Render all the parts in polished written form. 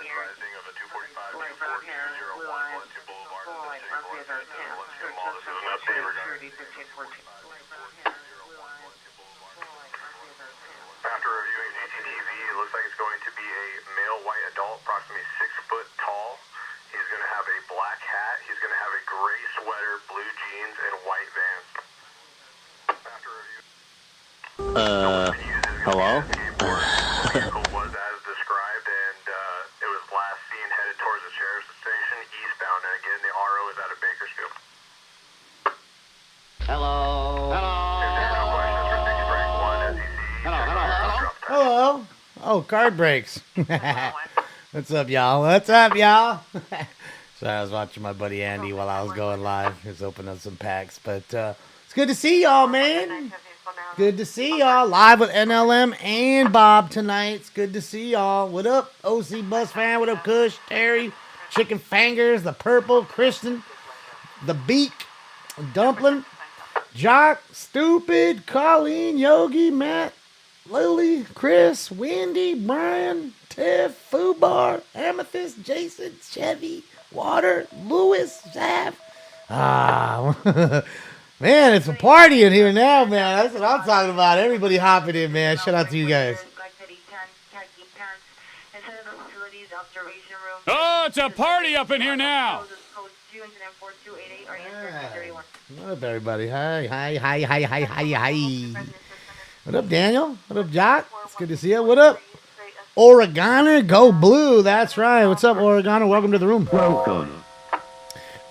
Advising of a 245 24201 Boulevard. An update regarding after reviewing CCTV, it looks like it's going to be a male white adult, approximately 6 foot tall. He's going to have a black hat. He's going to have a gray sweater, blue jeans, and white Vans. After review, Hello? the vehicle was as described, and it was last seen headed towards the sheriff's station eastbound. And again, the RO is out of Bakersfield. Hello? If there's no questions for Sticky Break 1, SEC. Hello. Oh, card breaks. What's up, y'all? What's up, y'all? Sorry, I was watching my buddy Andy while I was going live. He was opening up some packs. But it's good to see y'all, man. Good to see y'all. Live with NLM and Bob tonight. It's good to see y'all. What up, OC Bus fan? What up, Kush, Terry, Chicken Fingers, the Purple, Kristen, the Beak, Dumpling, Jock, Stupid, Colleen, Yogi, Matt, Lily, Chris, Wendy, Brian, Tiff, Fubar, Amethyst, Jason, Chevy, Water, Lewis, Zav. Man, it's a party in here now, man. That's what I'm talking about. Everybody hopping in, man. Shout out to you guys. Oh, it's a party up in here now. What up, everybody? Hi. What up, Daniel? What up, Jock? It's good to see you. What up, Oregoner? Go Blue. That's right. What's up, Oregoner? Welcome to the room.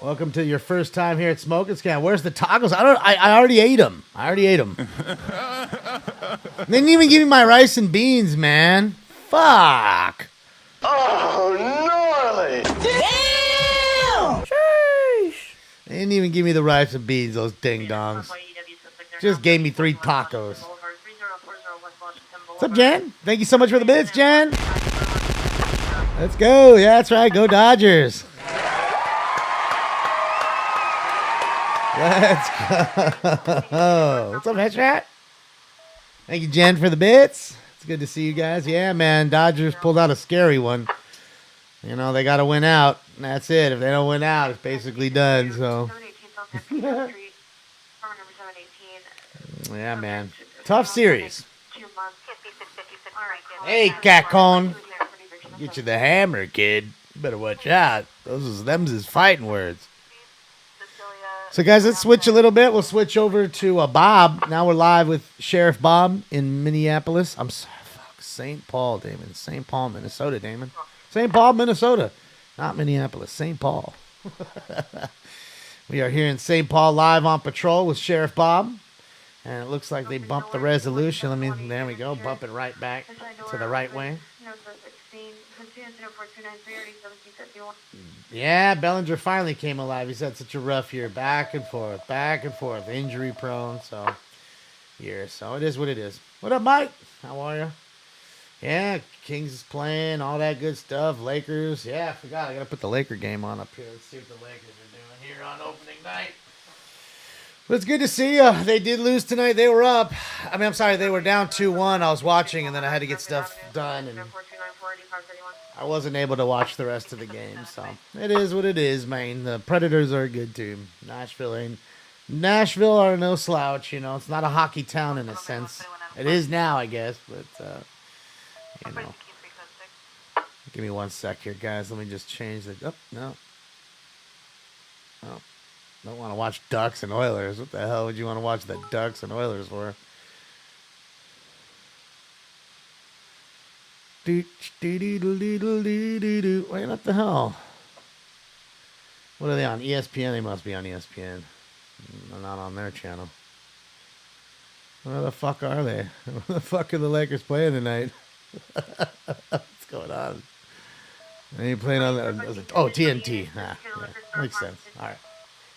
Welcome to your first time here at Smoking Scan. Where's the tacos? I already ate them. They didn't even give me my rice and beans, man. Fuck. Oh, gnarly! Damn! Sheesh. They didn't even give me the rice and beans, those ding-dongs. Just gave me 3 tacos. What's up, Jen? Thank you so much for the bits, Jen. Let's go. Yeah, that's right. Go Dodgers. Let's go. What's up, Headshot? Thank you, Jen, for the bits. It's good to see you guys. Yeah, man, Dodgers pulled out a scary one. You know, they got to win out. And that's it. If they don't win out, it's basically done. So, yeah, man. Tough series. Hey, Catcone. Get you the hammer, kid. You better watch out. Them's his fighting words. So, guys, let's switch a little bit. We'll switch over to Bob. Now we're live with Sheriff Bob in Minneapolis. I'm sorry, St. Paul, Damon. St. Paul, Minnesota, Damon. St. Paul, Minnesota. Not Minneapolis, St. Paul. We are here in St. Paul live on patrol with Sheriff Bob. And it looks like they bumped the resolution. There we go. Bump it right back to the right way. Yeah, Bellinger finally came alive. He's had such a rough year. Back and forth. Injury prone. So it is what it is. What up, Mike? How are you? Yeah, Kings is playing. All that good stuff. Lakers. Yeah, I forgot. I got to put the Laker game on up here. Let's see what the Lakers are doing here on opening night. But it's good to see you. They did lose tonight. They were up. I'm sorry. They were down 2-1. I was watching, and then I had to get stuff done, and I wasn't able to watch the rest of the game. So it is what it is, man. The Predators are a good team. Nashville are no slouch. You know, it's not a hockey town in a sense. It is now, I guess, but you know. Give me 1 sec here, guys. Let me just change the. Oh no. Oh. Don't want to watch Ducks and Oilers. What the hell would you want to watch the Ducks and Oilers for? Wait, what the hell? What are they on? ESPN? They must be on ESPN. They're not on their channel. Where the fuck are they? Where the fuck are the Lakers playing tonight? What's going on? They ain't playing on the... Oh, TNT. Yeah, makes sense. All right.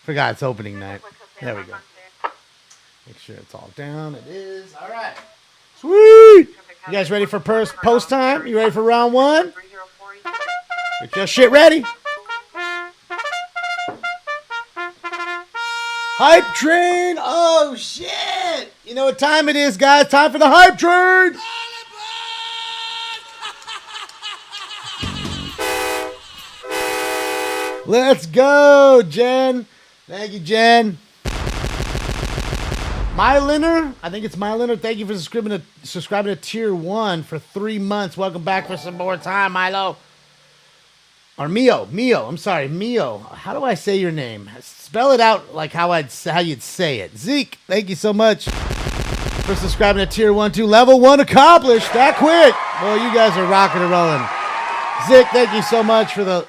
Forgot it's opening night. There we go. Make sure it's all down. It is. All right. Sweet. You guys ready for post time? You ready for round 1? Get your shit ready. Hype train. Oh, shit. You know what time it is, guys. Time for the hype train. Let's go, Jen. Thank you, Jen. Myliner, I think it's Myliner. Thank you for subscribing to Tier 1 for 3 months. Welcome back for some more time, Milo. Or Mio. I'm sorry, Mio. How do I say your name? Spell it out like how you'd say it. Zeke, thank you so much for subscribing to Tier 1 2. Level 1 accomplished. That quick. Well, you guys are rocking and rolling. Zeke, thank you so much for the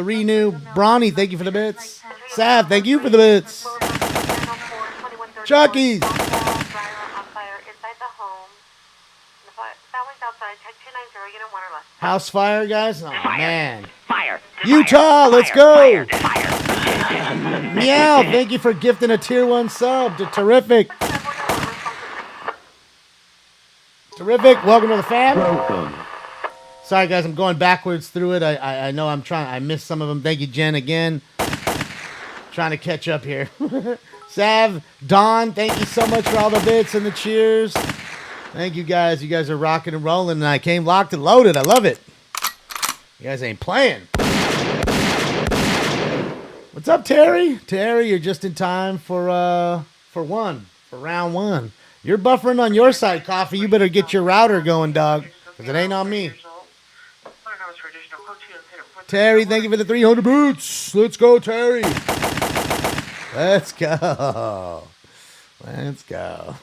renew. Bronny, thank you for the bits. Sav, thank you for the bits. Chucky's. House fire, guys? Oh, man. Fire. Utah, let's go. Fire. Meow, thank you for gifting a Tier 1 sub to Terrific. Terrific, welcome to the fam. Welcome. Sorry, guys, I'm going backwards through it. I know I missed some of them. Thank you, Jen, again. Trying to catch up here. Sav, Don, thank you so much for all the bits and the cheers. Thank you, guys. You guys are rocking and rolling, and I came locked and loaded. I love it. You guys ain't playing. What's up, Terry? Terry, you're just in time for round 1. You're buffering on your side, Coffee. You better get your router going, dog, because it ain't on me. Terry, thank you for the 300 boots. Let's go, Terry. Let's go. Let's go.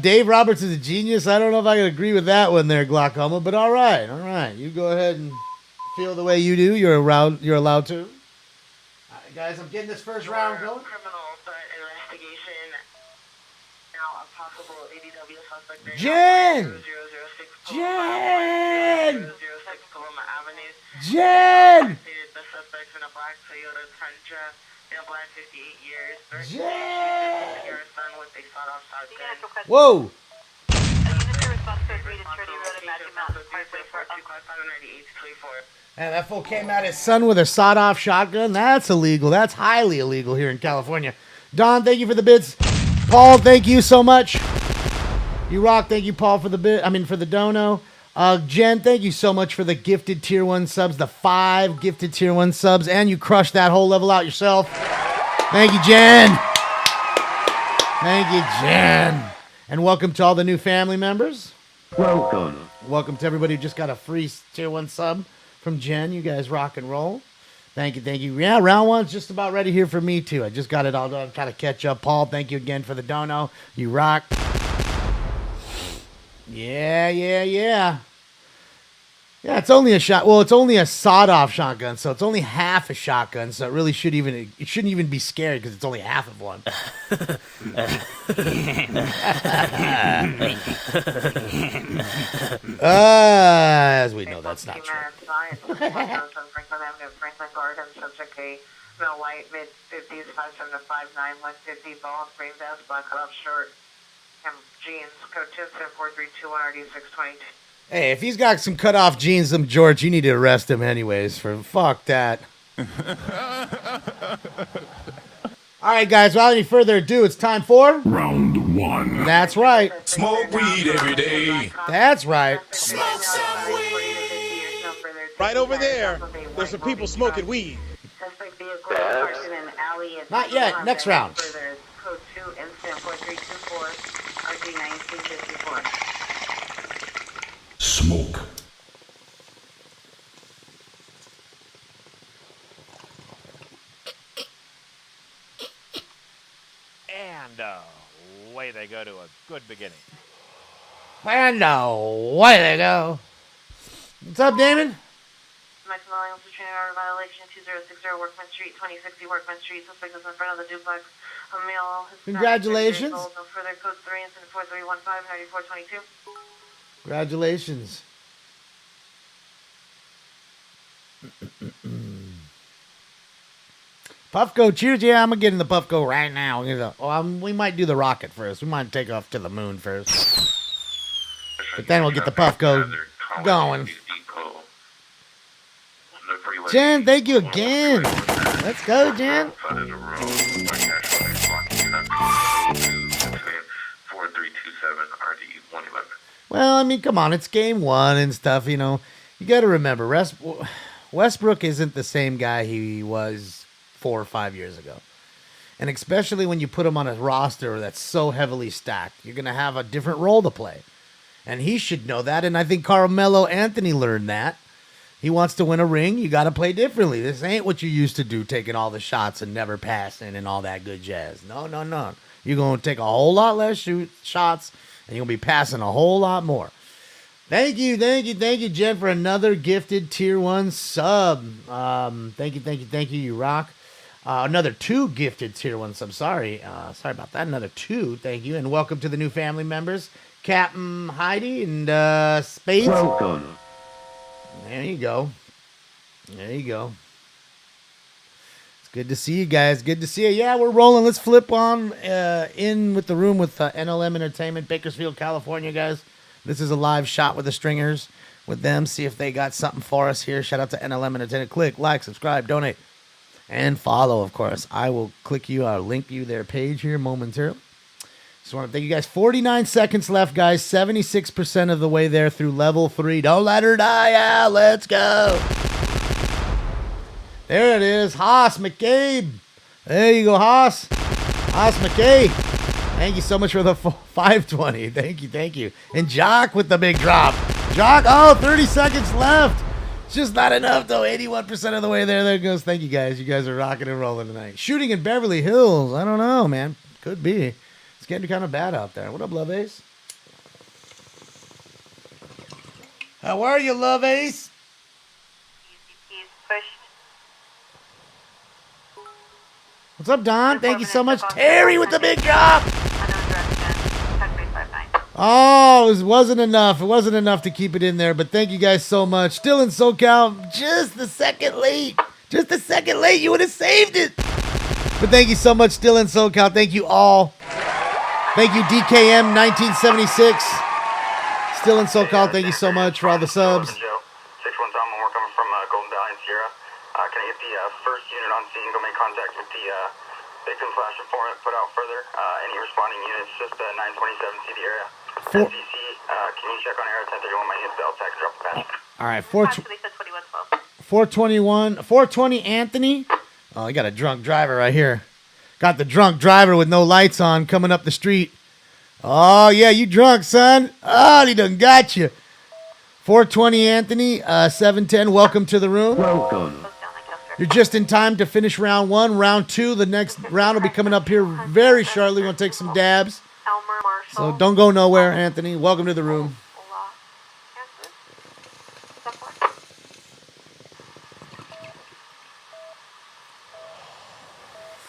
Dave Roberts is a genius. I don't know if I can agree with that one there, Glaucoma, but all right. You go ahead and feel the way you do. You're allowed to. All right, guys, I'm getting this first round going. Jen! Jen! Jen! Jen! Whoa! And that fool came at his son with a sawed-off shotgun. That's illegal. That's highly illegal here in California. Don, thank you for the bits. Paul, thank you so much. You rock. Thank you, Paul, for the dono. Jen, thank you so much for the gifted Tier 1 subs, the 5 gifted Tier 1 subs, and you crushed that whole level out yourself. Thank you, Jen. Thank you, Jen. And welcome to all the new family members. Welcome. Welcome to everybody who just got a free Tier 1 sub from Jen. You guys rock and roll. Thank you. Yeah, round 1's just about ready here for me, too. I just got it all done. I'm trying to catch up. Paul, thank you again for the dono. You rock. Yeah. Yeah, it's only a shot. Well, it's only a sawed-off shotgun, so it's only half a shotgun. So it shouldn't even be scary because it's only half of one. As we know, that's not true. White, mid-50s, 5'7" to 5'9", 150, ball, green vest, black cutoff shirt, and jeans, code 27432 Hey, if he's got some cut-off jeans, George, you need to arrest him anyways for fuck that. All right, guys, without any further ado, it's time for... Round 1. That's right. Smoke weed every day. That's right. Smoke some weed! Right over there, there's some people smoking weed. Not yet. Next round. Code 2, incident 4324, RG 1954. Smoke. And away they go to a good beginning. And away they go. What's up, Damon? Maximum volume to training order violation 2060 Workman Street, 2060 Workman Street. Suspect is in front of the duplex. A male. Congratulations. No further. Code 3, incident 4315, 9422. Congratulations. Puffco, cheers. Yeah, I'm going to get in the Puffco right now. We might do the rocket first. We might take off to the moon first. But then we'll get the Puffco going. Jen, thank you again. Let's go, Jen. Well, I mean, come on. It's game 1 and stuff, you know. You got to remember, Westbrook isn't the same guy he was 4 or 5 years ago. And especially when you put him on a roster that's so heavily stacked, you're going to have a different role to play. And he should know that, and I think Carmelo Anthony learned that. He wants to win a ring, you got to play differently. This ain't what you used to do, taking all the shots and never passing and all that good jazz. No. You're going to take a whole lot less shots, and you'll be passing a whole lot more. Thank you, Jen, for another gifted Tier 1 sub. Thank you, you rock. Another 2 gifted Tier 1 subs. Sorry about that. Another 2, thank you. And welcome to the new family members, Captain Heidi and Spades. Welcome. There you go. It's good to see you guys. Good to see you. Yeah, we're rolling. Let's flip on in with the room with NLM Entertainment, Bakersfield, California, guys. This is a live shot with the Stringers with them. See if they got something for us here. Shout out to NLM Entertainment. Click, like, subscribe, donate, and follow, of course. I will I'll link you their page here momentarily. Just want to thank you guys. 49 seconds left, guys. 76% of the way there through level 3. Don't let her die out. Let's go. There it is. Haas McCabe. There you go, Haas. Haas McCabe. Thank you so much for the 520. Thank you. And Jock with the big drop. Jock, 30 seconds left. It's just not enough, though. 81% of the way there. There it goes. Thank you, guys. You guys are rocking and rolling tonight. Shooting in Beverly Hills. I don't know, man. Could be. It's getting kind of bad out there. What up, Love Ace? How are you, Love Ace? What's up, Don? Thank you so much. Terry with the big drop. Oh, it wasn't enough. It wasn't enough to keep it in there, but thank you guys so much. Still in SoCal, just a second late. Just a second late. You would have saved it. But thank you so much. Still in SoCal. Thank you all. Thank you, DKM 1976. Still in SoCal. Thank you so much for all the subs. 6-1 Tom, we're coming from Golden Valley and Sierra. Can I get the first unit on scene, go make contact with the victim/informant, put out further any responding units, just 927 CD area. FCC, can you check on air 1031, my unit's Bell Tech, drop the patch. All right, 420 Anthony. Oh, you got a drunk driver right here. Got the drunk driver with no lights on coming up the street. Oh, yeah, you drunk, son. Oh, he done got you. 420 Anthony, 710, welcome to the room. Welcome. You're just in time to finish round 1. Round 2, the next round will be coming up here very shortly. We're going to take some dabs. So don't go nowhere, Anthony. Welcome to the room.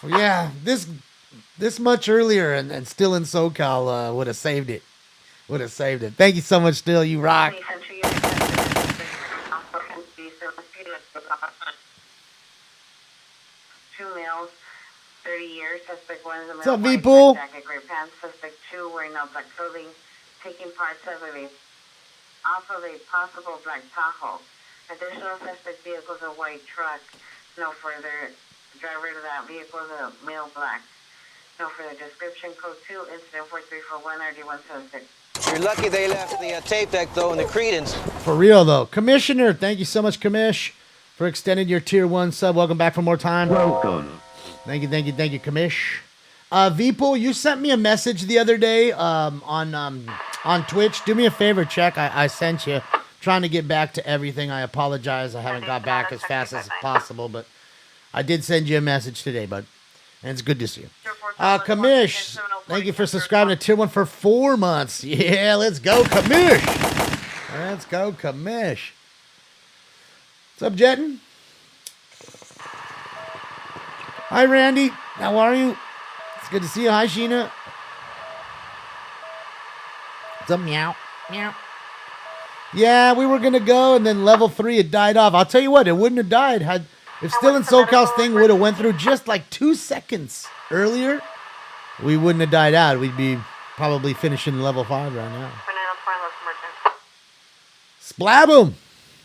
Yeah, this much earlier and still in SoCal would have saved it. Would have saved it. Thank you so much, Still. You rock. 2 males, 30 years. Suspect 1 is a What's up, male, V-Pool? white jacket, gray pants. Suspect 2 wearing all black clothing, taking parts off of a possible black Tahoe. Additional suspect vehicles, a white truck. No further. Driver to that vehicle is a male black. No further description. Code 2, incident 4341, RD1 suspect. You're lucky they left the tape deck, though, and the credence. For real, though. Commissioner, thank you so much, Commish, for extending your Tier 1 sub. Welcome back for more time. Welcome. Thank you, Commish. V-Pool, you sent me a message the other day on Twitch. Do me a favor, check. I sent you. Trying to get back to everything. I apologize. I haven't got back as fast as possible, but I did send you a message today, bud. And it's good to see you. Kamish, thank you for subscribing to Tier 1 for 4 months. Yeah, let's go, Kamish. Let's go, Kamish. What's up, Jetton? Hi, Randy. How are you? It's good to see you. Hi, Sheena. What's up, meow? Meow. Yeah, we were going to go, and then level 3, it died off. I'll tell you what, it wouldn't have died if Still in SoCal's thing would have went through just like 2 seconds earlier, we wouldn't have died out. We'd be probably finishing level 5 right now. Splabboom!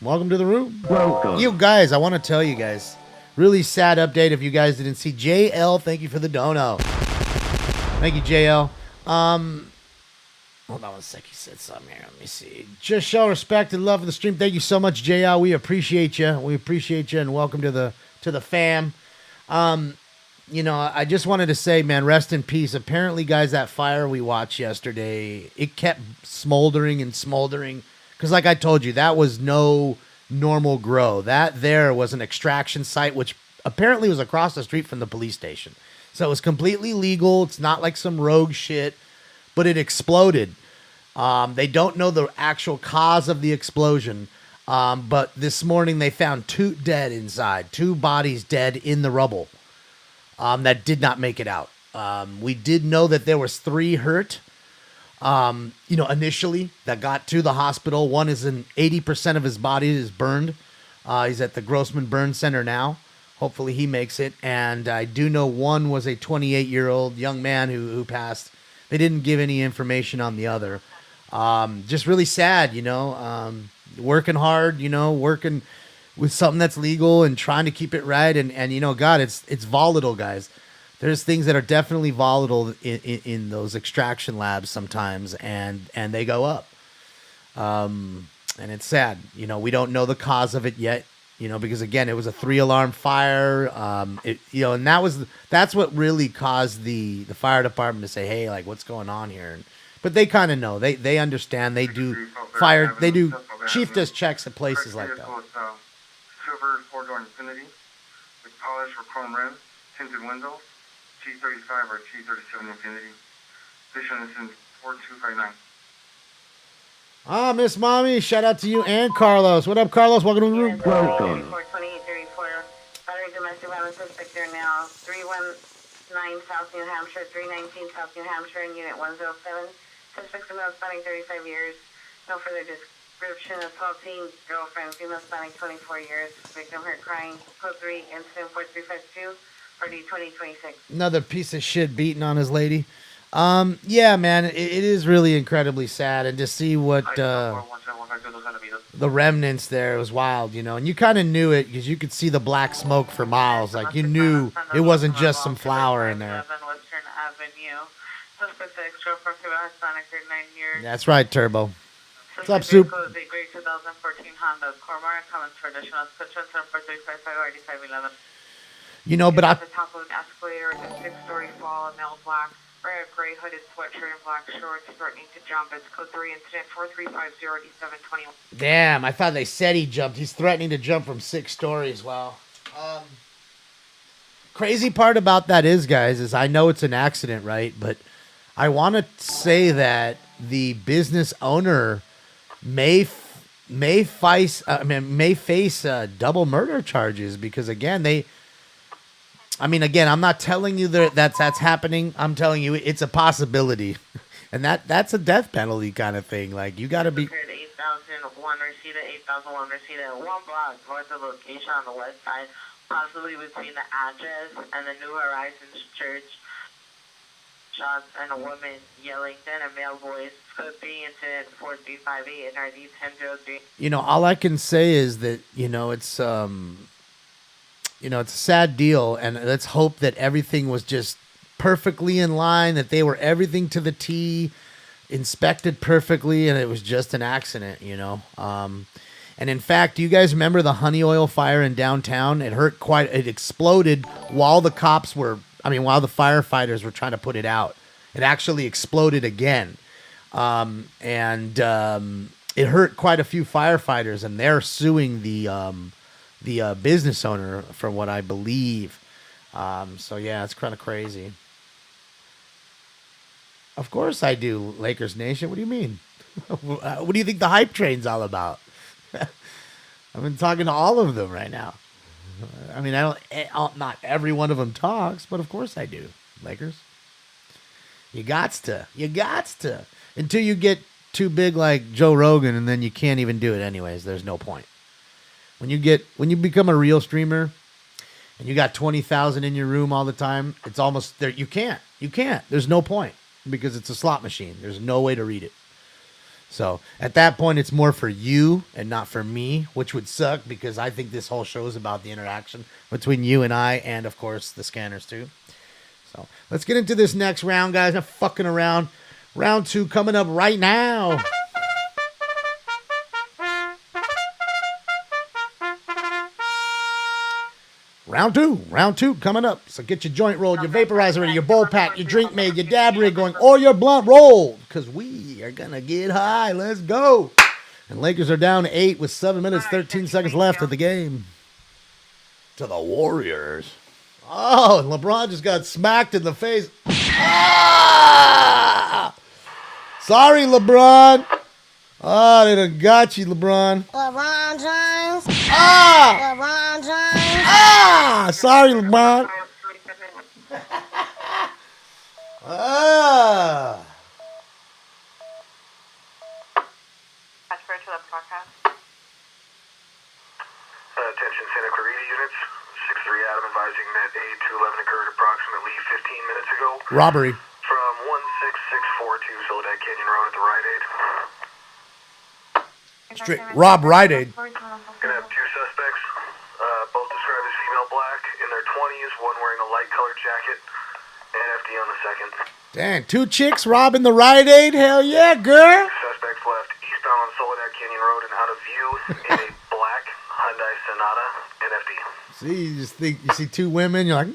Welcome to the room. Welcome. You guys, I want to tell you guys, really sad update if you guys didn't see. JL, thank you for the dono. Thank you, JL. Hold on a sec. He said something here. Let me see. Just show respect and love for the stream. Thank you so much, JL. We appreciate you. We appreciate you, and welcome to the fam. You know, I just wanted to say, man, rest in peace. Apparently, guys, that fire we watched yesterday, it kept smoldering and smoldering. Because like I told you, that was no normal grow. That there was an extraction site, which apparently was across the street from the police station. So it was completely legal. It's not like some rogue shit, but it exploded. They don't know the actual cause of the explosion. But this morning they found 2 dead inside, 2 bodies dead in the rubble, that did not make it out. We did know that there was 3 hurt, initially that got to the hospital. One is 80% of his body is burned. He's at the Grossman Burn Center now. Hopefully he makes it. And I do know one was a 28-year-old young man who passed. They didn't give any information on the other. Just really sad, working hard, working with something that's legal and trying to keep it right. And God, it's volatile, guys. There's things that are definitely volatile in those extraction labs sometimes, and they go up. And it's sad. We don't know the cause of it yet, because again, it was a 3-alarm fire. And that's what really caused the fire department to say, hey, like, what's going on here? But they kind of know. They understand. They do fire. They do. Chief does checks at places like that. Silver 4-door Infinity with polished or chrome rims, tinted windows, G35 or G37 Infinity. Vision is in 4259. Miss Mommy, shout out to you and Carlos. What up, Carlos? Welcome to the room. Welcome. 42834. Battery domestic violence suspect there now. 319 South New Hampshire, 319 South New Hampshire, and Unit 107. Suspects are male spanning 35 years. No further description. Assaulting girlfriend, female spanning 24 years. Victim heard crying. Code 3, incident 4352, RD 2026. Another piece of shit beating on his lady. Yeah, man, it is really incredibly sad, and to see what the remnants there was wild, and you kind of knew it because you could see the black smoke for miles. Like, you knew it wasn't just some flour in there. Western Avenue. Suspect ex-girlfriend, Hispanic, 39 years. That's right, Turbo. What's up, Soup? Code 8, Grade 2014 Honda Cormorant, common for additional description, 4355 RD511. But the top of an escalator, a 6-story fall, a male black, red, gray hooded sweatshirt and black shorts, threatening to jump. It's code 3, incident 4350 RD721. Damn, I thought they said he jumped. He's threatening to jump from 6 stories. Wow. Crazy part about that is, guys, is I know it's an accident, right? But I want to say that the business owner may face double murder charges because, again, I'm not telling you that's happening. I'm telling you it's a possibility, and that's a death penalty kind of thing. Like, you got to be. 8001 Reseda, 1 block north of location on the west side, possibly between the address and the New Horizons Church. Shots and a woman yelling, then a male voice. Code 3, incident 4358 and RD 1003. All I can say is that it's it's a sad deal, and let's hope that everything was just perfectly in line, that they were everything to the T, inspected perfectly, and it was just an accident, And in fact, do you guys remember the honey oil fire in downtown? It exploded while the firefighters were trying to put it out. It actually exploded again. It hurt quite a few firefighters, and they're suing the business owner, from what I believe. So yeah, it's kind of crazy. Of course I do, Lakers Nation. What do you mean? What do you think the hype train's all about? I've been talking to all of them right now. Not every one of them talks, but of course I do, Lakers. You gots to. Until you get too big like Joe Rogan, and then you can't even do it anyways. There's no point. When you become a real streamer and you got 20,000 in your room all the time, it's almost there. You can't. There's no point because it's a slot machine. There's no way to read it. So at that point, it's more for you and not for me, which would suck because I think this whole show is about the interaction between you and I, and of course the scanners too. So let's get into this next round, guys. Not fucking around. Round 2 coming up right now. Round two coming up. So get your joint rolled, your vaporizer ready, your bowl pack, your drink made, your dab rig going, or your blunt rolled. Because we are going to get high. Let's go. And Lakers are down 8 with 7 minutes, 13 seconds left of the game. To the Warriors. Oh, and LeBron just got smacked in the face. Ah! Sorry, LeBron. Oh, they done got you, LeBron. LeBron James. Ah! LeBron James. Ah! Sorry, LeBron. Ah! Attention Santa Clarita units. 6-3 Adam advising that a 211 occurred approximately 15 minutes ago. Robbery. From 16642 Soledad Canyon Road at the Rite Aid. Straight Rob Rite Aid. Gonna have 2 suspects, both described as female black, in their 20s, one wearing a light colored jacket, NFD on the second. Dang, 2 chicks robbing the Rite Aid? Hell yeah, girl. Suspects left eastbound on Soledad Canyon Road and out of view in a black Hyundai Sonata NFD. See, you just think, you see 2 women, you're like,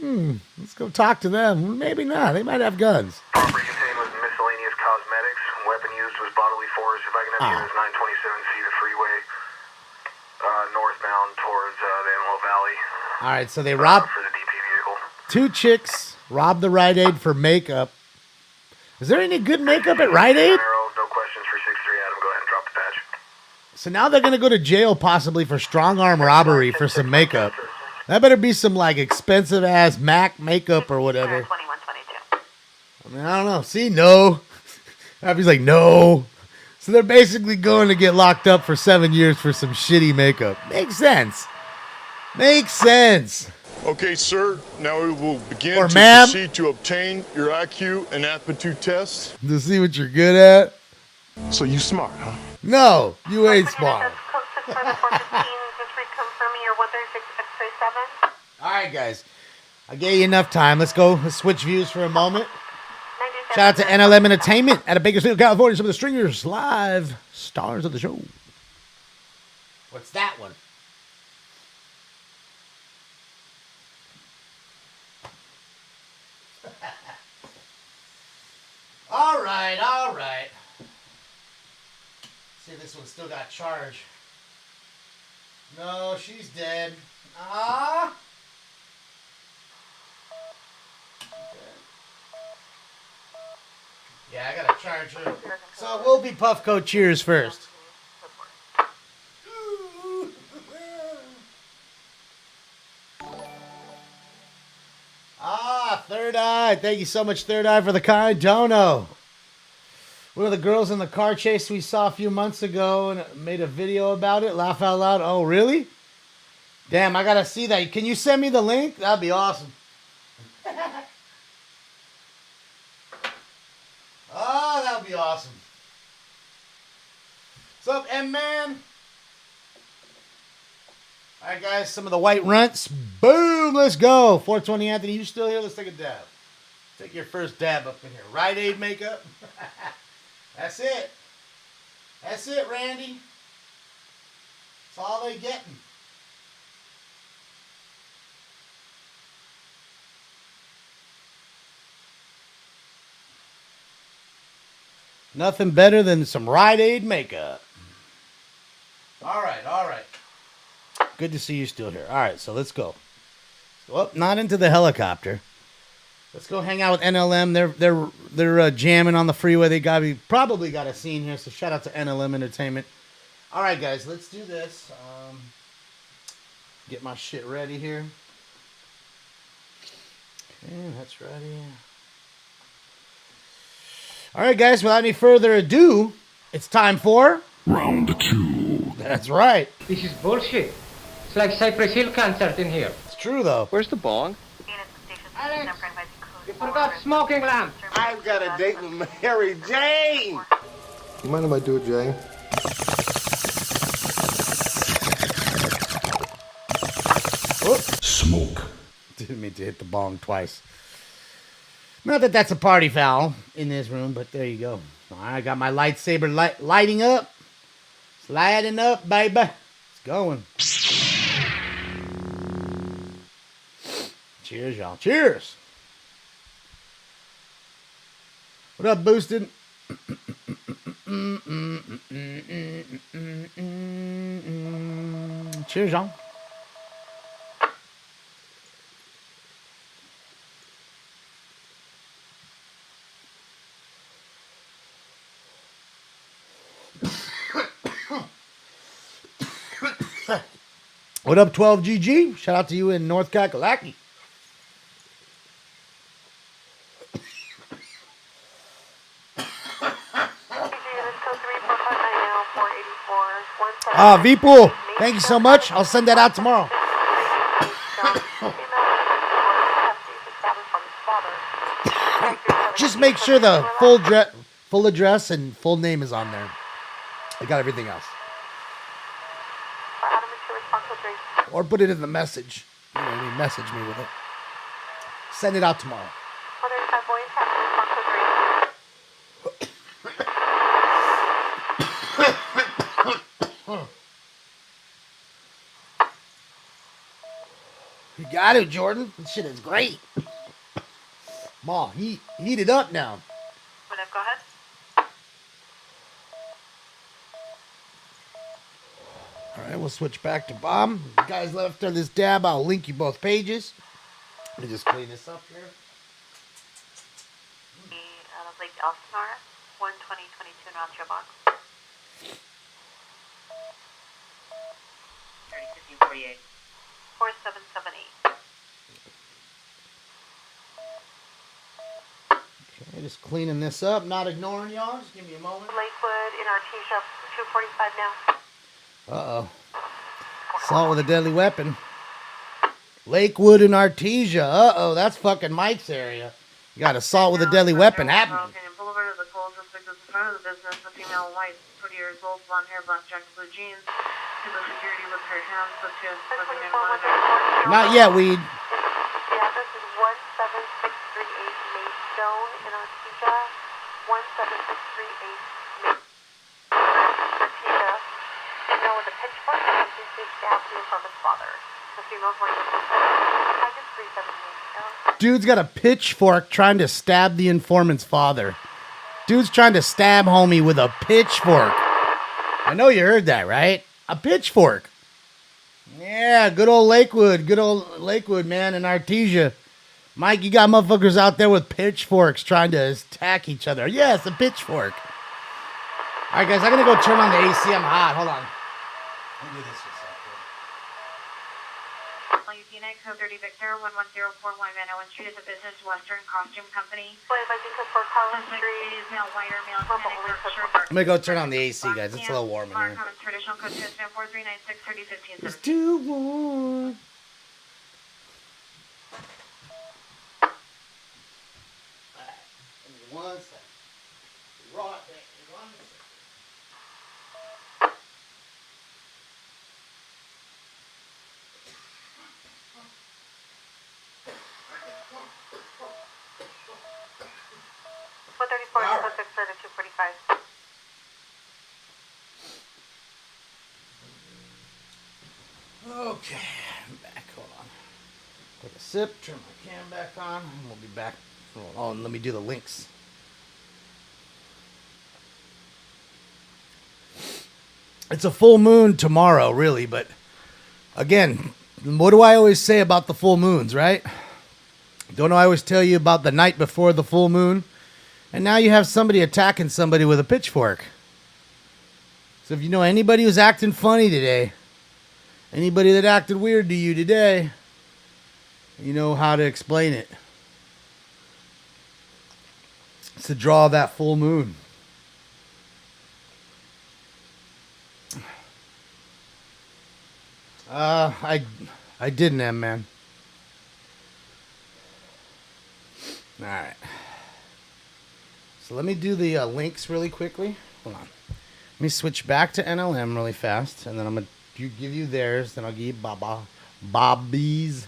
let's go talk to them. Maybe not, they might have guns. Property contained was miscellaneous cosmetics. Weapon used was bodily force. If I can have units 927C, the freeway, northbound towards the Antelope Valley. All right, so they robbed for the DP vehicle. 2 chicks, robbed the Rite Aid for makeup. Is there any good makeup at Rite Aid? No questions for 6-3 Adam. Go ahead and drop the patch. So now they're going to go to jail possibly for strong arm robbery for some makeup. That better be some like expensive ass MAC makeup or whatever. I mean, I don't know. See, no. Happy's like, no. So they're basically going to get locked up for 7 years for some shitty makeup. Makes sense. Makes sense. Okay, sir. Now we will begin Or to ma'am. proceed to obtain your IQ and aptitude tests. To see what you're good at. So you smart, huh? No, you ain't smart. All right, guys. I gave you enough time. Let's go. Let's switch views for a moment. Shout out to NLM Entertainment out of Bakersfield, California. Some of the Stringers live stars of the show. What's that one? All right, all right. See if this one's still got charge. No, she's dead. Ah. Yeah, I gotta charge her. So we'll be Puffco Cheers first. Ah, Third Eye. Thank you so much, Third Eye, for the kind dono. One of the girls in the car chase we saw a few months ago and made a video about it. Laugh out loud. Oh, really? Damn, I gotta see that. Can you send me the link? That'd be awesome. Oh, that would be awesome. What's up, M-Man? All right, guys, some of the white runts. Boom, let's go. 420 Anthony, you still here? Let's take a dab. Take your first dab up in here. Rite Aid makeup. That's it. That's it, Randy. That's all they getting. Nothing better than some Rite Aid makeup. All right, all right. Good to see you still here. All right, so let's go. Well, not into the helicopter. Let's go hang out with NLM. They're jamming on the freeway. They probably got a scene here. So shout out to NLM Entertainment. All right, guys, let's do this. Get my shit ready here. Okay, that's ready. All right, guys, without any further ado, it's time for Round 2. That's right. This is bullshit. It's like Cypress Hill concert in here. It's true, though. Where's the bong? Alex, you forgot smoking lamp. I've got a date with Mary Jane. You mind if I do it, Jay? Whoop. Smoke. Didn't mean to hit the bong twice. Not that that's a party foul in this room, but there you go. I got my lightsaber lighting up. Sliding up, baby. It's going. Cheers, y'all. Cheers. What up, Boosted? Cheers, y'all. What up, 12GG? Shout out to you in North Kakalaki. V-Pool, thank you so much. I'll send that out tomorrow. Just make sure the full address and full name is on there. I got everything else. Or put it in the message. You know, you message me with it. Send it out tomorrow. You got it, Jordan. This shit is great. Ma, heat it up now. Go ahead. All right, we'll switch back to Bob. You guys left on this dab, I'll link you both pages. Let me just clean this up here. Out of Lake Elsinore, 12022 Nacho Box. 301548. 4778. Okay, just cleaning this up, not ignoring y'all. Just give me a moment. Lakewood in Artesia, 245 now. Uh-oh. Assault with a deadly weapon. Lakewood and Artesia. Uh-oh, that's fucking Mike's area. You got assault with a deadly weapon happening. Boulevard of the Cold Suspect is in front of the business. The female, white, 40 years old, blonde hair, black jacket, blue jeans. To the security with her hands put to recommend monitor. Not yet, weed. The address is 17638 Maidstone in Artesia. 17638 Artesia. Female with a pitchfork and she stabbed the informant's father. The female's wearing a package 378. Dude's got a pitchfork trying to stab the informant's father. Dude's trying to stab homie with a pitchfork. I know you heard that, right? A pitchfork. Yeah, good old Lakewood. Good old Lakewood, man, in Artesia. Mike, you got motherfuckers out there with pitchforks trying to attack each other. Yeah, it's a pitchfork. All right, guys, I'm going to go turn on the AC. I'm hot. Hold on. Let me do this for a second. Code 30 Victor, 11041 Van Owen Street is a business Western Costume Company. For Collins Street, male, white or male, I'm going to go turn on the AC, guys. It's a little warm in here. Traditional code 4396 3015. It's too warm. One second. Right there. One second. Okay, I'm back. Hold on. Take a sip, turn my cam back on, and we'll be back. Oh, and let me do the links. It's a full moon tomorrow, really, but again, what do I always say about the full moons, right? Don't I always tell you about the night before the full moon? And now you have somebody attacking somebody with a pitchfork. So if you know anybody who's acting funny today, anybody that acted weird to you today, you know how to explain it. It's to draw that full moon. I didn't, man. All right. So let me do the links really quickly. Hold on. Let me switch back to NLM really fast, and then I'm going to give you theirs. Then I'll give you Bobby's.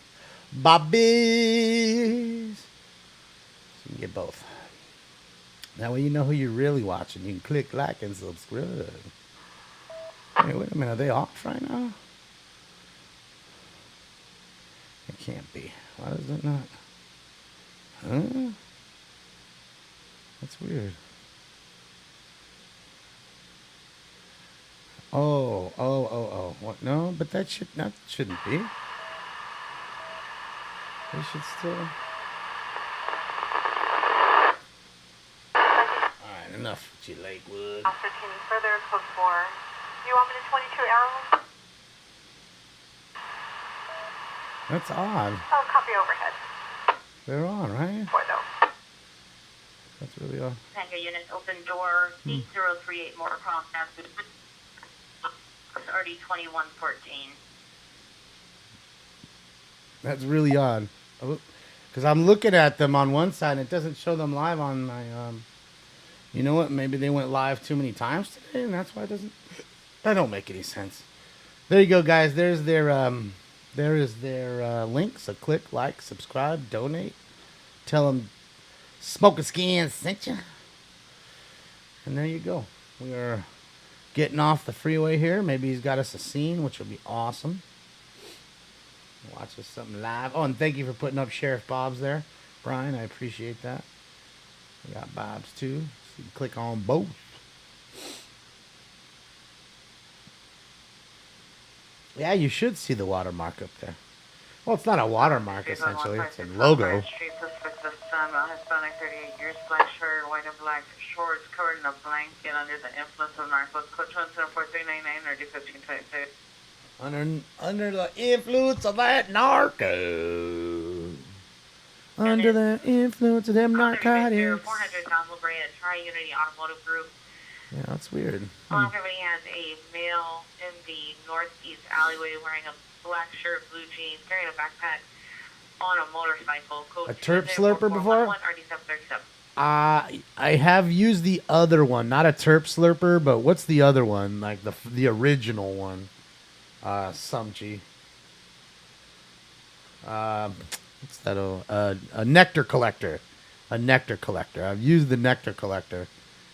So You can get both. That way you know who you're really watching. You can click like and subscribe. Hey, wait a minute. Are they off right now? It can't be. Why is it not? Huh? That's weird. Oh. What? No, but that shouldn't be. They should still. Alright, enough with you, Lakewood. Officer, can you further code 4? Do you want me to 22 arrows? That's odd. Oh, copy overhead. They're on, right? Boy, though. That's really odd. Tango unit, open door, 8038 motor cross, RD 2114. That's really odd. Because I'm looking at them on one side and it doesn't show them live on my, you know what? Maybe they went live too many times today and that's why it doesn't, that don't make any sense. There you go, guys. There's their, there is their link. So click, like, subscribe, donate. Tell them Smoking Skins sent you. And there you go. We are getting off the freeway here. Maybe he's got us a scene, which will be awesome. Watch us something live. Oh, and thank you for putting up Sheriff Bob's there, Brian. I appreciate that. We got Bob's too. So you can click on both. Yeah, you should see the watermark up there. Well, it's not a watermark essentially. It's a logo. Street suspect this time, Hispanic, 38 years, black shirt, white and black shorts, covered in a blanket under the influence of narcotics. Code 174-399 or D1526. Under the influence of that narco. Under the influence of them narcotics. 400 Don LeBray at Tri-Unity Automotive Group. Yeah, that's weird. Everybody has a male in the northeast alleyway wearing a black shirt, blue jeans, carrying a backpack on a motorcycle. Code A terp slurper before? RD737. I have used the other one, not a terp slurper, but what's the other one? Like the original one. Sumchi. What's that? A nectar collector. A nectar collector. I've used the nectar collector,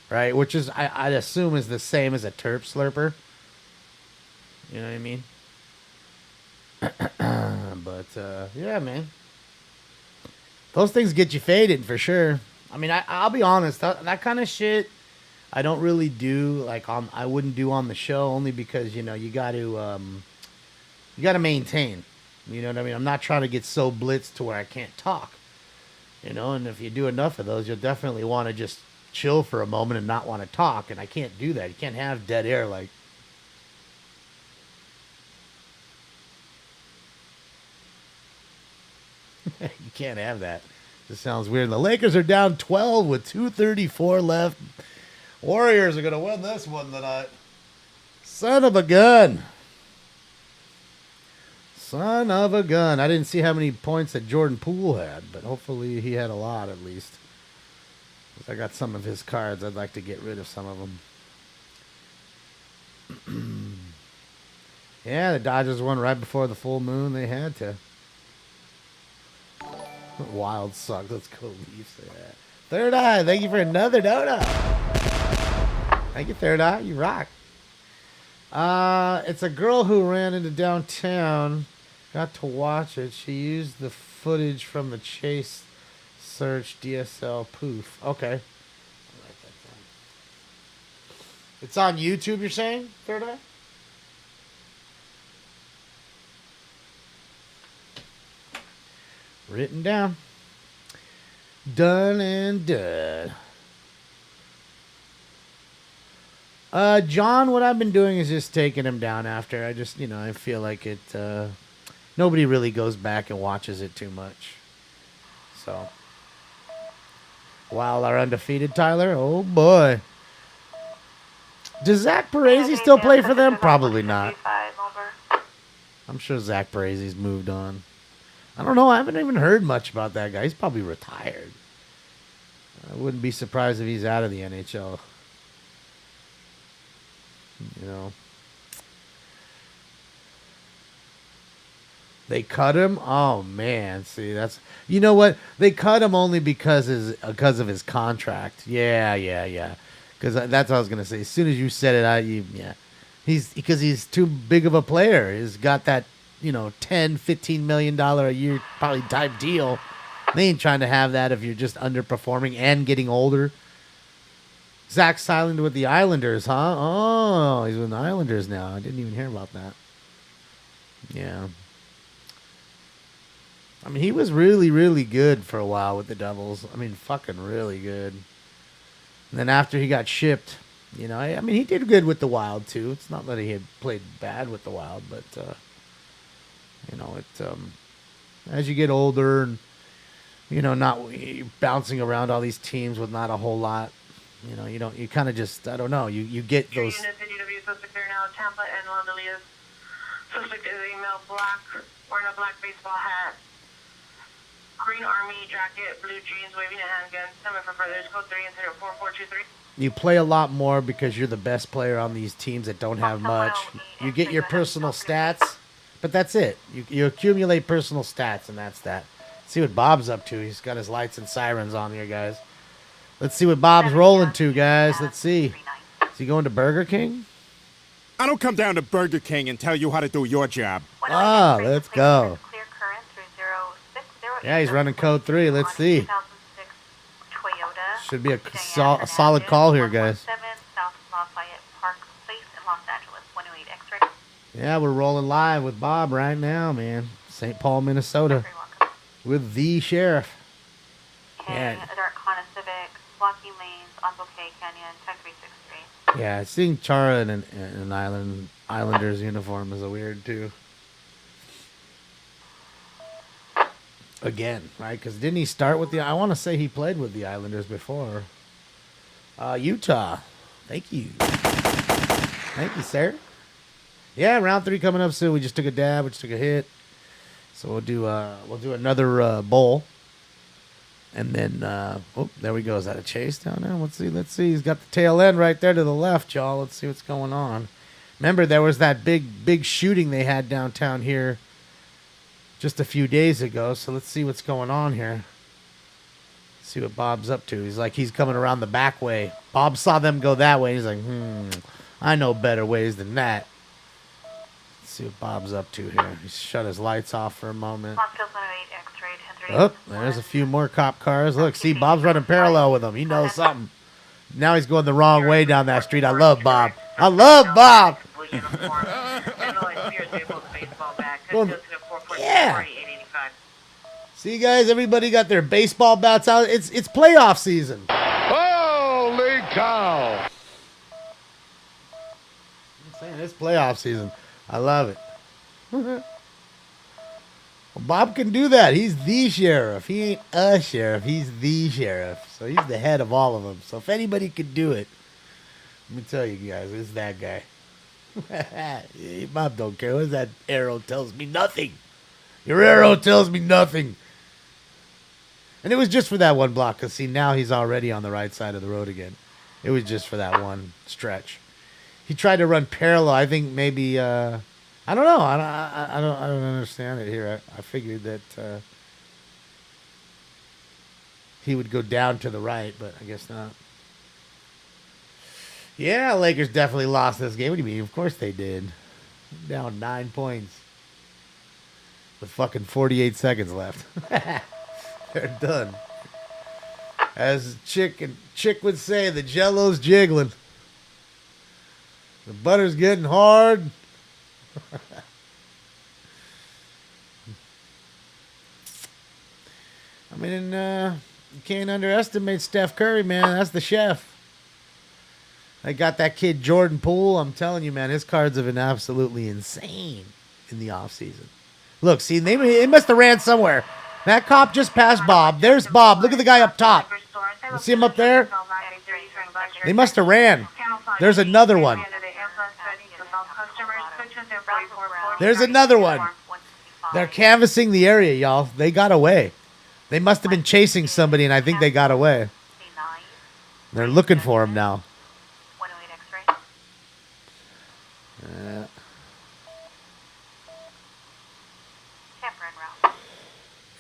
right? Which is, I'd assume, is the same as a terp slurper. You know what I mean? But yeah, man. Those things get you faded for sure. I mean, I'll be honest. That kind of shit, I don't really do. Like, I wouldn't do on the show only because you got to maintain. You know what I mean? I'm not trying to get so blitzed to where I can't talk. And if you do enough of those, you'll definitely want to just chill for a moment and not want to talk. And I can't do that. You can't have dead air like. You can't have that. This sounds weird. The Lakers are down 12 with 2:34 left. Warriors are going to win this one tonight. Son of a gun. Son of a gun. I didn't see how many points that Jordan Poole had, but hopefully he had a lot at least. I got some of his cards. I'd like to get rid of some of them. Yeah, the Dodgers won right before the full moon. They had to. Wild sucks. Let's go Leafs. Third Eye, thank you for another donut. Thank you, Third Eye. You rock. It's a girl who ran into downtown. Got to watch it. She used the footage from the chase search DSL poof. Okay. It's on YouTube, you're saying, Third Eye? Written down. Done and done. John, what I've been doing is just taking him down after. I just, I feel like it, nobody really goes back and watches it too much. So, while our undefeated Tyler, oh boy. Does Zach Parisi still play for them? Probably not. I'm sure Zach Parisi's moved on. I don't know. I haven't even heard much about that guy. He's probably retired. I wouldn't be surprised if he's out of the NHL. They cut him? Oh, man. See, that's... You know what? They cut him only because of his contract. Yeah. Because that's what I was going to say. As soon as you said it, yeah. Because he's too big of a player. He's got that, $10, $15 million a year probably type deal. They ain't trying to have that if you're just underperforming and getting older. Zach signed with the Islanders, huh? Oh, he's with the Islanders now. I didn't even hear about that. Yeah. I mean, he was really, really good for a while with the Devils. I mean, fucking really good. And then after he got shipped, I mean, he did good with the Wild, too. It's not that he had played bad with the Wild, but, as you get older and, not bouncing around all these teams with not a whole lot, you kind of just, I don't know, you get those. Suspect there now, Tampa and Londelius. Suspect is a male black, wearing a black baseball hat, green army jacket, blue jeans, waving a handgun. Summon for further. Code 3 incident 4423. You play a lot more because you're the best player on these teams that don't have much. You get your personal stats, but that's it. You accumulate personal stats, and that's that. See what Bob's up to. He's got his lights and sirens on here, guys. Let's see what Bob's rolling to, guys. Let's see. Is he going to Burger King? I don't come down to Burger King and tell you how to do your job. Ah, let's go. Yeah, he's running code 3. Let's see. Should be a solid call here, guys. Yeah, we're rolling live with Bob right now, man. St. Paul, Minnesota. With the sheriff. Yeah. Yeah, seeing Chara in an Islanders uniform is a weird too. Again, right? Because didn't he start with I want to say he played with the Islanders before. Utah. Thank you. Thank you, sir. Yeah, round 3 coming up soon. We just took a dab. We just took a hit. So we'll do another bowl. And then, there we go. Is that a chase down there? Let's see. He's got the tail end right there to the left, y'all. Let's see what's going on. Remember, there was that big shooting they had downtown here just a few days ago. So let's see what's going on here. See what Bob's up to. He's coming around the back way. Bob saw them go that way. He's like, I know better ways than that. Let's see what Bob's up to here. He shut his lights off for a moment. Oh, there's a few more cop cars. Look, see, Bob's running parallel with him. He knows something. Now he's going the wrong way down that street. I love Bob. I love Bob. Yeah. See, guys, everybody got their baseball bats out. It's playoff season. Holy cow. I'm saying it's playoff season. I love it. Well, Bob can do that. He's the sheriff. He ain't a sheriff. He's the sheriff. So he's the head of all of them. So if anybody could do it, let me tell you guys, it's that guy. Bob don't care. What's that arrow tells me nothing. Your arrow tells me nothing. And it was just for that one block. Because, see, now he's already on the right side of the road again. It was just for that one stretch. He tried to run parallel. I think maybe... I don't know. I don't understand it here. I figured that he would go down to the right, but I guess not. Yeah, Lakers definitely lost this game. What do you mean? Of course they did. Down 9 points with fucking 48 seconds left. They're done. As Chick would say, the Jello's jiggling. The butter's getting hard. I mean, you can't underestimate Steph Curry, man. That's the chef. They got that kid Jordan Poole. I'm telling you, man, his cards have been absolutely insane in the offseason. Look, see, they must have ran somewhere. That cop just passed Bob. There's Bob. Look at the guy up top. You see him up there? They must have ran. There's another one. There's another one. They're canvassing the area, y'all. They got away. They must have been chasing somebody, and I think they got away. They're looking for him now.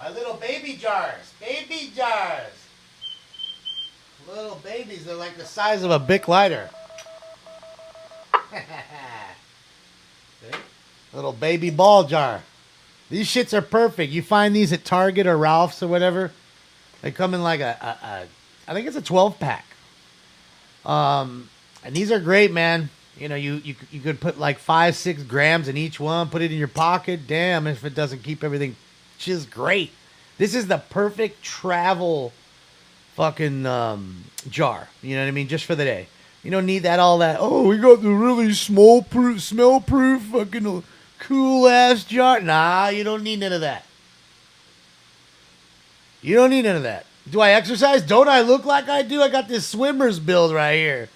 My little baby jars. Baby jars. Little babies. They're like the size of a Bic lighter. Little baby ball jar. These shits are perfect. You find these at Target or Ralph's or whatever. They come in like I think it's a 12-pack. And these are great, man. You know, you could put like 5-6 grams in each one, put it in your pocket. Damn, if it doesn't keep everything just great. This is the perfect travel fucking jar. You know what I mean? Just for the day. You don't need all that. Oh, we got the really smell-proof, fucking cool-ass jar. Nah, you don't need none of that. You don't need none of that. Do I exercise? Don't I look like I do? I got this swimmer's build right here.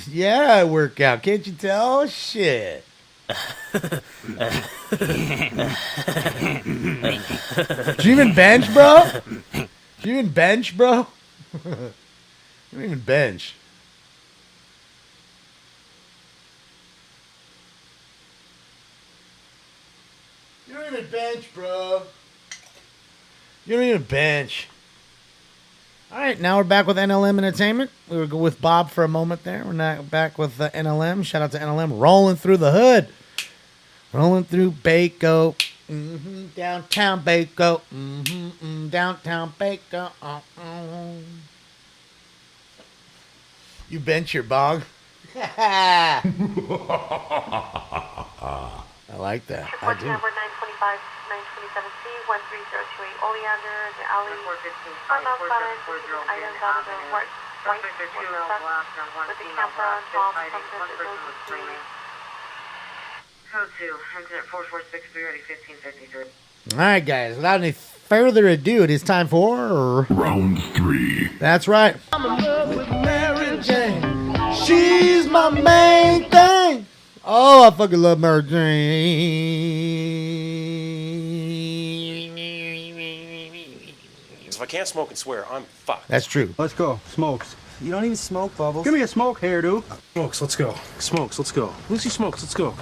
Yeah, I work out. Can't you tell? Shit. Do you even bench, bro? Do you even bench, bro? You don't even bench. You don't even bench, bro. You don't even bench. All right, now we're back with NLM Entertainment. We were with Bob for a moment there. We're now back with NLM. Shout out to NLM. Rolling through the hood. Rolling through Baco. Downtown Baco. Downtown Baco. You bench your bog. I like that. I do. Number 925, 927C, 13028 Oleander, the alley. Unknown items out of the white with the camper on top, something that goes with streaming. Code 2, incident 4463, ready 1553. All right, guys. Without any further ado, it is time for Round 3. That's right. I'm in love with Mary Jane. She's my main thing. Oh, I fucking love Mary Jane. If I can't smoke and swear, I'm fucked. That's true. Let's go. Smokes. You don't even smoke, Bubbles. Give me a smoke, hairdo. Smokes, let's go. Smokes, let's go. Lucy Smokes, let's go.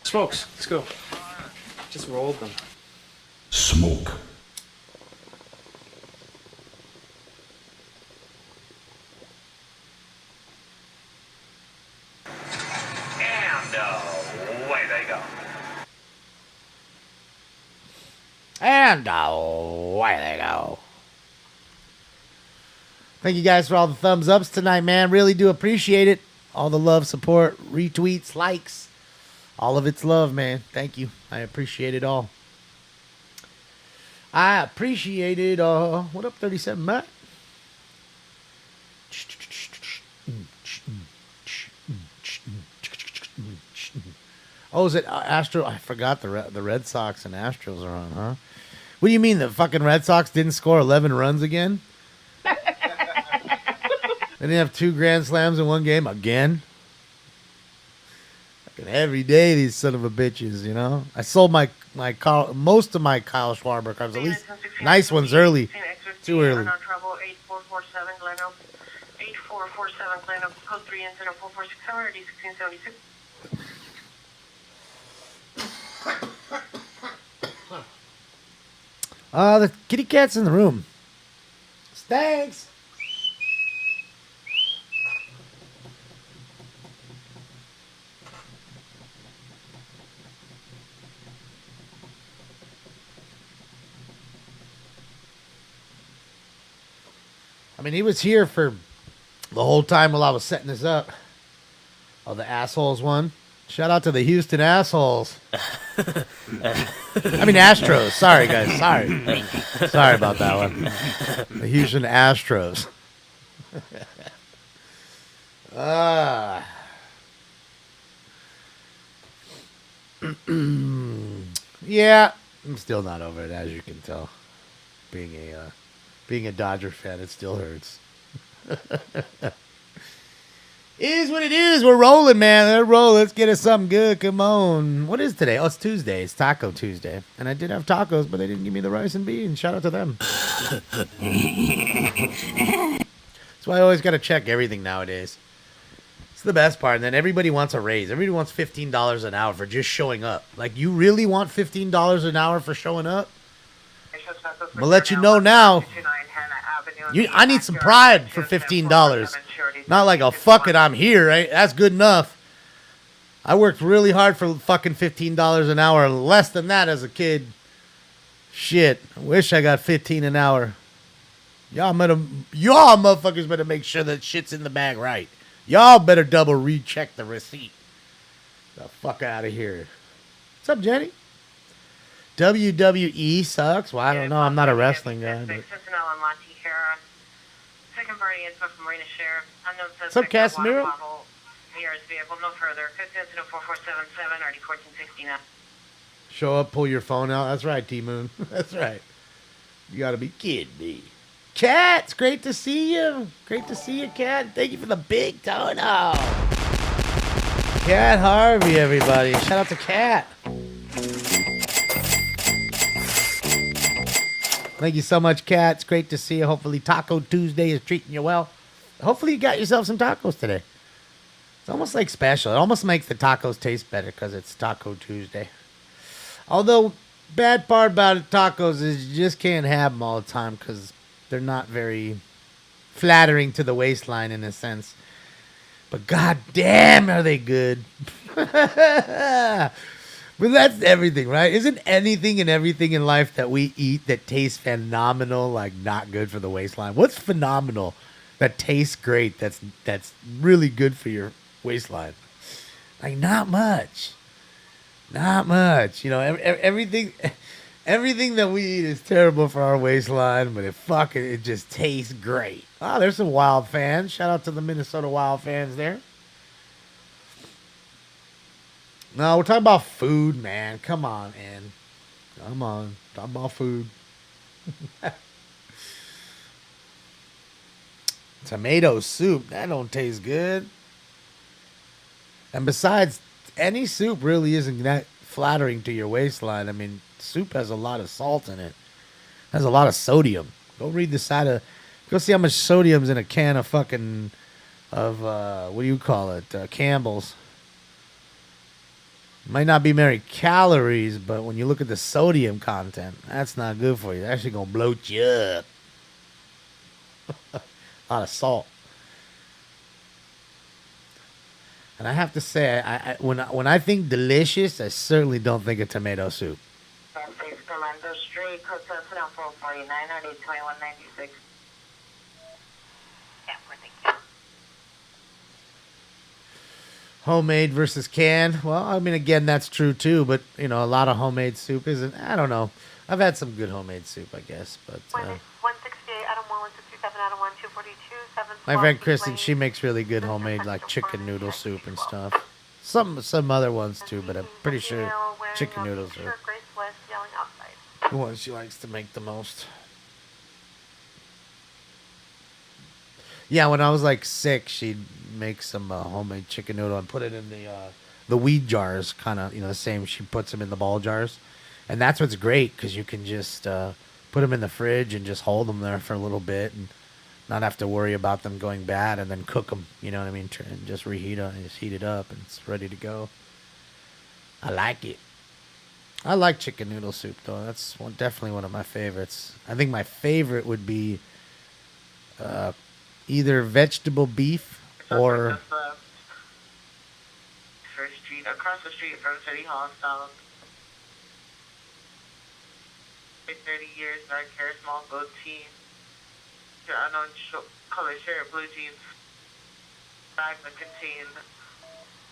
Smokes, let's go. Just rolled them. Smoke. And away they go. And away they go. Thank you guys for all the thumbs ups tonight, man. Really do appreciate it. All the love, support, retweets, likes. All of it's love, man. Thank you. I appreciate it all. I appreciate it all. What up, 37 Matt? Oh, is it Astro? I forgot the Red Sox and Astros are on, huh? What do you mean the fucking Red Sox didn't score 11 runs again? They didn't have 2 grand slams in one game again? Fucking every day, these son of a bitches, you know? I sold my most of my Kyle Schwarber cards, at least nice ones early. Too early. 8447 Gleno. 8447 Gleno. Code 3 incident 4467 ready 1676. The kitty cat's in the room. Thanks. I mean, he was here for the whole time while I was setting this up. Oh, the assholes one. Shout out to the Houston assholes. I mean Astros. Sorry, guys. Sorry. Sorry about that one. The Houston Astros. Yeah, I'm still not over it, as you can tell. Being a Dodger fan, it still hurts. It is what it is. We're rolling, man. Let's roll. Let's get us something good. Come on. What is today? Oh, it's Tuesday. It's Taco Tuesday. And I did have tacos, but they didn't give me the rice and beans. Shout out to them. That's why I always got to check everything nowadays. It's the best part. And then everybody wants a raise. Everybody wants $15 an hour for just showing up. Like, you really want $15 an hour for showing up? I'm going to let you know now. I need some pride for $15. Not like, oh, fuck it, I'm here, right? That's good enough. I worked really hard for fucking $15 an hour. Less than that as a kid. Shit. I wish I got $15 an hour. Y'all motherfuckers better make sure that shit's in the bag right. Y'all better double recheck the receipt. The fuck out of here. What's up, Jenny? WWE sucks. Well, I don't know. I'm not a wrestling guy. But... What's up, Casimiro? Show up, pull your phone out. That's right, T-Moon. That's right. You gotta be kidding me. Cat, it's great to see you. Great to see you, Cat. Thank you for the big dono. Cat Harvey, everybody. Shout out to Cat. Thank you so much, Cat. It's great to see you. Hopefully Taco Tuesday is treating you well. Hopefully you got yourself some tacos today. It's almost like special. It almost makes the tacos taste better because it's Taco Tuesday. Although, bad part about it, tacos is you just can't have them all the time because they're not very flattering to the waistline in a sense. But goddamn, are they good. But that's everything, right? Isn't anything and everything in life that we eat that tastes phenomenal, like not good for the waistline? What's phenomenal that tastes great that's really good for your waistline? Like, not much. Not much. You know, everything that we eat is terrible for our waistline, but it just tastes great. Oh, there's some Wild fans. Shout out to the Minnesota Wild fans there. No, we're talking about food, man. Come on, man. Come on. Talking about food. Tomato soup. That don't taste good. And besides, any soup really isn't that flattering to your waistline. I mean, soup has a lot of salt in it. Has a lot of sodium. Go read the side of... Go see how much sodium's in a can of fucking... what do you call it? Campbell's. Might not be many calories, but when you look at the sodium content, that's not good for you. That's actually going to bloat you up. A lot of salt. And I have to say, when I think delicious, I certainly don't think of tomato soup. Homemade versus canned. Well, I mean, again, that's true too. But you know, a lot of homemade soup isn't. I don't know. I've had some good homemade soup, I guess. But 168, Adam 1, 167, Adam 1, 242, 7. My friend Kristen, she makes really good homemade like chicken noodle soup and stuff. Some other ones too, but I'm pretty sure chicken noodles are the ones she likes to make the most. Yeah, when I was like 6, she'd make some homemade chicken noodle and put it in the weed jars, kind of, the same. She puts them in the ball jars, and that's what's great because you can just put them in the fridge and just hold them there for a little bit and not have to worry about them going bad, and then cook them. You know what I mean? And just reheat it, and just heat it up, and it's ready to go. I like it. I like chicken noodle soup though. That's definitely one of my favorites. I think my favorite would be either vegetable beef or First Street, across the street from City Hall, South. 30 years, dark hair, small goatee. Your unknown color shirt, blue jeans. Bag that contained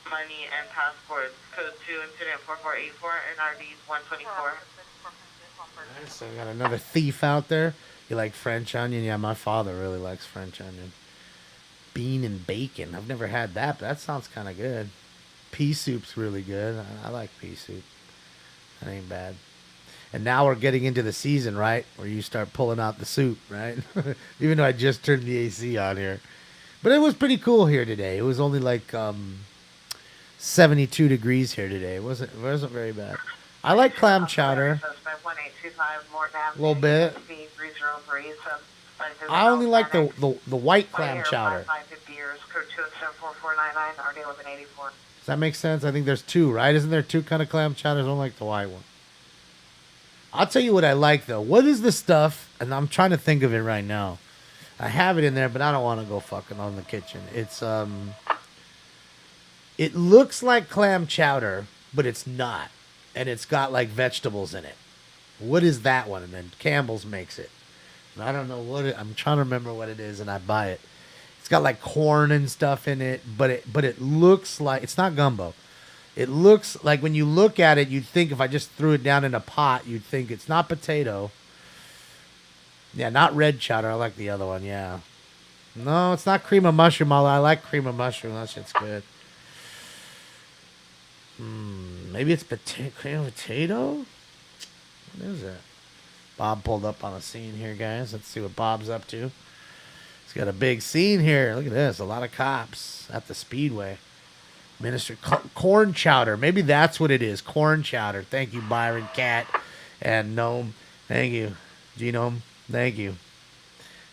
money and passports. Code 2, incident 4484, NRD's 124. Nice. I got another thief out there. You like French onion? Yeah, my father really likes French onion. Bean and bacon. I've never had that, but that sounds kind of good. Pea soup's really good. I like pea soup. That ain't bad. And now we're getting into the season, right? Where you start pulling out the soup, right? Even though I just turned the AC on here. But it was pretty cool here today. It was only like 72 degrees here today. It wasn't very bad. I like clam chowder. A little bit. I only like the white clam chowder. 550 years, code 2074499, RD 1184. Does that make sense? I think there's two, right? Isn't there two kind of clam chowders? I don't like the white one. I'll tell you what I like, though. What is the stuff? And I'm trying to think of it right now. I have it in there, but I don't want to go fucking on the kitchen. It's, it looks like clam chowder, but it's not. And it's got, like, vegetables in it. What is that one? And then Campbell's makes it. And I don't know what it... I'm trying to remember what it is, and I buy it. It's got, like, corn and stuff in it, but it looks like... It's not gumbo. It looks like when you look at it, you'd think if I just threw it down in a pot, you'd think it's not potato. Yeah, not red chowder. I like the other one, yeah. No, it's not cream of mushroom. I like cream of mushroom. That shit's good. Maybe it's cream of potato? What is it? Bob pulled up on a scene here, guys. Let's see what Bob's up to. He's got a big scene here. Look at this. A lot of cops at the Speedway. Minister corn chowder. Maybe that's what it is. Corn chowder. Thank you, Byron Cat and Gnome. Thank you, Genome. Thank you.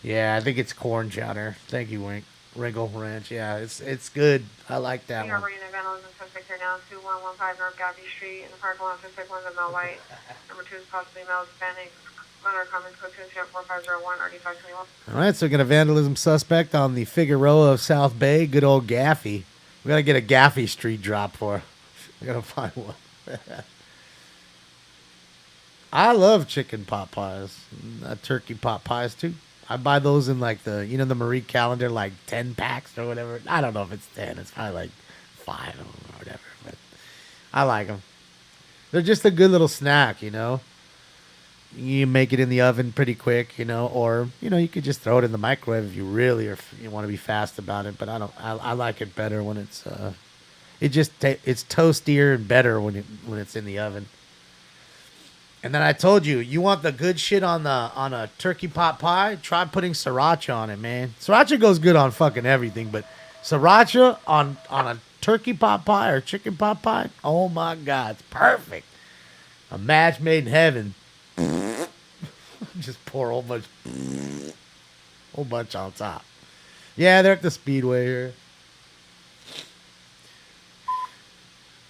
Yeah, I think it's corn chowder. Thank you, Wrinkle Ranch. Yeah, it's good. I like that one. Bringing vandalism suspect here now, 2115 North Gabby Street in the park. 156 one's a male white. Number 2 is possibly male Hispanic. Letter comments code 24501 RD521. All right, so we got a vandalism suspect on the Figueroa of South Bay. Good old Gaffey. We got to get a Gaffey Street drop for. We got to find one. I love chicken pot pies. Turkey pot pies, too. I buy those in, like, the Marie Calendar, like, 10 packs or whatever. I don't know if it's 10. It's probably, like, 5 or whatever. But I like them. They're just a good little snack, You make it in the oven pretty quick, or, you could just throw it in the microwave if you really or you want to be fast about it. But I like it better when it's, it's toastier and better when it's in the oven. And then I told you, you want the good shit on a turkey pot pie? Try putting sriracha on it, man. Sriracha goes good on fucking everything, but sriracha on a turkey pot pie or chicken pot pie, oh my God, it's perfect. A match made in heaven. Just pour a whole bunch on top. Yeah, they're at the Speedway here.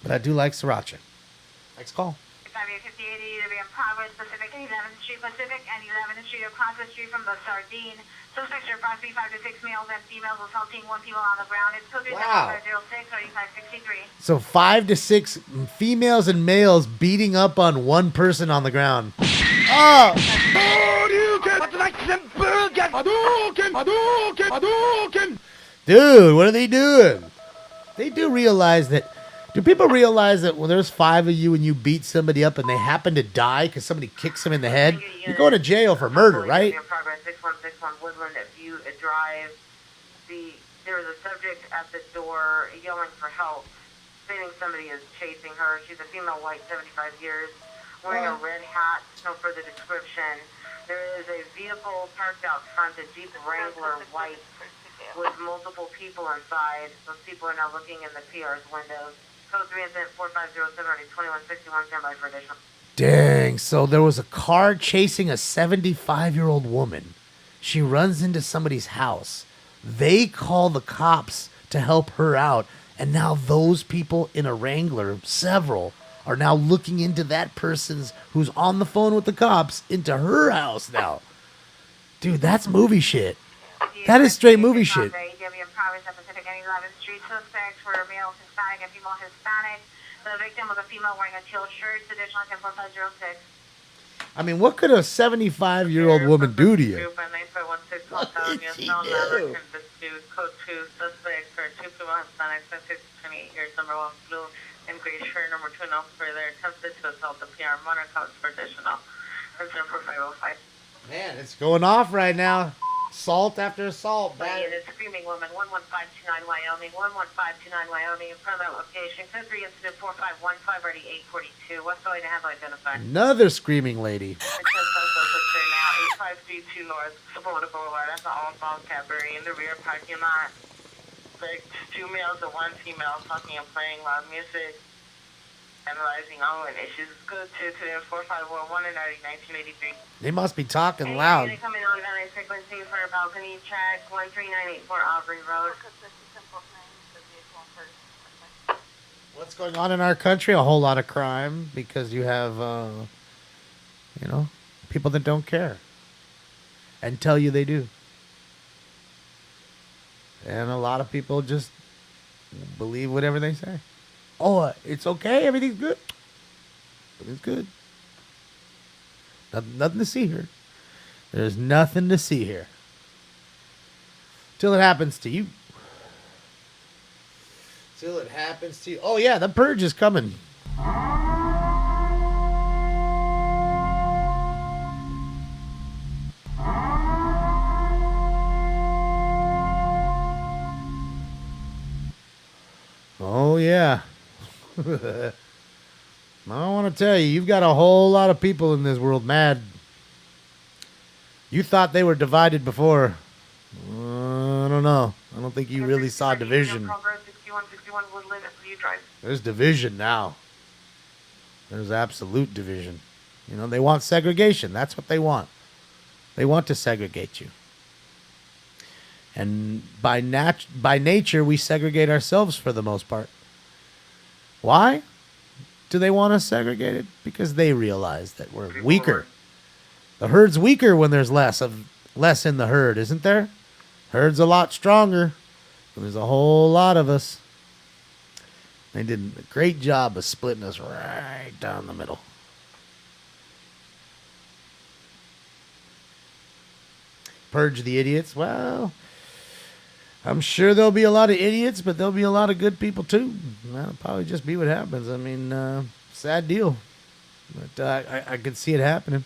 But I do like sriracha. Next call. 5880 to be in Progress Pacific, 11th Street Pacific, and 11th Street across the street from the Sardine. Suspects are approximately 5 to 6 males and females assaulting 1 people on the ground. It's code 37506 or 563. So 5 to 6 females and males beating up on one person on the ground. Oh! Dude, what are they doing? They do realize that. Do people realize that when there's 5 of you and you beat somebody up and they happen to die because somebody kicks them in the head, you're going to jail for murder, right? 6161 Woodland View Drive. There was a subject at the door yelling for help, stating somebody is chasing her. She's a female, white, 75 years, wearing a red hat. No further description. There is a vehicle parked out front, a Jeep Wrangler, white, with multiple people inside. Those people are now looking in the PR's windows. Code 3 incident 4507 2161, standby for additional. Dang, so there was a car chasing a 75-year-old woman. She runs into somebody's house. They call the cops to help her out. And now those people in a Wrangler, several, are now looking into that person's who's on the phone with the cops into her house now. Dude, that's movie shit. That is straight movie shit. Suspects were male Hispanic and female Hispanic. The victim was a female wearing a teal shirt. Additional 10.506. I mean, what could a 75-year-old woman do to you? Code 2 suspects for 2 female Hispanics, 28 years, number 1 blue and gray shirt, number 2 no further attempted to assault the PR monitor codes for additional. Incident for 505. Man, it's going off right now. Assault after assault. It is Screaming Woman, 11529 Wyoming, 11529 Wyoming, in front of that location. Code 3 incident 4515, already 842. What's the way to handle identified? Another screaming lady. Now 8532 North Sabota Boulevard. That's an all-ball cabaret in the rear parking lot. Like 2 males and 1 female talking and playing loud music. Analyzing all issues. Code 2 4511 and 1983. They must be talking loud. Coming on valid frequency for center balcony check, 13984 Aubrey Road. What's going on in our country? A whole lot of crime because you have, people that don't care and tell you they do. And a lot of people just believe whatever they say. Oh, it's okay. Everything's good. Everything's good. Nothing to see here. There's nothing to see here. Till it happens to you. Till it happens to you. Oh, yeah, the purge is coming. Oh, yeah. I want to tell you, you've got a whole lot of people in this world mad. You thought they were divided before. I don't know. I don't think you really saw division. There's division now. There's absolute division. They want segregation. That's what they want. They want to segregate you. And by nature, we segregate ourselves for the most part. Why do they want us segregated? Because they realize that we're weaker. The herd's weaker when there's less in the herd, isn't there? Herd's a lot stronger. There's a whole lot of us. They did a great job of splitting us right down the middle. Purge the idiots. Well, I'm sure there'll be a lot of idiots, but there'll be a lot of good people too. That'll probably just be what happens. I mean, sad deal. But I could see it happening.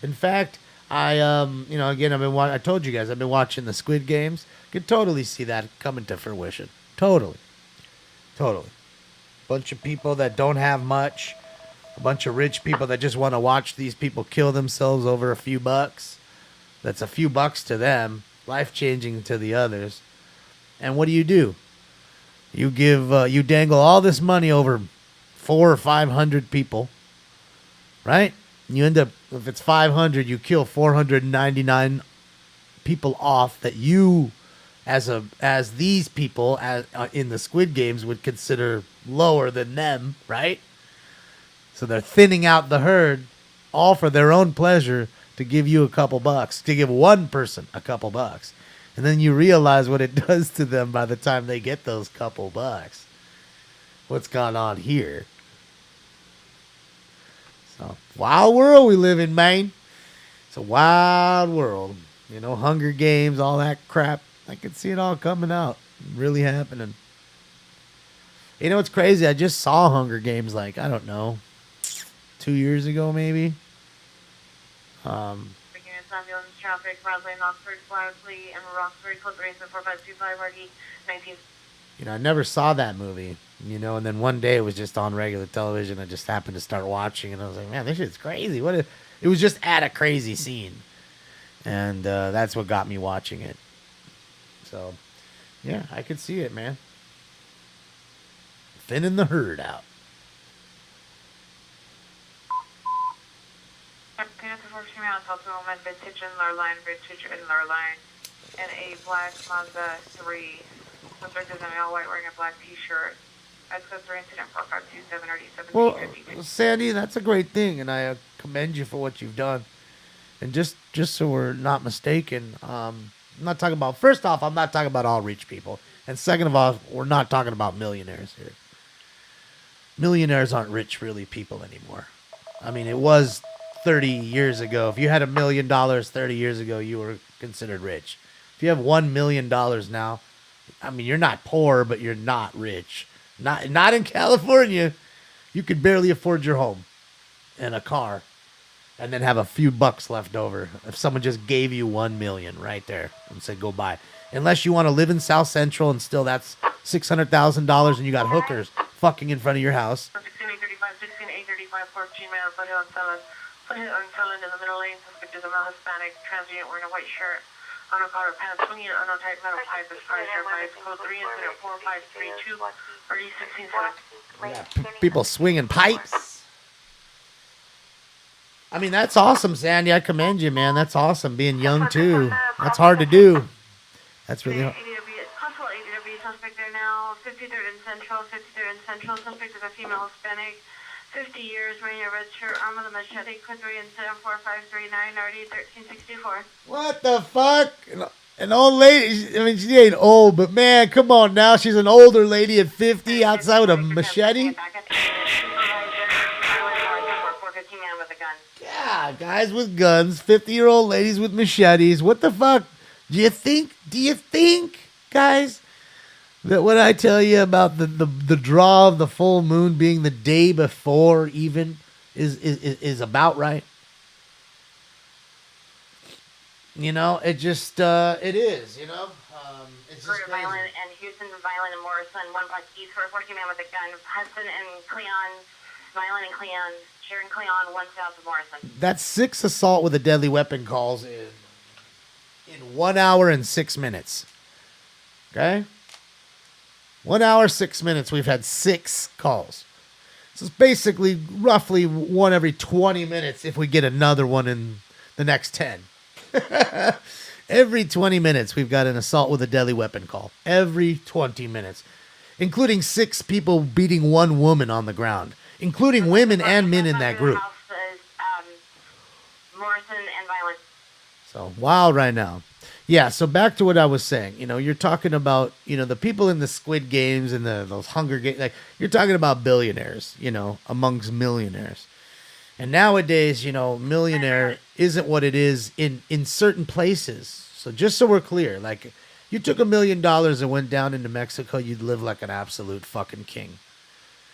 In fact, again, I told you guys, I've been watching the Squid Games. Could totally see that coming to fruition. Totally. Bunch of people that don't have much. A bunch of rich people that just want to watch these people kill themselves over a few bucks. That's a few bucks to them. Life-changing to the others. And what do? You dangle all this money over 400 or 500 people. Right? You end up, if it's 500, you kill 499 people off that you, as these people in the Squid Games, would consider lower than them, right? So they're thinning out the herd, all for their own pleasure, to give you a couple bucks, to give one person a couple bucks. And then you realize what it does to them by the time they get those couple bucks. What's gone on here? So, wild world we live in, man. It's a wild world. Hunger Games, all that crap. I can see it all coming out. Really happening. It's crazy. I just saw Hunger Games, 2 years ago, maybe. Ambulance traffic, Broadway, Knoxford, Flowersley, and Roxbury, Code 4525, RD 19. I never saw that movie, and then one day it was just on regular television. I just happened to start watching, and I was like, man, this shit's crazy. It was just at a crazy scene, and that's what got me watching it. So, yeah, I could see it, man. Thinning the herd out. Vintage and Lurline, and a black Mazda 3. Subject is a male white wearing a black t-shirt. Access for incident 4527 Well, Sandy, that's a great thing, and I commend you for what you've done. And just so we're not mistaken, I'm not talking about, first off, I'm not talking about all rich people. And second of all, we're not talking about millionaires here. Millionaires aren't rich, really, people anymore. I mean, it was 30 years ago. If you had $1 million 30 years ago, you were considered rich. If you have $1 million now, I mean, you're not poor, but you're not rich. Not in California. You could barely afford your home and a car and then have a few bucks left over. If someone just gave you $1 million right there and said, go buy. Unless you want to live in South Central and still that's $600,000 and you got hookers fucking in front of your house. 16835, 14 man, Foothill and Sullen in the middle lane. Suspect is a male Hispanic, transient wearing a white shirt. On a collar pants, swinging an unknown type metal pipe as far as your advice. Code 3 incident 4532, or E167. Yeah, people swinging pipes. I mean, that's awesome, Sandy. I commend you, man. That's awesome. Being young, too. That's hard to do. That's really hard. Possible ADW suspect there now. 53rd and Central. 53rd and Central. Suspect is a female Hispanic. 50 years, wearing a red shirt, arm with a machete, code 3 and 74539, RD 1364. What the fuck? An old lady. I mean, she ain't old, but man, come on now. She's an older lady at 50 outside with a machete. Yeah, guys with guns, 50-year-old ladies with machetes. What the fuck? Do you think, guys, that when I tell you about the draw of the full moon being the day before even is about right? You know, it just, it is, you know? It's just crazy. Violent and Houston, Violent and Morrison, 1 block east for a 14-man with a gun. Hudson and Cleon, Violent and Cleon, Sharon Cleon, 1 south of Morrison. That's 6 assault with a deadly weapon calls in 1 hour and 6 minutes. Okay? 1 hour, 6 minutes. We've had 6 calls. So it's basically roughly one every 20 minutes if we get another one in the next 10. Every 20 minutes, we've got an assault with a deadly weapon call. Every 20 minutes. Including 6 people beating 1 woman on the ground. Including women and men in that group. Morrison and Violent. So, wild right now. Yeah, so back to what I was saying. You know, you're talking about, you know, the people in the Squid Games and those Hunger Games. Like, you're talking about billionaires, you know, amongst millionaires. And nowadays, you know, millionaire isn't what it is in certain places. So just so we're clear, like, you took $1 million and went down into Mexico, you'd live like an absolute fucking king.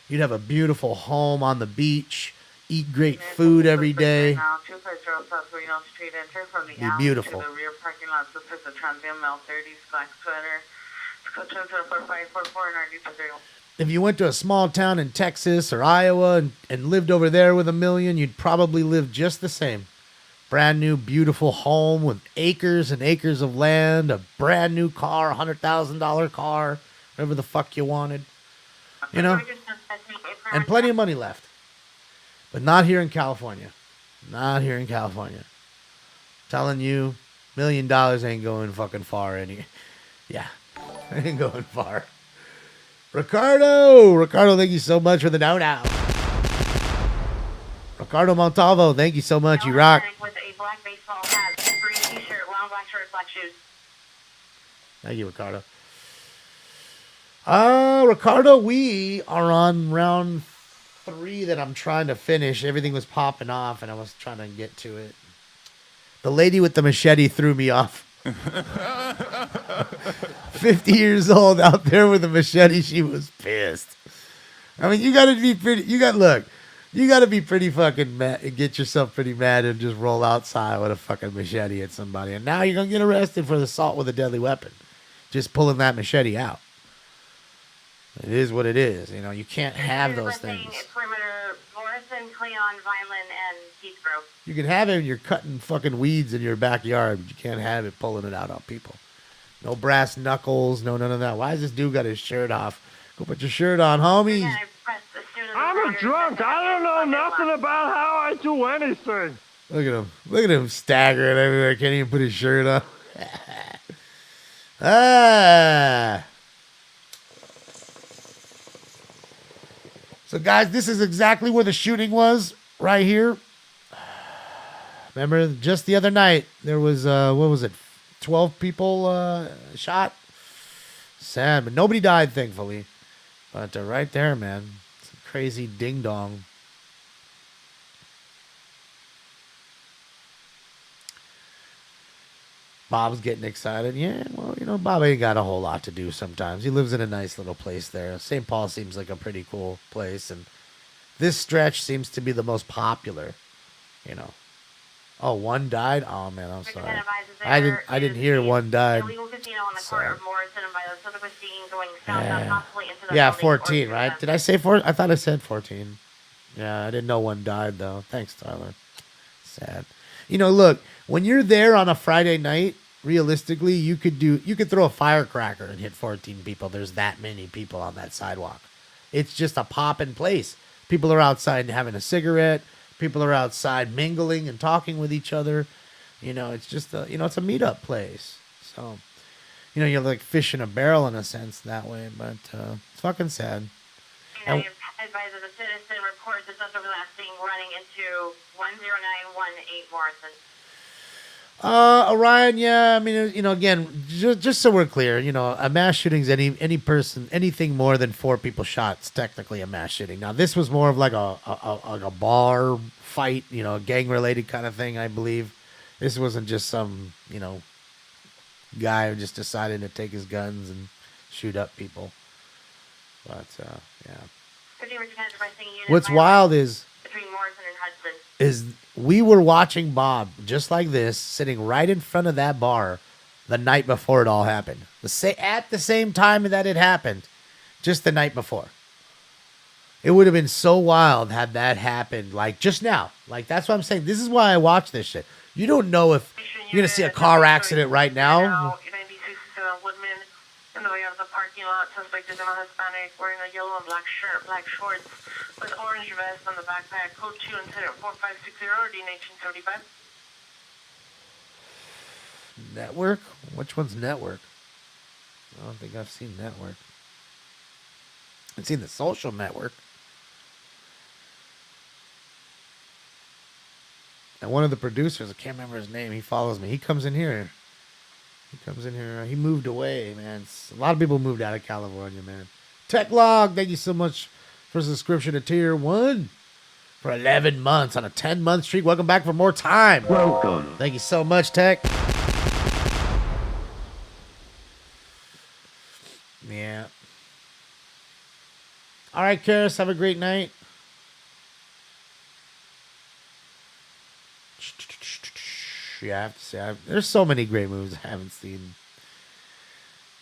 You'd have a beautiful home on the beach, eat great food every day. Be beautiful. To the rear parking lot, suspect the transient male 30s, black sweater. Code 4544 and RD 30. If you went to a small town in Texas or Iowa and lived over there with $1 million, you'd probably live just the same. Brand new, beautiful home with acres and acres of land, a brand new car, $100,000 car, whatever the fuck you wanted. You know? And plenty of money left. But not here in California. Not here in California. Telling you, $1 million ain't going fucking far any. Yeah, ain't going far. Ricardo, thank you so much for the no-no. Ricardo Montalvo, thank you so much. You rock. With a black baseball hat, green t-shirt, long black shorts, black shoes. Thank you, Ricardo. Ricardo, we are on round 3 that I'm trying to finish. Everything was popping off, and I was trying to get to it. The lady with the machete threw me off. 50 years old out there with a machete. She was pissed. I mean, you got to be pretty. You got to be pretty fucking mad and get yourself pretty mad and just roll outside with a fucking machete at somebody. And now you're gonna get arrested for the assault with a deadly weapon. Just pulling that machete out. It is what it is. You know, you can't have those things. Perimeter, Morrison, Cleon, Vineland, and Heathrow. You can have it when you're cutting fucking weeds in your backyard, but you can't have it pulling it out on people. No brass knuckles, no none of that. Why has this dude got his shirt off? Go put your shirt on, homie. I'm a drunk. I don't know nothing about how I do anything. Look at him. Look at him staggering everywhere. Can't even put his shirt on. So, guys, this is exactly where the shooting was, right here. Remember, just the other night, there was, 12 people shot? Sad, but nobody died, thankfully. But right there, man. It's a crazy ding-dong. Bob's getting excited. Yeah, well, you know, Bob ain't got a whole lot to do sometimes. He lives in a nice little place there. St. Paul seems like a pretty cool place, and this stretch seems to be the most popular, you know. Oh, one died? Oh, man, I'm sorry. I didn't hear one died. Sorry. Yeah, 14, right? Did I say 4? I thought I said 14. Yeah, I didn't know one died, though. Thanks, Tyler. Sad. You know, look, when you're there on a Friday night, realistically, you could throw a firecracker and hit 14 people. There's that many people on that sidewalk. It's just a poppin' place. People are outside having a cigarette. People are outside mingling and talking with each other. It's just it's a meetup place. So, you're like fish in a barrel in a sense that way, but it's fucking sad. And advised that the citizen reports the suspect was last seen running into 10918 Morrison. Orion, yeah. I mean, again, just so we're clear, a mass shooting's any person, anything more than 4 people shot is technically a mass shooting. Now, this was more of like a bar fight, gang related kind of thing, I believe. This wasn't just some, guy who just decided to take his guns and shoot up people. But yeah. What's wild is between Morrison and Hudson. is we were watching Bob just like this, sitting right in front of that bar the night before it all happened. At the same time that it happened, just the night before. It would have been so wild had that happened, like just now. Like, that's what I'm saying. This is why I watch this shit. You don't know if you're going to see a car accident right now. In the way of the parking lot, suspect is a Hispanic wearing a yellow and black shirt, black shorts, with orange vest on the backpack, code 2 and set at 4560 D 1975. Network? Which one's Network? I don't think I've seen Network. I've seen the Social Network. And one of the producers, I can't remember his name, he follows me. He comes in here. He moved away, man. A lot of people moved out of California, man. Techlog, thank you so much for subscription to Tier 1 for 11 months on a 10-month streak. Welcome back for more time. Welcome. Thank you so much, Tech. Yeah. All right, Karis, have a great night. Yeah, I have to say, there's so many great movies I haven't seen.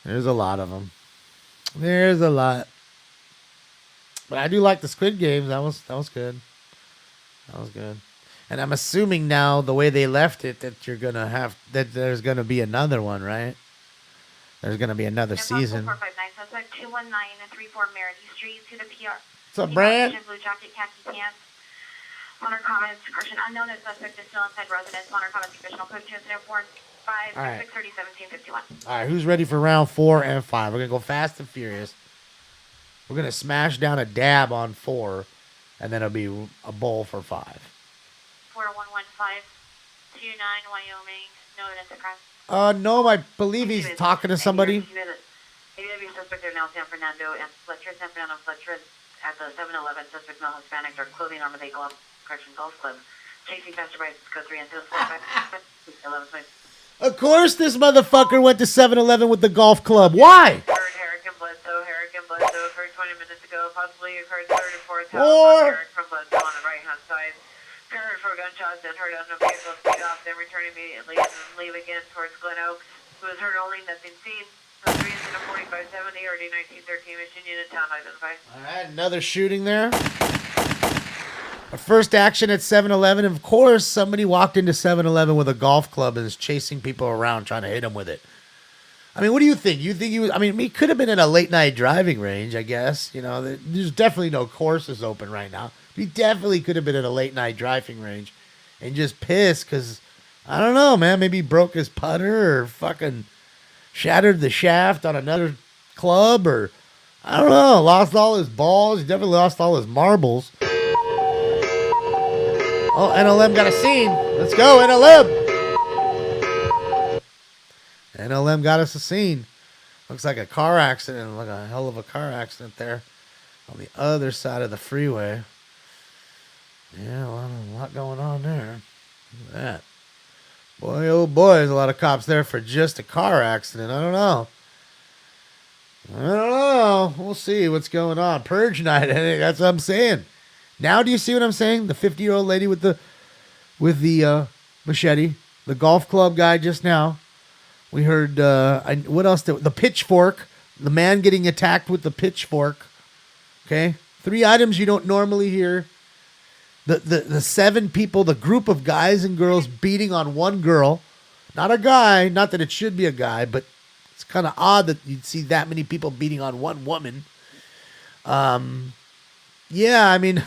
There's a lot of them. There's a lot. But I do like the Squid Games. That was good. That was good. And I'm assuming now, the way they left it, that there's gonna be another one, right? There's gonna be another season. 459, suspect 21934 Merity Street to the PR. What's up, Brad? Blue jacket, khaki pants. Honor comments, person unknown as suspect is still inside residence. Honor comments, official code 245 All right. 630 1751. All right, who's ready for round 4 and 5? We're gonna go fast and furious. We're gonna smash down a dab on 4, and then it'll be a bowl for 5. 4115 29 Wyoming. No evidence of crime. No, I believe he's talking to somebody. ABW suspect are now San Fernando and Fletcher. San Fernando and Fletcher at the 7-Eleven. Suspect male Hispanic, dark clothing, armor, they glove. Correction Golf Club. Chasing passerby, code 3 and 2. 11 points. Of course, this motherfucker went to 7-Eleven with the golf club. Why? Third, Herrick and Bledsoe. Occurred 20 minutes ago. Possibly occurred third and fourth house. Herrick from Bledsoe on the right-hand side. Heard 4 gunshots, then heard on the vehicle speed off, then return immediately, and then leave again towards Glen Oaks. Who was heard only, nothing seen. The 3 is in a 4570 or D1913 mission unit town identified. All right, another shooting there. A first action at 7-Eleven. Of course, somebody walked into 7-Eleven with a golf club and is chasing people around trying to hit them with it. I mean, what do you think? You think he was? I mean, he could have been at a late night driving range, I guess. There's definitely no courses open right now. He definitely could have been at a late night driving range and just pissed because, I don't know, man. Maybe he broke his putter or fucking shattered the shaft on another club or, I don't know, lost all his balls. He definitely lost all his marbles. Oh, NLM got a scene. Let's go, NLM. NLM got us a scene. Looks like a car accident, like a hell of a car accident there on the other side of the freeway. Yeah, a lot going on there. Look at that. Boy, oh boy, there's a lot of cops there for just a car accident. I don't know. We'll see what's going on. Purge night, that's what I'm saying. Now do you see what I'm saying? The 50-year-old lady with the machete, the golf club guy just now. We heard, what else? The pitchfork, the man getting attacked with the pitchfork. Okay? 3 items you don't normally hear. The 7 people, the group of guys and girls beating on one girl. Not a guy, not that it should be a guy, but it's kind of odd that you'd see that many people beating on one woman. Yeah, I mean,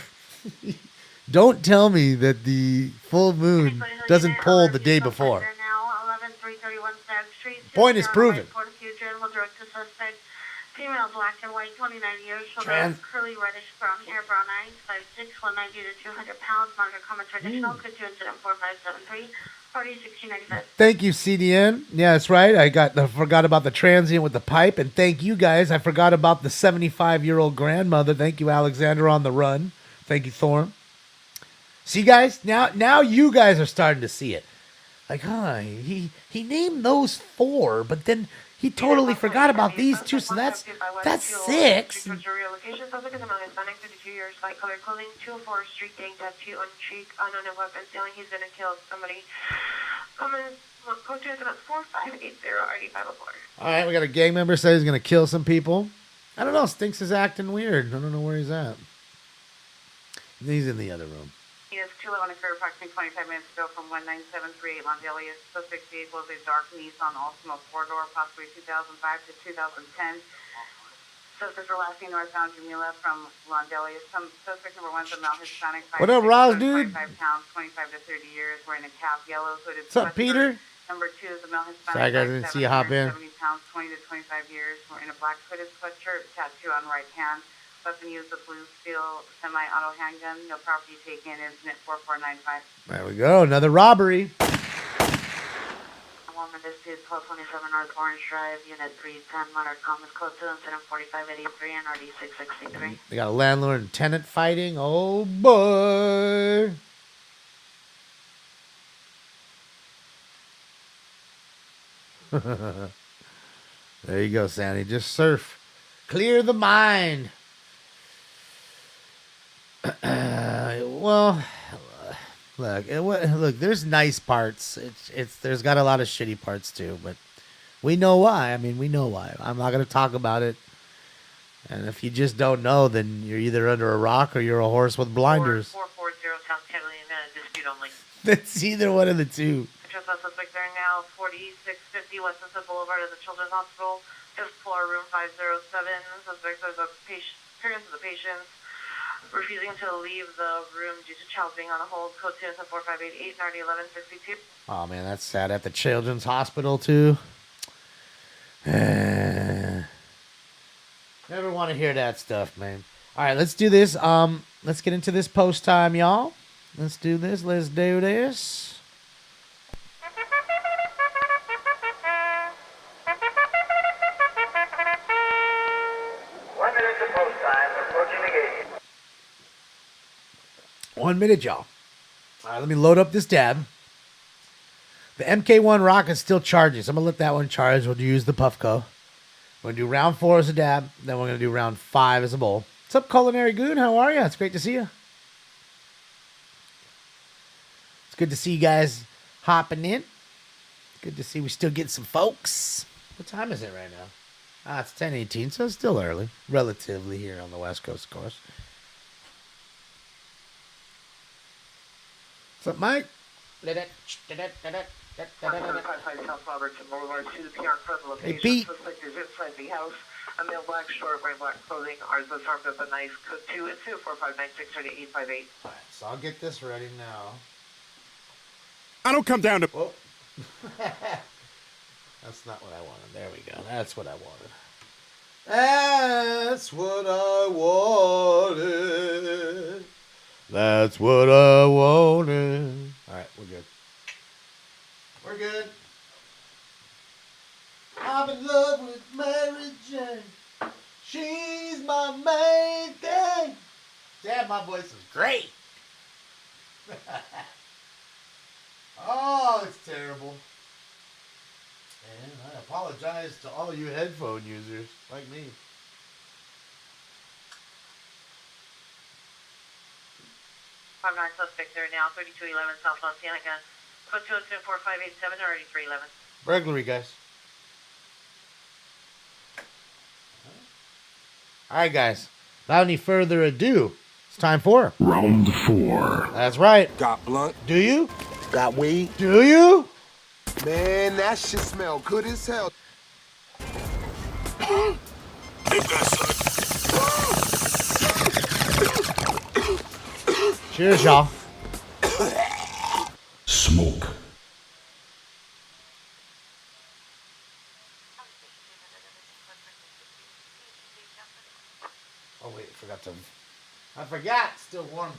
Don't tell me that the full moon doesn't pull the day before. Point is proven. Female, black and white, 29 years, curly reddish brown hair, brown eyes, 5'6", 190 to 200 pounds, market comment traditional, could do incident 4573, party 1695. Thank you, CDN. Yeah, that's right. I forgot about the transient with the pipe, and thank you guys. I forgot about the 75-year-old grandmother. Thank you, Alexander on the run. Thank you, Thorn. See, guys, now you guys are starting to see it. Like, he named those 4, but then he totally forgot about these 2, so that's 6. Your location sounds like a male Hispanic, 52 years, light colored clothing, 204 street gang tattoo on cheek, unknown weapon, feeling he's gonna kill somebody. Comments, code to about 4580 RD504. All right, we got a gang member says he's gonna kill some people. I don't know. Stinks is acting weird. I don't know where he's at. He's in the other room. He has 211 occurred approximately 25 minutes ago from 19738 Londalia. Suspect vehicle is a dark Nissan Altima 4-door, possibly 2005 to 2010. Suspects were last seen northbound Jamila from Londalia. Suspect number 1 is a male Hispanic. What up, Roz, dude? 25 pounds, 25 to 30 years, wearing a cap, yellow hooded. What's up, Peter? Number 2 is a male Hispanic. Sorry, guys, I didn't see you hop in. 70 pounds, 20 to 25 years, wearing a black hooded sweatshirt, tattoo on right hand. Weapon used a blue steel semi-auto handgun. No property taken. Incident 4495. There we go. Another robbery. Woman, this is 1227 North Orange Drive, Unit 310, Monarch Commons, close to incident 4583 and RD 663. They got a landlord and tenant fighting. Oh, boy. There you go, Sandy. Just surf. Clear the mind. Well, look. There's nice parts. There's got a lot of shitty parts too, but we know why. I mean, we know why. I'm not gonna talk about it. And if you just don't know, then you're either under a rock or you're a horse with blinders. 440 South Catalina, dispute only. That's either one of the two. Address suspect there now, 4650 West Sunset Boulevard of the Children's Hospital, 5th floor, room 507. Suspect is a patient. Parents of the patient refusing to leave the room due to child being on a hold. Code 4588 and RD 1162. Oh man, that's sad. At the Children's Hospital too. Never want to hear that stuff, man. All right, let's do this. Let's get into this post time, y'all. Let's do this. 1 minute to post time. Approaching the gate. 1 minute, y'all. All right, let me load up this dab. The MK1 rocket's still charging, so I'm going to let that one charge. We'll use the Puffco. We're going to do round 4 as a dab. Then we're going to do round 5 as a bowl. What's up, Culinary Goon? How are you? It's great to see you. It's good to see you guys hopping in. Good to see we still get some folks. What time is it right now? It's 10:18, so it's still early. Relatively here on the West Coast, of course. What's up, Mike? Hey, Pete. Suspect is inside the house. A male black short wearing black clothing. Ours was armed with a knife. Code 2 and 2 4596 858. All right, so I'll get this ready now. I don't come down to... Whoa. That's not what I wanted. There we go. That's what I wanted. That's what I wanted. That's what I wanted. All right, we're good. We're good. I'm in love with Mary Jane. She's my main thing. Damn, my voice is great. Oh, it's terrible. And I apologize to all you headphone users like me. I'm not suspect there now, 3211 South Los Angeles. Code 202-4587 or 8311. Burglary, guys. All right, guys. Without any further ado, it's time for Round 4. That's right. Got blunt. Do you? Got weed? Do you? Man, that shit smell good as hell. Cheers, y'all. Smoke. Oh wait, I forgot. Still warm.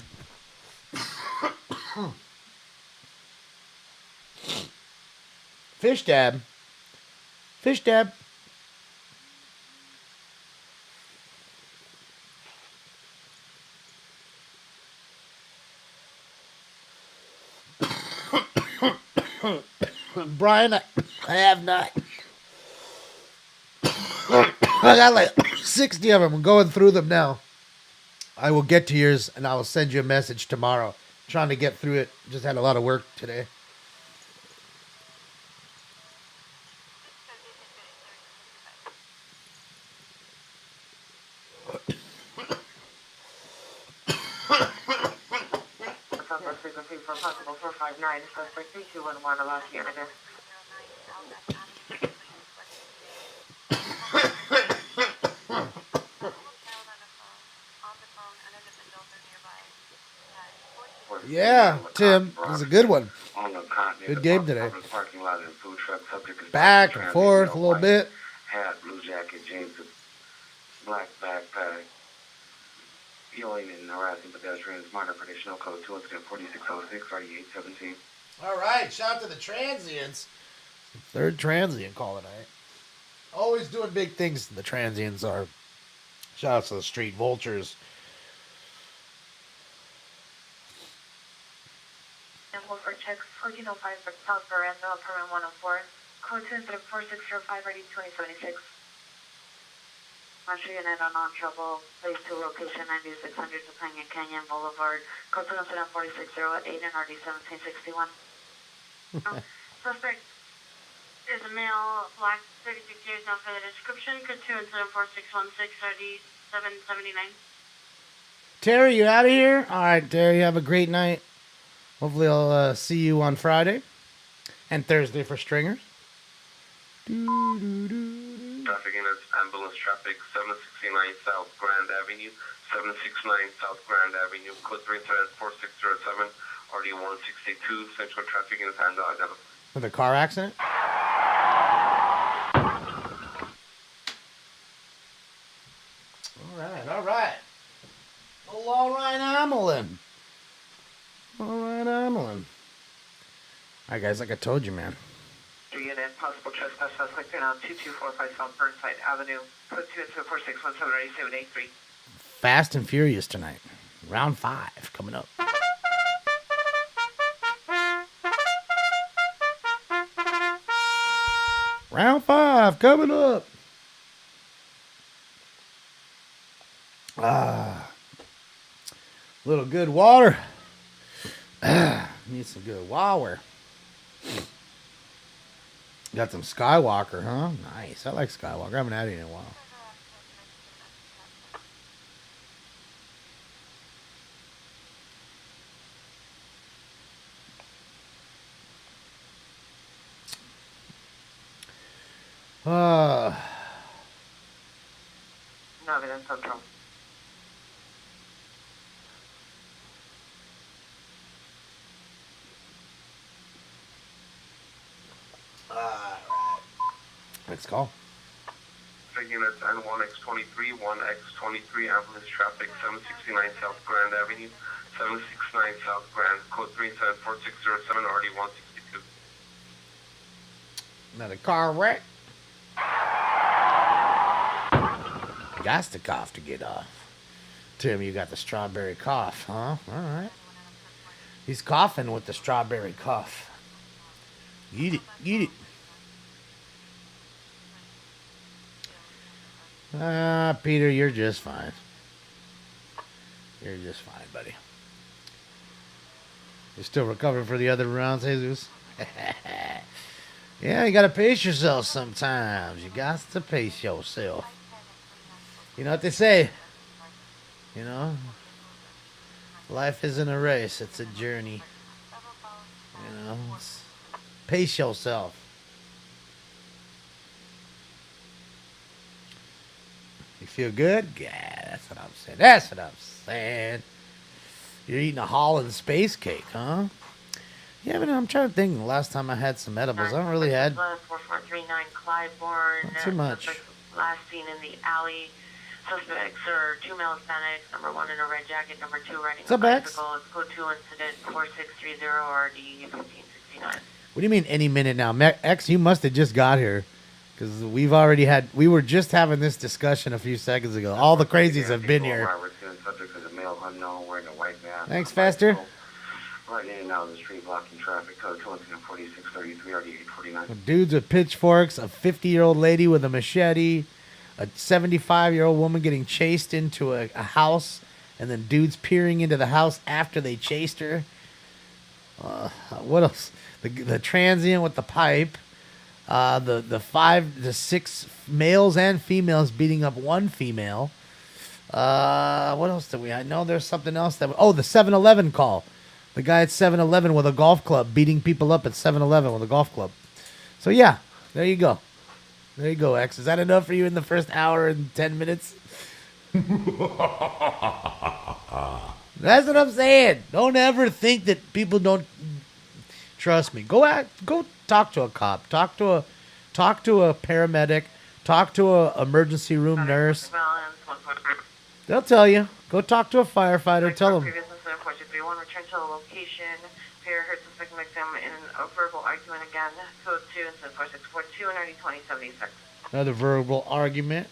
Fish dab. Fish dab. Brian, I have not. I got like 60 of them. I'm going through them now. I will get to yours and I will send you a message tomorrow. Trying to get through it. Just had a lot of work today. Frequency for possible 459, suspect 3211, Los Units. Yeah, Tim, this is a good one. Good game today. Back and forth a little bit. Hat, blue jacket, jeans, black backpack. Healing and harassing pedestrians, minor predictional code 2 incident 4606, 3817. All right, shout out to the transients. Third transient call tonight. Always doing big things. The transients are. Shout out to the street vultures. Sample for checks 1405 for South Veranda, apartment 104. Code 2 incident 4605, ready 2076. Entry unit unknown trouble. Place to location 9600 Topanga Canyon Boulevard. Code 2 incident 4608 and RD 1761. Suspect is a male, black, 36 years, not for the description. Code 2 incident 4616, RD 779. Terry, you out of here? All right, Terry, have a great night. Hopefully I'll see you on Friday and Thursday for Stringers. Traffic units, ambulance traffic, 769 South Grand Avenue, 769 South Grand Avenue, code 374-607, RD 162, central traffic units and identified. With a car accident? All right. Oh, all right, Amelin. All right, guys, like I told you, man. Unit, possible trespass suspect in on 2245 South Burnside Avenue. Code 2 incident 4617, RD 783. Fast and Furious tonight. Round 5 coming up. Round 5 coming up. Little good water. Need some good water. Got some Skywalker, huh? Nice. I like Skywalker. I haven't had it in a while. No evidence control. Let's go. Traffic units N1X23, 1X23, ambulance traffic, 769 South Grand Avenue, 769 South Grand, code 374-607, RD 162. Another car wreck. Got the cough to get off. Tim, you got the strawberry cough, huh? All right. He's coughing with the strawberry cough. Eat it. Peter, you're just fine. You're just fine, buddy. You're still recovering for the other rounds, Jesus? Yeah, you gotta pace yourself sometimes. You got to pace yourself. You know what they say? You know? Life isn't a race, it's a journey. You know? Pace yourself. You feel good? Yeah, that's what I'm saying. You're eating a Holland space cake, huh? Yeah, but I'm trying to think. The last time I had some edibles, I haven't really had 4439 Clybourne. not too much. Last seen in the alley. Suspects are 2 male Hispanics. Number 1 in a red jacket. Number 2 riding What's up, a X? bicycle. It's code 2 incident 4630 RD 1569. What do you mean any minute now? X, you must have just got here. Because we were just having this discussion a few seconds ago. All the crazies have been here. Thanks, Fester. Right in and out of the street, blocking traffic. Code 24633 RD 849. Dudes with pitchforks, a 50-year-old lady with a machete, a 75-year-old woman getting chased into a house, and then dudes peering into the house after they chased her. What else? The transient with the pipe. The 5 to 6 males and females beating up one female. What else did we? I know there's something else that. The 7-Eleven call. The guy at 7-Eleven with a golf club beating people up at 7-Eleven with a golf club. So yeah, there you go. There you go, X. Is that enough for you in the first hour and 10 minutes? That's what I'm saying. Don't ever think that people don't trust me. Go talk to a cop. Talk to a paramedic. Talk to a emergency room nurse. They'll tell you. Go talk to a firefighter. Tell them. Return to the location. Pair heard suspect victim in a verbal argument again. Code 2 incident 4642 and RD 2076. Another verbal argument.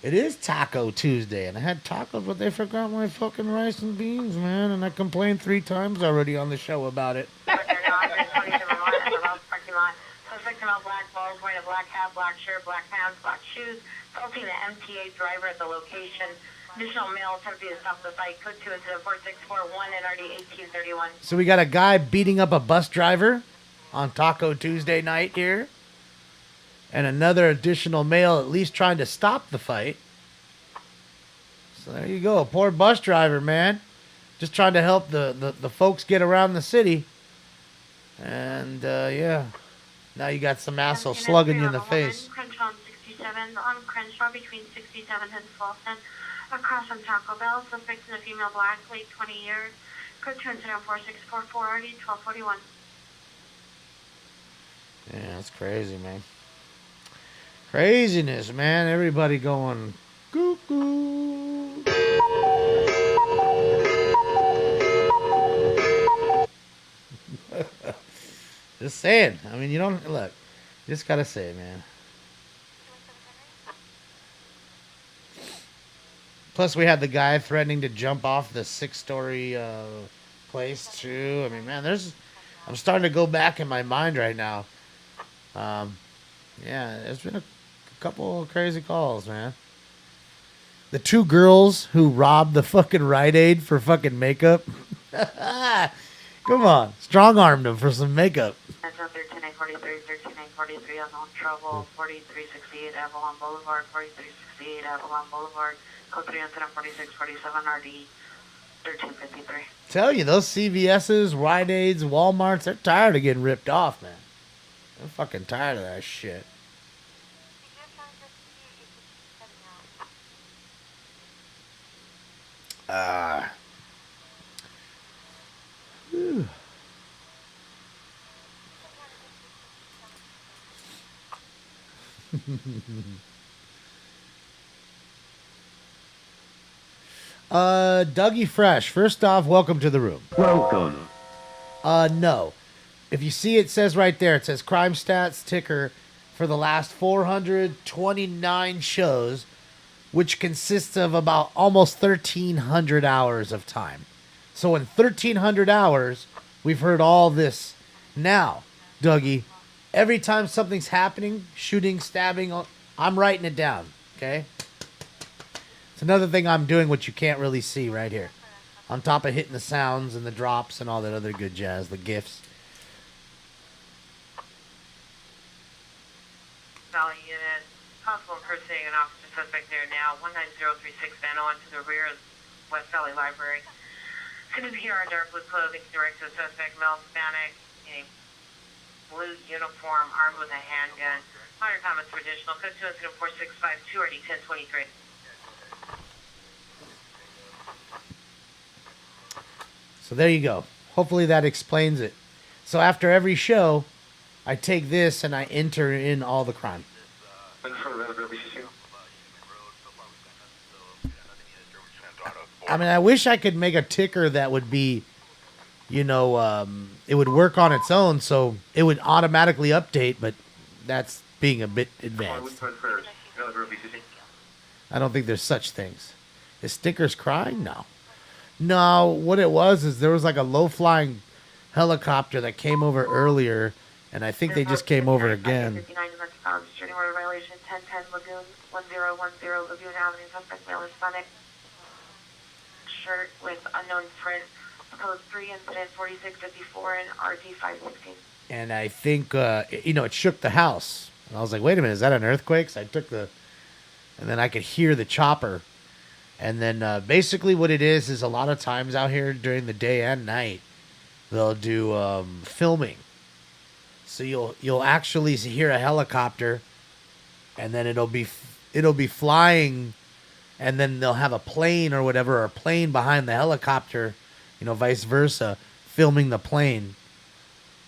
It is Taco Tuesday, and I had tacos, but they forgot my fucking rice and beans, man. And I complained 3 times already on the show about it. Suspect in all black balls, wearing a black hat, black shirt, black pants, black shoes. Assaulting the MTA driver at the location. Additional male attempting to stop the fight. Code 2 incident 4641 and RD 1831. So we got a guy beating up a bus driver on Taco Tuesday night here. And another additional male at least trying to stop the fight. So there you go. Poor bus driver, man. Just trying to help the folks get around the city. And, yeah. Now you got some asshole slugging you in the face. Crenshaw on 67 on Crenshaw between 67th and 12th. Across from Taco Bell, suspects in a female black, late 20 years. Code 2 incident 4644 RD 1241. Yeah, that's crazy, man. Craziness, man. Everybody going cuckoo. Just saying. I mean, you don't look. You just gotta say, man. Plus, we had the guy threatening to jump off the 6-story place too. I mean, man, I'm starting to go back in my mind right now. Yeah, there's been a couple of crazy calls, man. The 2 girls who robbed the fucking Rite Aid for fucking makeup. Come on, strong-armed them for some makeup. 13943, 13943, unknown trouble, 4368 Avalon Boulevard, 4368 Avalon Boulevard. Code 3 incident 4647 RD 1353. Tell you, those CVS's, Rite Aids, Walmarts, they're tired of getting ripped off, man. They're fucking tired of that shit. Dougie Fresh, first off, welcome to the room. Welcome. No. If you see it says right there, it says crime stats ticker for the last 429 shows, which consists of about almost 1,300 hours of time. So in 1,300 hours, we've heard all this. Now, Dougie, every time something's happening, shooting, stabbing, I'm writing it down, okay? It's another thing I'm doing, which you can't really see right here. On top of hitting the sounds and the drops and all that other good jazz, the GIFs. Valley unit, possible impersonating an officer suspect there now. 19036 Van on to the rear of West Valley Library. Soon as here in dark blue clothing, direct to the suspect, male Hispanic, in a blue uniform, armed with a handgun. Minor comments for additional. Code 2 incident 4652 RD 1023. So there you go. Hopefully that explains it. So after every show, I take this and I enter in all the crime. I mean, I wish I could make a ticker that would be, you know, it would work on its own, so it would automatically update, but that's being a bit advanced. I don't think there's such things. Is Stickers crying? No. No, what it was is there was like a low-flying helicopter that came over earlier, and I think they just came over again. 59 domestic violence, shooting order violation, 1010 Lagoon, 1010 Lagoon Avenue, suspect male Hispanic, shirt with unknown print, code 3 incident 4654 and RT 516. And I think, you know, it shook the house. And I was like, wait a minute, is that an earthquake? So I took and then I could hear the chopper. And then basically what it is a lot of times out here during the day and night, they'll do filming. So you'll actually hear a helicopter, and then it'll be flying, and then they'll have a plane or whatever, or a plane behind the helicopter, you know, vice versa, filming the plane.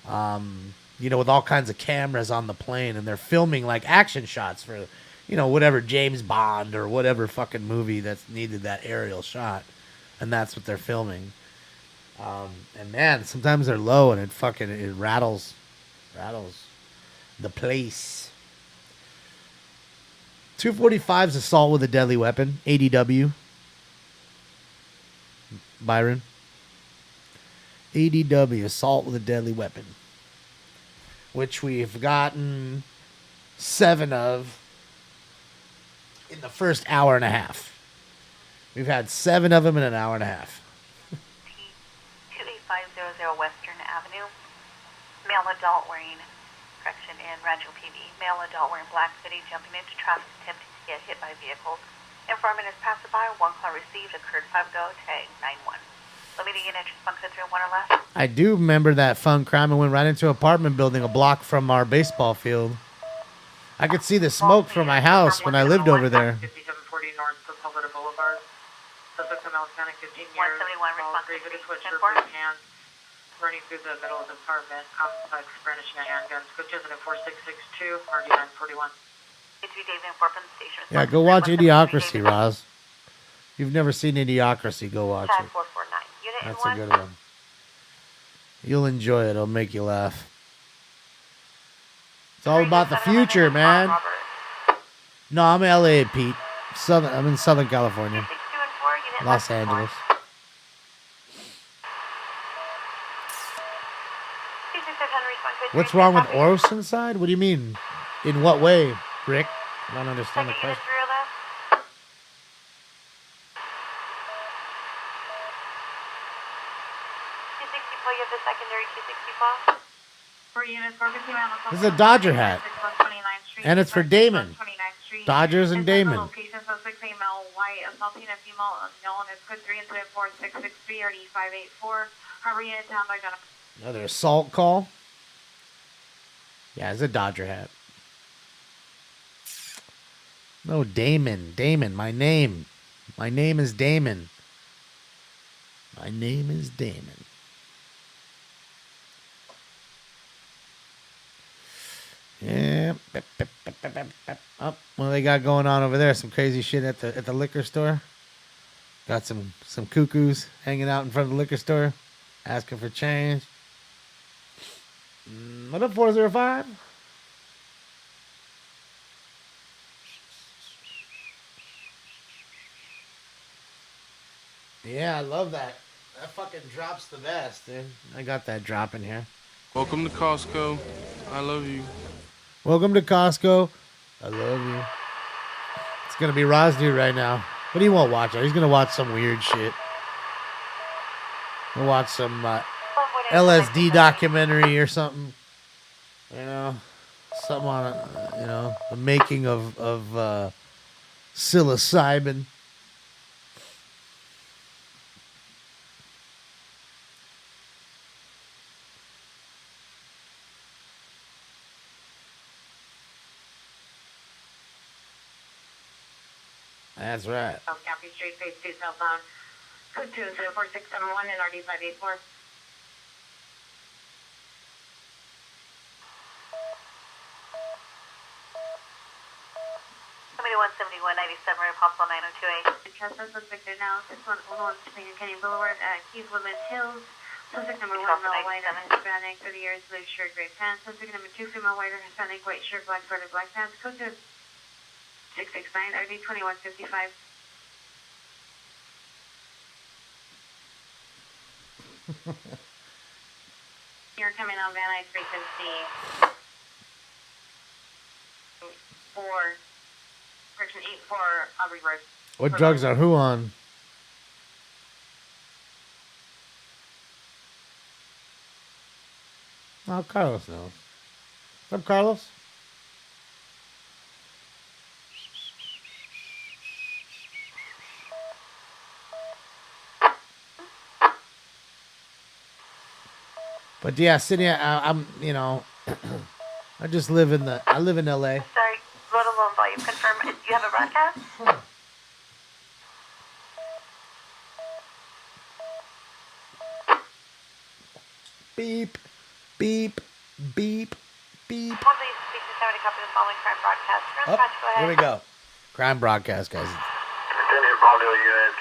You know, with all kinds of cameras on the plane, and they're filming like action shots for, you know, whatever James Bond or whatever fucking movie that's needed that aerial shot, and that's what they're filming. And man, sometimes they're low and it rattles the place. 245's assault with a deadly weapon, ADW. Byron. ADW, assault with a deadly weapon, which we've gotten 7 of in the first hour and a half. We've had 7 of them in an hour and a half. 28500 Western Avenue. Male adult wearing, correction, in Rancho PV. Male adult wearing black hoodie jumping into traffic, attempting to get hit by vehicles. Informant is passerby. 1 call received. Occurred 5 go. Tag 91. Limiting in entrance bunker 3 1 or less. I do remember that fun crime. It went right into an apartment building a block from our baseball field. I could see the smoke from my house when I lived over there. 5740 North Sepulveda Boulevard. Suspect male Hispanic, 15 years. 171 response. With a switcher for his hands. Running through the middle of the apartment complex, brandishing a handgun. Switches in a 4662, RD 941. Yeah, go watch Idiocracy, Roz. You've never seen Idiocracy, go watch it. That's a good one. You'll enjoy it. It'll make you laugh. It's all about the future, man. No, I'm LA, Pete. I'm in Southern California. Los Angeles. What's wrong with Oceanside? What do you mean? In what way, Rick? I don't understand the question. This is a Dodger hat. And it's for Damon. Dodgers and Damon. Location suspect female white assaulting a female known as code 3 incident 4663 or D584. Harbor unit down by identified. Another assault call. Yeah, it's a Dodger hat. No, Damon. Damon, my name. My name is Damon. My name is Damon. Yeah. Oh, what they got going on over there? Some crazy shit at the liquor store. Got some cuckoos hanging out in front of the liquor store, asking for change. What up, 405? Yeah, I love that. That fucking drop's the best, dude. I got that drop in here. Welcome to Costco. I love you. Welcome to Costco. I love you. It's gonna be Rosdu right now. What do you want to watch? He's gonna watch some weird shit. We'll watch some LSD documentary or something. You know, something on, you know, the making of psilocybin. That's right. South Camping Street, phase 2 southbound. Code 204-671 and RD584. Somebody 171, 97, Pampa 9028. Transfer suspect is now 6101 Topanga Canyon Boulevard at Keys Woodlands Hills. Suspect number 1, male, white, or Hispanic, 30 years, blue shirt, gray pants. Suspect number 2, female, white, or Hispanic, white shirt, black sweater, black pants. Code 669, RD 2155. You're coming on Van Nuys frequency 4, correction 84, Aubrey Road. What drugs are who on? Oh, Carlos knows. What's up, Carlos? But yeah, Sydney, I'm, you know, I live in LA. Sorry, load alone volume confirm. Do you have a broadcast? Beep, beep, beep, beep. Please speak to 70 copy the following crime broadcast. Oh, Go ahead. here we go. Crime broadcast, guys. Attention Palmdale units,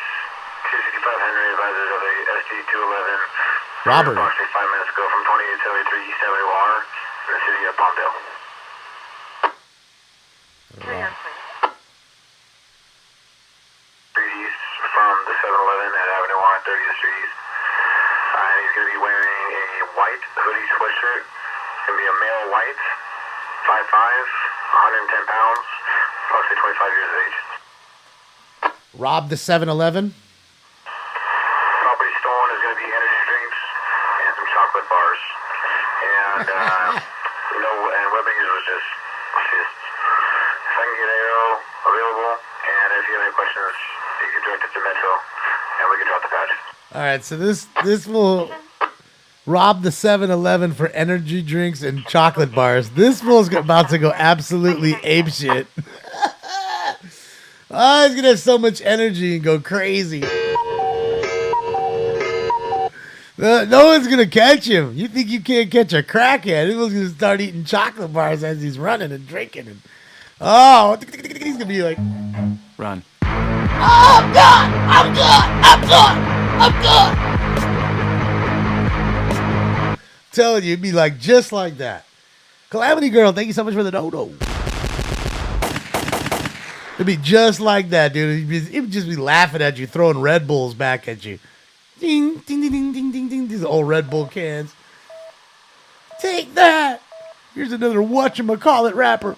265 Henry advisors of the SG-211. Robbery. Approximately 5 minutes ago from 2873 East Avenue R in the city of Palmdale. Street East from the 7-Eleven at Avenue 1 at 30th Street East. And he's going to be wearing a white hoodie sweatshirt. It's going to be a male white, 5'5", 110 pounds, approximately 25 years of age. Rob the 7-Eleven. Property stolen is going to be energy drinks and some chocolate bars. And, and Webbing's was just, if I can get AO available, and if you have any questions, you can direct it to Metro, and we can drop the badge. All right, so this will rob the 7-Eleven for energy drinks and chocolate bars. This fool's about to go absolutely apeshit. Oh, he's gonna have so much energy and go crazy. No one's gonna catch him. You think you can't catch a crackhead? He was gonna start eating chocolate bars as he's running and drinking. And he's gonna be like, Run. "Oh, I'm done! I'm done! I'm done! I'm done!" Telling you, it'd be like just like that. Calamity Girl, thank you so much for the dodo. It'd be just like that, dude. It would just be laughing at you, throwing Red Bulls back at you. Ding, ding, ding, ding, ding, ding, ding. These old Red Bull cans. Take that. Here's another whatchamacallit rapper.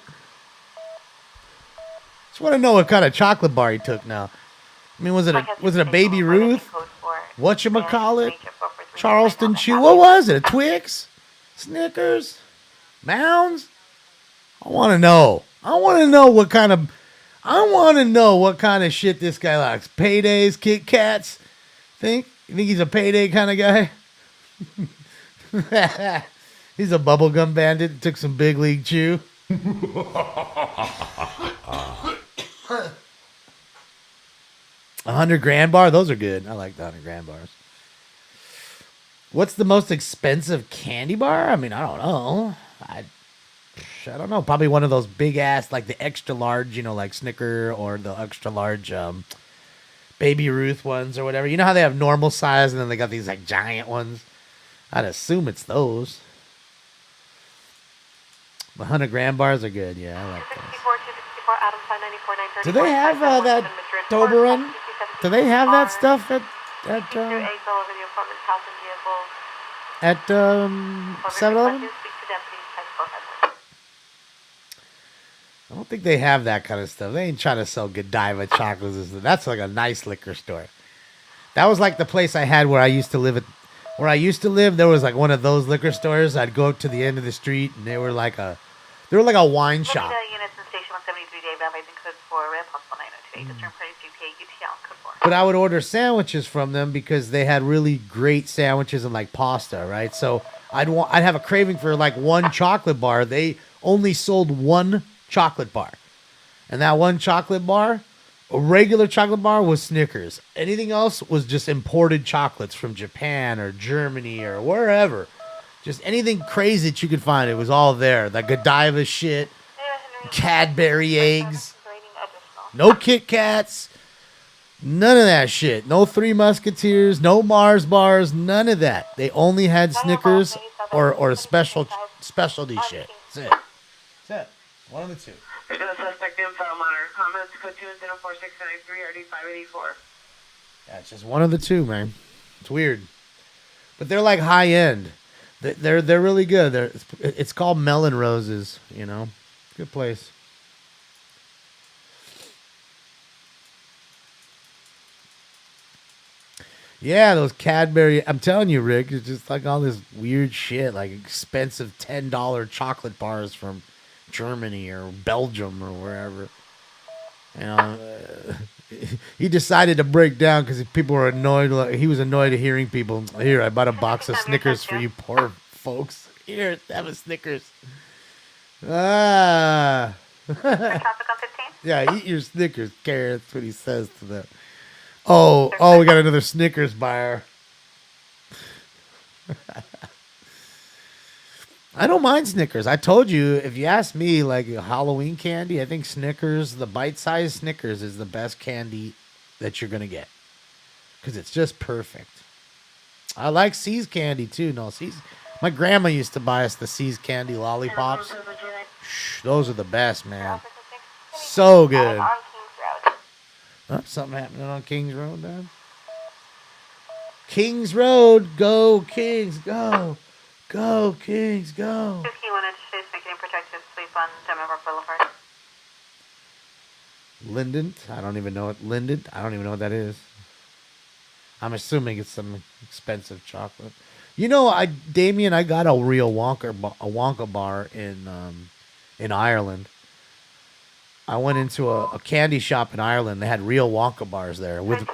Just want to know what kind of chocolate bar he took now. I mean, was it a Baby Ruth? Whatchamacallit? Charleston Chew? What was it? A Twix? Snickers? Mounds? I want to know. I want to know what kind of shit this guy likes. Paydays, Kit Kats. You think he's a payday kind of guy? He's a bubblegum bandit. Took some big league chew. 100 grand bar? Those are good. I like the 100 grand bars. What's the most expensive candy bar? I mean, I don't know. I don't know. Probably one of those big ass, like the extra large, like Snicker or the extra large Baby Ruth ones or whatever. You know how they have normal size and then they got these like giant ones? I'd assume it's those. The 100 grand bars are good. Yeah, I like those. Do they have that Toblerone? Do they have that stuff at 7-Eleven? I don't think they have that kind of stuff. They ain't trying to sell Godiva chocolates. That's like a nice liquor store. That was like the place I had where I used to live. There was like one of those liquor stores. I'd go to the end of the street, and they were like a wine shop. But I would order sandwiches from them because they had really great sandwiches and like pasta, right? So I'd have a craving for like one chocolate bar. They only sold one chocolate bar, and that one chocolate bar A regular chocolate bar was Snickers. Anything else was just imported chocolates from Japan or Germany or wherever. Just anything crazy that you could find, it was all there. The Godiva shit, Cadbury eggs, no Kit Kats, none of that shit. No Three Musketeers, no Mars bars, none of that. They only had Snickers or specialty shit. That's it. That's it. One of the two. There's a suspect info monitor. Comments code 2046993 RD584. Yeah, it's just one of the two, man. It's weird, but they're like high end. They're really good. It's called Melon Roses. You know, good place. Yeah, those Cadbury. I'm telling you, Rick, it's just like all this weird shit, like expensive $10 chocolate bars from Germany or Belgium or wherever. You know, he decided to break down because people were annoyed. Like, he was annoyed at hearing people. Here, I bought a box of Snickers for you poor folks. Here, have a Snickers. Ah. Yeah, eat your Snickers, Karen. That's what he says to them. Oh, we got another Snickers buyer. I don't mind Snickers. I told you, if you ask me, like Halloween candy, I think Snickers, the bite-sized Snickers, is the best candy that you're going to get. Because it's just perfect. I like See's candy, too. No, See's. My grandma used to buy us the See's candy lollipops. Shh, those are the best, man. So good. Oh, something happening on Kings Road, man. Kings Road, go Kings, go. Go, Kings, go. 51 inches, making a protective sweep on Denver Boulevard. Linden? I don't even know what that is. I'm assuming it's some expensive chocolate. You know, Damien, I got a real Wonka bar in Ireland. I went into a candy shop in Ireland. They had real Wonka bars there with.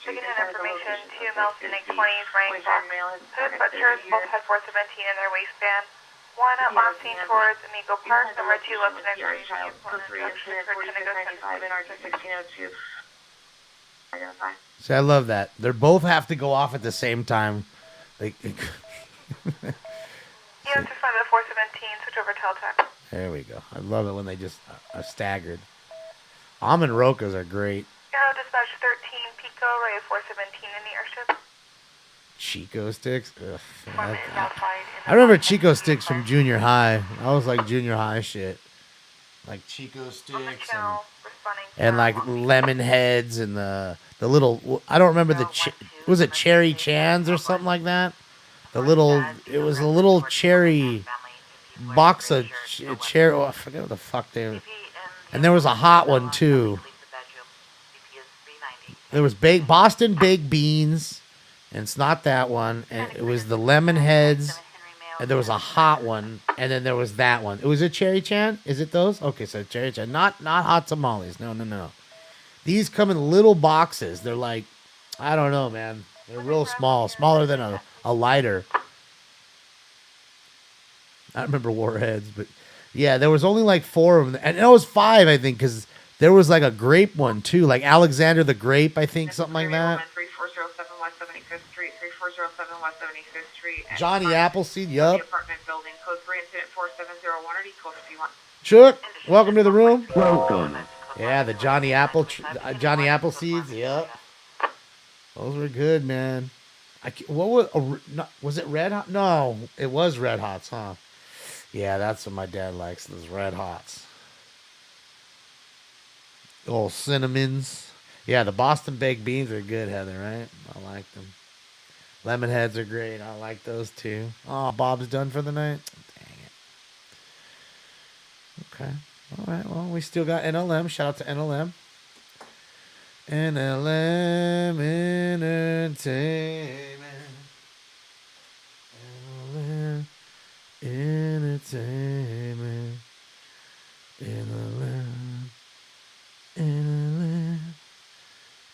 Checking in information, 2 male snake 20s, rank Hood butchers both had 417 in their waistband. One last seen towards Amigo Park, number 2 left in See, I love that. They both have to go off at the same time. Units responded to 417, switch over tell time. There we go. I love it when they just are staggered. Almond Rokas are great. Arrow dispatch 13, Pico, Ray 417 in the airship. Chico sticks? Ugh, I remember Chico sticks from junior high. I was like junior high shit. Like Chico sticks and like lemon heads and the little, I don't remember was it cherry chans or something like that? It was a little cherry box of cherry. Oh, I forget what the fuck they were. And there was a hot one too. There was Boston baked beans, and it's not that one. And it was the lemon heads, and there was a hot one, and then there was that one. It was a cherry chan. Is it those? Okay, so cherry chan, not hot tamales. No. These come in little boxes. They're like, I don't know, man. They're real small, smaller than a lighter. I remember Warheads, but yeah, there was only like 4 of them, and it was 5, I think, because there was like a grape one too, like Alexander the Grape, I think, something like that. 3407 West 75th Street, 3407 West 75th Street. Johnny Appleseed, yup. Apartment building, code 3 incident 4701 or code 51. Chuck, welcome to the room. Welcome. Yeah, the Johnny Appleseeds, yep. Those were good, man. Was it Red Hot? No, it was Red Hots, huh? Yeah, that's what my dad likes, those Red Hots. Oh, cinnamons. Yeah, the Boston baked beans are good, Heather, right? I like them. Lemon heads are great. I like those too. Oh, Bob's done for the night? Dang it. Okay. All right, well, we still got NLM. Shout out to NLM. NLM Entertainment. NLM Entertainment. NLM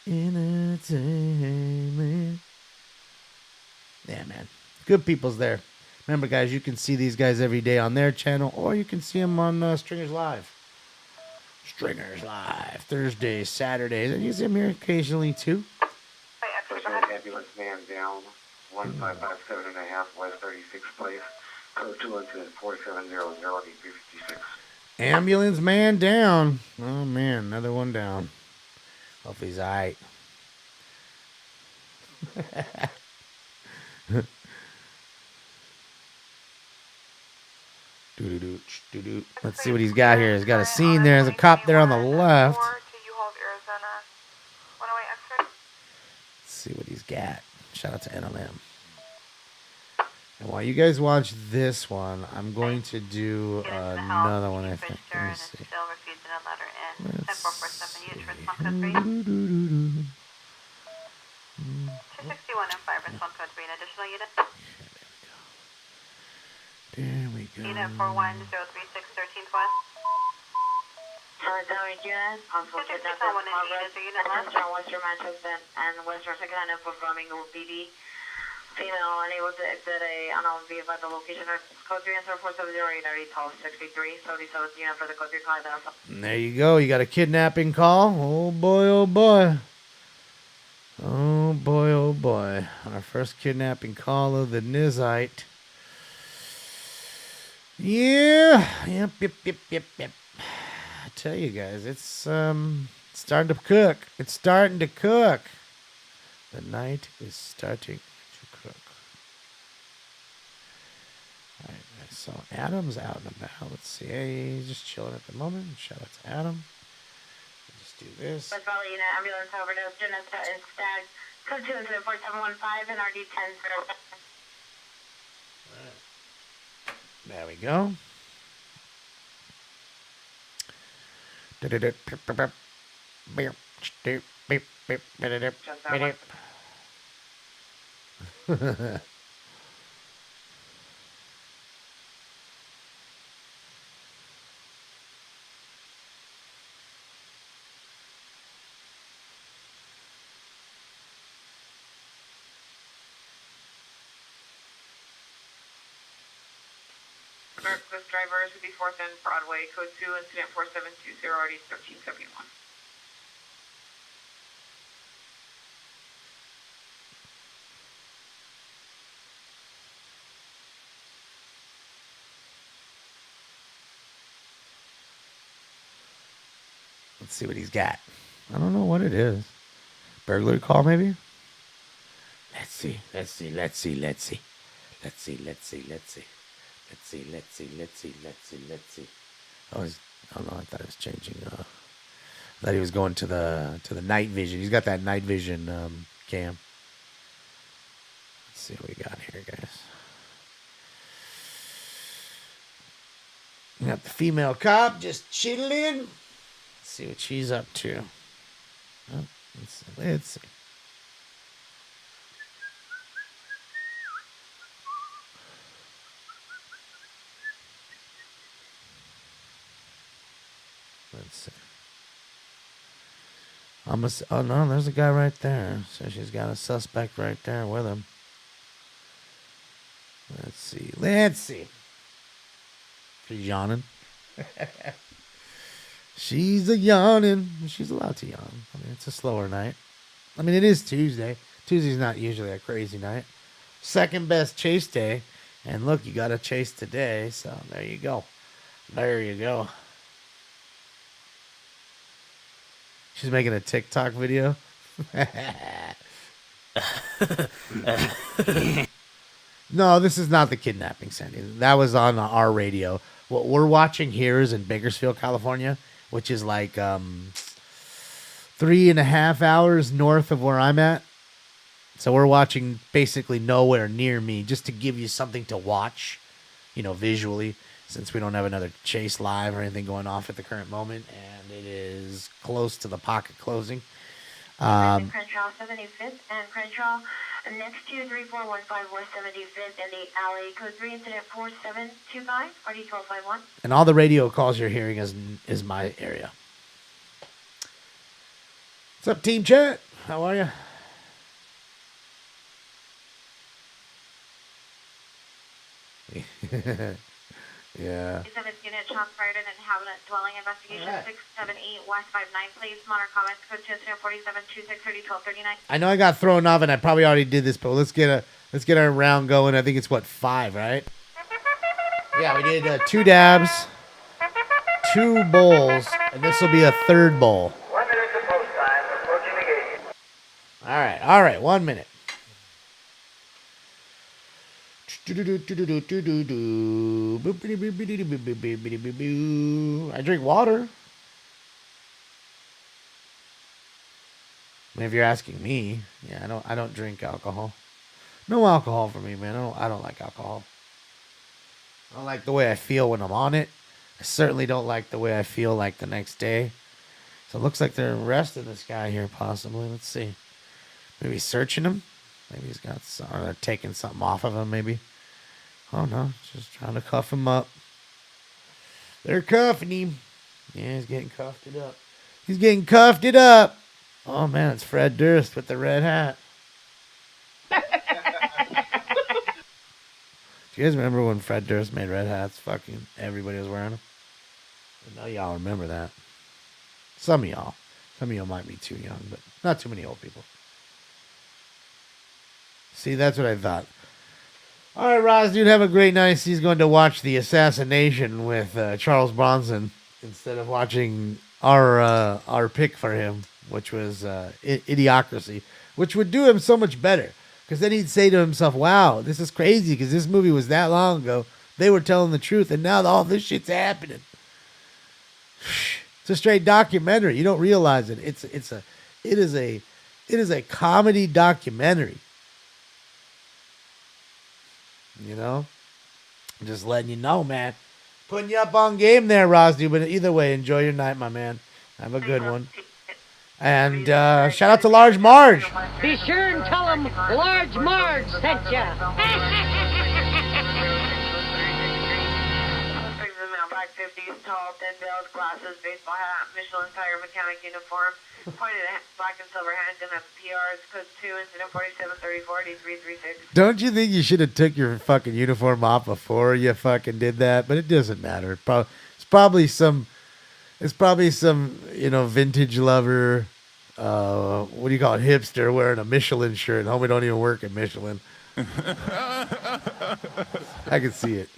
Entertainment. Yeah, man. Good people's there. Remember, guys, you can see these guys every day on their channel, or you can see them on Stringers Live. Stringers Live, Thursdays, Saturdays, and you see them here occasionally, too. Ambulance man down, 1557.5 West 36th Place, code 2 incident 4700-856. Ambulance man down. Oh, man, another one down. Hopefully he's all right. Let's see what he's got here. He's got a scene there. There's a cop there on the left. Let's see what he's got. Shout out to NLM. And while you guys watch this one, I'm going to do another one, I think. Let me see. Let's see. 261 and 5 response code 3 an additional unit. There we go. Unit 4103 13th West. Solitary unit, possible kidnapping in progress. Attention Western Manchester and Western 2nd and performing OPD. Female unable to exit a unknown vehicle at the location of code 3 answer 470 63. 77th unit for the code 3 call. There you go. You got a kidnapping call. Oh boy, oh boy. Oh boy, oh boy. Our first kidnapping call of the Nizite. Yeah. Yep. I tell you guys, it's starting to cook. It's starting to cook. The night is starting to cook. All right, so Adam's out and about. Let's see. Hey, he's just chilling at the moment. Shout out to Adam. Let's do this. West Valley Unit ambulance overdose. Unit is stag. Code 2 incident 4715 and RD 10. There we go. This driver should be 4th and Broadway, code 2, incident 4720, RD 1371. Let's see what he's got. I don't know what it is. Burglary call, maybe? Let's see. Oh, no, I thought it was changing. I thought he was going to the night vision. He's got that night vision cam. Let's see what we got here, guys. We got the female cop just chilling. Let's see what she's up to. Oh, let's see. Let's see. Oh no, there's a guy right there. So she's got a suspect right there with him. Let's see. She's yawning. She's a yawning. She's allowed to yawn. I mean, it's a slower night. I mean, it is Tuesday. Tuesday's not usually a crazy night. Second best chase day. And look, you got a chase today. So there you go. There you go. She's making a TikTok video. No, this is not the kidnapping, Sandy. That was on our radio. What we're watching here is in Bakersfield, California, which is like 3.5 hours north of where I'm at. So we're watching basically nowhere near me, just to give you something to watch, visually, since we don't have another chase live or anything going off at the current moment, and it is close to the pocket closing. Crenshaw 75th and Crenshaw next to 3415 West 75th in the alley, code 3 incident 4725 RD 1251. And all the radio calls you're hearing is my area. What's up, Team Chat? How are you? Yeah. 7th unit, shots fired in inhabitant dwelling. Investigation 678 West 59, please. Modern comments, code 247 2630 1239. I know I got thrown off, and I probably already did this, but let's get our round going. I think it's what, 5, right? Yeah, we did 2 dabs, 2 bowls, and this will be a 3rd bowl. 1 minute to post time. Approaching the gate. All right, 1 minute. I drink water. I mean, if you're asking me, yeah, I don't drink alcohol. No alcohol for me, man. I don't like alcohol. I don't like the way I feel when I'm on it. I certainly don't like the way I feel like the next day. So it looks like they're arresting this guy here, possibly. Let's see. Maybe searching him. Maybe he's got some, or they're taking something off of him, maybe. Oh, no. Just trying to cuff him up. They're cuffing him. Yeah, he's getting cuffed it up. He's getting cuffed it up. Oh, man, it's Fred Durst with the red hat. Do you guys remember when Fred Durst made red hats? Fucking everybody was wearing them. I know y'all remember that. Some of y'all. Some of y'all might be too young, but not too many old people. See, that's what I thought. All right, Roz, dude, have a great night. He's going to watch The Assassination with Charles Bronson instead of watching our pick for him, which was Idiocracy, which would do him so much better. Because then he'd say to himself, wow, this is crazy because this movie was that long ago. They were telling the truth, and now all this shit's happening. It's a straight documentary. You don't realize it. It is a comedy documentary. You know? I'm just letting you know, man. Putting you up on game there, Rosdy. But either way, enjoy your night, my man. Have a good one. And shout out to Large Marge. Be sure and tell them Large Marge sent ya. Black 50s, tall, thin bells, glasses, baseball hat, Michelin tire mechanic uniform, pointed at black and silver handgun at PRs, code 2, incident 4734 8336. Don't you think you should have took your fucking uniform off before you fucking did that? But it doesn't matter. It's probably some, vintage lover, what do you call it, hipster wearing a Michelin shirt. Homie don't even work at Michelin. I can see it.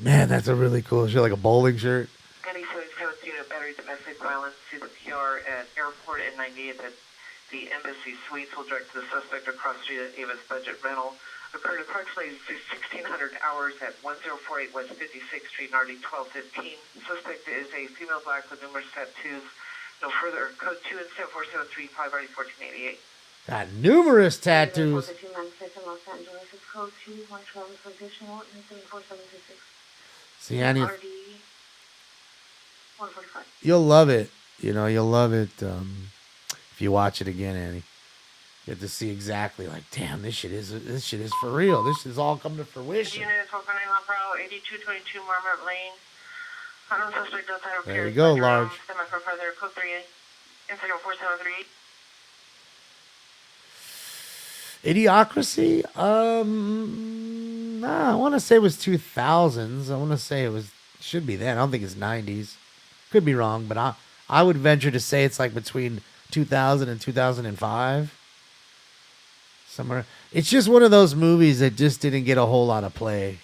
Man, that's a really cool shirt, like a bowling shirt. Gunny 77th unit, battery domestic violence to the PR at airport at 98th at the Embassy Suites will direct the suspect across the street at Ava's Budget Rental. Occurred approximately 1600 hours at 1048 West 56th Street, RD 1215. Suspect is a female black with numerous tattoos. No further. Code 2 incident 4735 RD 1488. Got numerous tattoos. See, Annie, you'll love it. You'll love it if you watch it again, Annie. You have to see exactly, like, damn, this shit is for real. This is all coming to fruition. There you go, Large. Idiocracy? I want to say it was 2000s. I want to say should be then. I don't think it's 90s. Could be wrong, but I would venture to say it's like between 2000 and 2005. Somewhere. It's just one of those movies that just didn't get a whole lot of play,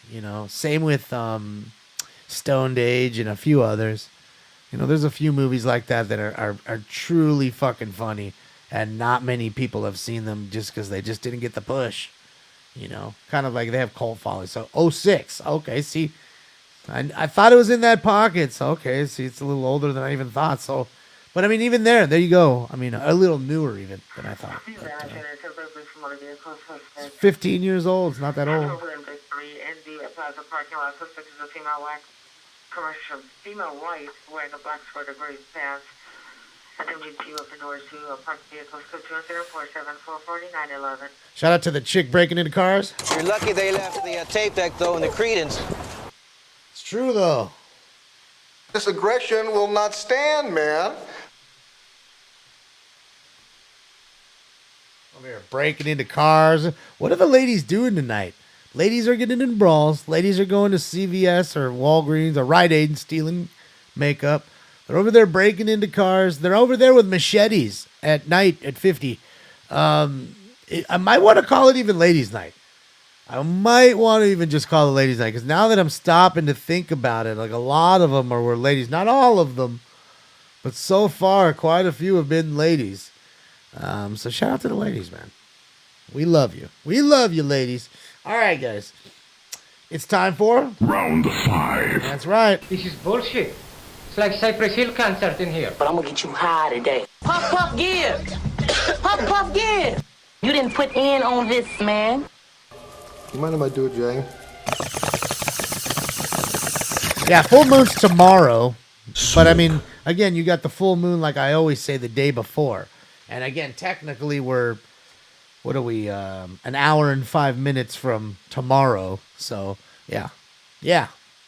Same with Stoned Age and a few others. There's a few movies like that are truly fucking funny. And not many people have seen them just because they just didn't get the push. Kind of like they have cult following. So 06. Okay, see. I thought it was in that pocket. So, okay, see, it's a little older than I even thought. So, but I mean, even there you go. I mean, a little newer even than I thought. But, it's 15 years old. It's not that old. In the plaza parking lot, suspect is a female white wearing a black skirt or gray pants. Shout out to the chick breaking into cars. You're lucky they left the tape deck, though, in the credence. It's true, though. This aggression will not stand, man. Over here breaking into cars. What are the ladies doing tonight? Ladies are getting in brawls. Ladies are going to CVS or Walgreens or Rite Aid and stealing makeup. They're over there breaking into cars. They're over there with machetes at night at 50. I might want to call it even ladies' night. I might want to even just call it ladies' night because now that I'm stopping to think about it, like a lot of them were ladies. Not all of them, but so far quite a few have been ladies. So shout out to the ladies, man. We love you. We love you, ladies. All right, guys. It's time for Round 5. That's right. This is bullshit. It's like Cypress Hill concert in here. But I'm gonna get you high today. Puff, puff, give. Puff, puff, give. You didn't put in on this, man. You mind if I do it, Jay? Yeah, full moon's tomorrow. But I mean, again, you got the full moon, like I always say, the day before. And again, technically we're, what are we, an hour and 5 minutes from tomorrow. So, yeah. Yeah.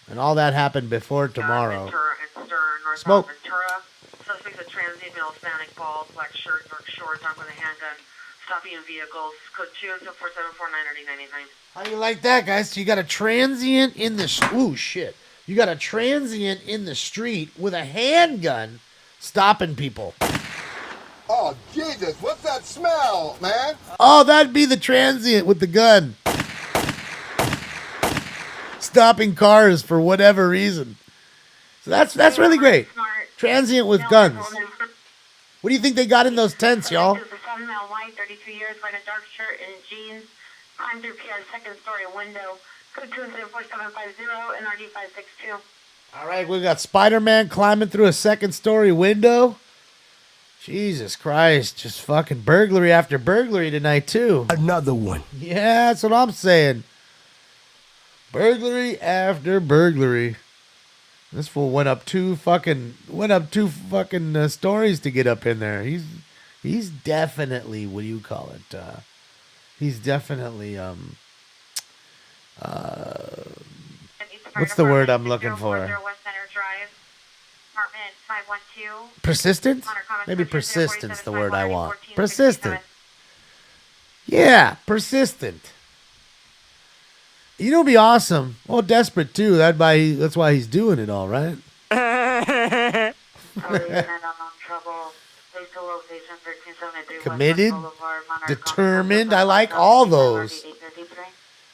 And all that happened before tomorrow. Ventura and Stern, north Smoke. Ventura. Suspects a transient male, Hispanic, bald, black shirt, dark shorts, armed with a handgun, stopping in vehicles. Code 20474498989. How do you like that, guys? So you got a transient in the... Ooh, shit. You got a transient in the street with a handgun stopping people. Oh, Jesus, what's that smell, man? Oh, that'd be the transient with the gun. Stopping cars for whatever reason. So that's really great. Transient with guns. What do you think they got in those tents, y'all? The 7 male white, 33 years, wearing a dark shirt and jeans, climbed through PR's second story window. Code 2074750 and RD562. All right, we got Spider-Man climbing through a second story window. Jesus Christ, just fucking burglary after burglary tonight, too. Another one. Yeah, that's what I'm saying. Burglary after burglary. This fool went up two fucking stories to get up in there. He's definitely, what do you call it? He's definitely what's the word I'm looking for? Persistent? Maybe persistent's the word I want. Persistent. Yeah, persistent. You know, it'd be awesome. Well, desperate too. That's why he's doing it all, right? Committed, determined. I like all those.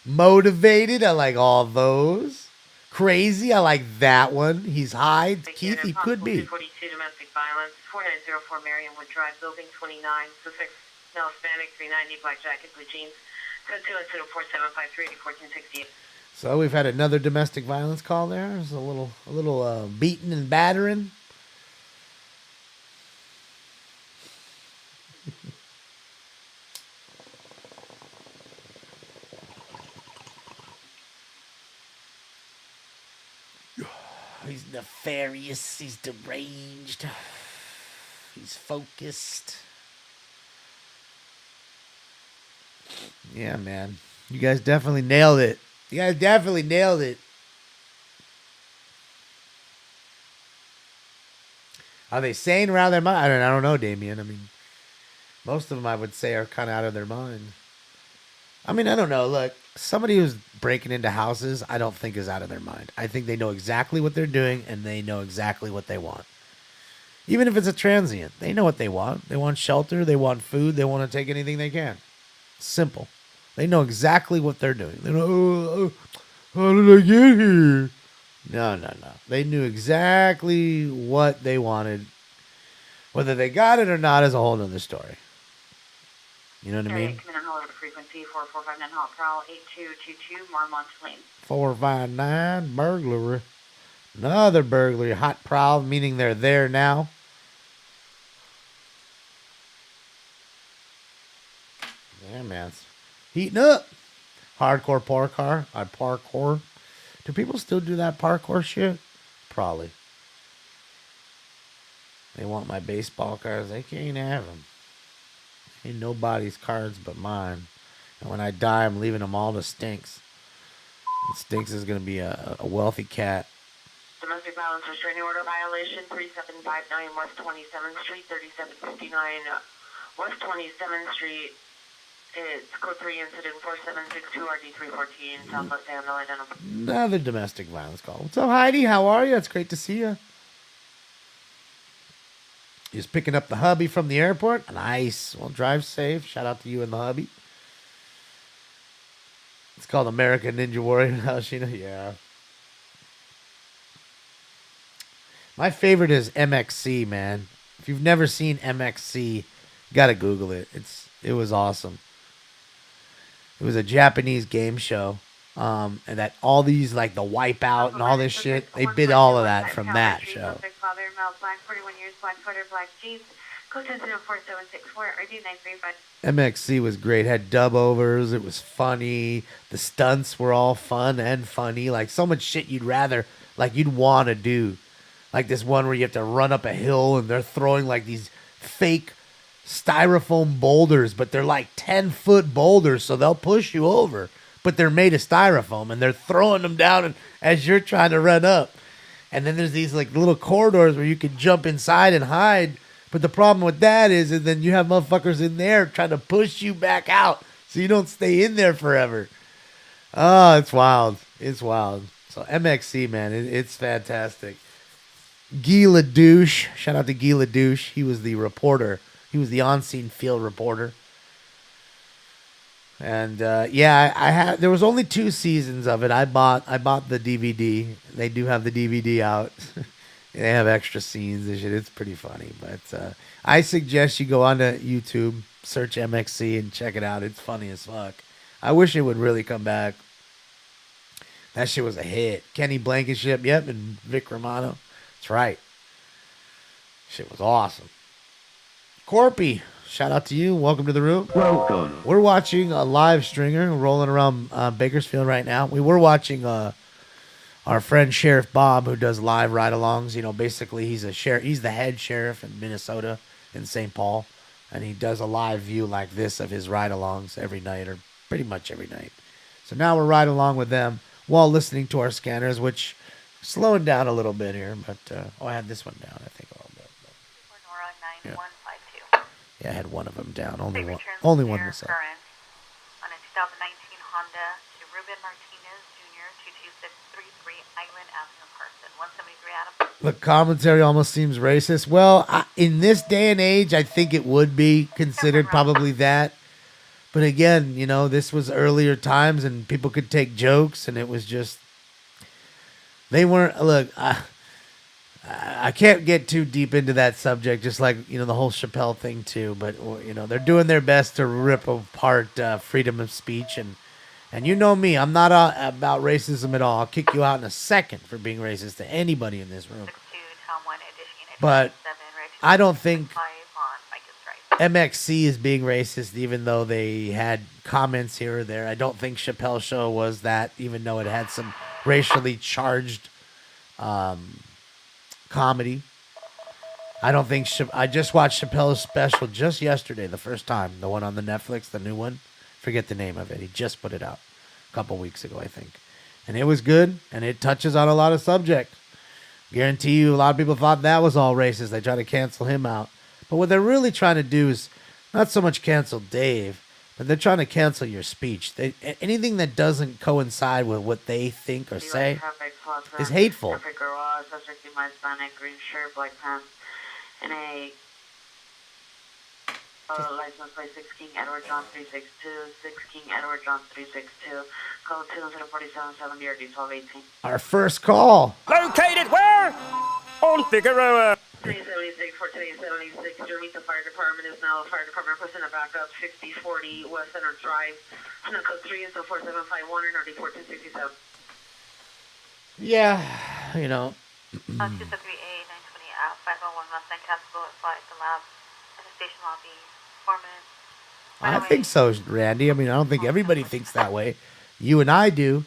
Motivated. I like all those. Crazy. I like that one. He's high. Keith, he could be. 42 domestic violence. 4904 Merriamwood Drive, Building 29. Suspect male, Hispanic, 390, black jacket, blue jeans. Code 2024753 1468. So we've had another domestic violence call there. There's a little beating and battering. He's nefarious. He's deranged. He's focused. Yeah, man. You guys definitely nailed it. Are they sane around their mind? I don't know, Damien. I mean, most of them I would say are kind of out of their mind. I mean, I don't know. Look, somebody who's breaking into houses, I don't think is out of their mind. I think they know exactly what they're doing and they know exactly what they want. Even if it's a transient, they know what they want. They want shelter. They want food. They want to take anything they can. Simple. They know exactly what they're doing. They know, how did I get here? No. They knew exactly what they wanted. Whether they got it or not is a whole nother story. You know what I mean? Frequency 4459 Hot Prowl 8222 Marmont Lane. 459 burglary. Another burglary. Hot prowl, meaning they're there now. Yeah, man. It's heating up. Hardcore parkour. Do people still do that parkour shit? Probably. They want my baseball cards. They can't have them. Ain't nobody's cards but mine. And when I die, I'm leaving them all to Stinks. And Stinks is going to be a wealthy cat. Domestic violence restraining order violation, 3759 West 27th Street, 3759 West 27th Street. It's code 3 incident 4762 RD314 Southwest San identified. Another domestic violence call. What's up, Heidi? How are you? It's great to see you. He's picking up the hubby from the airport. Nice. Well, drive safe. Shout out to you and the hubby. It's called American Ninja Warrior. How she know? Yeah. My favorite is MXC, man. If you've never seen MXC, you gotta Google it. It was awesome. It was a Japanese game show. And that all these, like the Wipeout and all this shit, they bid all of that from that show. Father, male, black, 41 years, black sweater, black jeans. Code 104764 RD935. MXC was great. Had dub overs. It was funny. The stunts were all fun and funny. Like so much shit you'd want to do. Like this one where you have to run up a hill and they're throwing like these fake styrofoam boulders, but they're like 10-foot boulders, so they'll push you over. But they're made of styrofoam and they're throwing them down as you're trying to run up. And then there's these like little corridors where you can jump inside and hide. But the problem with that is then you have motherfuckers in there trying to push you back out so you don't stay in there forever. Oh, it's wild. It's wild. So MXC, man, it's fantastic. Guy LaDouche. Shout out to Guy LaDouche. He was the reporter. He was the on-scene field reporter. And I had. There was only 2 seasons of it. I bought the DVD. They do have the DVD out. They have extra scenes and shit. It's pretty funny. But I suggest you go onto YouTube, search MXC, and check it out. It's funny as fuck. I wish it would really come back. That shit was a hit. Kenny Blankenship, yep, and Vic Romano. That's right. Shit was awesome. Corpy, shout out to you. Welcome to the room. Welcome. We're watching a live stringer rolling around Bakersfield right now. We were watching our friend Sheriff Bob, who does live ride-alongs. You know, basically he's the head sheriff in Minnesota, in St. Paul, and he does a live view like this of his ride-alongs every night, or pretty much every night. So now we're riding along with them while listening to our scanners, which slowing down a little bit here, but I had this one down, I think, a little bit. Yeah, I had one of them down. Only one was up. On a 2019 Honda to Ruben Martinez Jr., 22633 Island Avenue, Carson, 173 Adam. The commentary almost seems racist. Well, in this day and age, I think it would be considered probably that. But again, you know, this was earlier times and people could take jokes, and it was just, they weren't, look, I can't get too deep into that subject, just like, you know, the whole Chappelle thing too, but, you know, they're doing their best to rip apart freedom of speech, and you know me, I'm not about racism at all. I'll kick you out in a second for being racist to anybody in this room. But I don't think MXC is being racist, even though they had comments here or there. I don't think Chappelle's show was that, even though it had some racially charged comedy. I don't think I just watched Chappelle's special just yesterday, the first time, the one on the Netflix, the new one. Forget the name of it. He just put it out a couple weeks ago, I think, and it was good, and it touches on a lot of subjects. Guarantee you, a lot of people thought that was all racist. They tried to cancel him out, but what they're really trying to do is not so much cancel Dave, but they're trying to cancel your speech. Anything that doesn't coincide with what they think or say is hateful. Perfect girl, subject to my Hispanic, green shirt, black pants, and a license plate 6 King Edward John 362, 6 King Edward John 362, code 24770 or D1218. Our first call. Located where? On Figueroa. 376 for today's 76. Jamaica Fire Department is now the fire department requesting a backup 6040 West Center Drive. Code 3 is 4751 and RD1467. Yeah, you know. 273A 920 501 West End Castle flight the lab at the station lobby. I think so, Randy. I mean, I don't think everybody thinks that way. You and I do,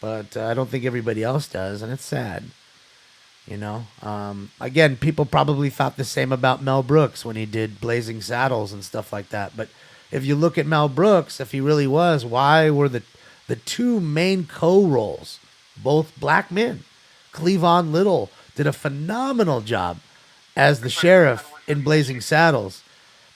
but I don't think everybody else does, and it's sad. You know, again, people probably thought the same about Mel Brooks when he did Blazing Saddles and stuff like that. But if you look at Mel Brooks, if he really was, why were the 2 main co-roles both black men? Cleavon Little did a phenomenal job as the sheriff in Blazing Saddles.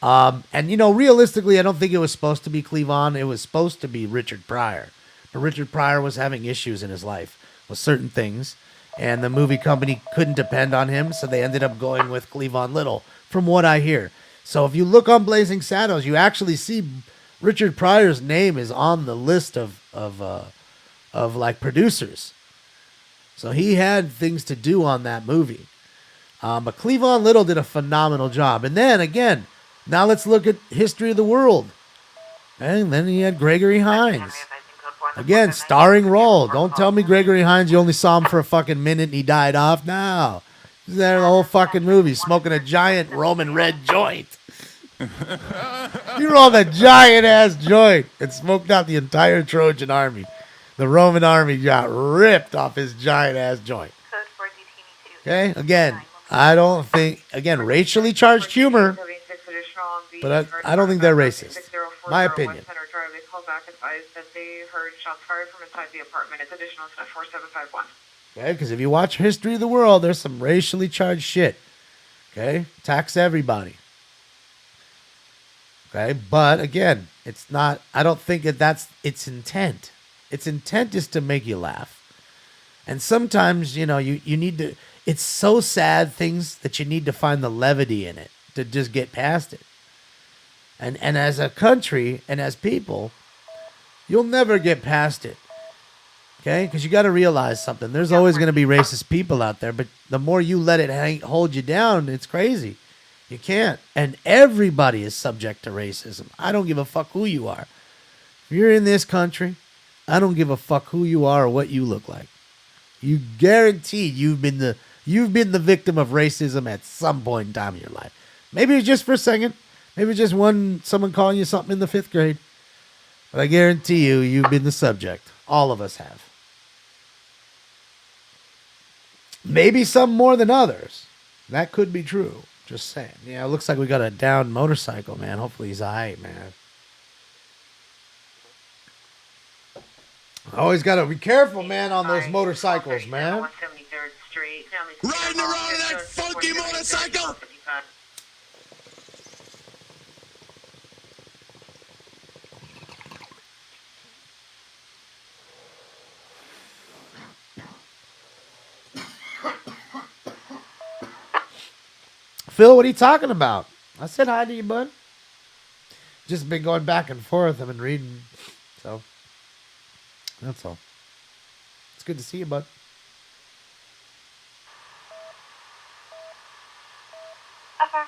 And, realistically, I don't think it was supposed to be Cleavon. It was supposed to be Richard Pryor. But Richard Pryor was having issues in his life with certain things. And the movie company couldn't depend on him, so they ended up going with Cleavon Little, from what I hear. So if you look on Blazing Saddles, you actually see Richard Pryor's name is on the list of producers. So he had things to do on that movie. But Cleavon Little did a phenomenal job. And then, again, now let's look at History of the World. And then he had Gregory Hines. Again, starring role. Don't tell me Gregory Hines, you only saw him for a fucking minute and he died off. No. He's there the whole fucking movie, smoking a giant Roman red joint. He rolled a giant-ass joint and smoked out the entire Trojan army. The Roman army got ripped off his giant-ass joint. Okay? Again, I don't think, racially charged humor, but I don't think they're racist. My opinion. Okay, because if you watch History of the World, there's some racially charged shit. Okay? Tax everybody. Okay? But, again, it's not, I don't think that's its intent. Its intent is to make you laugh. And sometimes, you need to, it's so sad things that you need to find the levity in it to just get past it. And as a country and as people, you'll never get past it. Okay? Because you got to realize something. There's always going to be racist people out there, but the more you let it hold you down, it's crazy. You can't. And everybody is subject to racism. I don't give a fuck who you are. If you're in this country, I don't give a fuck who you are or what you look like. You guaranteed you've been the victim of racism at some point in time in your life. Maybe it's just for a second. Maybe it's just someone calling you something in the 5th grade. But I guarantee you've been the subject. All of us have. Maybe some more than others. That could be true. Just saying. Yeah, it looks like we got a downed motorcycle, man. Hopefully he's all right, man. Always got to be careful, man, on those motorcycles, man. Riding around in that funky motorcycle! Phil, what are you talking about? I said hi to you, bud. Just been going back and forth. I've been reading, so that's all. It's good to see you, bud.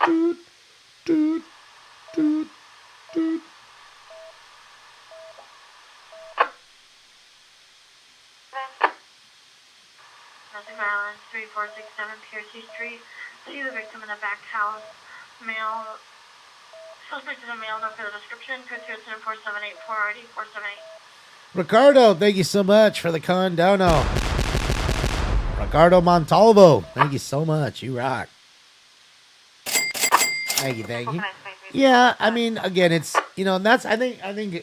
Dude, dude, dude, dude. Domestic violence, 3467 Piercy Street. See the victim in the back house. Male. Suspect is a male, no further description. Code 4784 RD 478. Ricardo, thank you so much for the condono. Ricardo Montalvo, thank you so much. You rock. Thank you, thank you. Yeah, I mean, again, it's, that's, I think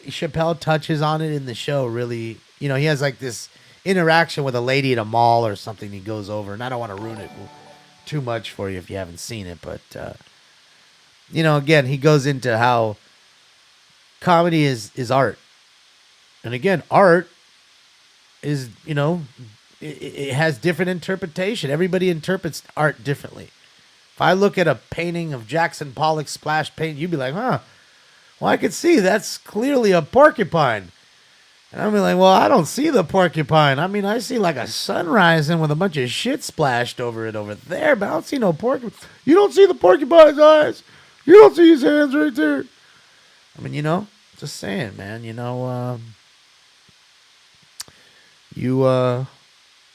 Chappelle touches on it in the show, really. He has like this interaction with a lady at a mall or something he goes over, and I don't want to ruin it too much for you if you haven't seen it, but, again, he goes into how comedy is art. And again, art is, it has different interpretation. Everybody interprets art differently. If I look at a painting of Jackson Pollock's splash paint, you'd be like, huh, well, I could see that's clearly a porcupine. And I'd be like, well, I don't see the porcupine. I mean, I see like a sun rising with a bunch of shit splashed over it over there, but I don't see no porcupine. You don't see the porcupine's eyes. You don't see his hands right there. I mean, just saying, man, you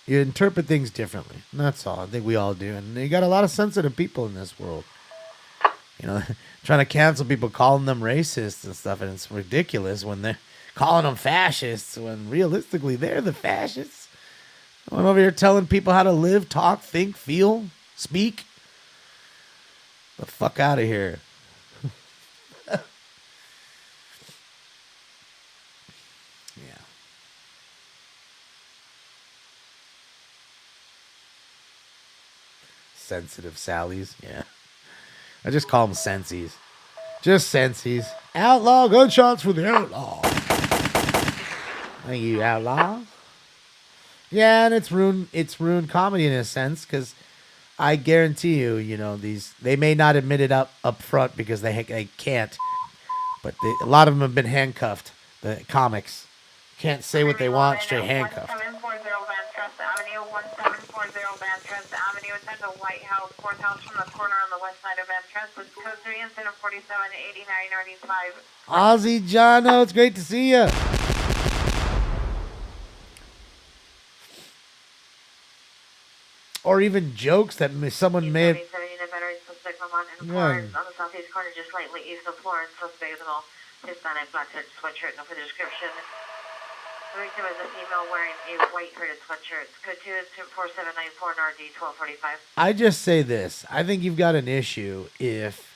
interpret things differently. And that's all. I think we all do. And you got a lot of sensitive people in this world. Trying to cancel people, calling them racists and stuff, and it's ridiculous when they're calling them fascists when realistically they're the fascists. I'm over here telling people how to live, talk, think, feel, speak. The fuck out of here. Yeah. Sensitive Sallies, yeah. I just call them sensies. Just sensies. Outlaw gunshots for the outlaw. Thank you, outlaw. Yeah, and it's ruined comedy in a sense, because I guarantee you, they may not admit it up front because they can't, but a lot of them have been handcuffed. The comics can't say what they want, straight handcuffed. 1740 Van Avenue, 1740 Van Avenue. Attend the White House courthouse from the corner on the west side of Van Trust. With code 3 incident 478995. Ozzy Jono, it's great to see you. Or even jokes that someone may have. On the southeast corner, just slightly east of Florence, suspect male, Hispanic, black sweatshirt, no for the description. The victim is a female wearing a white hooded sweatshirt. Code 2 is 4794 and RD 1245. I just say this. I think you've got an issue if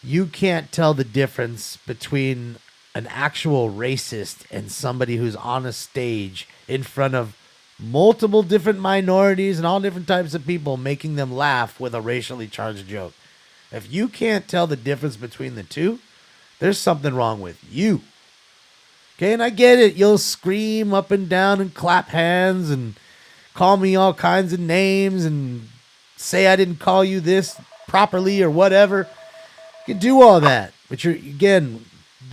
you can't tell the difference between an actual racist and somebody who's on a stage in front of multiple different minorities and all different types of people, making them laugh with a racially charged joke. If you can't tell the difference between the two, there's something wrong with you. Okay, and I get it. You'll scream up and down and clap hands and call me all kinds of names and say I didn't call you this properly or whatever. You can do all that. But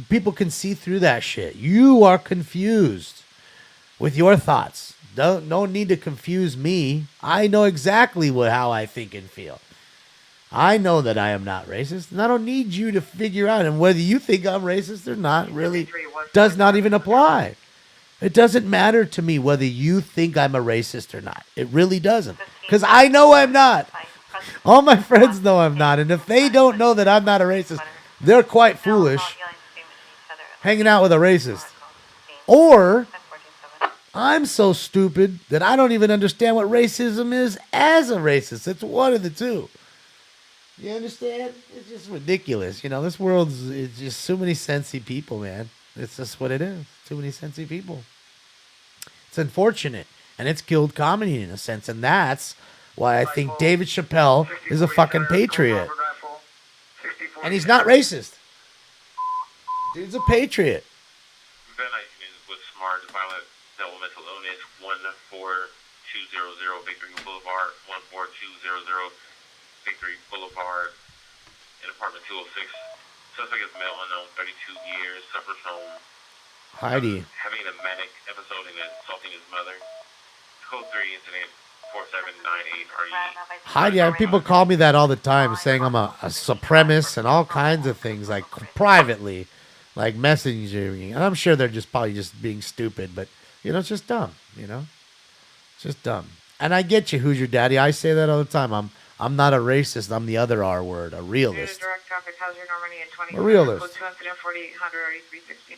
people can see through that shit. You are confused with your thoughts. No need to confuse me. I know exactly how I think and feel. I know that I am not racist, and I don't need you to figure out. And whether you think I'm racist or not really does not even apply. It doesn't matter to me whether you think I'm a racist or not. It really doesn't. Because I know I'm not. All my friends know I'm not. And if they don't know that I'm not a racist, they're quite foolish hanging out with a racist. Or I'm so stupid that I don't even understand what racism is as a racist. It's one of the two. You understand? It's just ridiculous. This it's just so many sensy people, man. It's just what it is. Too many sensy people. It's unfortunate. And it's killed comedy in a sense. And that's why I think David Chappelle is a fucking patriot. And he's not racist. Dude's a patriot. Was smart, violent, mental illness, 14200 Victory Boulevard, 14200 Victory Boulevard, in apartment 206. Suspect is male, unknown, 32 years, suffers from Heidi having a manic episode and assaulting his mother. Code 3 incident 4798 RE. Heidi, I have people call me that all the time, saying I'm a supremacist and all kinds of things, like privately, like messaging. And I'm sure they're probably just being stupid, but it's just dumb. It's just dumb. And I get you. Who's your daddy? I say that all the time. I'm not a racist. I'm the other R word, a realist. Direct traffic hazard, Normandy and 20. A realist. Code 2 incident 4800 RE 360.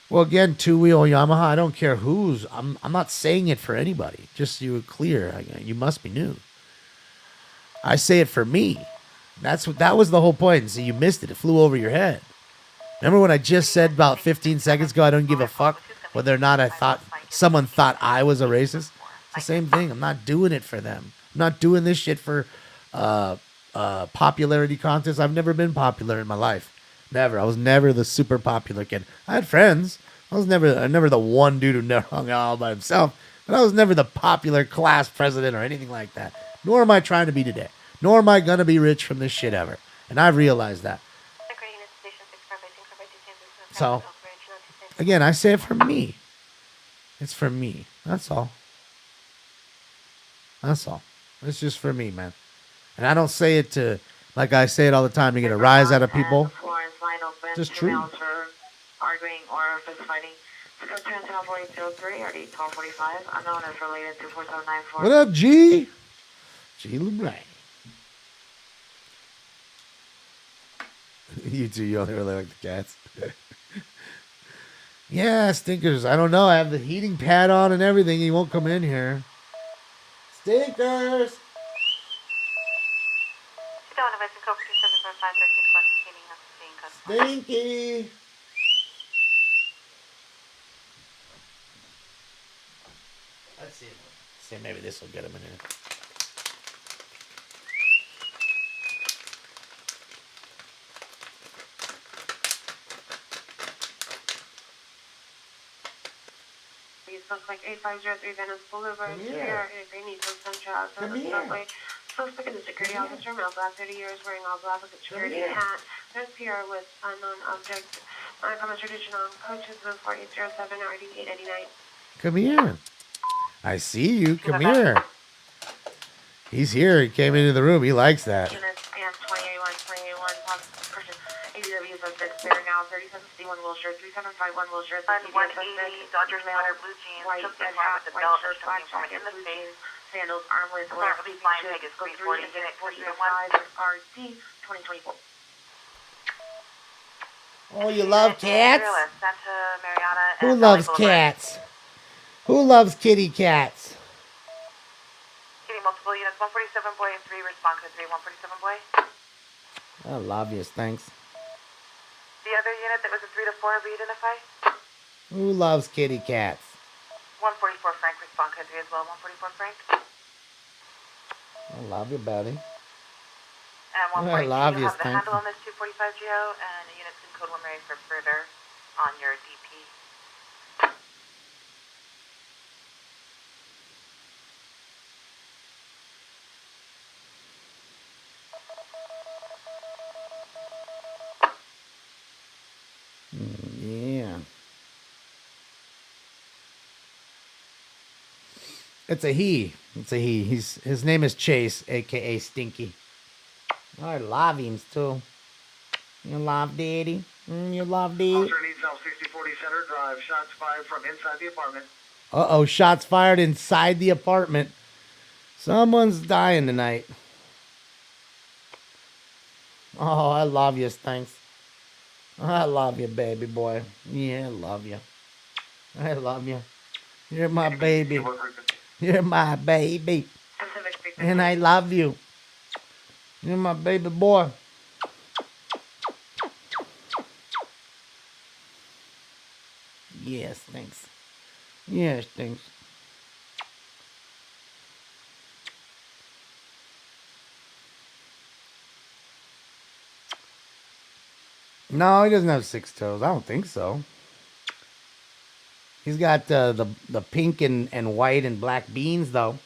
Well, again, two-wheel Yamaha. I don't care who's. I'm not saying it for anybody. Just so you were clear. You must be new. I say it for me. That was the whole point. So you missed it. It flew over your head. Remember when I just said about 15 seconds ago, I don't give a fuck whether or not someone thought I was a racist? It's the same thing. I'm not doing it for them. I'm not doing this shit for popularity contests. I've never been popular in my life. Never. I was never the super popular kid. I had friends. I was never the one dude who never hung out all by himself. But I was never the popular class president or anything like that. Nor am I trying to be today. Nor am I going to be rich from this shit ever. And I've realized that. So, again, I say it for me. It's for me. That's all. That's all. It's just for me, man. And I don't say it to, like I say it all the time, to get a rise out of people. It's just true. Arguing or fist fighting. Code 2 incident 4803 RD 1245. Unknown is related to 4794. What up, G? G. LeBlanc. You two, you only really like the cats. Yeah, stinkers. I don't know. I have the heating pad on and everything. He won't come in here. Stinkers. Stinky. Let's see. See, maybe this will get him in here. These looks like 8503 Venice Boulevard. Come here. Come here. Suspect in the security officer, male, black, 30 years, wearing all black with a security hat. There's PR with unknown object. Uncommon tradition on coaches with 4807 RD 889. Come here. I see you. Come here. He's here. He came into the room. He likes that. Units and 28-1, person, ADW suspect, there now, 3761 Wilshire, 3751 Wilshire, 180 Dodgers sweater, blue jeans, white took the and car hat, with the white belt, shirt, something black from it in jacket, the blue face. jeans, sandals, armless, Currently flying Vegas 340, unit 45 RD 2024. Oh, you love cats? Santa Mariana Who and loves Valley Boulevard. cats? Who loves kitty cats? Kitty multiple units, 147 boy and 3, respond code 3, 147 boy. I love you, thanks. The other unit that was a 3 to 4, re-identify. Who loves kitty cats? 144 Frank, respond code 3 as well, 144 Frank. I love you, buddy. And I 142, love you you, have the thank handle on this 245 GO, and the units in code 1 ready for further on your DP. Yeah. It's a he. It's a he. His name is Chase, aka Stinky. I love him too. You love Daddy? You love Daddy? Officer needs help, 6040 Center Drive. Shots fired from inside the apartment. Uh-oh, shots fired inside the apartment. Someone's dying tonight. Oh, I love you, thanks. I love you, baby boy. Yeah, I love you. I love you. You're my baby. You're my baby. And I love you. You're my baby boy. Yes, thanks. Yes, thanks. No, he doesn't have 6 toes. I don't think so. He's got the pink and white and black beans, though.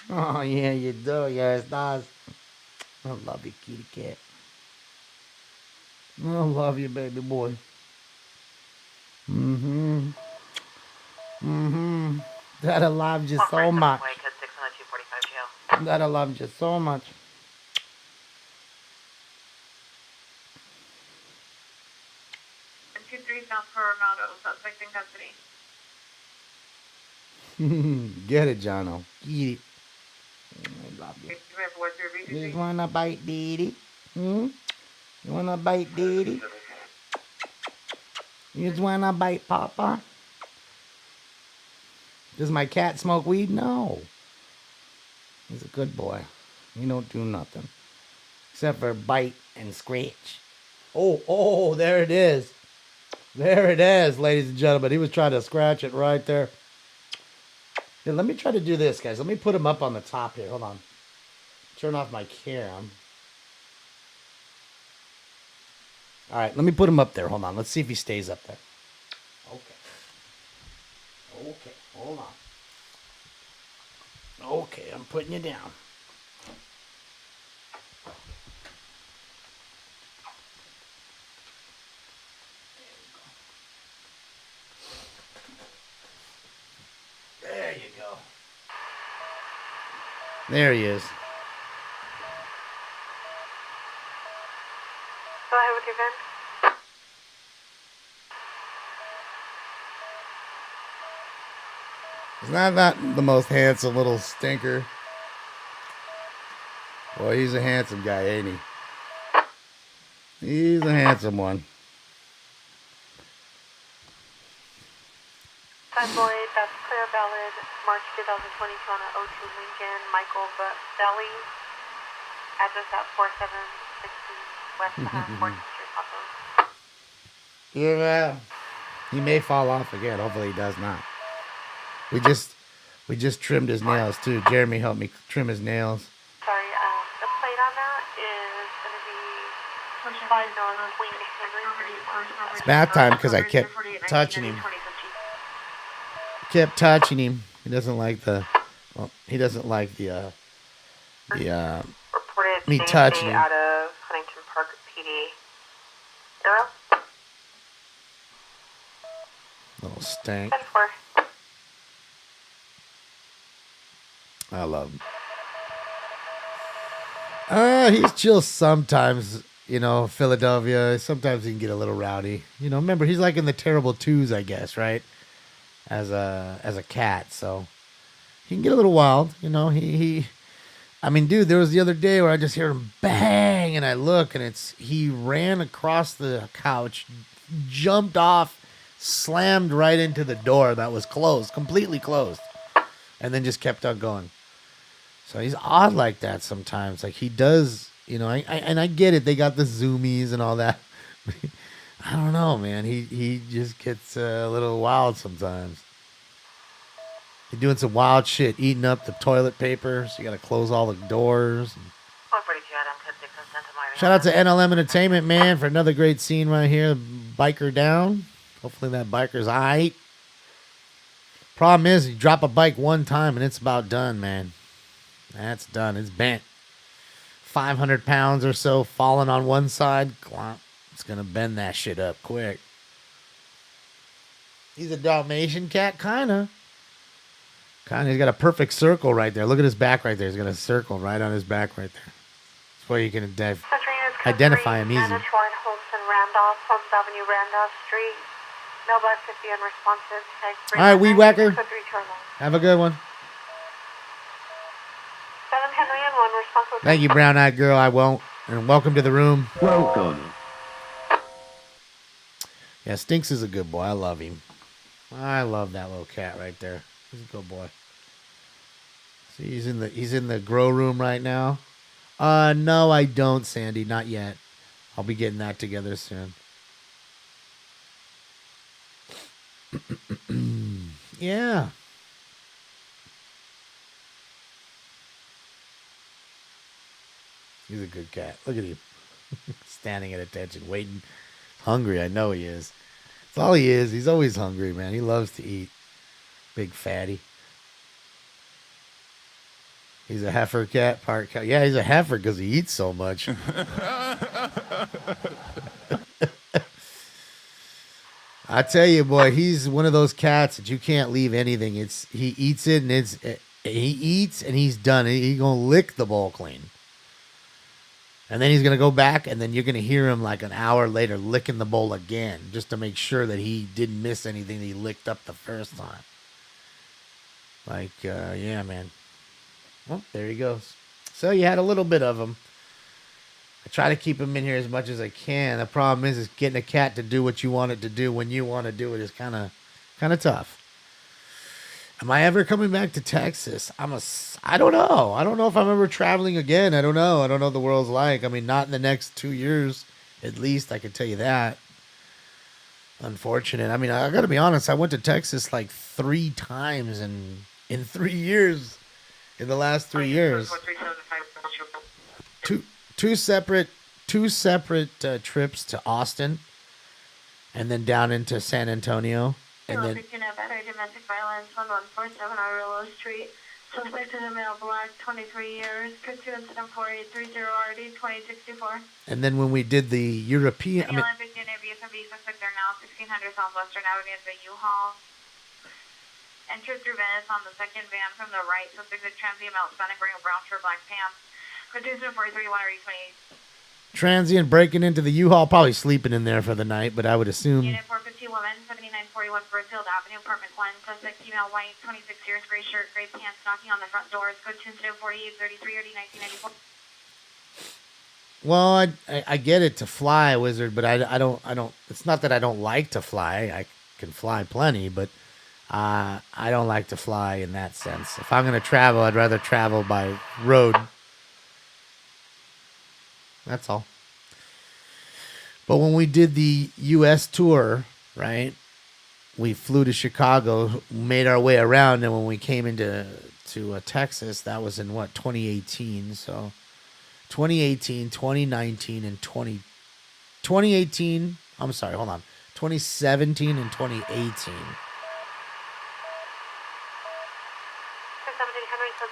Oh, yeah, you do. Yes, does. I love you, kitty cat. I love you, baby boy. Mm-hmm. Mm-hmm. That I love you so much. That I love you so much. And 2-3 South Coronado, suspect in custody. Get it, Jono. Get it. I love you. You just wanna bite Daddy? Hmm? You wanna bite Daddy? You just wanna bite Papa? Does my cat smoke weed? No. He's a good boy. He don't do nothing. Except for bite and scratch. Oh, there it is. There it is, ladies and gentlemen. He was trying to scratch it right there. Here, let me try to do this, guys. Let me put him up on the top here. Hold on. Turn off my cam. All right, let me put him up there. Hold on. Let's see if he stays up there. Okay, hold on. Okay, I'm putting you down. There you go. There he is. Go ahead with your VIN. He's not the most handsome little stinker. Boy, he's a handsome guy, ain't he? He's a handsome one. Boy, that's Claire Ballard, March 2020, Toronto 02 Lincoln, Michael Belly. Address at 4760 West 4th Street, Papa. Yeah, he may fall off again. Hopefully he does not. We We just trimmed his nails too. Jeremy helped me trim his nails. Sorry, the plate on that is going to be 5 North Queen Henry. It's bath time because I kept touching him. Kept touching him. He doesn't like the. Well, he doesn't like the. Reported Me touching him. out of Huntington Park PD. Arrow? Little stank. 10-4. I love him. He's chill sometimes, you know, Philadelphia. Sometimes he can get a little rowdy. You know, remember, he's like in the terrible twos, I guess, right? As a cat, so he can get a little wild, you know. I mean, dude, there was the other day where I just hear him bang, and I look, and he ran across the couch, jumped off, slammed right into the door that was closed, completely closed, and then just kept on going. So he's odd like that sometimes. Like he does, you know, I get it. They got the zoomies and all that. I don't know, man. He just gets a little wild sometimes. He's doing some wild shit, eating up the toilet paper, so you got to close all the doors. Shout out to NLM Entertainment, man, for another great scene right here. Biker down. Hopefully that biker's all right. Problem is, you drop a bike one time and it's about done, man. That's done. It's bent. 500 pounds or so falling on one side. It's going to bend that shit up quick. He's a Dalmatian cat, kind of. He's got a perfect circle right there. Look at his back right there. He's got a circle right on his back right there. That's where you can identify him easy. Randolph, Holmes Avenue, Randolph Street. Mailbox 50 unresponsive. All right, Weed Whacker. Have a good one. 7 Henry and 1 responsive. Thank you, brown-eyed girl. I won't. And welcome to the room. Welcome. Yeah, Stinks is a good boy. I love him. I love that little cat right there. He's a good boy. See, he's in the grow room right now. No, I don't, Sandy. Not yet. I'll be getting that together soon. Yeah. He's a good cat. Look at him. Standing at attention, waiting. Hungry, I know he is. That's all he is. He's always hungry, man. He loves to eat. Big fatty. He's a heifer cat, part cat. Yeah, he's a heifer because he eats so much. I tell you, boy, he's one of those cats that you can't leave anything. He eats it, and he eats, and he's done. He's gonna lick the bowl clean, and then he's gonna go back, and then you're gonna hear him like an hour later licking the bowl again, just to make sure that he didn't miss anything that he licked up the first time. Like, yeah, man. Well, there he goes. So you had a little bit of him. I try to keep him in here as much as I can. The problem is getting a cat to do what you want it to do when you want to do it is kind of tough. Am I ever coming back to Texas? I don't know. I don't know if I'm ever traveling again. I don't know. I don't know what the world's like. I mean, not in the next 2 years, at least. I can tell you that. Unfortunate. I mean, I got to be honest. I went to Texas like 3 times in 3 years. In the last 3 years. Two separate trips to Austin, and then down into San Antonio, and then. Picking up battery domestic violence 1147 Aurora Street. Suspect is a male, black, 23 years. Code 2 incident 4830 RD 2064. And then when we did the European, Suspect are now 1600 Southwestern Avenue at the U-Haul. Entered through Venice on the second van from the right. Suspect is transient male, Hispanic, wearing a brown shirt, black pants. Code 2 incident 4331 RD 28. Transient breaking into the U-Haul, probably sleeping in there for the night, but I would assume. Unit 450 woman, 7941 Brookfield Avenue, apartment 1. Suspect female, white, 26 years, gray shirt, gray pants, knocking on the front doors. Code 2 incident 4833 RD 1994. Well, I get it to fly, Wizard, but I don't. It's not that I don't like to fly. I can fly plenty, but I don't like to fly in that sense. If I'm gonna travel, I'd rather travel by road. That's all. But when we did the U.S. tour, right? we flew to Chicago, made our way around, and when we came into Texas, that was in 2018. So 2018, 2019, and 2018. I'm sorry, hold on. 2017 and 2018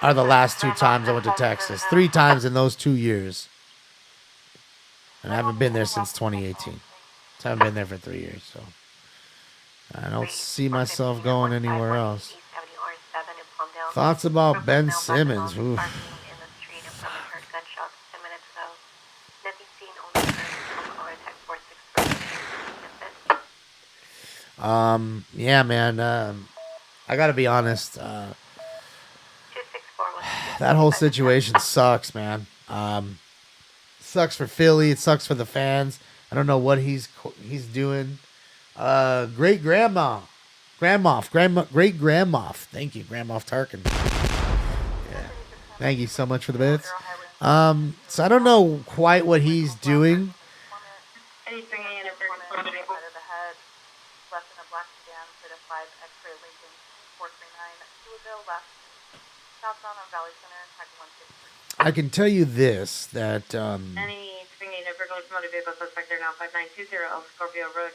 are the last 2 times I went to Texas. 3 times in those 2 years. And I haven't been there since 2018. So I haven't been there for 3 years, so I don't see myself going anywhere else. Thoughts about Ben Simmons? Oof. Yeah, man. I gotta be honest. That whole situation sucks, man. Sucks for Philly. It sucks for the fans. I don't know what he's doing. Great grandma. Great grandma. Thank you, Grandma Tarkin. Yeah. Thank you so much for the bits. So I don't know quite what he's doing. I can tell you this, that any swinging of regular motor vehicle suspect are now 5920 L Scorpio Road.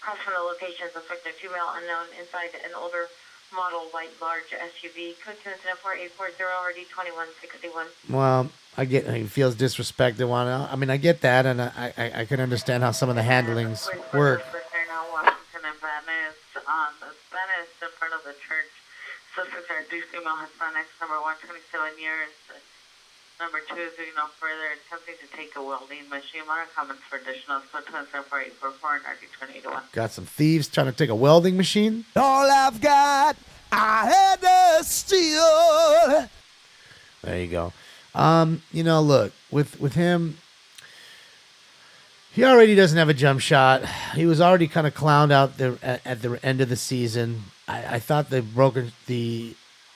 Calls from the location suspect 2 male unknown inside an older model white large SUV. Code 204-840 RD 2161. Well, I get he feels disrespected. I mean, I get that, and I can understand how some of the handlings work. Washington and Venice. Venice in front of the church. Suspects are due female Hispanics, number 1, 27 years. Number 2 is doing no further, attempting to take a welding machine. Modern comments for additional code 274-844 and RD 2081. Got some thieves trying to take a welding machine. All I've got, I had to steal. There you go. Look, with him, he already doesn't have a jump shot. He was already kind of clowned out there at the end of the season. I thought the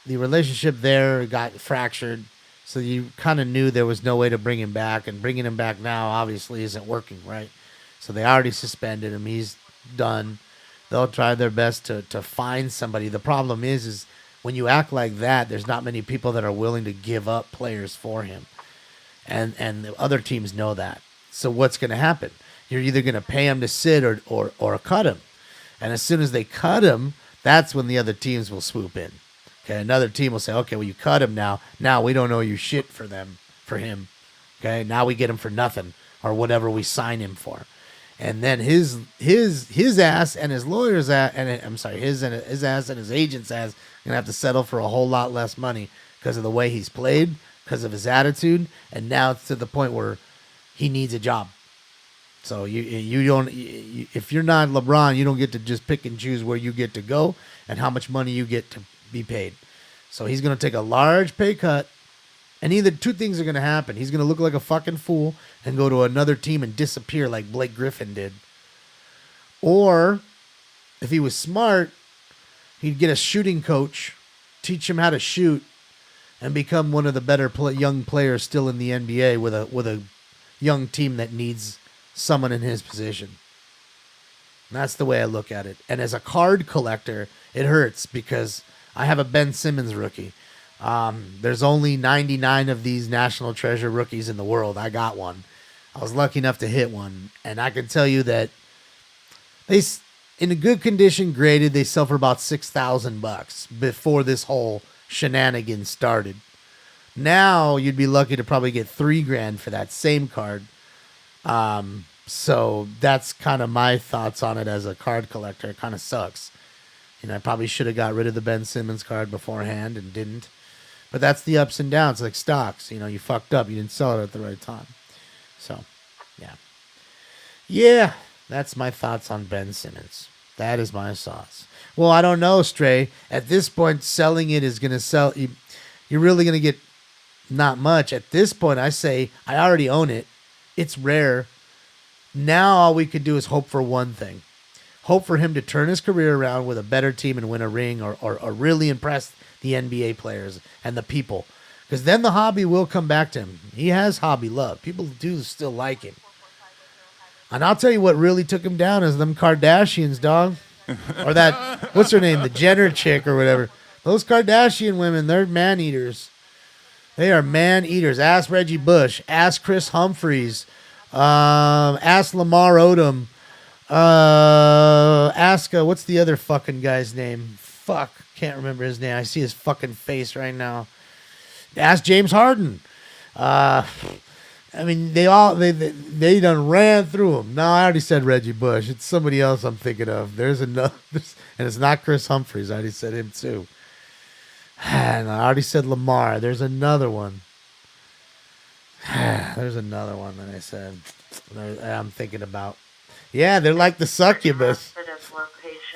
relationship there got fractured, so you kind of knew there was no way to bring him back, and bringing him back now obviously isn't working, right? So they already suspended him. He's done. They'll try their best to find somebody. The problem is when you act like that, there's not many people that are willing to give up players for him, and the other teams know that. So what's going to happen? You're either going to pay him to sit or cut him, and as soon as they cut him, that's when the other teams will swoop in. Okay, another team will say, okay, well, you cut him now. Now we don't owe you shit for him. Okay, now we get him for nothing or whatever we sign him for. And then his ass and his lawyer's ass, his ass and his agent's ass gonna have to settle for a whole lot less money because of the way he's played, because of his attitude, and now it's to the point where he needs a job. So if you're not LeBron, you don't get to just pick and choose where you get to go and how much money you get to be paid. So he's going to take a large pay cut, and either 2 things are going to happen. He's going to look like a fucking fool and go to another team and disappear like Blake Griffin did. Or if he was smart, he'd get a shooting coach, teach him how to shoot, and become one of the better young players still in the NBA with a young team that needs someone in his position. And that's the way I look at it. And as a card collector, it hurts because I have a Ben Simmons rookie. There's only 99 of these National Treasure rookies in the world. I got one. I was lucky enough to hit one. And I can tell you that in a good condition, graded, they sell for about $6,000 before this whole shenanigan started. Now you'd be lucky to probably get $3,000 for that same card. So that's kind of my thoughts on it as a card collector. It kind of sucks. I probably should have got rid of the Ben Simmons card beforehand and didn't. But that's the ups and downs, like stocks. You fucked up. You didn't sell it at the right time. So, yeah. Yeah, that's my thoughts on Ben Simmons. That is my sauce. Well, I don't know, Stray. At this point, selling it is going to sell. You're really going to get not much. At this point, I say, I already own it. It's rare. Now all we could do is hope for one thing. Hope for him to turn his career around with a better team and win a ring or really impress the NBA players and the people. Because then the hobby will come back to him. He has hobby love. People do still like him. And I'll tell you what really took him down is them Kardashians, dog. Or that, what's her name? The Jenner chick or whatever. Those Kardashian women, they're man-eaters. They are man-eaters. Ask Reggie Bush. Ask Chris Humphries. Ask Lamar Odom. Ask, what's the other fucking guy's name? Fuck, can't remember his name. I see his fucking face right now. Ask James Harden. I mean, they done ran through him. No, I already said Reggie Bush. It's somebody else I'm thinking of. There's another, and it's not Chris Humphries. I already said him too. And I already said Lamar. There's another one. There's another one that I said I'm thinking about. Yeah, they're like the succubus.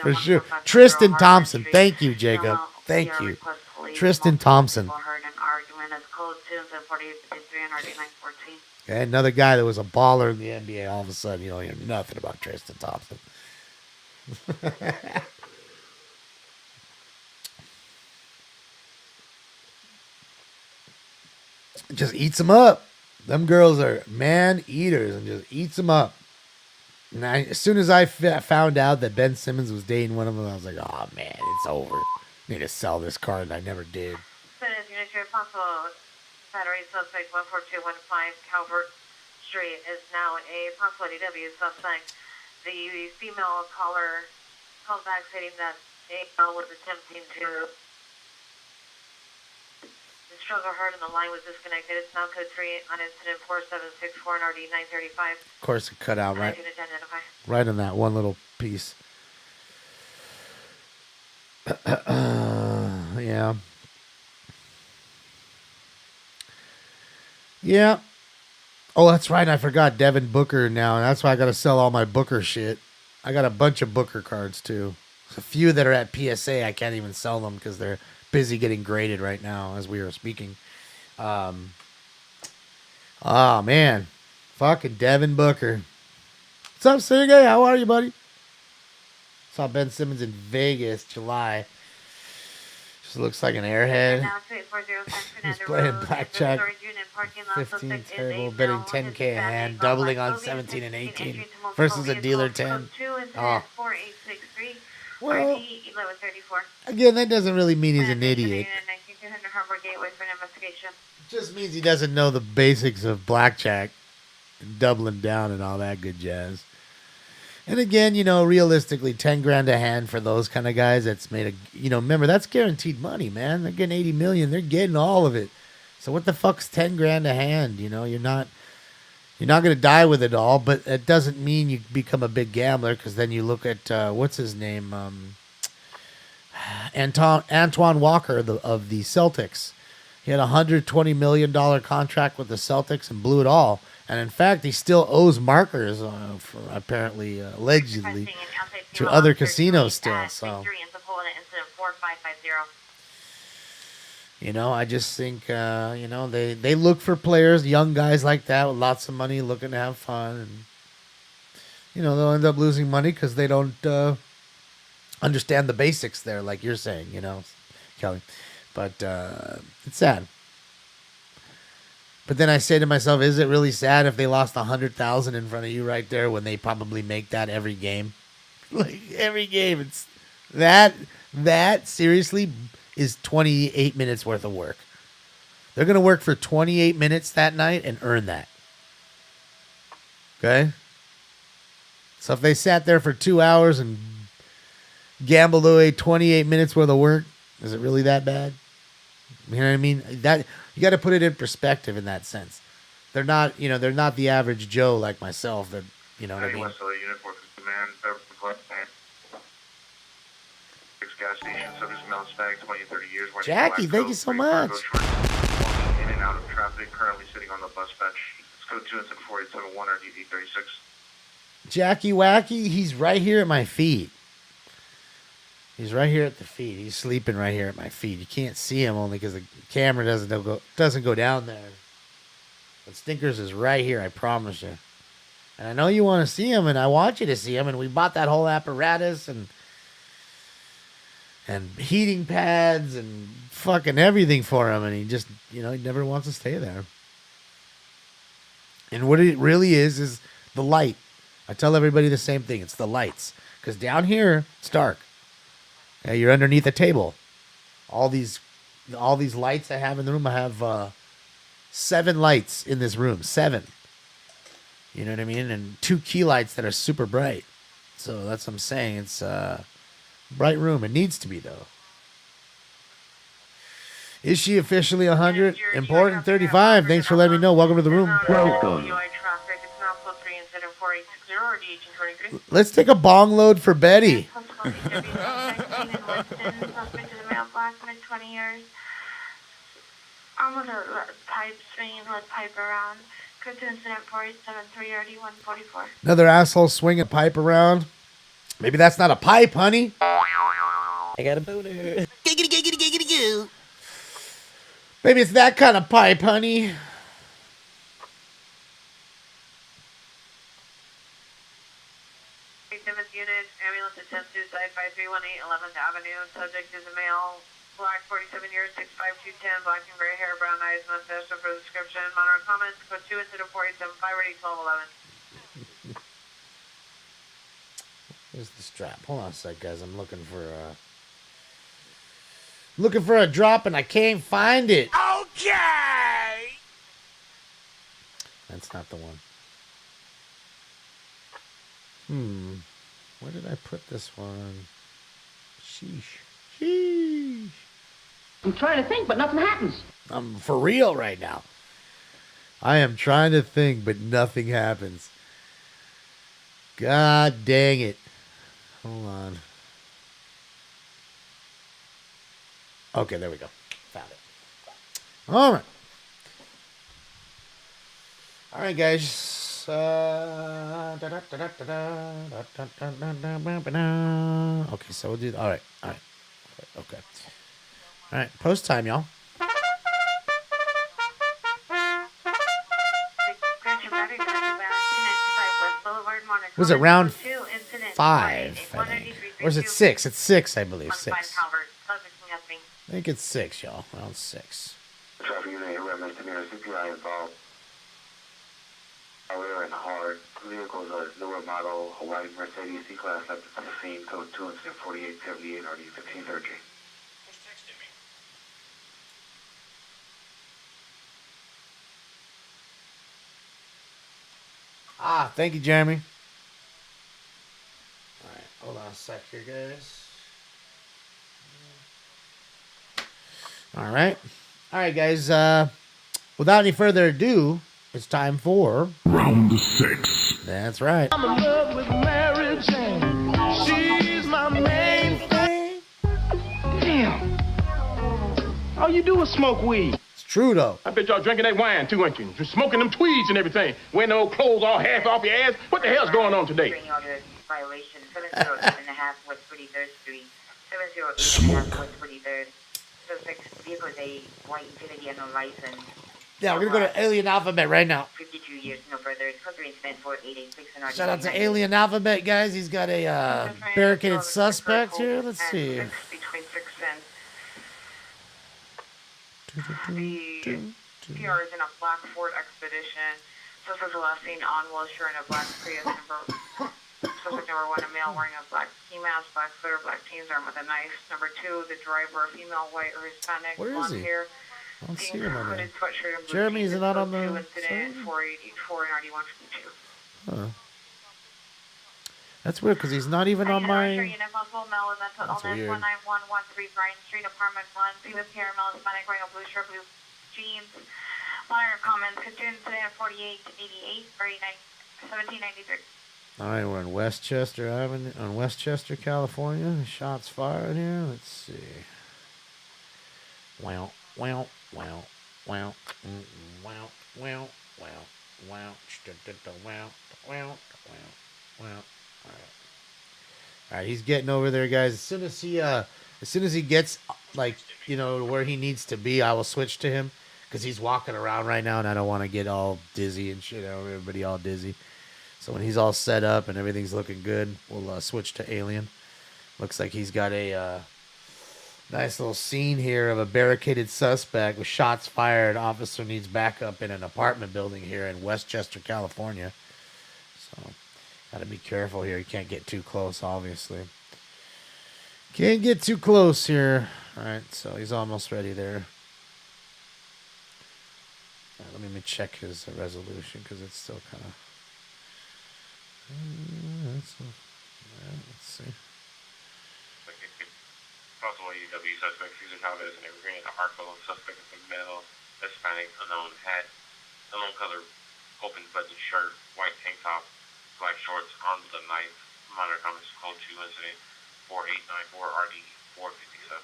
For sure. Tristan Thompson. Thank you, Jacob. Thank you. Tristan Thompson. Okay, another guy that was a baller in the NBA. All of a sudden, you don't hear nothing about Tristan Thompson. Just eats them up. Them girls are man eaters and just eats them up. And as soon as I found out that Ben Simmons was dating one of them, I was like, oh man, it's over. I need to sell this card, and I never did. Battery suspect 14215 Calvert Street is now a possible DW suspect. The female caller called back stating that a male was attempting to struggle her and the line was disconnected. It's now code 3 on incident 4764 and RD 935. Of course, it cut out right on that one little piece. Yeah. Yeah. Oh, that's right. I forgot Devin Booker now. And that's why I got to sell all my Booker shit. I got a bunch of Booker cards, too. There's a few that are at PSA. I can't even sell them because they're busy getting graded right now as we are speaking. Oh, man. Fucking Devin Booker. What's up, Sergey? How are you, buddy? Saw Ben Simmons in Vegas, July. Just looks like an airhead. He's playing blackjack. 15 table, betting 10K a hand, doubling on 17 and 18 versus a dealer 10. Oh. Well, again, that doesn't really mean he's an idiot. It just means he doesn't know the basics of blackjack, doubling down and all that good jazz. And again, you know, realistically, 10 grand a hand for those kind of guys, that's made a, you know, remember, that's guaranteed money, man. They're getting 80 million. They're getting all of it. So what the fuck's 10 grand a hand? You know, you're not going to die with it all, but it doesn't mean you become a big gambler, because then you look at, what's his name? Antoine Walker of the Celtics. He had a $120 million contract with the Celtics and blew it all. And in fact, he still owes markers, for apparently, allegedly, to other casinos still. So, you know, I just think, you know, they look for players, young guys like that with lots of money looking to have fun. And, you know, they'll end up losing money because they don't understand the basics there, like you're saying, you know, Kelly. But it's sad. But then I say to myself, is it really sad if they lost 100,000 in front of you right there when they probably make that every game? Like every game, it's that seriously is 28 minutes worth of work. They're going to work for 28 minutes that night and earn that. Okay? So if they sat there for 2 hours and gambled away 28 minutes worth of work, is it really that bad? You know what I mean? That you got to put it in perspective in that sense. They're not, you know, they're not the average Joe like myself. That, you know what I mean? Jackie, thank you so much. In and out of traffic, currently sitting on the bus bench. Let's go 2 and 4871 or DD36. Jackie Wacky, he's right here at my feet. He's right here at the feet. He's sleeping right here at my feet. You can't see him only because the camera doesn't go down there. But Stinkers is right here, I promise you. And I know you want to see him, and I want you to see him. And we bought that whole apparatus and heating pads and fucking everything for him. And he just, you know, he never wants to stay there. And what it really is the light. I tell everybody the same thing. It's the lights. Because down here, it's dark. Yeah, you're underneath a table. All these lights I have in the room, I have 7 lights in this room. 7. You know what I mean? And 2 key lights that are super bright. So that's what I'm saying. It's a bright room. It needs to be, though. Is she officially 100? Important 35. Thanks for letting me know. Welcome to the room. Welcome. Let's take a bong load for Betty. Almost a pipe swinging lead pipe around. Code to incident 487-3RD-144. Another asshole swinging a pipe around. Maybe that's not a pipe, honey. I got a boner. Giggity, giggity, giggity, goo. Maybe it's that kind of pipe, honey. Unit, ambulance attempts suicide 5318 11th Avenue. Subject is a male, black, 47 years, 6'5", 210, black and gray hair, brown eyes, mustache. For the description, monitor comments. Code 2 incident 487 5 1211. Where's the strap? Hold on a sec, guys. I'm looking for a drop and I can't find it. Okay. That's not the one. Where did I put this one? Sheesh. I'm trying to think, but nothing happens. I'm for real right now. I am trying to think, but nothing happens. God dang it. Hold on. Okay, there we go. Found it. All right. All right, guys. Okay, so we'll do. All right. Okay. All right. Post time, y'all. Was it round 5? I think. Or is it 6? It's 6, I believe. 6. I think it's 6, y'all. Round 6. Traffic unit, misdemeanor, CPI involved. We're in hard. Vehicles are newer model, a white Mercedes C-Class up to the scene, code 2 incident 4878, RD 1530. Thank you, Jeremy. All right, hold on a sec here, guys. All right, guys. Without any further ado, it's time for round 6. That's right. I'm in love with marriage and she's my main thing. Damn. All you do is smoke weed. It's true, though. I bet y'all drinking that wine, too, ain't you? Just smoking them tweeds and everything. Wearing the old clothes all half off your ass. What the hell's going on today? Violation 708.5 West 43rd Street. 708.5 West 43rd. Suspect vehicle is a white Infiniti and no license. Yeah, we're going to go to Alien Alphabet right now. 52 years, no further. Code incident 4886. Shout out to Alien Alphabet, guys. He's got a barricaded suspect here. Let's see. Between 6 and... The PR is in a black Ford Expedition. Suspect was last seen on Wilshire in a black Prius. Suspect number 1, a male wearing a black ski mask, black sweater, black jeans, armed with a knife. Number 2, the driver, female, white or Hispanic, blonde hair. I don't see him on there. Jeremy, is it not on the incident 484 and RD 152. Huh. That's weird because he's not even on my. That's weird. 1913 Bryan Street, apartment 1. Female male Hispanic wearing a blue shirt, blue jeans. Minor comments. Incident 4888 or 1793. All right, we're in Westchester Avenue, on Westchester, California. Shots fired here. Let's see. Wow. Wow. Wow. Wow. Wow. Wow. Wow. Wow. Wow. Wow. All right, he's getting over there, guys. As soon as he gets like, you know, where he needs to be, I will switch to him because he's walking around right now, and I don't want to get all dizzy and shit. Everybody all dizzy. So when he's all set up and everything's looking good, we'll switch to Alien. Looks like he's got a nice little scene here of a barricaded suspect with shots fired. Officer needs backup in an apartment building here in Westchester, California. So Gotta be careful here. You can't get too close, obviously. Can't get too close here. Alright, so he's almost ready there. Right, let me check his resolution because it's still kind of. Let's see. Possible UW suspect, Susan Chavez, and evergreen at the Hartwell. Suspect is a male, Hispanic, unknown hat, unknown color, open button shirt, white tank top, black shorts, armed with a knife. Minor comments code 2 incident 4894 RD 457.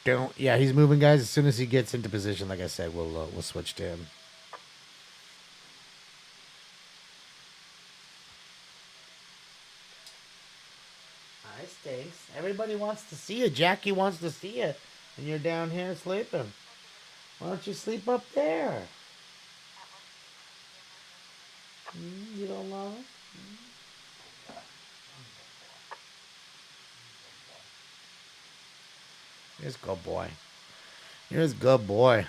Don't. Yeah, he's moving, guys. As soon as he gets into position, like I said, we'll switch to him. Hi, Stinks. Everybody wants to see you. Jackie wants to see you, and you're down here sleeping. Why don't you sleep up there? You don't love it? Here's good boy. Here's good boy.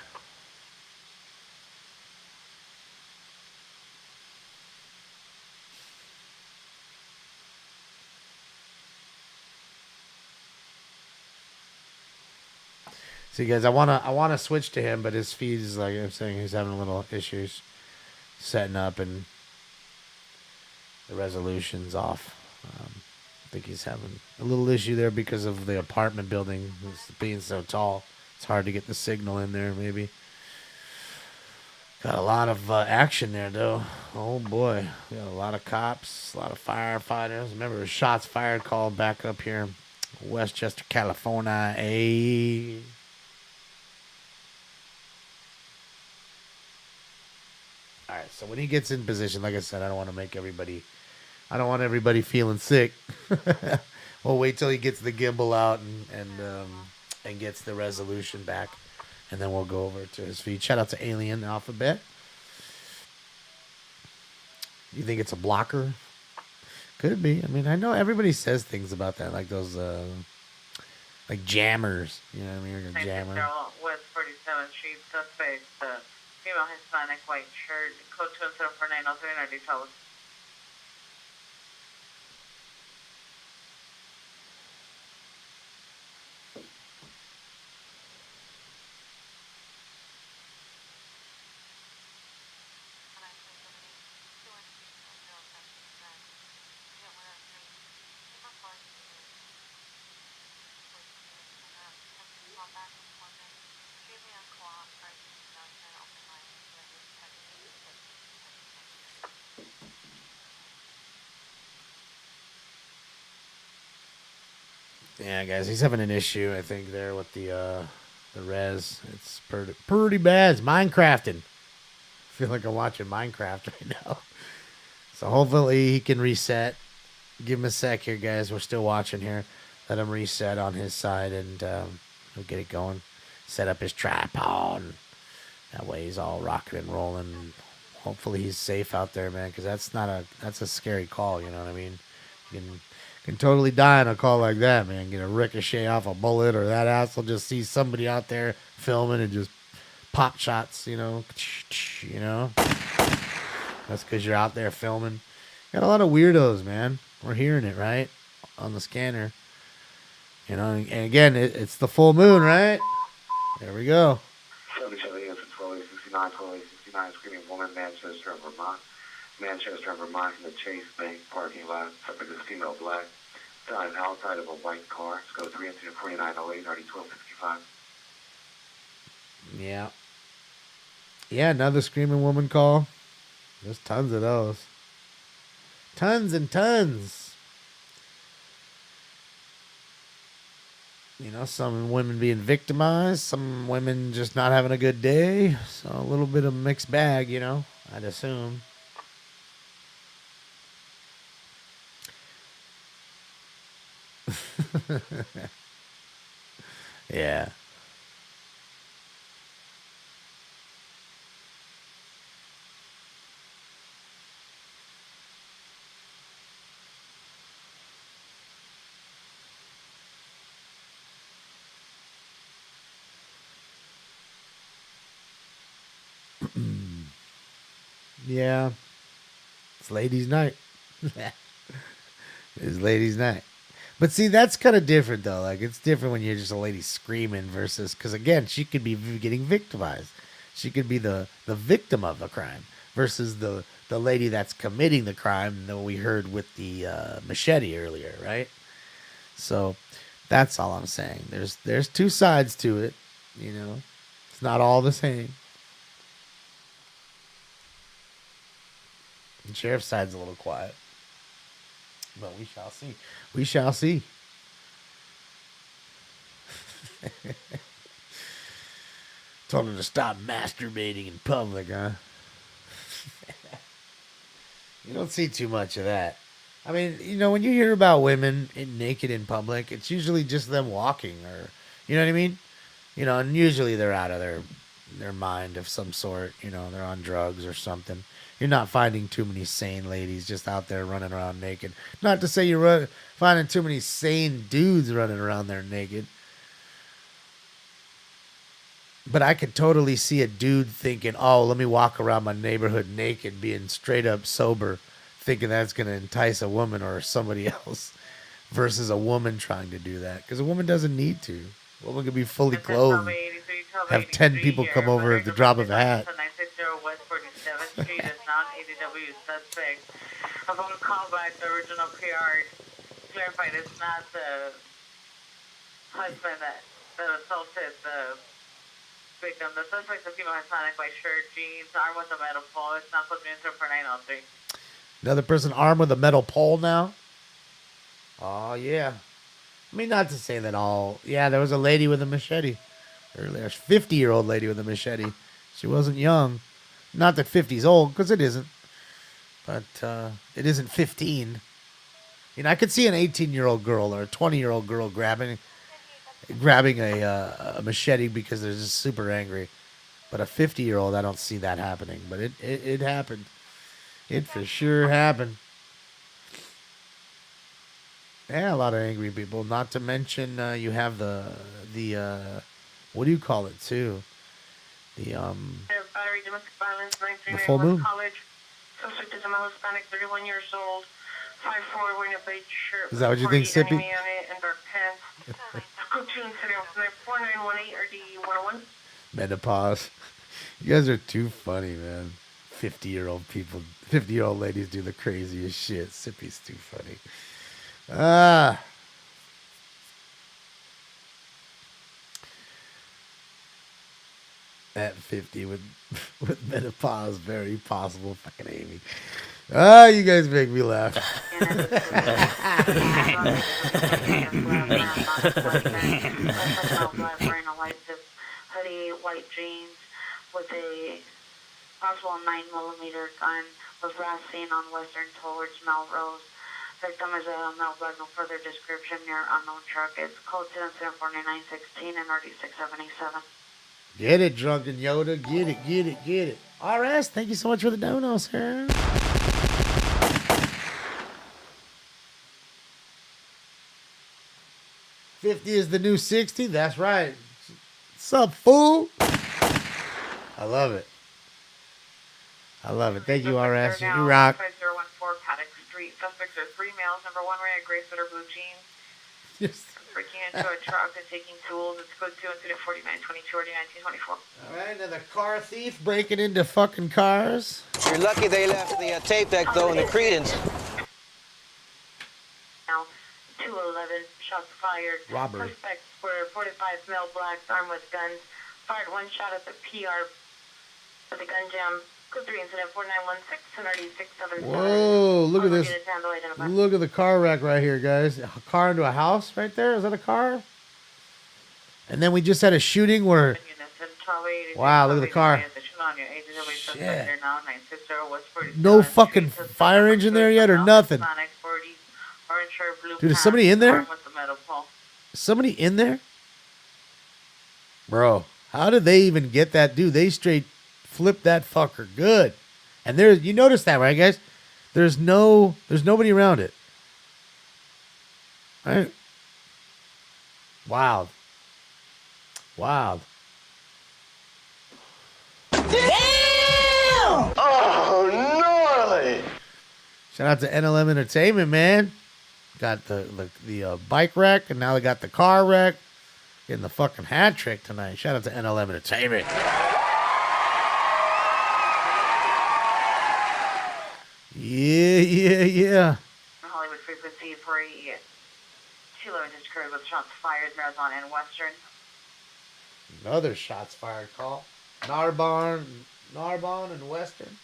See, guys, I wanna switch to him, but his feed is, like I'm saying, he's having a little issues setting up, and the resolution's off. I think he's having a little issue there because of the apartment building being so tall. It's hard to get the signal in there, maybe. Got a lot of action there, though. Oh, boy. Got a lot of cops, a lot of firefighters. Remember, shots fired called back up here in Westchester, California. All right, so when he gets in position, like I said, I don't want everybody feeling sick. We'll wait till he gets the gimbal out and gets the resolution back, and then we'll go over to his feed. Shout out to Alien Alphabet. You think it's a blocker? Could be. I mean, I know everybody says things about that, like those, like jammers. You know what I mean? Like a jammer. West 47th Street, suspect, female Hispanic, white shirt, code 2749039, details. Yeah, guys, he's having an issue, I think, there with the res. It's pretty bad. It's Minecrafting. I feel like I'm watching Minecraft right now. So hopefully he can reset. Give him a sec here, guys. We're still watching here. Let him reset on his side, and he'll get it going. Set up his tripod. That way he's all rocking and rolling. Hopefully he's safe out there, man, because that's a scary call, you know what I mean? You can totally die on a call like that, man. Get a ricochet off a bullet, or that ass will just see somebody out there filming and just pop shots, you know. That's because you're out there filming. Got a lot of weirdos, man. We're hearing it, right? On the scanner. You know, and again, it's the full moon, right? There we go. 77 69 screaming woman, Manchester, Vermont. Manchester, Vermont, in the Chase Bank parking lot. Subject is female black. Died outside of a white car. Let's go 34908, already 1265. Yeah. Yeah, another screaming woman call. There's tons of those. Tons and tons. You know, some women being victimized, some women just not having a good day. So a little bit of a mixed bag, you know, I'd assume. Yeah. Yeah. It's ladies' night. It's ladies' night. But see, that's kind of different, though. Like, it's different when you're just a lady screaming versus... Because, again, she could be getting victimized. She could be the victim of a crime versus the lady that's committing the crime that we heard with the machete earlier, right? So that's all I'm saying. There's two sides to it, you know. It's not all the same. The sheriff's side's a little quiet. But we shall see. We shall see. Told him to stop masturbating in public, huh? You don't see too much of that. I mean, you know, when you hear about women naked in public, it's usually just them walking or, you know what I mean? You know, and usually they're out of their mind of some sort. You know, they're on drugs or something. You're not finding too many sane ladies just out there running around naked. Not to say you're finding too many sane dudes running around there naked. But I could totally see a dude thinking, oh, let me walk around my neighborhood naked, being straight up sober, thinking that's going to entice a woman or somebody else, versus a woman trying to do that. Because a woman doesn't need to. A woman could be fully clothed, have 10 people come over at the drop of a hat. 960 West 47th Street is not ADW suspect. Upon call back, the original PR clarified it's not the husband that assaulted the victim. The suspect is a female Hispanic, white shirt, jeans, armed with a metal pole. It's not put into for 903. Another person armed with a metal pole now? Oh, yeah. I mean, not to say that all... Yeah, there was a lady with a machete earlier. A 50-year-old lady with a machete. She wasn't young. Not that 50's old, because it isn't. But it isn't 15. You know, I could see an 18-year-old girl or a 20-year-old girl grabbing a machete because they're just super angry. But a 50-year-old, I don't see that happening. But it happened. It for sure happened. Yeah, a lot of angry people. Not to mention you have the what do you call it too? The Battery domestic violence, 939 full moon. West College. Subject is a male Hispanic, 31 years old, 5'4", wearing a beige shirt. Is that what you think, Sippy? Enemy on it and dark pants. Go to incident 4918 or D101. Menopause. You guys are too funny, man. 50-year-old people, 50-year-old ladies do the craziest shit. Sippy's too funny. At 50 with menopause, very possible. Fucking Amy. You guys make me laugh. Wearing a white zip hoodie, white jeans, with a possible 9mm gun, was last seen on Western towards Melrose. Victim is a male black, no further description near unknown truck. It's code 4916 and RD6787. Get it, Drunken Yoda. Get it, get it, get it. RS, thank you so much for the dono, sir. $50 is the new 60. That's right. What's up, fool? I love it. I love it. Thank you, RS. You rock. 5014 Paddock Street. Suspects are 3 males. Number 1 wearing a gray sweater, blue jeans. Yes. Breaking into a truck and taking tools. It's code 2 incident 4922 or 1924. All right, another car thief breaking into fucking cars. You're lucky they left the tape deck, though, in the credence. Now, 211 shots fired. Robbery. Suspects were 45 male blacks armed with guns. Fired 1 shot at the PR with the gun jam. Code 3 incident 4916 and RD6777. Whoa, look at this. Look at the car wreck right here, guys. A car into a house right there. Is that a car? And then we just had a shooting where... Wow, look at the car. Shit. No fucking fire engine there yet or nothing. Dude, is somebody in there? Is somebody in there? Bro, how did they even get that dude? They straight flipped that fucker good. And there's, you notice that, right, guys? There's nobody around it. Right? Wild. Wild. Damn! Oh, gnarly! Shout out to NLM Entertainment, man. Got the bike wreck, and now they got the car wreck. Getting the fucking hat trick tonight. Shout out to NLM Entertainment. Yeah. Hollywood frequency for a 211 just occurred with shots fired, Marathon and Western. Another shots fired call. Narbonne and Western.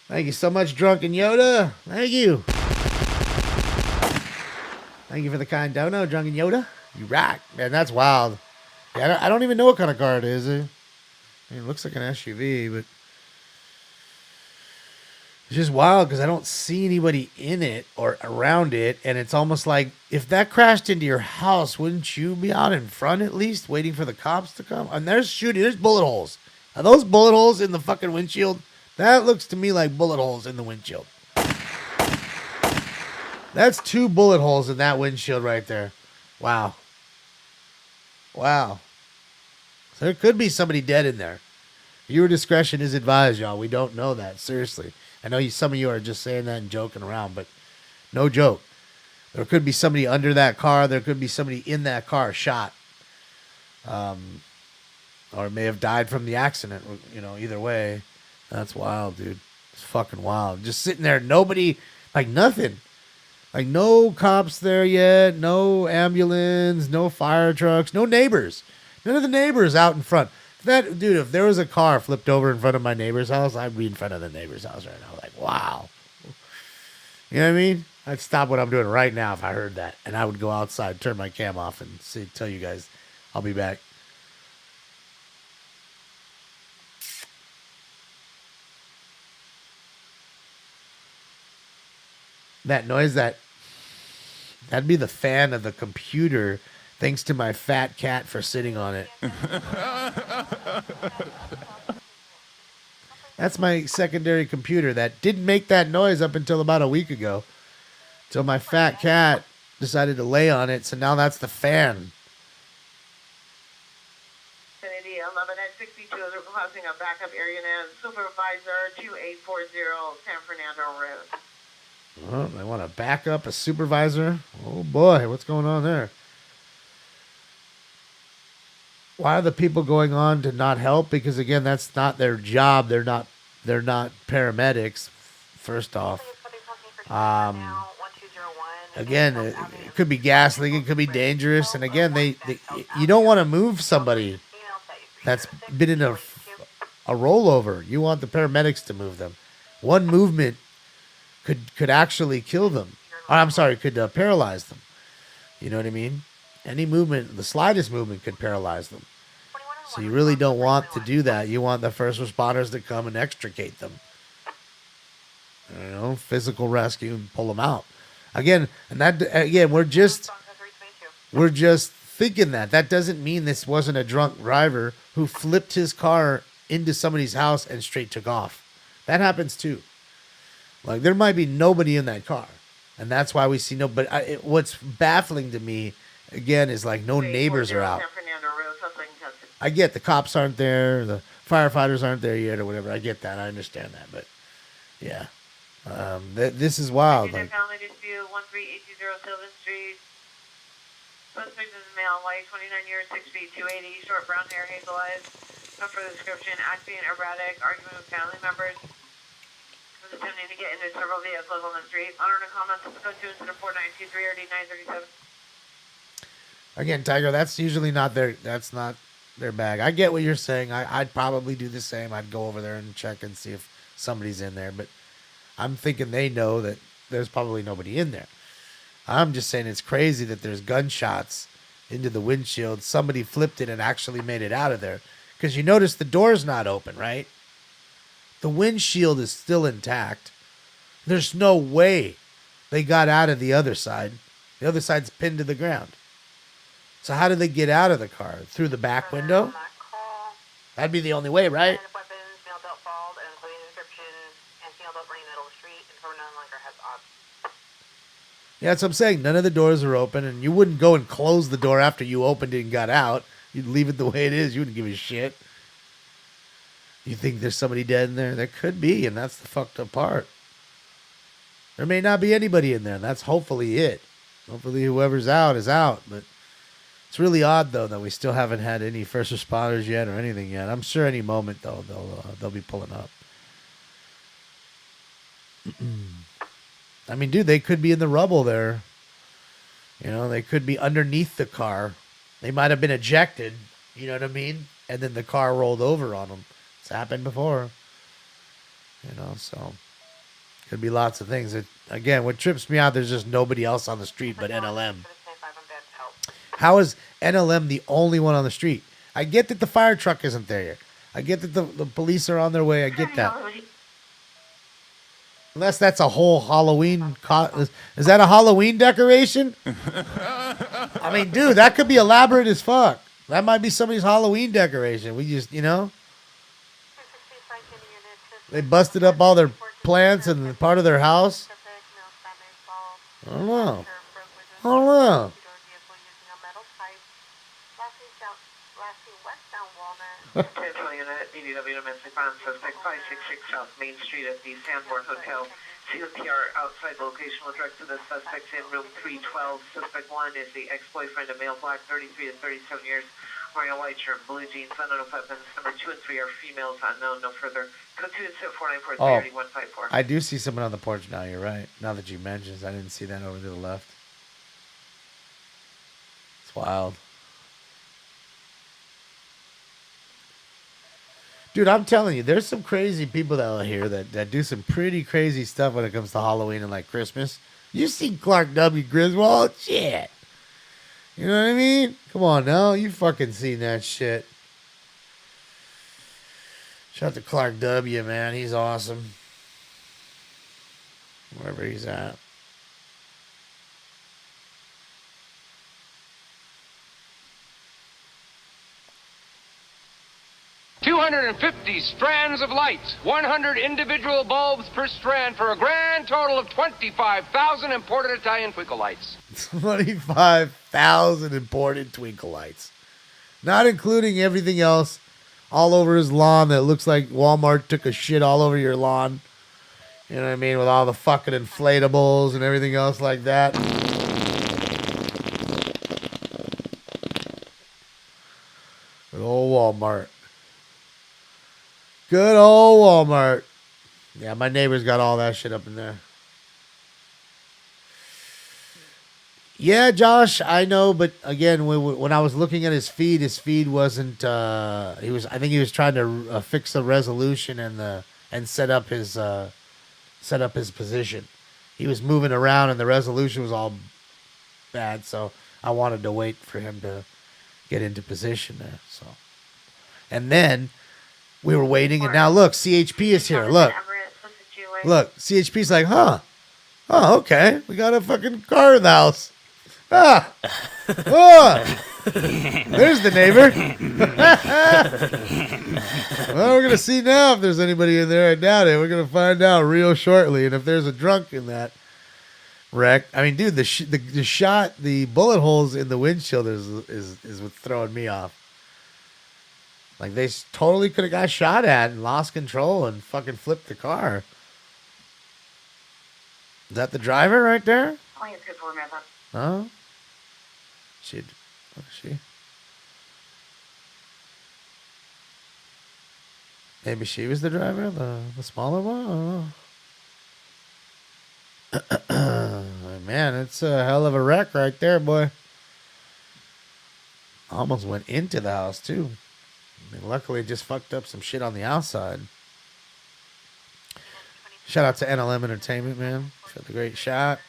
Thank you so much, Drunken Yoda. Thank you. Thank you for the kind dono, Drunken Yoda. You rock. Man, that's wild. Yeah, I don't even know what kind of car it is. I mean, it looks like an SUV, but it's just wild because I don't see anybody in it or around it. And it's almost like if that crashed into your house, wouldn't you be out in front at least waiting for the cops to come? And there's bullet holes. Are those bullet holes in the fucking windshield? That looks to me like bullet holes in the windshield. That's 2 bullet holes in that windshield right there. Wow. So there could be somebody dead in there. Viewer discretion is advised, y'all. We don't know that. Seriously. I know some of you are just saying that and joking around, but no joke. There could be somebody under that car. There could be somebody in that car shot. Or may have died from the accident. Either way. That's wild, dude. It's fucking wild. Just sitting there, nobody, like nothing. Like no cops there yet, no ambulance, no fire trucks, no neighbors. None of the neighbors out in front. If there was a car flipped over in front of my neighbor's house, I'd be in front of the neighbor's house right now. Like, wow. You know what I mean? I'd stop what I'm doing right now if I heard that. And I would go outside, turn my cam off, and tell you guys I'll be back. That noise, that'd be the fan of the computer, thanks to my fat cat for sitting on it. That's my secondary computer that didn't make that noise up until about a week ago. Till my fat cat decided to lay on it, so now that's the fan. Kennedy 11 at 62 is requesting a backup area and supervisor 2840 San Fernando Road. Oh, they want to back up a supervisor? Oh boy, what's going on there? Why are the people going on to not help? Because again, that's not their job. They're not paramedics. First off, again, it could be gas leak. It could be dangerous. And again, you don't want to move somebody that's been in a rollover. You want the paramedics to move them. One movement could actually kill them. Could paralyze them. You know what I mean? Any movement, the slightest movement could paralyze them. So you really don't want to do that. You want the first responders to come and extricate them. Physical rescue and pull them out. Again, we're just thinking that. That doesn't mean this wasn't a drunk driver who flipped his car into somebody's house and straight took off. That happens too. Like, there might be nobody in that car. And that's why we see no... But what's baffling to me, again, is like no neighbors are out. I get the cops aren't there. The firefighters aren't there yet or whatever. I get that. I understand that. But, yeah. This is wild. Like, family dispute, 13820 Sylvan Street. Suspect is male, white, 29 years, 6 feet, 280, short brown hair, hazel eyes. No further description. Acting erratic, argument with family members. Attempting to get into several vehicles on the street. Honor and comments. Let's go to incident 4923 or D937. Again, Tiger, that's usually not that's not their bag. I get what you're saying. I'd probably do the same. I'd go over there and check and see if somebody's in there. But I'm thinking they know that there's probably nobody in there. I'm just saying it's crazy that there's gunshots into the windshield. Somebody flipped it and actually made it out of there. Because you notice the door's not open, right? The windshield is still intact. There's no way they got out of the other side. The other side's pinned to the ground. So how did they get out of the car? Through the back window? That'd be the only way, right? Yeah, that's what I'm saying. None of the doors are open, and you wouldn't go and close the door after you opened it and got out. You'd leave it the way it is. You wouldn't give a shit. You think there's somebody dead in there? There could be, and that's the fucked up part. There may not be anybody in there, and that's hopefully it. Hopefully whoever's out is out, but it's really odd, though, that we still haven't had any first responders yet or anything yet. I'm sure any moment, though, they'll be pulling up. I mean, dude, they could be in the rubble there. You know, they could be underneath the car. They might have been ejected, you know what I mean? And then the car rolled over on them. It's happened before. You know, so could be lots of things. Again, what trips me out, there's just nobody else on the street but NLM. How is NLM the only one on the street? I get that the fire truck isn't there. I get that the police are on their way. I get that. Unless that's a whole Halloween... Is that a Halloween decoration? I mean, dude, that could be elaborate as fuck. That might be somebody's Halloween decoration. We just, you know... They busted up all their plants and part of their house. I don't know. I don't know. Potential unit, DDW domestic violence suspect 566 South Main Street at the Sanborn Hotel. COTR outside location will direct to the suspects in room 312. Suspect 1 is the ex-boyfriend of male black, 33 to 37 years, wearing a white shirt, blue jeans, unknown weapons. Number 2 and 3 are females, unknown, no further. Code 2 is 4943 I do see someone on the porch now, you're right. Now that you mentioned, I didn't see that over to the left. It's wild. Dude, I'm telling you, there's some crazy people out here that do some pretty crazy stuff when it comes to Halloween and like Christmas. You seen Clark W. Griswold? Shit. You know what I mean? Come on now. You fucking seen that shit. Shout out to Clark W., man. He's awesome. Wherever he's at. $250 strands of lights, 100 individual bulbs per strand for a grand total of 25,000 imported Italian twinkle lights. 25,000 imported twinkle lights. Not including everything else all over his lawn that looks like Walmart took a shit all over your lawn. You know what I mean? With all the fucking inflatables and everything else like that. Good old Walmart. Good old Walmart. Yeah, my neighbor's got all that shit up in there. Yeah, Josh, I know, but again, when I was looking at his feed wasn't. I think he was trying to fix the resolution and set up his position. He was moving around and the resolution was all bad, so I wanted to wait for him to get into position there. So, and then we were waiting, and now look, CHP is here. Look, CHP's like, huh? Oh, okay. We got a fucking car in the house. Ah, oh, there's the neighbor. Well, we're gonna see now if there's anybody in there. I doubt it. We're gonna find out real shortly, and if there's a drunk in that wreck. I mean, dude, the bullet holes in the windshield is what's throwing me off. Like, they totally could have got shot at and lost control and fucking flipped the car. Is that the driver right there? Huh? She. Maybe she was the driver, the smaller one? I don't know. Man, it's a hell of a wreck right there, boy. Almost went into the house, too. I mean, luckily, it just fucked up some shit on the outside. Shout out to NLM Entertainment, man, for the great shot.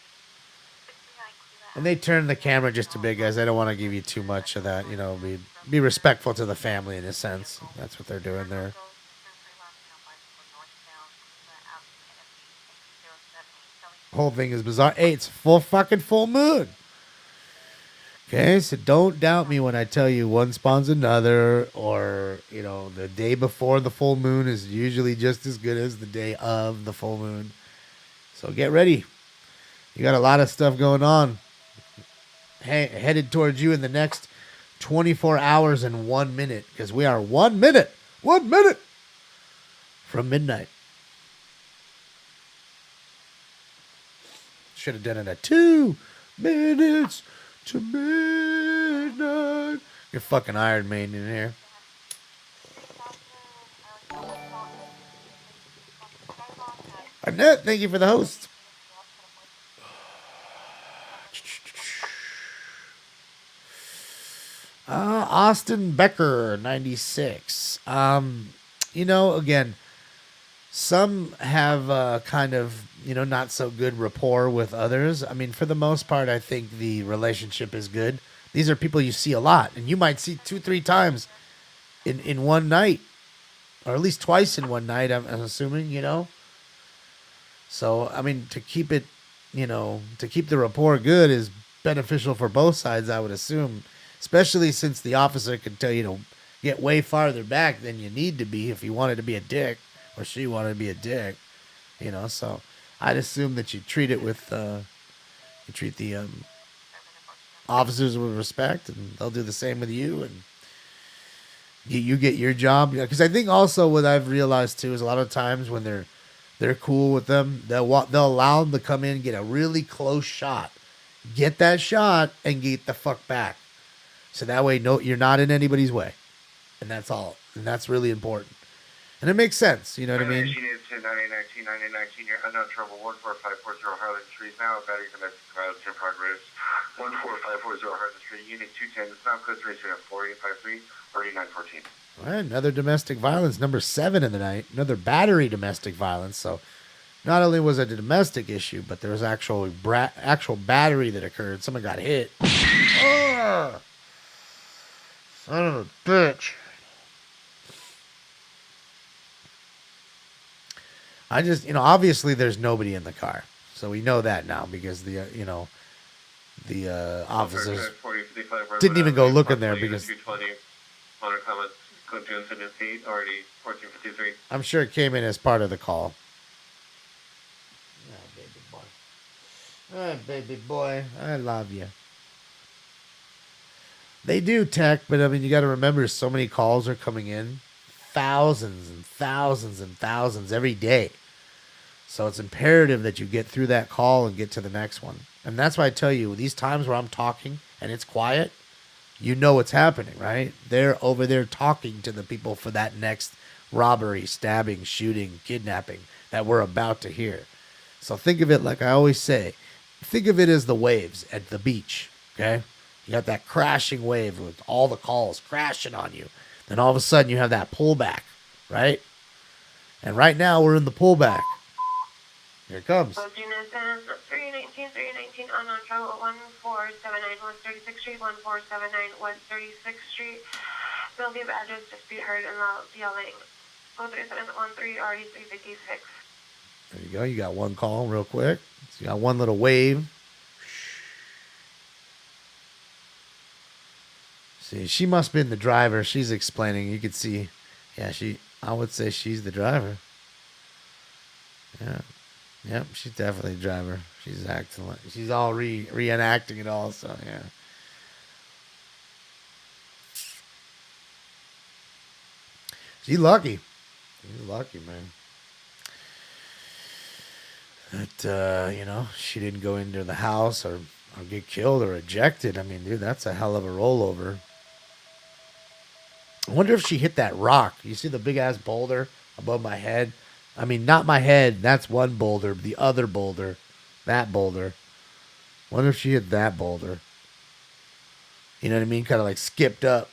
And they turned the camera just a bit, guys. I don't want to give you too much of that. You know, be respectful to the family in a sense. That's what they're doing there. The whole thing is bizarre. Hey, it's full moon. Okay, so don't doubt me when I tell you one spawns another, or, you know, the day before the full moon is usually just as good as the day of the full moon. So get ready. You got a lot of stuff going on. Headed towards you in the next 24 hours and 1 minute, because we are 1 minute from midnight. Should have done it at 2 minutes to midnight. You're fucking Iron Maiden in here. Annette, thank you for the host. Austin Becker, 96. You know, again, some have kind of, you know, not so good rapport with others. I mean, for the most part, I think the relationship is good. These are people you see a lot, and you might see 2-3 times in one night, or at least twice in one night, I'm assuming, you know. So, I mean, to keep it, you know, to keep the rapport good is beneficial for both sides, I would assume. Especially since the officer could tell you to get way farther back than you need to be if you wanted to be a dick, or she wanted to be a dick, you know. So I'd assume that you treat it with, you treat the officers with respect, and they'll do the same with you, and you get your job. Because I think also what I've realized too is a lot of times when they're cool with them, they'll allow them to come in and get a really close shot, get that shot, and get the fuck back. So that way, no, you're not in anybody's way. And that's all. And that's really important. And it makes sense. You know what I mean? 1919, you're unknown trouble, 14540 Harlan Street, now a battery domestic violence in progress. 14540 Harlan Street, Unit 210, South Coast Racer at 4853, 3914. All right, another domestic violence, number 7 in the night. Another battery domestic violence. So not only was it a domestic issue, but there was actual battery that occurred. Someone got hit. Oh! Son of a bitch. I just, you know, obviously there's nobody in the car. So we know that now because the, you know, the officers didn't even go look in there because I'm sure it came in as part of the call. Oh, baby boy. Oh, baby boy. I love you. They do, Tech, but I mean, you got to remember so many calls are coming in. Thousands and thousands and thousands every day. So it's imperative that you get through that call and get to the next one. And that's why I tell you, these times where I'm talking and it's quiet, you know what's happening, right? They're over there talking to the people for that next robbery, stabbing, shooting, kidnapping that we're about to hear. So think of it like I always say, think of it as the waves at the beach, okay? You got that crashing wave with all the calls crashing on you. Then all of a sudden you have that pullback, right? And right now we're in the pullback. Here it comes. 319 unknown trouble 1479 136th Street, 1479 136th Street. Building address dispute heard and loud yelling. 03713 already 356. There you go. You got one call real quick. So you got one little wave. See, she must have been the driver. She's explaining. You could see. Yeah, I would say she's the driver. Yeah. Yep, she's definitely the driver. She's acting like she's all reenacting it all, so yeah. She's lucky. She's lucky, man. That you know, she didn't go into the house or get killed or ejected. I mean, dude, that's a hell of a rollover. I wonder if she hit that rock. You see the big ass boulder above my head? I mean, not my head. That's one boulder. The other boulder. That boulder. Wonder if she hit that boulder. You know what I mean? Kind of like skipped up.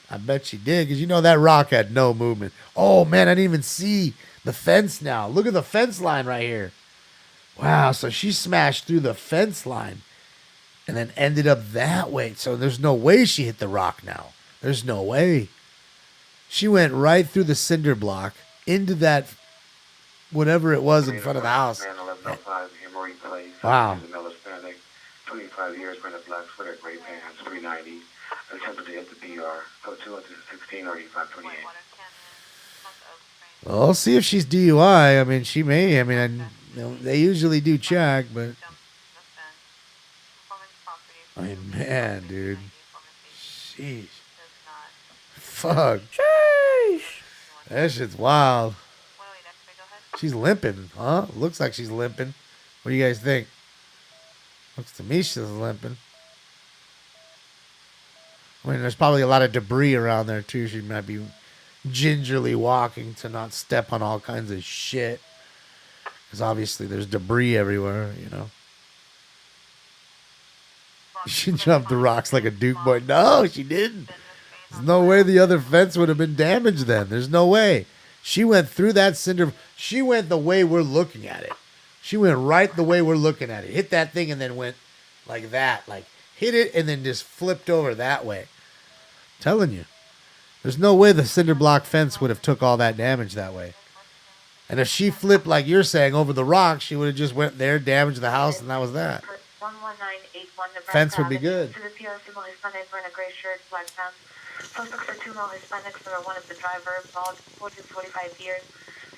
I bet she did, because you know that rock had no movement. Oh, man, I didn't even see the fence now. Look at the fence line right here. Wow, so she smashed through the fence line and then ended up that way. So there's no way she hit the rock now. There's no way. She went right through the cinder block into that whatever it was in front of the house. Wow. 25 years, wearing a black sweater, gray pants, 390. Attempted to hit the BR. Code 216 or 528. Well, I'll see if she's DUI. I mean, she may. I mean, you know, they usually do check, but I mean, man, dude. Sheesh. Fuck. Sheesh. That shit's wild. She's limping, huh? Looks like she's limping. What do you guys think? Looks to me she's limping. I mean, there's probably a lot of debris around there, too. She might be gingerly walking to not step on all kinds of shit. Because obviously there's debris everywhere, you know. She jumped the rocks like a Duke boy. No, she didn't. There's no way the other fence would have been damaged then. There's no way. She went through that cinder. She went the way we're looking at it. She went right the way we're looking at it. Hit that thing and then went like that. Like, hit it and then just flipped over that way. I'm telling you. There's no way the cinder block fence would have took all that damage that way. And if she flipped, like you're saying, over the rock, she would have just went there, damaged the house, and that was that. 11981 Fence would be good. To the PLC, male Hispanic wearing a gray shirt, black pants. Suspects are 2 male Hispanics. Number 1 is the driver, bald, 40 to 45 years.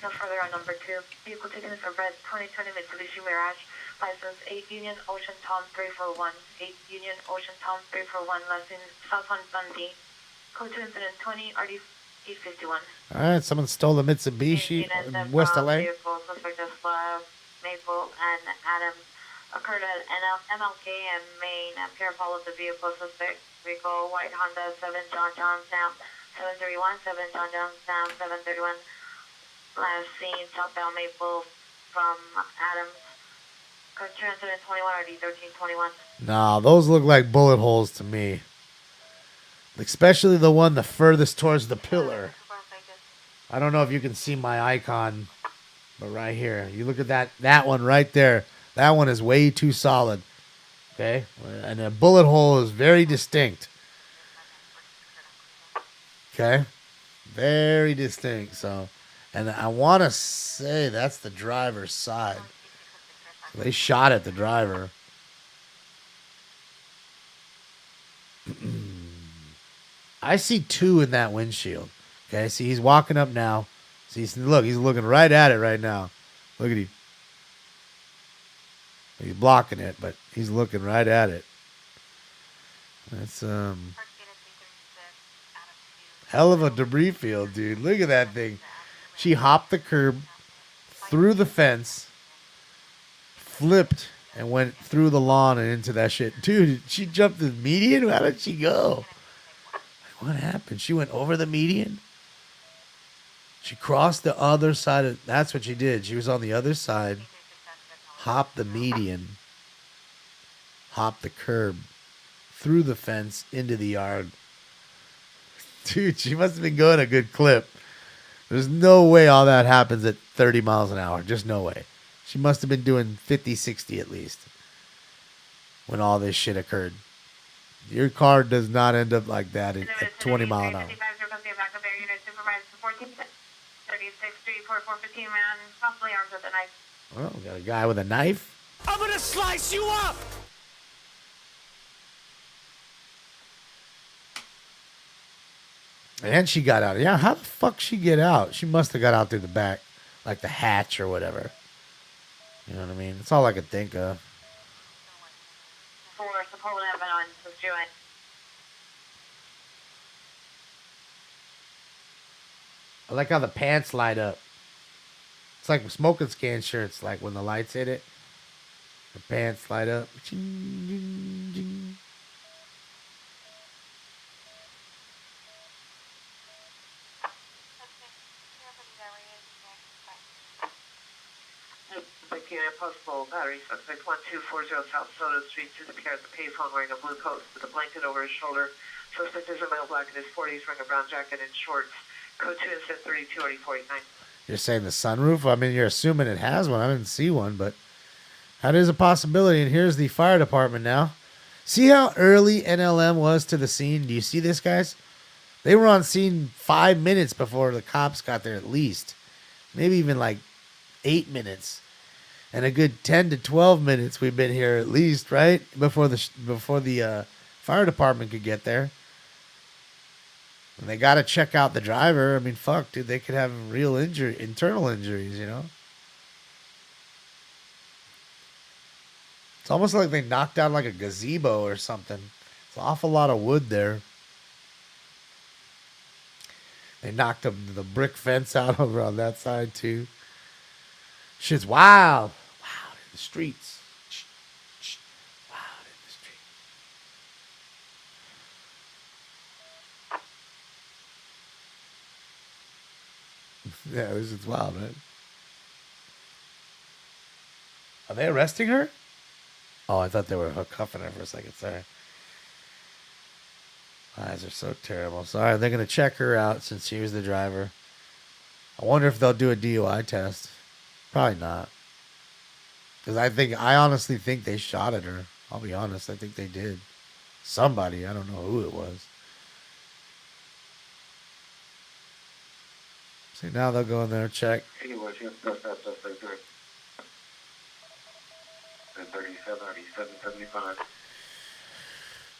No further on number 2. Vehicle taken is a red 2020 Mitsubishi Mirage. License 8 Union Ocean Tom 341. 8 Union Ocean Tom 341. Last in South 1 Bundy. Code to incident 20 RD 851. All right, someone stole the Mitsubishi in West LA. Vehicles, suspect is Maple and Adams. Occurred at MLK and Main. Pierre followed the vehicle. Suspect vehicle, white Honda, 7 John Stamp, 731, 7 John Stamp, 731. Last seen southbound Maple from Adams. Code 21 RD 1321. Nah, those look like bullet holes to me. Especially the one the furthest towards the pillar. I don't know if you can see my icon, but right here. You look at that one right there. That one is way too solid. Okay? And a bullet hole is very distinct. Okay? Very distinct. So, and I want to say that's the driver's side. So they shot at the driver. I see 2 in that windshield. Okay, see, he's walking up now. See, look, he's looking right at it right now. Look at him. He's blocking it, but he's looking right at it. That's hell of a debris field, dude. Look at that thing. She hopped the curb, through the fence, flipped, and went through the lawn and into that shit. Dude, she jumped the median? How did she go? What happened? She went over the median? She crossed the other side of... That's what she did. She was on the other side. Hopped the median. Hopped the curb. Through the fence. Into the yard. Dude, she must have been going a good clip. There's no way all that happens at 30 miles an hour. Just no way. She must have been doing 50, 60 at least. When all this shit occurred. Your car does not end up like that at 20 miles an hour. Well, we got a guy with a knife. I'm gonna slice you up! And she got out. Yeah, how the fuck she get out? She must have got out through the back. Like the hatch or whatever. You know what I mean? That's all I could think of. I like how the pants light up. It's like smoking scan shirts, like when the lights hit it. The pants light up. Ching, ching, ching. Possible battery suspect 1240 South Soda Street to the car at the payphone wearing a blue coat with a blanket over his shoulder. Suspect is a male black in his 40s wearing a brown jacket and shorts. Code 2 incident 32 49. You're saying the sunroof? I mean, you're assuming it has one. I didn't see one, but that is a possibility. And here's the fire department now. See how early NLM was to the scene? Do you see this, guys? They were on scene 5 minutes before the cops got there at least. Maybe even like 8 minutes. And a good 10 to 12 minutes we've been here at least, right? Before the fire department could get there. And they got to check out the driver. I mean, fuck, dude, they could have real internal injuries, you know? It's almost like they knocked down like a gazebo or something. It's an awful lot of wood there. They knocked the brick fence out over on that side too. Shit's wild. Wild in the streets. Wild in the street. Yeah, this is wild, right? Are they arresting her? Oh, I thought they were cuffing her for a second. Sorry. Eyes are so terrible. Sorry, they're going to check her out since she was the driver. I wonder if they'll do a DUI test. Probably not. Because I honestly think they shot at her. I'll be honest. I think they did. Somebody. I don't know who it was. See, now they'll go in there and check. 37,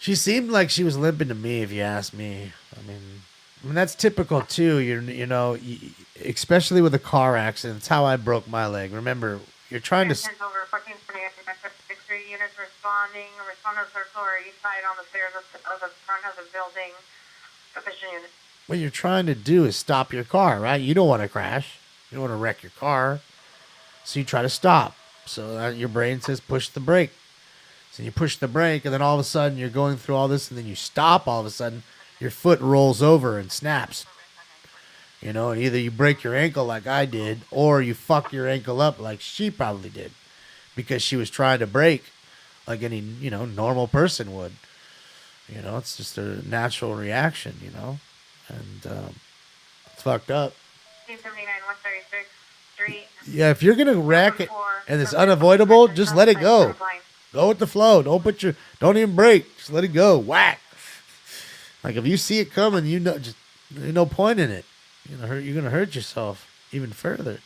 She seemed like she was limping to me, if you ask me. I mean that's typical too. Especially with a car accident. It's how I broke my leg. Remember, you're trying to. Over fucking 6 units responding. Respond to circle or east side on the stairs of the front of the building. Sufficient units. What you're trying to do is stop your car, right? You don't want to crash. You don't want to wreck your car. So you try to stop. So your brain says push the brake. So you push the brake, and then all of a sudden you're going through all this, and then you stop. All of a sudden, your foot rolls over and snaps. And either you break your ankle like I did, or you fuck your ankle up like she probably did, because she was trying to brake like any normal person would. It's just a natural reaction. And it's fucked up. 279 136 Street. Yeah, if you're gonna wreck it and it's unavoidable, just let it go. Go with the flow. Don't even brake. Just let it go. Whack. Like if you see it coming, just there's no point in it. You're gonna hurt yourself even further.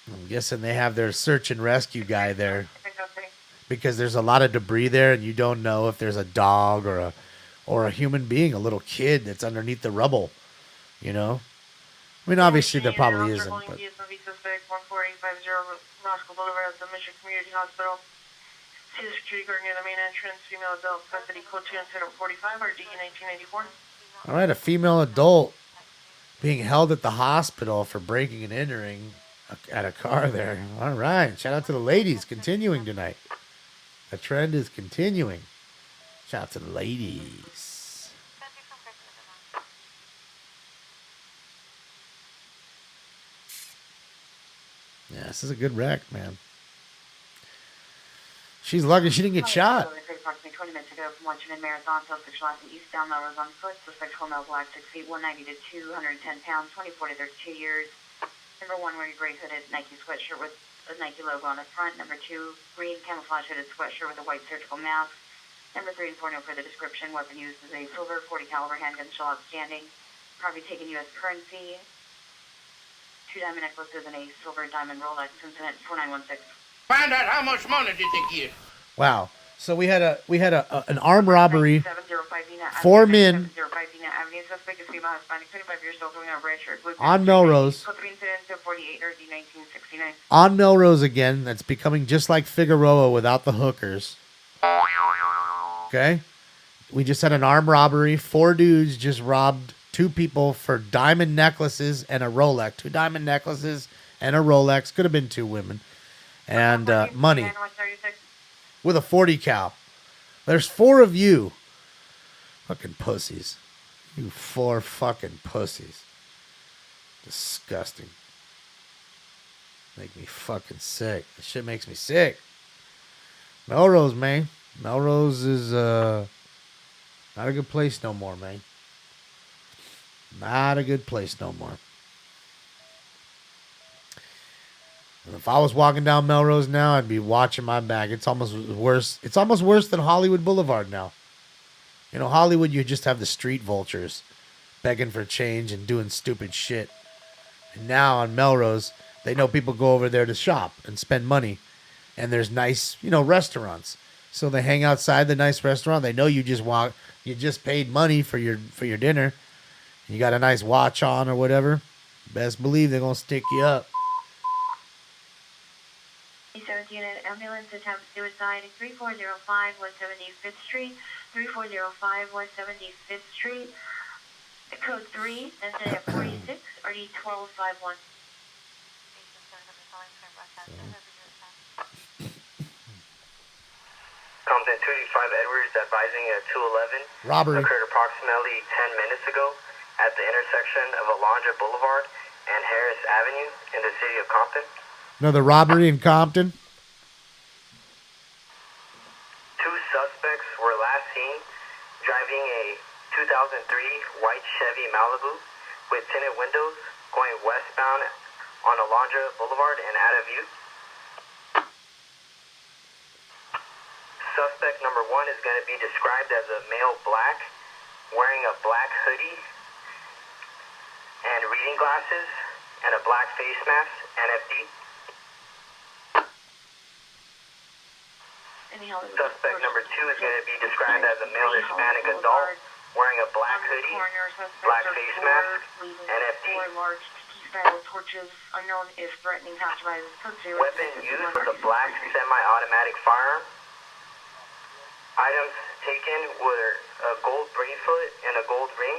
I'm guessing they have their search and rescue guy there because there's a lot of debris there, and you don't know if there's a dog or a human being, a little kid that's underneath the rubble. I mean, obviously there probably isn't. But. 14850 Roscoe Boulevard at the Mission Community Hospital. See the security guard near the main entrance. Female adult, custody code 245 or DE 1994. All right, a female adult being held at the hospital for breaking and entering at a car there. All right, shout out to the ladies continuing tonight. The trend is continuing. Shout out to the ladies. Yeah, this is a good wreck, man. She's lucky she didn't get shot. Approximately 20 minutes ago from Washington Marathon, sexual accident eastbound Melrose on foot. Suspect male, black, 6 feet, 190 to 210 pounds, 24 to 32 years. Number 1, wearing a gray hooded Nike sweatshirt with a Nike logo on the front. Number 2, green camouflage hooded sweatshirt with a white surgical mask. Number 3 and 4, no further description. Weapon used is a silver .40 caliber handgun, shell outstanding. Probably taken U.S. currency. 2 diamond necklaces and a silver diamond Rolex. Incident 4916. Find out how much money did they get. Wow. So we had an armed robbery. 4 men on Melrose. On Melrose again. That's becoming just like Figueroa without the hookers. Okay. We just had an armed robbery. 4 dudes just robbed 2 people for diamond necklaces and a Rolex. 2 diamond necklaces and a Rolex. Could have been 2 women. And money. With a .40 cal. There's 4 of you. Fucking pussies. You 4 fucking pussies. Disgusting. Make me fucking sick. This shit makes me sick. Melrose, man. Melrose is not a good place no more, man. Not a good place no more. And if I was walking down Melrose now, I'd be watching my back. It's almost worse. It's almost worse than Hollywood Boulevard now. Hollywood, you just have the street vultures begging for change and doing stupid shit. And now on Melrose, they know people go over there to shop and spend money. And there's nice, restaurants. So they hang outside the nice restaurant. They know you just paid money for your dinner. You got a nice watch on or whatever, best believe they're going to stick you up. 17 unit ambulance attempt suicide 3405 175th Street, 3405 175th Street, code 3, incident at 46, RD 1251. Compton 285 Edwards advising at 211. Robbery. Occurred approximately 10 minutes ago at the intersection of Alondra Boulevard and Harris Avenue in the city of Compton. Another robbery in Compton. Two suspects were last seen driving a 2003 white Chevy Malibu with tinted windows going westbound on Alondra Boulevard and out of view. Suspect number 1 is going to be described as a male black, wearing a black hoodie and reading glasses and a black face mask, NFD. Suspect number 2 is going to be described as a male Hispanic adult, wearing a black hoodie, black face mask, NFD. Torches unknown if threatening passersby. Weapon used was a black semi-automatic firearm. Items taken were a gold bracelet and a gold ring.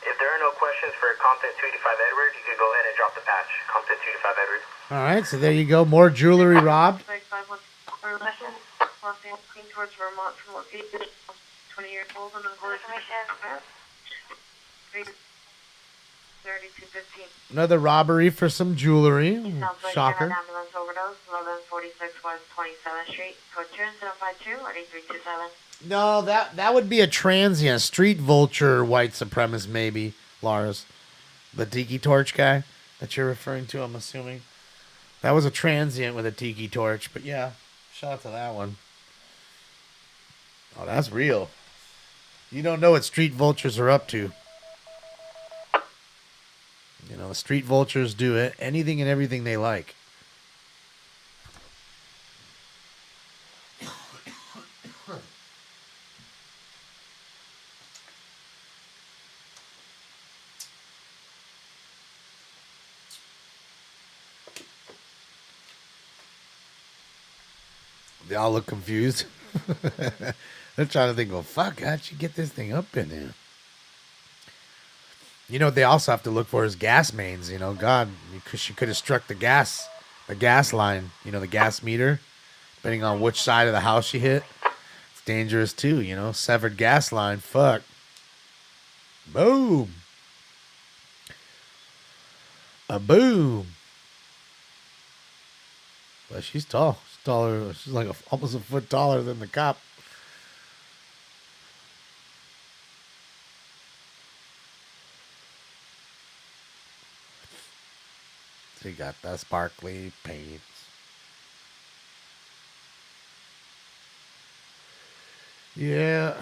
If there are no questions for Compton 285 Edward, you could go ahead and drop the patch. Compton 285 Edward. All right, so there you go. More jewelry robbed. Towards Vermont from 20 years old and information. 3215. Another robbery for some jewelry. Shocker. Ambulance overdose, 1146 West 27th Street, code 2752 or 8327. No, that would be a transient street vulture white supremacist, maybe, Lars. The tiki torch guy that you're referring to, I'm assuming. That was a transient with a tiki torch, but yeah, shout out to that one. Oh, that's real. You don't know what street vultures are up to. You know, the street vultures do it, anything and everything they like. They all look confused. They're trying to think, well, fuck, how'd you get this thing up in there? You know what they also have to look for is gas mains, you know, God, because she could have struck the gas line, you know, the gas meter, depending on which side of the house she hit. It's dangerous too, you know, severed gas line, fuck. Boom. A boom. But she's tall. She's taller. She's like almost a foot taller than the cop. She got the sparkly paints. Yeah.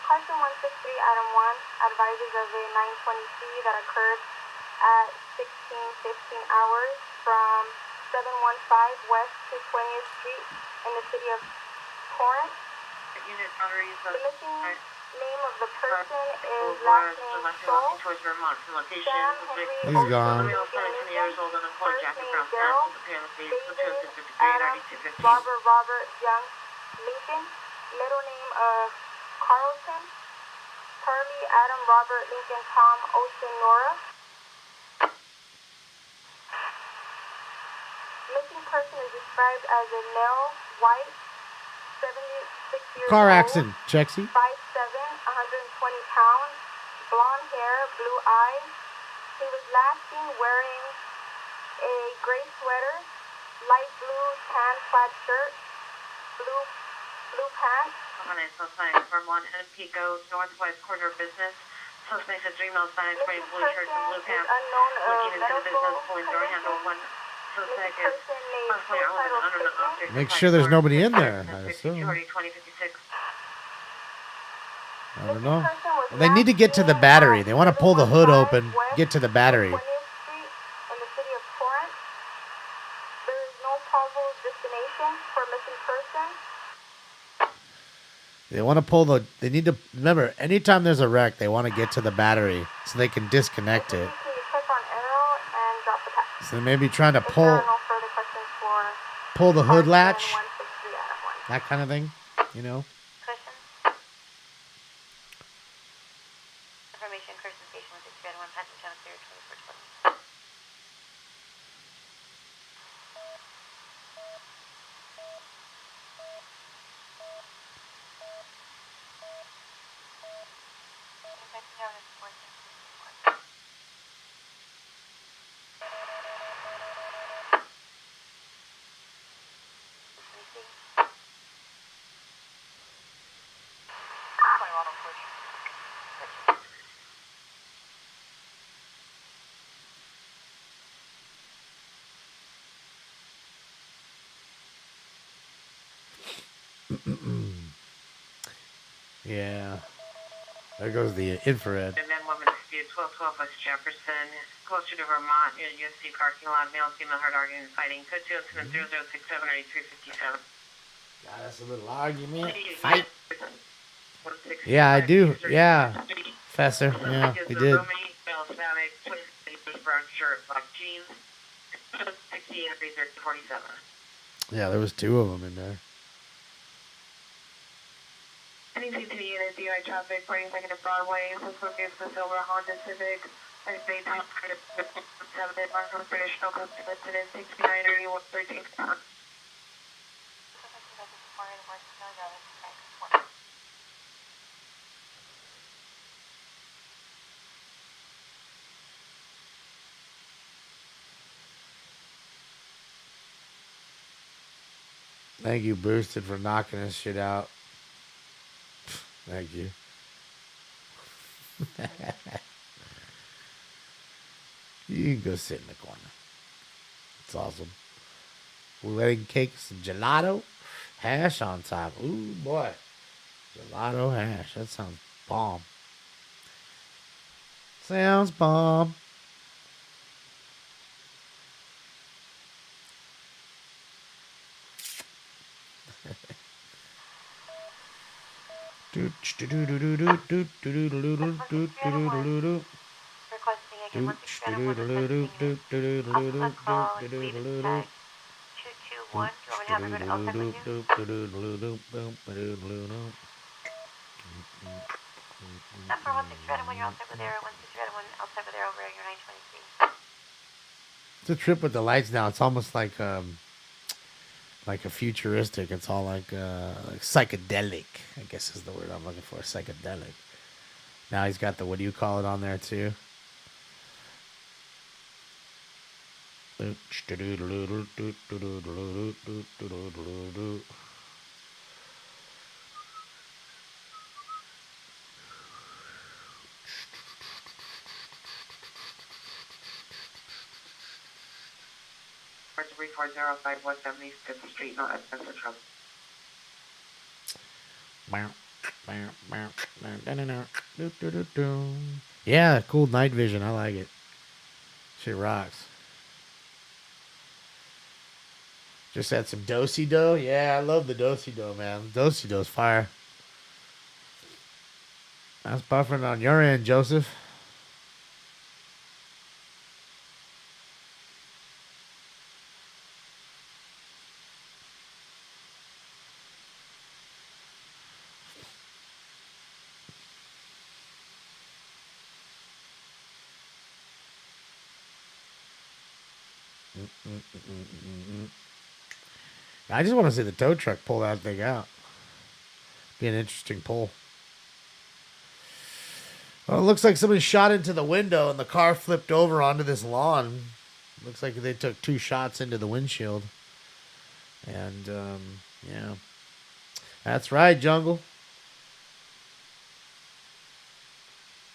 Question 163, item 1, advises of a 920C that occurred at 16:15 hours from 715 West to 20th Street in the city of Torrance. The missing name of the person is last name Sol. Towards Vermont from location. He's gone. Robert Young Lincoln. Middle name of Carlton. Charlie Adam Robert Lincoln Tom Ocean Nora. Missing person is described as a male, white, 76 years Car old. accident, Chexy. 5'7", 120 pounds, blonde hair, blue eyes. He was last seen wearing a gray sweater, light blue tan plaid shirt, blue pants. Okay, suspect from 1 Pico, northwest corner of business. Suspect is female size, gray blue shirt and blue pants. Looking into the business, pulling door handle. One suspect is possibly relevant under the object. Make sure there's nobody in there, I assume. 2056. I don't know. Well, they need to get to the battery. They want to pull the hood open, get to the battery. 20th Street in the city of Torrance. There is no probable destination for missing person. They want to pull the. They need to remember. Anytime there's a wreck, they want to get to the battery so they can disconnect it. Click on arrow and drop the text. So they may be trying to If there are pull no further questions for the hood latch, 163 out of 1. that kind of thing. You know. Questions? Information, Carson Station 163 out of 1, passing channel clear 24/7. Yeah. There goes the infrared. And then woman dispute 1212 West Jefferson, closer to Vermont, near the USC parking lot. Male, female, hard arguing, fighting. Code 2 incident 0067 or 8357. God, that's a little argument. Fight. Yeah, I do. Yeah. Fester. Yeah, we did. Brown shirt, black jeans. 68 47. Yeah, there was two of them in there. Anything to the unit, DI traffic, 42nd of Broadway, Suspect is the silver Honda Civic, and they top 7 mark of British no customer incident, 6981 13. Thank you, Boosted, for knocking this shit out. Thank you. You can go sit in the corner. It's awesome. Wedding cake, some gelato, hash on top. Ooh, boy. Gelato hash. That sounds bomb. Sounds bomb. It's a trip with the lights now. It's almost like a futuristic. It's all like psychedelic, I guess is the word I'm looking for. Psychedelic. Now he's got the, what do you call it on there too? Or 3405 West 75th Street, no expensive trouble. Yeah, cool night vision. I like it. Shit rocks. Just had some do-si-do. Yeah, I love the do-si-do, man. Do-si-do's fire. That's buffering on your end, Joseph. I just want to see the tow truck pull that thing out. Be an interesting pull. Well, it looks like somebody shot into the window and the car flipped over onto this lawn. Looks like they took 2 shots into the windshield. And, yeah. That's right, Jungle.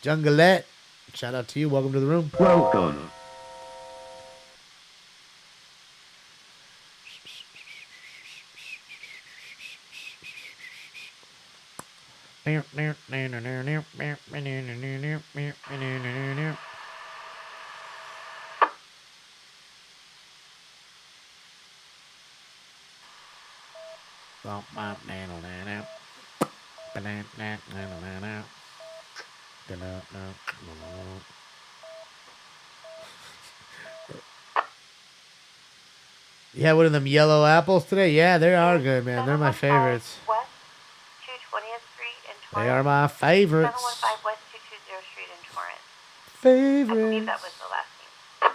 Jungleette. Shout out to you. Welcome to the room. Welcome. You had one of them yellow apples today? Yeah, they are good, man. They're my favorites. West 220th Street in Torrance. They are my favorites. 715 West 220 Street in Torrance. Favorites. I believe that was the last name.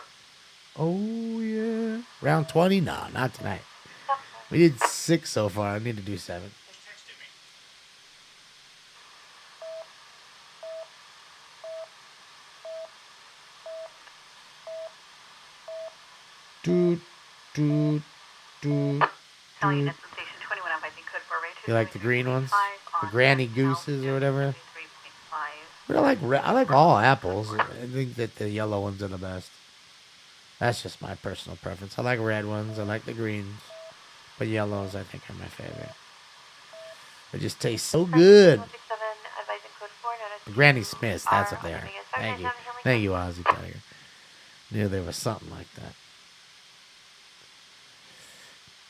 Oh, yeah. Round 20? No, not tonight. We did 6 so far. I need to do 7. Do, do, do, do. You like the green ones? The granny gooses or whatever? But I like all apples. I think that the yellow ones are the best. That's just my personal preference. I like red ones. I like the greens. But yellows, I think, are my favorite. They just taste so good. The Granny Smiths, that's what they are. Thank you. Thank you, Ozzy Tiger. Knew there was something like that.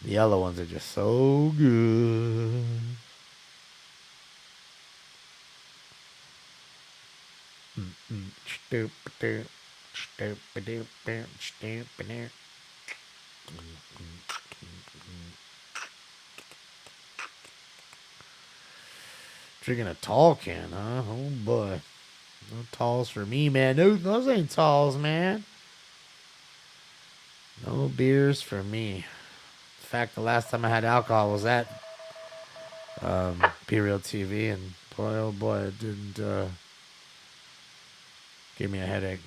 The yellow ones are just so good. Drinking a tall can, huh? Oh boy. No talls for me, man. No, those ain't talls, man. No beers for me. In fact, the last time I had alcohol was at Imperial TV, and boy, oh boy, it didn't give me a headache.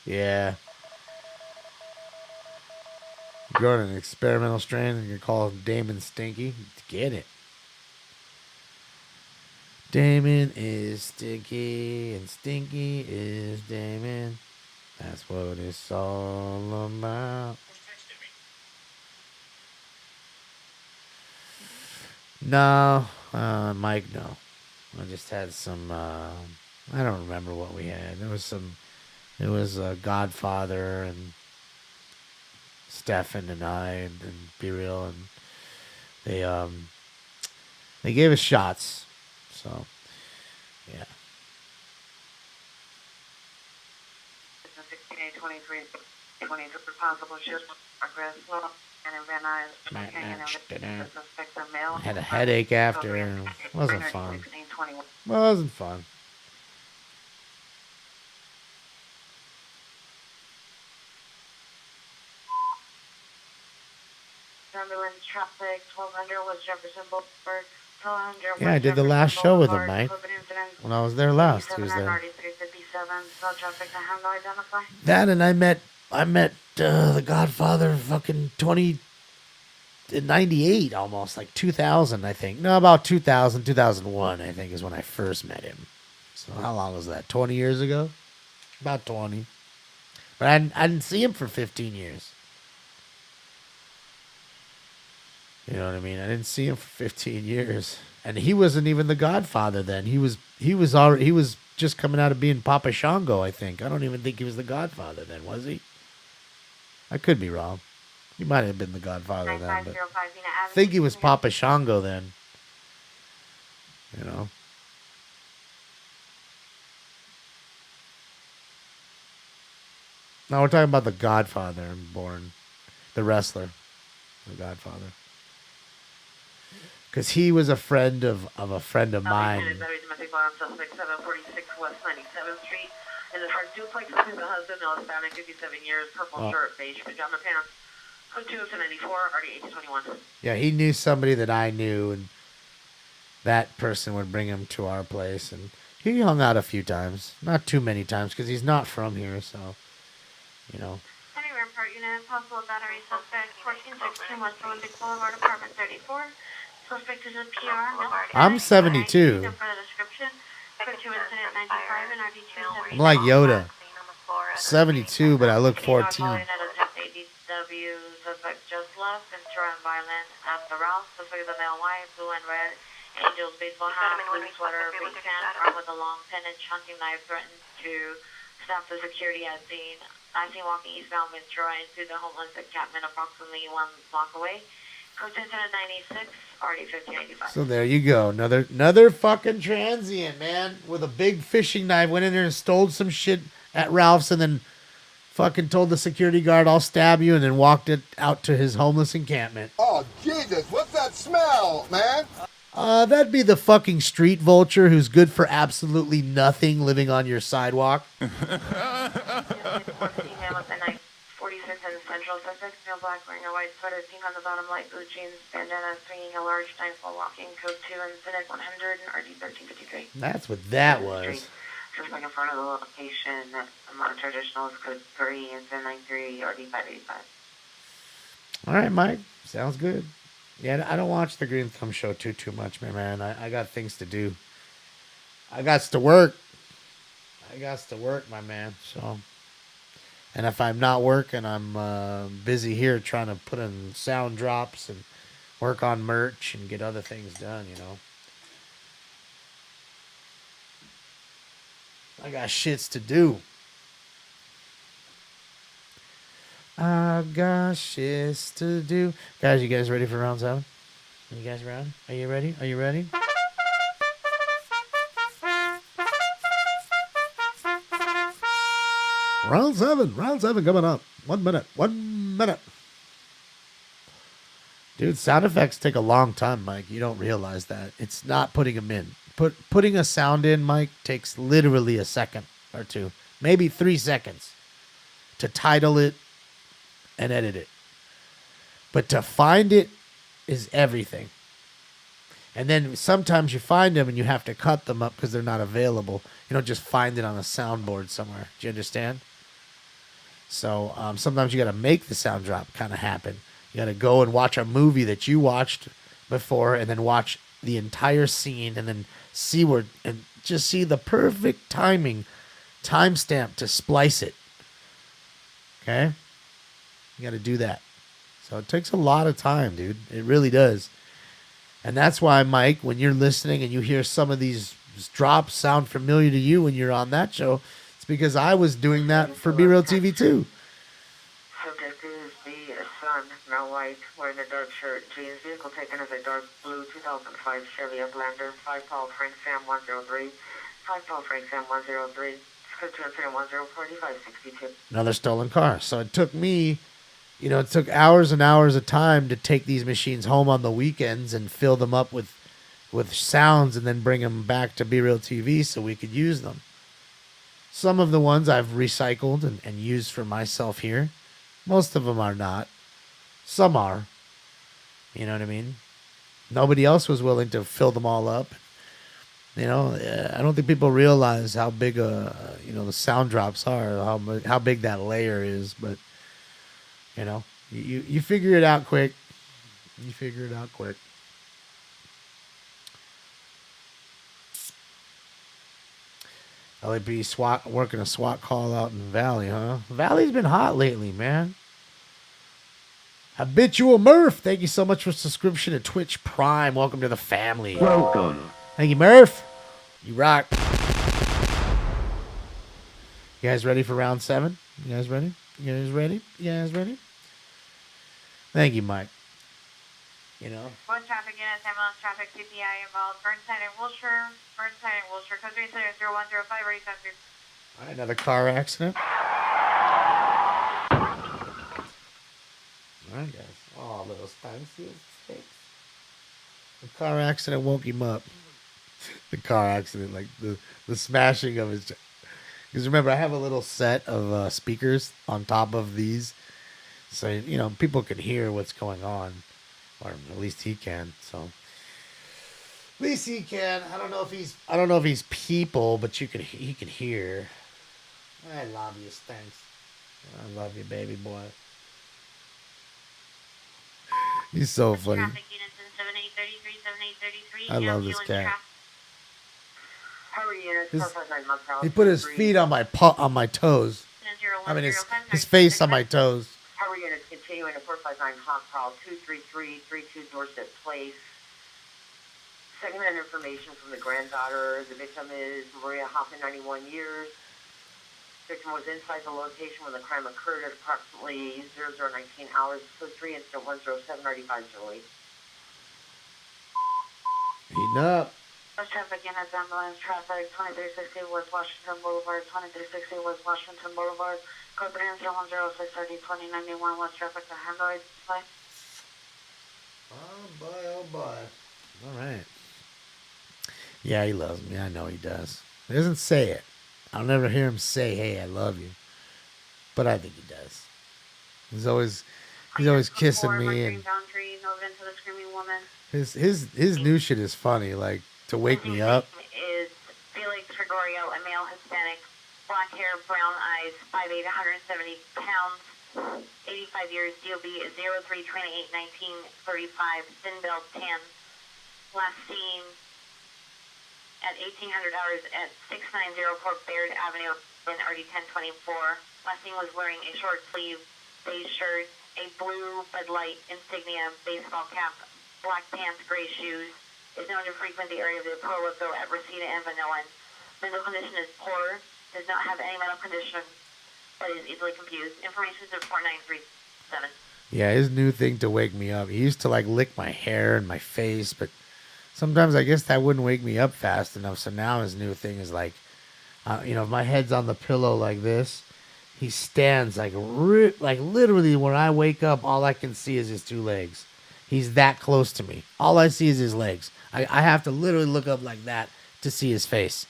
Yeah. Growing an experimental strain and you call him Damon Stinky. Get it. Damon is stinky and stinky is Damon. That's what it's all about. No, Mike, no. I just had some, I don't remember what we had. It was Godfather and Stefan and I and Be Real, and they gave us shots. So, yeah. 23 possible ships progress slow and in Van Nuys. I had a headache after, and it wasn't fun. Wasn't fun. Ambulance traffic 1200 was Jefferson Boulevard. Yeah, I did the last show with him, Mike. When I was there last Tuesday. That, and I met the Godfather fucking 98 almost, like 2000, I think. No, about 2000, 2001, I think, is when I first met him. So how long was that? 20 years ago? About 20. But I didn't see him for 15 years. You know what I mean? I didn't see him for 15 years. And he wasn't even the Godfather then. He was just coming out of being Papa Shango, I think. I don't even think he was the Godfather then, was he? I could be wrong. He might have been the Godfather then, but I think he was Papa Shango then. You know? Now we're talking about the Godfather, the wrestler, the Godfather. Because he was a friend of a friend of mine. In the front duplex, this is the husband, male Hispanic, 57 years, purple shirt, beige pajama pants. Code 2 to 94, RD 821. Yeah, he knew somebody that I knew, and that person would bring him to our place, and he hung out a few times. Not too many times, because he's not from here, so, you know. Any Rampart unit, possible battery suspect, 1462 West Olympic Boulevard, apartment 34. Suspect is a PR. I'm 72. For the description, code 2 incident 95 and RD 270. I'm like Yoda. 72, but I look 14. ADW, suspect just left, and turned violent at the Ralph. Suspect is a male white, blue and red. Angels baseball hat, blue sweater, big pants, armed with a long pennant, hunting knife, threatened to stop the security at scene. I seen walking eastbound Ventura into the homeless encampment approximately 1 block away. Code 10 96, RD 1585. So there you go. Another fucking transient, man, with a big fishing knife. Went in there and stole some shit at Ralph's and then fucking told the security guard, I'll stab you, and then walked it out to his homeless encampment. Oh, Jesus, what's that smell, man? That'd be the fucking street vulture who's good for absolutely nothing living on your sidewalk. Female with a knife, 46 and central suspect, male black, wearing a white sweater, pink on the bottom, light blue jeans, bandana, swinging a large knife while walking. Code 2 incident 100 and RD 1353. That's what that was. Just like in front of the location, among traditionals, code 3 incident 93, RD 585. All right, Mike. Sounds good. Yeah, I don't watch the Green Thumb Show too much, man. I got things to do. I got to work, my man. So, and if I'm not working, I'm busy here trying to put in sound drops and work on merch and get other things done, you know. I got shits to do. I got shits to do. Guys, you guys ready for round 7? Are you guys ready? Are you ready? Are you ready? Round 7 coming up. 1 minute. Dude, sound effects take a long time, Mike. You don't realize that. It's not putting them in. Putting a sound in, Mike, takes literally a second or two. Maybe 3 seconds to title it and edit it. But to find it is everything. And then sometimes you find them and you have to cut them up because they're not available. You don't just find it on a soundboard somewhere. Do you understand? So sometimes you got to make the sound drop kind of happen. You got to go and watch a movie that you watched before and then watch the entire scene and then see where and just see the perfect timestamp to splice it. Okay? You got to do that. So it takes a lot of time, dude. It really does. And that's why, Mike, when you're listening and you hear some of these drops sound familiar to you when you're on that show, it's because I was doing that for Be Real TV too. Subject is the son, male white, wearing a dark shirt, jeans, vehicle taken as a dark blue 2005 Chevy Uplander, 5 Paul Frank Sam 103, 5 Paul Frank Sam 103, code 2 incident 104562. Another stolen car. So it took me, it took hours and hours of time to take these machines home on the weekends and fill them up with sounds and then bring them back to Be Real TV so we could use them. Some of the ones I've recycled and used for myself here. Most of them are not. Some are. You know what I mean? Nobody else was willing to fill them all up. I don't think people realize how big the sound drops are, how big that layer is, but you figure it out quick. LAP SWAT working a SWAT call out in Valley, huh? Valley's been hot lately, man. Habitual Murph, thank you so much for subscription to Twitch Prime. Welcome to the family. Welcome. Thank you, Murph. You rock. You guys ready for round 7? You guys ready? Thank you, Mike. One traffic units, ambulance traffic, CPI involved. Burnside and Wilshire. Code 30105, ready to through. All right, another car accident. All right, guys. Oh, little stunts. The car accident woke him up. The car accident, like the smashing of his Because remember, I have a little set of speakers on top of these, so you know people can hear what's going on, or at least he can. So at least he can. I don't know if he's people, but he can hear. I love you, thanks. I love you, baby boy. He's so funny. I love this cat. He put his feet on my toes. I mean, his face on my toes. Power units continuing to 459 Hawk Crawl 23332 Dorset Place. Second-hand information from the granddaughter. The victim is Maria Hoffman, 91 years. Victim was inside the location when the crime occurred at approximately 0019 hours. So 3 incident 10795 Julie. Heating up. West traffic in as ambulance traffic 2360 West Washington Boulevard, 2360 West Washington Boulevard. Code 3100630 2091 West traffic to Hemorrhoid. Bye. Oh boy, oh boy. All right. Yeah, he loves me. I know he does. He doesn't say it. I'll never hear him say, "Hey, I love you," but I think he does. He's always kissing me, and his new shit is funny. Like to wake me up. Is Felix Gregorio, a male Hispanic, black hair, brown eyes, 5'8", 170 pounds, 85 years, DOB is 03/28/1935, thin belt, tan. Last seen at 1800 hours at 6904 Baird Avenue in RD 1024. Last seen was wearing a short sleeve beige shirt, a blue Bud Light insignia baseball cap, black pants, gray shoes. Is known to frequent the area of the Apollo at Reseda and Vanoan. Mental condition is poor, does not have any mental condition, but is easily confused. Information is at 4937. Yeah, his new thing to wake me up. He used to like lick my hair and my face, but sometimes I guess that wouldn't wake me up fast enough. So now his new thing is like, if my head's on the pillow like this, he stands like literally when I wake up, all I can see is his two legs. He's that close to me. All I see is his legs. I have to literally look up like that to see his face.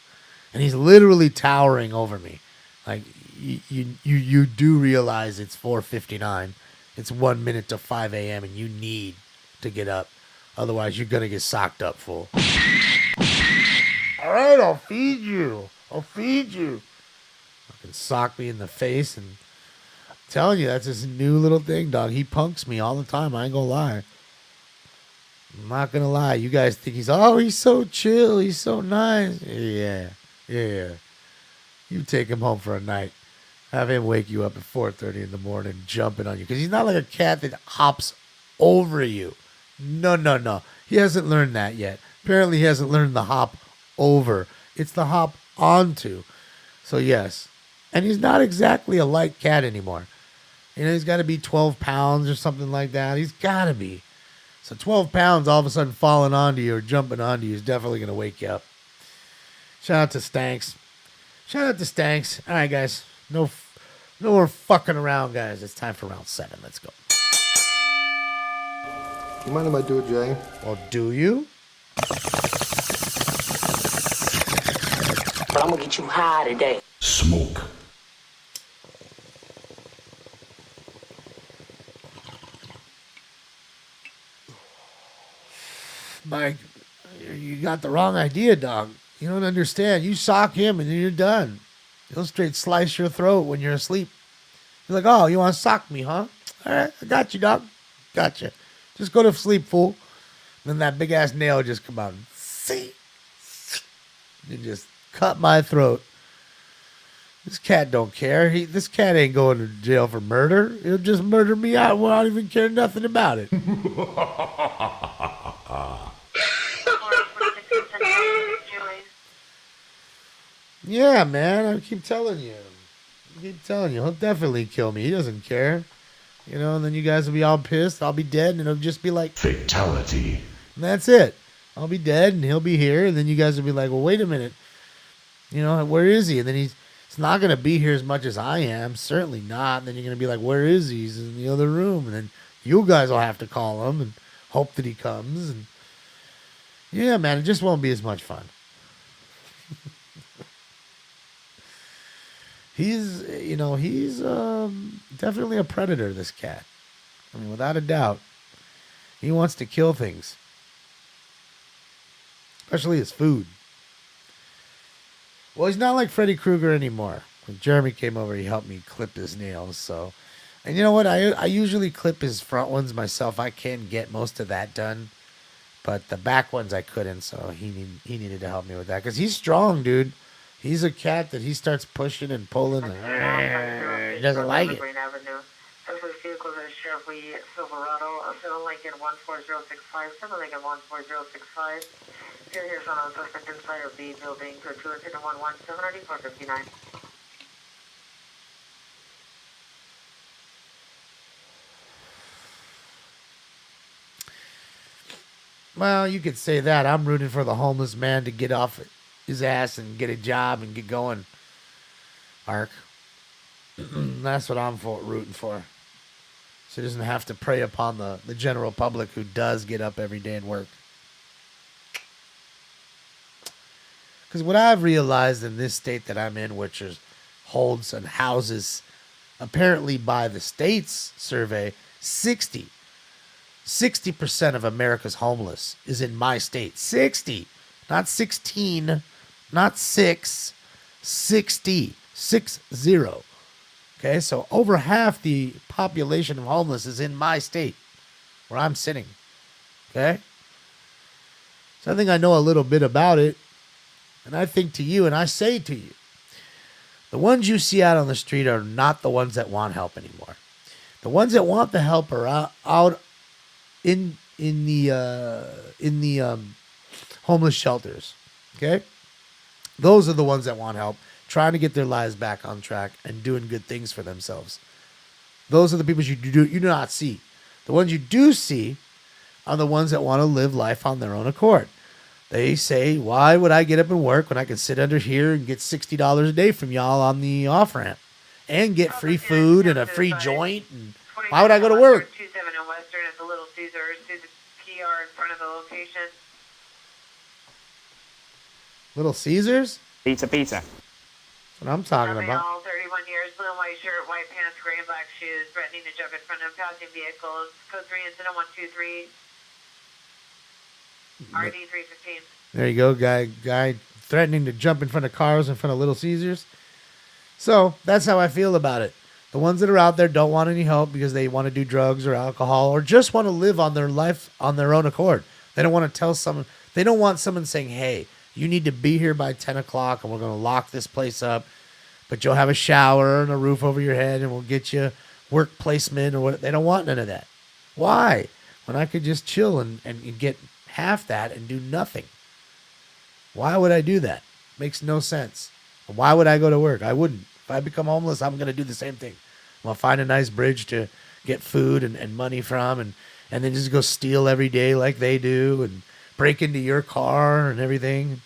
And he's literally towering over me. Like, you do realize it's 4:59. It's 1 minute to 5 a.m. and you need to get up. Otherwise, you're going to get socked up, fool. All right, I'll feed you. Fucking sock me in the face. And I'm telling you, that's his new little thing, dog. He punks me all the time. I ain't going to lie. I'm not going to lie. You guys think he's so chill. He's so nice. Yeah. You take him home for a night. Have him wake you up at 4:30 in the morning, jumping on you. Because he's not like a cat that hops over you. No. He hasn't learned that yet. Apparently he hasn't learned the hop over. It's the hop onto. So yes. And he's not exactly a light cat anymore. He's got to be 12 pounds or something like that. He's got to be. So 12 pounds all of a sudden falling onto you or jumping onto you is definitely going to wake you up. Shout out to Stanks. All right, guys. No more fucking around, guys. It's time for round 7. Let's go. You mind if I do it, Jay? Well, do you? But I'm gonna get you high today. Smoke. Mike, you got the wrong idea, dog. You don't understand. You sock him and then you're done. He'll straight slice your throat when you're asleep. You're like, oh, you want to sock me, huh? All right, I got you, dog. Gotcha. Just go to sleep, fool. Then that big ass nail just come out and see. You just cut my throat. This cat don't care. This cat ain't going to jail for murder. He'll just murder me out. Well, I don't even care nothing about it. Yeah, man. I keep telling you. He'll definitely kill me. He doesn't care. And then you guys will be all pissed. I'll be dead, and it'll just be like fatality. And that's it. I'll be dead, and he'll be here, and then you guys will be like, well, wait a minute. Where is he? And then he's not going to be here as much as I am. Certainly not. And then you're going to be like, where is he? He's in the other room. And then you guys will have to call him and hope that he comes. And yeah, man, it just won't be as much fun. he's definitely a predator, this cat. I mean, without a doubt. He wants to kill things. Especially his food. Well, he's not like Freddy Krueger anymore. When Jeremy came over, he helped me clip his nails. So, and you know what? I usually clip his front ones myself. I can get most of that done. But the back ones I couldn't, so he needed to help me with that. Because he's strong, dude. He's a cat that he starts pushing and pulling. And, he doesn't like it. Suspect vehicles are Chevy Silverado, 7 Lincoln 14065, 7 Lincoln 14065. Here, here's on a suspect inside of the building, code 211 79459. Well, you could say that. I'm rooting for the homeless man to get off his ass and get a job and get going. Ark. That's what I'm rooting for. So he doesn't have to prey upon the general public who does get up every day and work. Because what I've realized in this state that I'm in, which holds and houses, apparently by the state's survey, 60% of America's homeless is in my state. 60, not 16, not 6, 60, 60. Okay, so over half the population of homeless is in my state, where I'm sitting. Okay? So I think I know a little bit about it. And I think to you, and I say to you, the ones you see out on the street are not the ones that want help anymore. The ones that want the help are out in the homeless shelters. Okay? Those are the ones that want help, trying to get their lives back on track and doing good things for themselves. Those are the people you do not see. The ones you do see are the ones that want to live life on their own accord. They say, why would I get up and work when I can sit under here and get $60 a day from y'all on the off-ramp and get free food and a free joint? And why would I go to work? 27 in Western at the Little Caesars. See the PR in front of the location. Little Caesars? Pizza. That's what I'm talking about. All 31 years, blue and white shirt, white pants, gray and black shoes, threatening to jump in front of passing vehicles. Code 3 incident 123. RD 315. There you go, guy threatening to jump in front of cars in front of Little Caesars. So that's how I feel about it. The ones that are out there don't want any help because they want to do drugs or alcohol or just want to live on their life on their own accord. They don't want to tell someone. They don't want someone saying, hey, you need to be here by 10 o'clock and we're going to lock this place up, but you'll have a shower and a roof over your head and we'll get you work placement or what. They don't want none of that. Why? When I could just chill and get half that and do nothing. Why would I do that? Makes no sense. Why would I go to work? I wouldn't. If I become homeless, I'm going to do the same thing. I'm going to find a nice bridge to get food and money from and then just go steal every day like they do and break into your car and everything.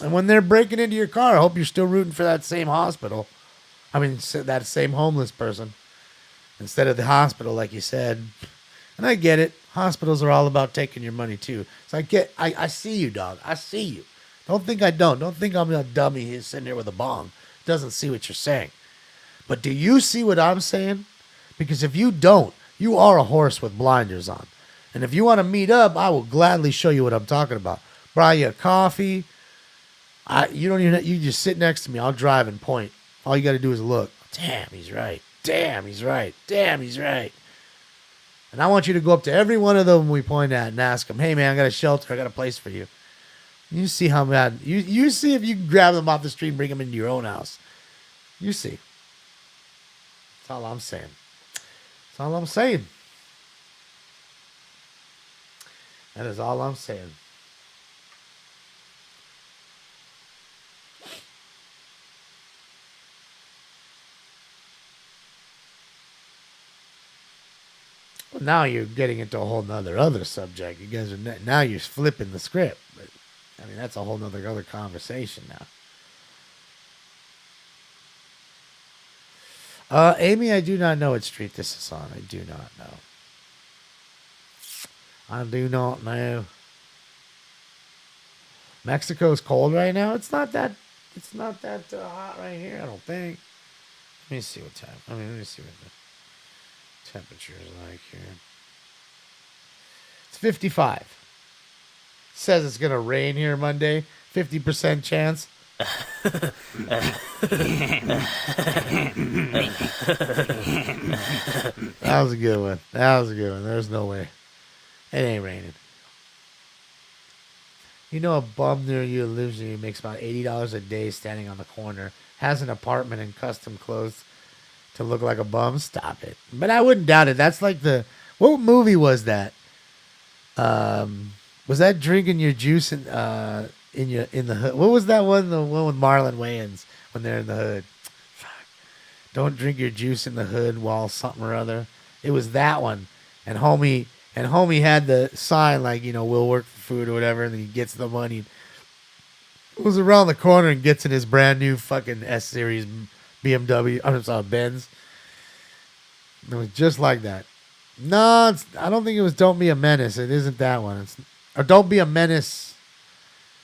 And when they're breaking into your car, I hope you're still rooting for that same hospital. I mean, that same homeless person instead of the hospital, like you said. And I get it. Hospitals are all about taking your money too. So I see you, dog. I see you. Don't think I don't. Don't think I'm a dummy here sitting there with a bong. Doesn't see what you're saying. But do you see what I'm saying? Because if you don't, you are a horse with blinders on. And if you want to meet up, I will gladly show you what I'm talking about. Buy you a coffee. You just sit next to me. I'll drive and point. All you got to do is look. Damn, he's right. Damn, he's right. Damn, he's right. And I want you to go up to every one of them we point at and ask them, hey, man, I got a shelter. I got a place for you. You see how bad. You see if you can grab them off the street and bring them into your own house. You see. That's all I'm saying. That's all I'm saying. That is all I'm saying. Well, now you're getting into a whole nother other subject. You guys are now you're flipping the script. But I mean, that's a whole nother other conversation now. Amy, I do not know what street this is on. I do not know. I do not know. Mexico's cold right now. It's not that It's not that hot right here, I don't think. Let me see what time. Let me see what the temperature is like here. It's 55. Says it's gonna rain here Monday. 50% chance. That was a good one. There's no way. It ain't raining. You know a bum near you lives near you makes about $80 a day standing on the corner, has an apartment and custom clothes to look like a bum? Stop it. But I wouldn't doubt it. That's like what movie was that? Was that drinking your juice in the hood? What was that one? The one with Marlon Wayans when they're in the hood. Fuck. Don't drink your juice in the hood while something or other. It was that one. And homie had the sign like, we'll work for food or whatever, and then he gets the money. It was around the corner and gets in his brand new fucking S-Series BMW. I'm sorry, Benz. It was just like that. No, I don't think it was Don't Be a Menace. It isn't that one. Or Don't Be a Menace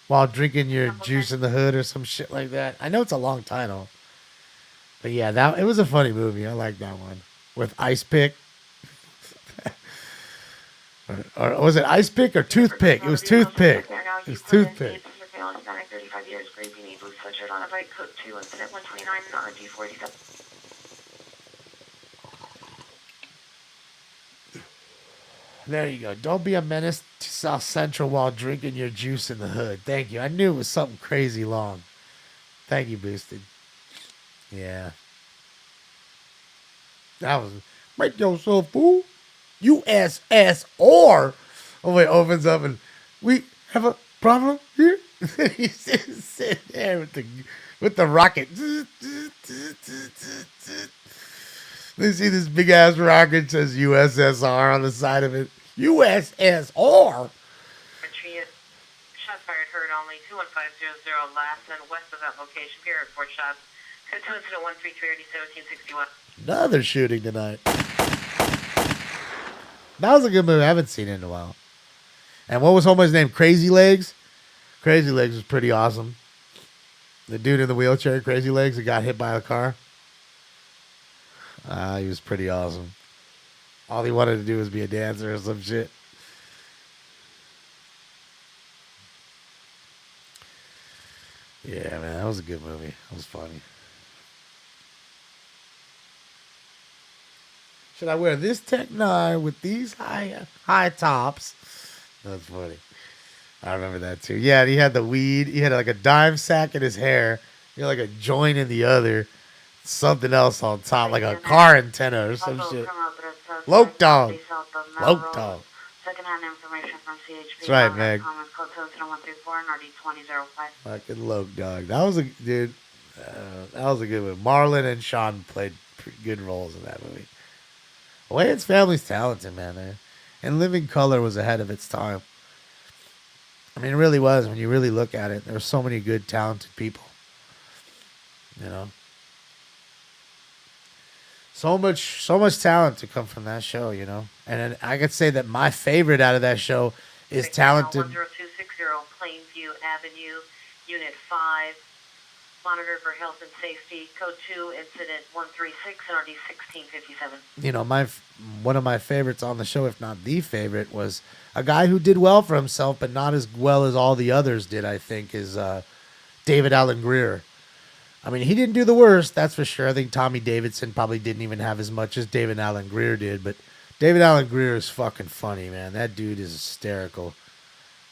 while drinking your juice in the hood or some shit like that. I know it's a long title. But yeah, it was a funny movie. I like that one. With Ice Pick. or was it Ice Pick or Toothpick? It was Toothpick. It was Toothpick. 35 years, gray beanie, blue sweatshirt on a bike, coat 2, incident 129, RG47. There you go. Don't be a menace to South Central while drinking your juice in the hood. Thank you. I knew it was something crazy long. Thank you, Boosted. Yeah. That was... Make yourself fool. USSR. Oh, wait, opens up and... We have a problem here? He's sitting there with the rocket. They see this big ass rocket says USSR on the side of it. USSR. Shots fired heard only 21500 last and west of that location. Here at 4 shots. Code 2 incident 133 1761. Another shooting tonight. That was a good movie. I haven't seen it in a while. And what was homeboy's name? Crazy Legs? Crazy Legs was pretty awesome. The dude in the wheelchair, Crazy Legs, that got hit by a car. He was pretty awesome. All he wanted to do was be a dancer or some shit. Yeah, man, that was a good movie. That was funny. Should I wear this Tech 9 with these high tops? That's funny. I remember that too. Yeah, he had the weed. He had like a dime sack in his hair. He had like a joint in the other. Something else on top, like a car antenna or some shit. Loke Dog. Loke Dog. Secondhand information from CHP. That's right, Meg. Code 134 and RD2005. Fucking Loke Dog. That was a dude. That was a good one. Marlon and Sean played pretty good roles in that movie. Wayne's family's talented, man. And Living Color was ahead of its time. I mean, it really was. When you really look at it, there were so many good, talented people. You know, so much talent to come from that show. You know, and I could say that my favorite out of that show is talented. 10260 Plainview Avenue, Unit 5. Monitor for health and safety. Code 2, incident 136 and RD 1657. You know, one of my favorites on the show, if not the favorite, was a guy who did well for himself, but not as well as all the others did, I think, is David Alan Grier. I mean, he didn't do the worst, that's for sure. I think Tommy Davidson probably didn't even have as much as David Alan Grier did, but David Alan Grier is fucking funny, man. That dude is hysterical.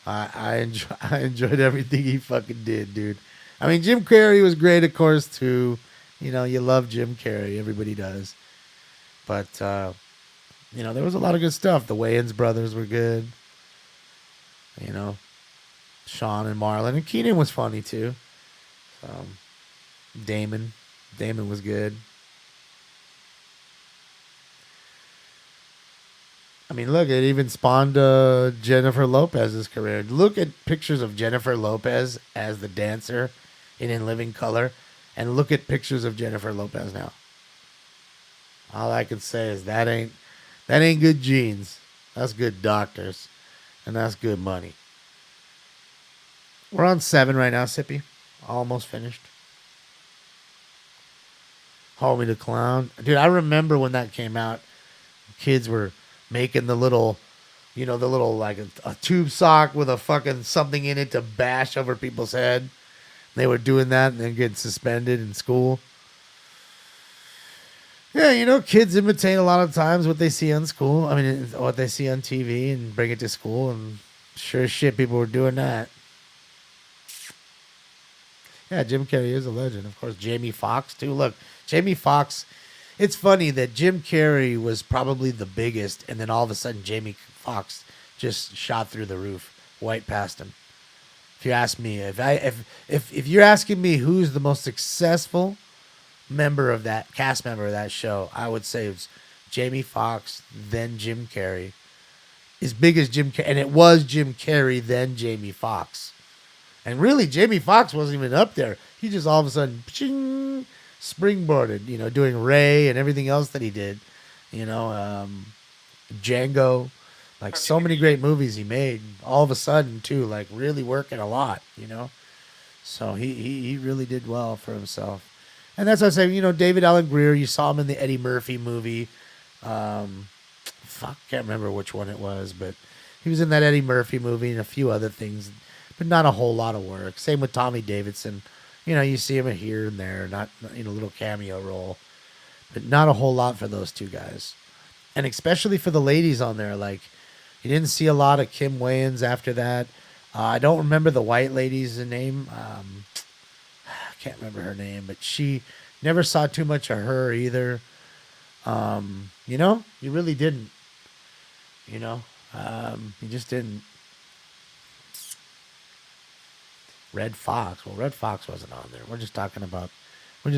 I enjoyed everything he fucking did, dude. I mean, Jim Carrey was great, of course, too. You know, you love Jim Carrey. Everybody does. But, you know, there was a lot of good stuff. The Wayans brothers were good. You know, Sean and Marlon. And Keenan was funny, too. Damon was good. I mean, look, it even spawned Jennifer Lopez's career. Look at pictures of Jennifer Lopez as the dancer in Living Color, and look at pictures of Jennifer Lopez now. All I can say is that ain't good genes. That's good doctors, and that's good money. We're on 7 right now, Sippy. Almost finished. Homie the Clown. Dude, I remember when that came out. Kids were making the little, like a tube sock with a fucking something in it to bash over people's head. They were doing that and then getting suspended in school. Yeah, kids imitate a lot of times what they see on school. I mean, what they see on TV and bring it to school. And sure as shit, people were doing that. Yeah, Jim Carrey is a legend. Of course, Jamie Foxx, too. Look, Jamie Foxx. It's funny that Jim Carrey was probably the biggest, and then all of a sudden, Jamie Foxx just shot through the roof, right past him. If you ask me, if you're asking me who's the most successful cast member of that show, I would say it's Jamie Foxx, then Jim Carrey. As big as Jim Carrey, and it was Jim Carrey, then Jamie Foxx. And really, Jamie Foxx wasn't even up there. He just all of a sudden springboarded, doing Ray and everything else that he did. Django, like so many great movies he made. All of a sudden, too, like really working a lot, So he really did well for himself. And that's what I say, David Alan Grier, you saw him in the Eddie Murphy movie. Can't remember which one it was, but he was in that Eddie Murphy movie and a few other things, but not a whole lot of work. Same with Tommy Davidson. You see him here and there, not a little cameo role, but not a whole lot for those two guys. And especially for the ladies on there, like you didn't see a lot of Kim Wayans after that. I don't remember the white lady's name. I can't remember her name, but she never saw too much of her either. You really didn't. You just didn't. Red Fox. Well, Red Fox wasn't on there. We're just talking about In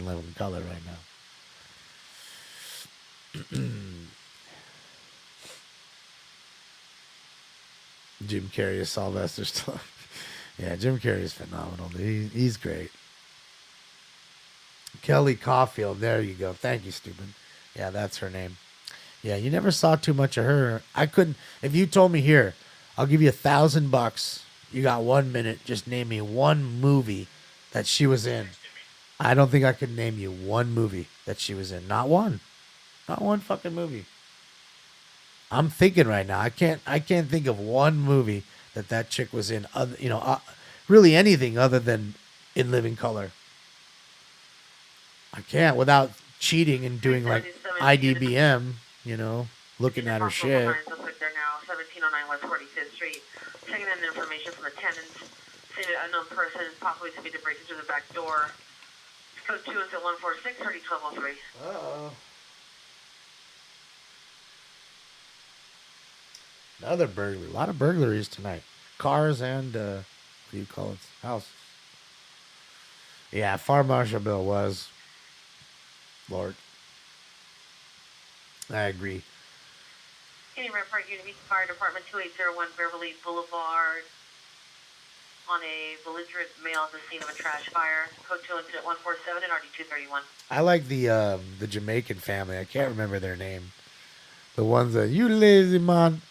Living Color right now. Jim Carrey is Sylvester Stallone. Yeah, Jim Carrey is phenomenal. He's great. Kelly Caulfield. There you go. Thank you, stupid. Yeah, that's her name. Yeah, you never saw too much of her. I couldn't. If you told me here, I'll give you $1,000. You got 1 minute. Just name me one movie that she was in. I don't think I could name you one movie that she was in. Not one. Not one fucking movie. I'm thinking right now. I can't think of one movie that chick was in. Really anything other than In Living Color. I can't without cheating and doing like IDBM. Looking at her shit. 1709 West 45th Street. Checking in information from the tenants. Seeing an unknown person possibly to be to break into the back door. Code 2 until 146, 301203. Uh-oh. Another burglary. A lot of burglaries tonight. Cars and, what do you call it? Houses. Yeah, Fire Marshal Bill was. Lord. I agree. Any report, Unity Fire Department 2801 Beverly Boulevard. On a belligerent male at the scene of a trash fire. Code 2 incident 147 and RD231. I like the Jamaican family. I can't remember their name. The ones that, you lazy man.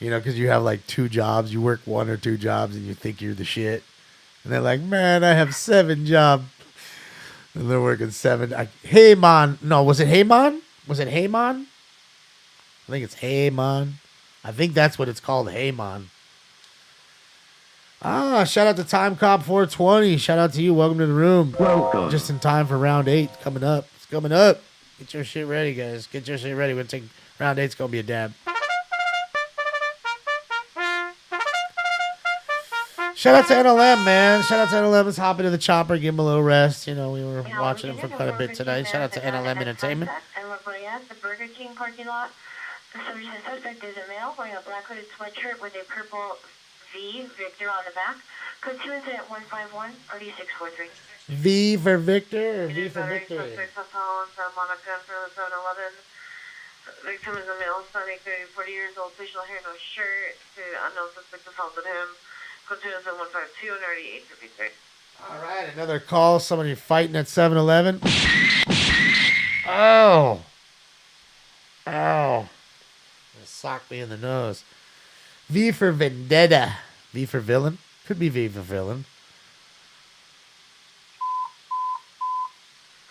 Because you have like 2 jobs. You work 1 or 2 jobs and you think you're the shit. And they're like, man, I have 7 jobs. And they're working 7. Hey, man. No, was it Hey, man? Was it Hey, man? I think it's Hey, man. I think that's what it's called, Hey, man. Shout out to Time Cop 420. Shout out to you. Welcome to the room. Welcome. Just in time for round 8 coming up. It's coming up. Get your shit ready, guys. Get your shit ready. We're going to take round 8's going to be a dab. Shout out to NLM, man. Shout out to NLM. Let's hop into the chopper, give him a little rest. We were watching him for quite a bit tonight. Shout out to NLM Entertainment. And La Brea, the Burger King parking lot. The suspect is a male wearing a black hooded sweatshirt with a purple V, Victor, on the back. Code 2 incident 151, RD643. V for Victor or V for Victory? Monica for 711. Victim is a male, Sonic, 40 years old, facial hair, no shirt. The unknown suspect assaulted him. Code 2 incident 152 and RD853. All right, another call. Somebody fighting at 7-Eleven. Oh. Ow. It socked me in the nose. V for Vendetta. V for Villain. Could be V for Villain.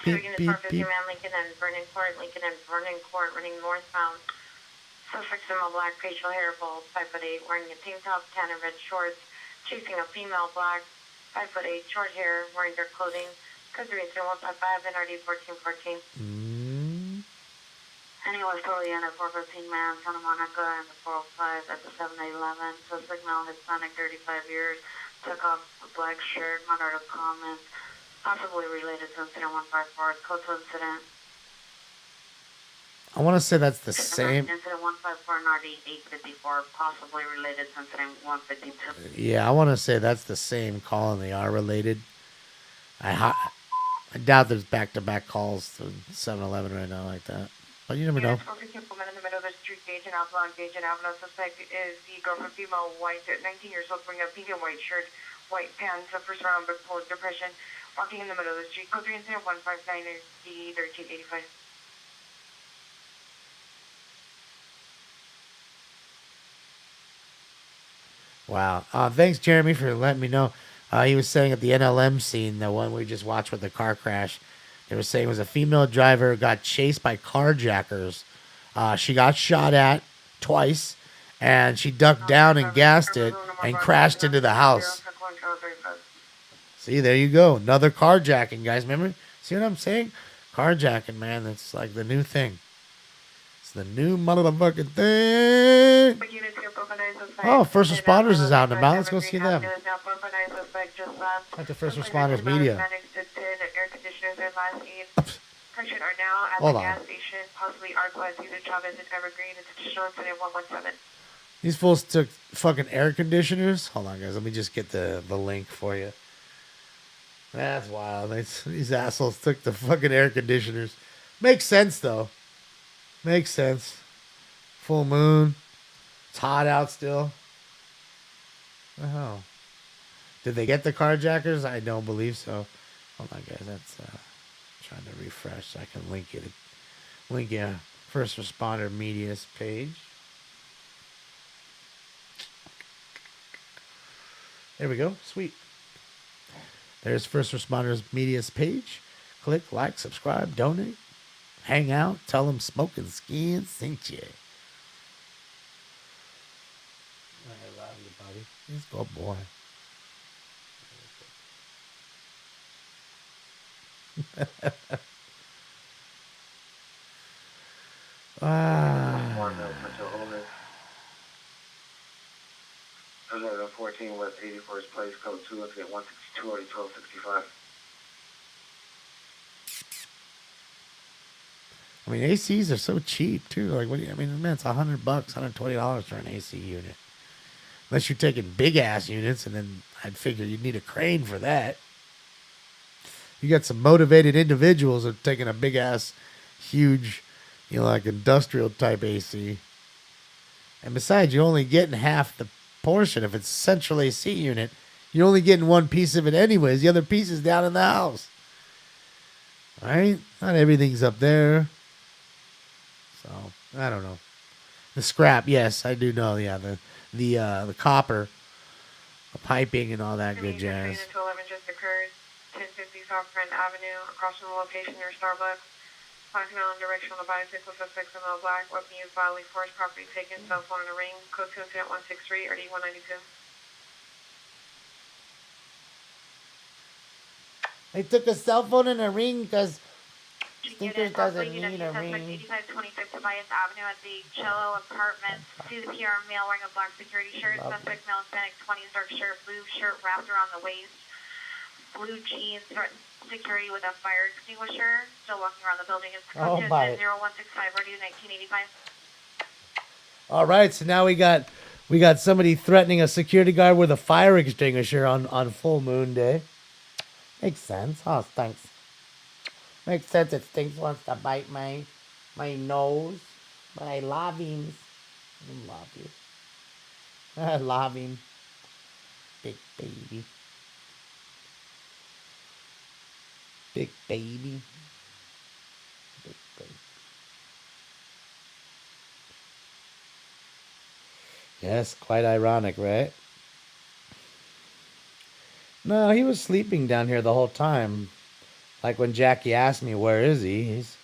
Beep, Units beep, 450 beep. man Lincoln and Vernon Court, running northbound. Suspects in a black facial hair bowl, 5'8", wearing a tank top, tan and red shorts, chasing a female black, 5'8", short hair, wearing dark clothing. Code 3 incident 155, NRD 1414. And he was totally in a 415 man, Santa Monica, and the 405 at the 7-Eleven. Suspect male, Hispanic, 35 years, took off a black shirt, moderate comments, possibly related to incident 154, code 2 incident. I want to say that's the same. Incident 154 and RD 854, possibly related to incident 152. Yeah, I want to say that's the same call and they are related. I doubt there's back-to-back calls to 7-Eleven right now like that. But you never know. Woman in the middle of the street, Gage and Avalon. Suspect is the girlfriend, female, white, 19 years old, wearing a pink and white shirt, white pants, suffers from bipolar depression, walking in the middle of the street. Code 3 incident 159 is D 1385. Wow. Thanks, Jeremy, for letting me know. He was saying at the NLM scene, the one we just watched with the car crash, they were saying it was a female driver got chased by carjackers. She got shot at twice, and she ducked down and gassed it and crashed into the house. See, there you go. Another carjacking, guys. Remember? See what I'm saying? Carjacking, man. That's like the new thing. It's the new motherfucking thing. Oh, First Responders is out and about. Let's go see them. At the First Responders media. Hold on. These fools took fucking air conditioners. Hold on, guys. Let me just get the link for you. That's wild. These assholes took the fucking air conditioners. Makes sense, though. Makes sense. Full moon. It's hot out still. What the hell? Did they get the carjackers? I don't believe so. Hold on, guys. That's trying to refresh so I can link you First Responder Media's page. There we go. Sweet. There's First Responders Media's page. Click, like, subscribe, donate, hang out, tell them Smoking Skin sent you. I love you, buddy. Let's go, boy. Ah. 14 West 81st Place, code 2, let's get 162 or 1265. I mean, ACs are so cheap too. Like, what do you? I mean, man, it's $100, $120 for an AC unit. Unless you're taking big ass units, and then I'd figure you'd need a crane for that. You got some motivated individuals that are taking a big ass, huge, like industrial type AC. And besides, you're only getting half the portion. If it's a central AC unit, you're only getting one piece of it anyways. The other piece is down in the house. Right? Not everything's up there. So, I don't know. The scrap, yes, I do know. Yeah, the copper, the piping, and all that good jazz. 11 just occurred. 1050 South Grand Avenue, across from the location near Starbucks. Flashing on direction on the bicycle, suspects in all black. Weapon used violently forced, property taken, cell phone in a ring. Code 2 incident 163, RD 192. They took a cell phone in a ring because Stinkers doesn't need a ring. 8526 Tobias Avenue at the Cello Apartments. See the PR male wearing a black security shirt. Suspect male Hispanic 20s, dark shirt, blue shirt wrapped around the waist. Blue jeans, security with a fire extinguisher. Still walking around the building. It's code 0165 RD 1985. All right, so now we got somebody threatening a security guard with a fire extinguisher on full moon day. Makes sense. Oh, Stinks. Makes sense that Stinks wants to bite my nose. But I love him. I love you. I love him. Big baby. Big baby. Big baby. Yes, quite ironic, right? No, he was sleeping down here the whole time. Like when Jackie asked me, where is he? He's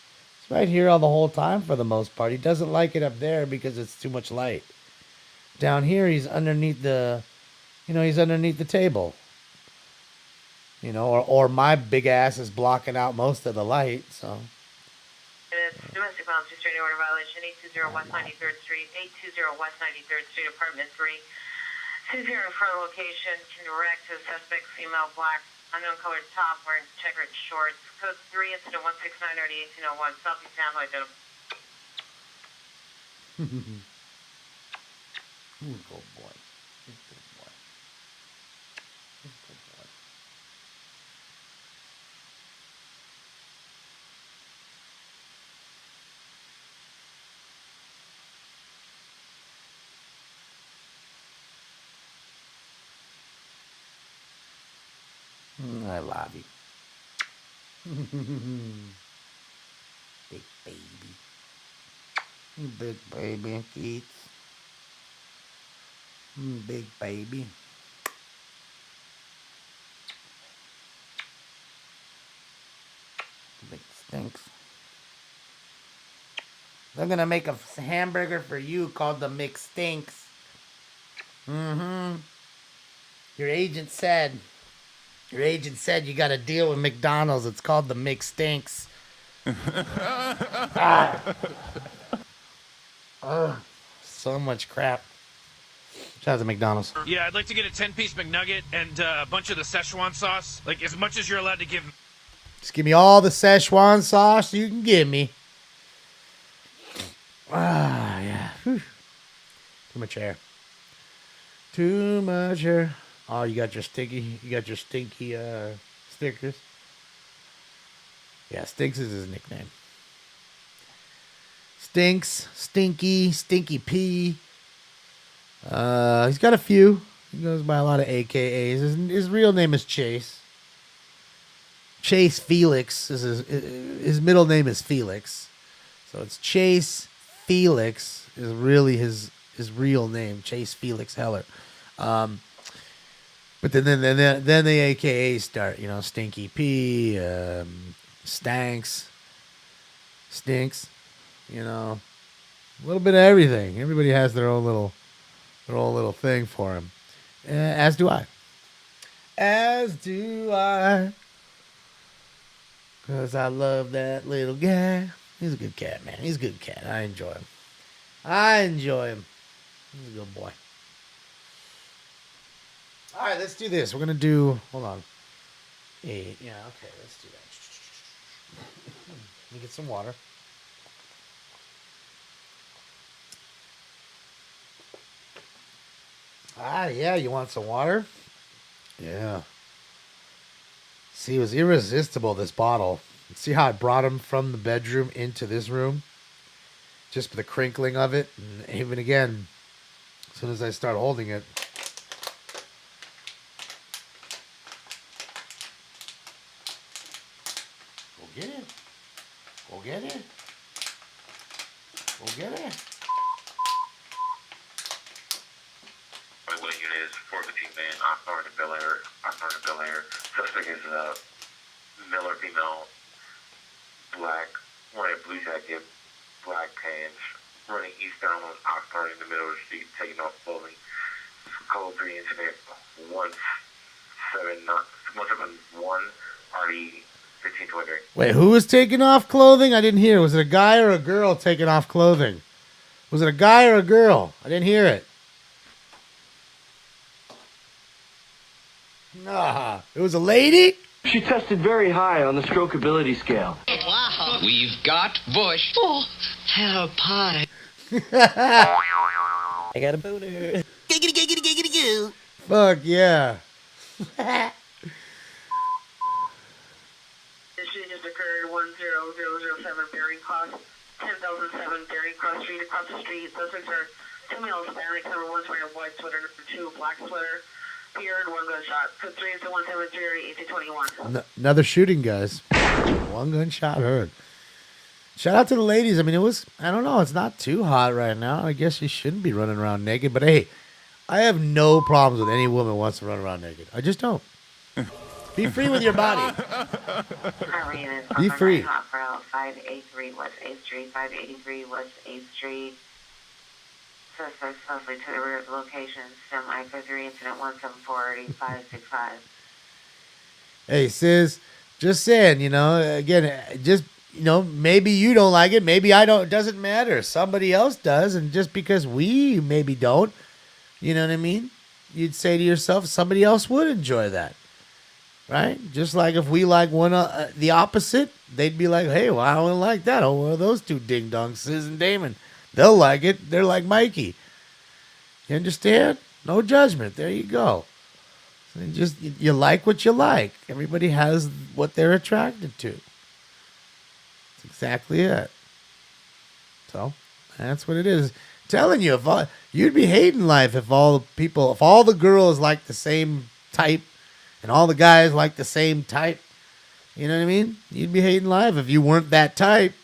right here all the whole time for the most part. He doesn't like it up there because it's too much light. Down here, he's underneath the, he's underneath the table. Or my big ass is blocking out most of the light, so. It's domestic violence restraining order violation, 820 West 93rd Street, 820 West 93rd Street, apartment 3. 20 for location, can direct to suspect female, black, unknown colored top, wearing checkered shorts. Code 3, incident 169 already 1801, Southeast San Diego. Good boy. Good boy. Good boy. I love you. Big baby. Big baby, Keith. Big baby. Big stinks. They're gonna make a hamburger for you called the McStinks. Your agent said you got to deal with McDonald's. It's called the McStinks. So much crap. Shout out to McDonald's. Yeah, I'd like to get a 10-piece McNugget and a bunch of the Szechuan sauce. Like, as much as you're allowed to give. Just give me all the Szechuan sauce you can give me. Yeah. Whew. Too much air. Too much air. Oh, you got your stinky stickers. Yeah, Stinks is his nickname. Stinks, Stinky, Stinky P. He's got a few. He goes by a lot of AKAs. His real name is Chase. Chase Felix. His middle name is Felix. So it's Chase Felix is really his real name, Chase Felix Heller. But then the AKAs start, Stinky P, Stanks, Stinks, a little bit of everything. Everybody has their own little thing for him. As do I. As do I. Because I love that little guy. He's a good cat, man. He's a good cat. I enjoy him. He's a good boy. All right, let's do this. We're going to do... Hold on. 8. Yeah, okay, let's do that. Let me get some water. Yeah, you want some water? Yeah. See, it was irresistible, this bottle. See how I brought him from the bedroom into this room? Just for the crinkling of it. And even again, as soon as I start holding it... Go get it. Go get it. Go get it. What unit is 415 man, Oxnard and Bel Air. Suspect is a male or female, black, wearing a blue jacket, black pants, running eastbound on Oxnard in the middle of the street, taking off clothing. Code 3 incident 171 RD 1523. Wait, who was taking off clothing? I didn't hear. Was it a guy or a girl taking off clothing? Was it a guy or a girl? I didn't hear it. Nah, it was a lady? She tested very high on the strokeability scale. Wow. We've got Bush. Oh, hell pie. I got a boner. Fuck yeah. This shit just occurred 10007 Bearing Cross, 10,007 Bearing Cross Street. Across the street, suspects are 2 males, Hispanic, number 1's wearing a white sweater, number 2 black sweater. Beard, 1 gunshot. Code 3 is 173 1821. Another shooting, guys. 1 gunshot heard. Shout out to the ladies. I mean, I don't know, it's not too hot right now. I guess you shouldn't be running around naked. But hey, I have no problems with any woman who wants to run around naked. I just don't. Be free with your body. Be free. Hot for out 583 West 8th Street, 583 West 8th Street. Suspects closely to the rear of the location. Semi 3 incident 1748565. Hey, sis, just saying, again, just, maybe you don't like it. Maybe I don't. It doesn't matter. Somebody else does. And just because we maybe don't, you know what I mean? You'd say to yourself, somebody else would enjoy that. Right? Just like if we like one the opposite, they'd be like, hey, well, I don't like that. Oh, well, those two ding-dongs, Sis and Damon. They'll like it. They're like Mikey. You understand? No judgment. There you go. So you like what you like. Everybody has what they're attracted to. That's exactly it. So that's what it is. I'm telling you, you'd be hating life if all the girls like the same type and all the guys like the same type. You know what I mean? You'd be hating life if you weren't that type.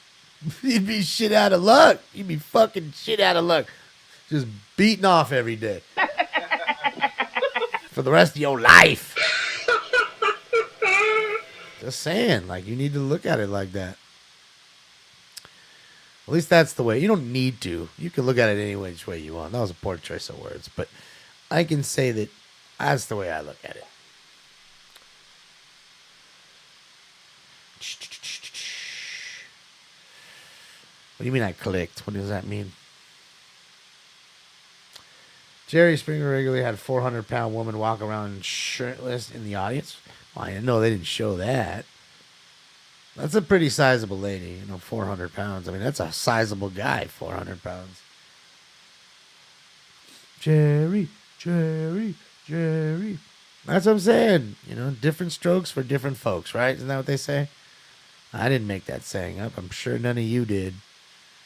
You'd be shit out of luck. You'd be fucking shit out of luck. Just beating off every day. For the rest of your life. Just saying, you need to look at it like that. At least that's the way. You don't need to. You can look at it any which way you want. That was a poor choice of words. But I can say that that's the way I look at it. What do you mean I clicked? What does that mean? Jerry Springer regularly had a 400-pound woman walk around shirtless in the audience. Well, I didn't know they didn't show that. That's a pretty sizable lady, 400 pounds. I mean, that's a sizable guy, 400 pounds. Jerry. That's what I'm saying. Different strokes for different folks, right? Isn't that what they say? I didn't make that saying up. I'm sure none of you did.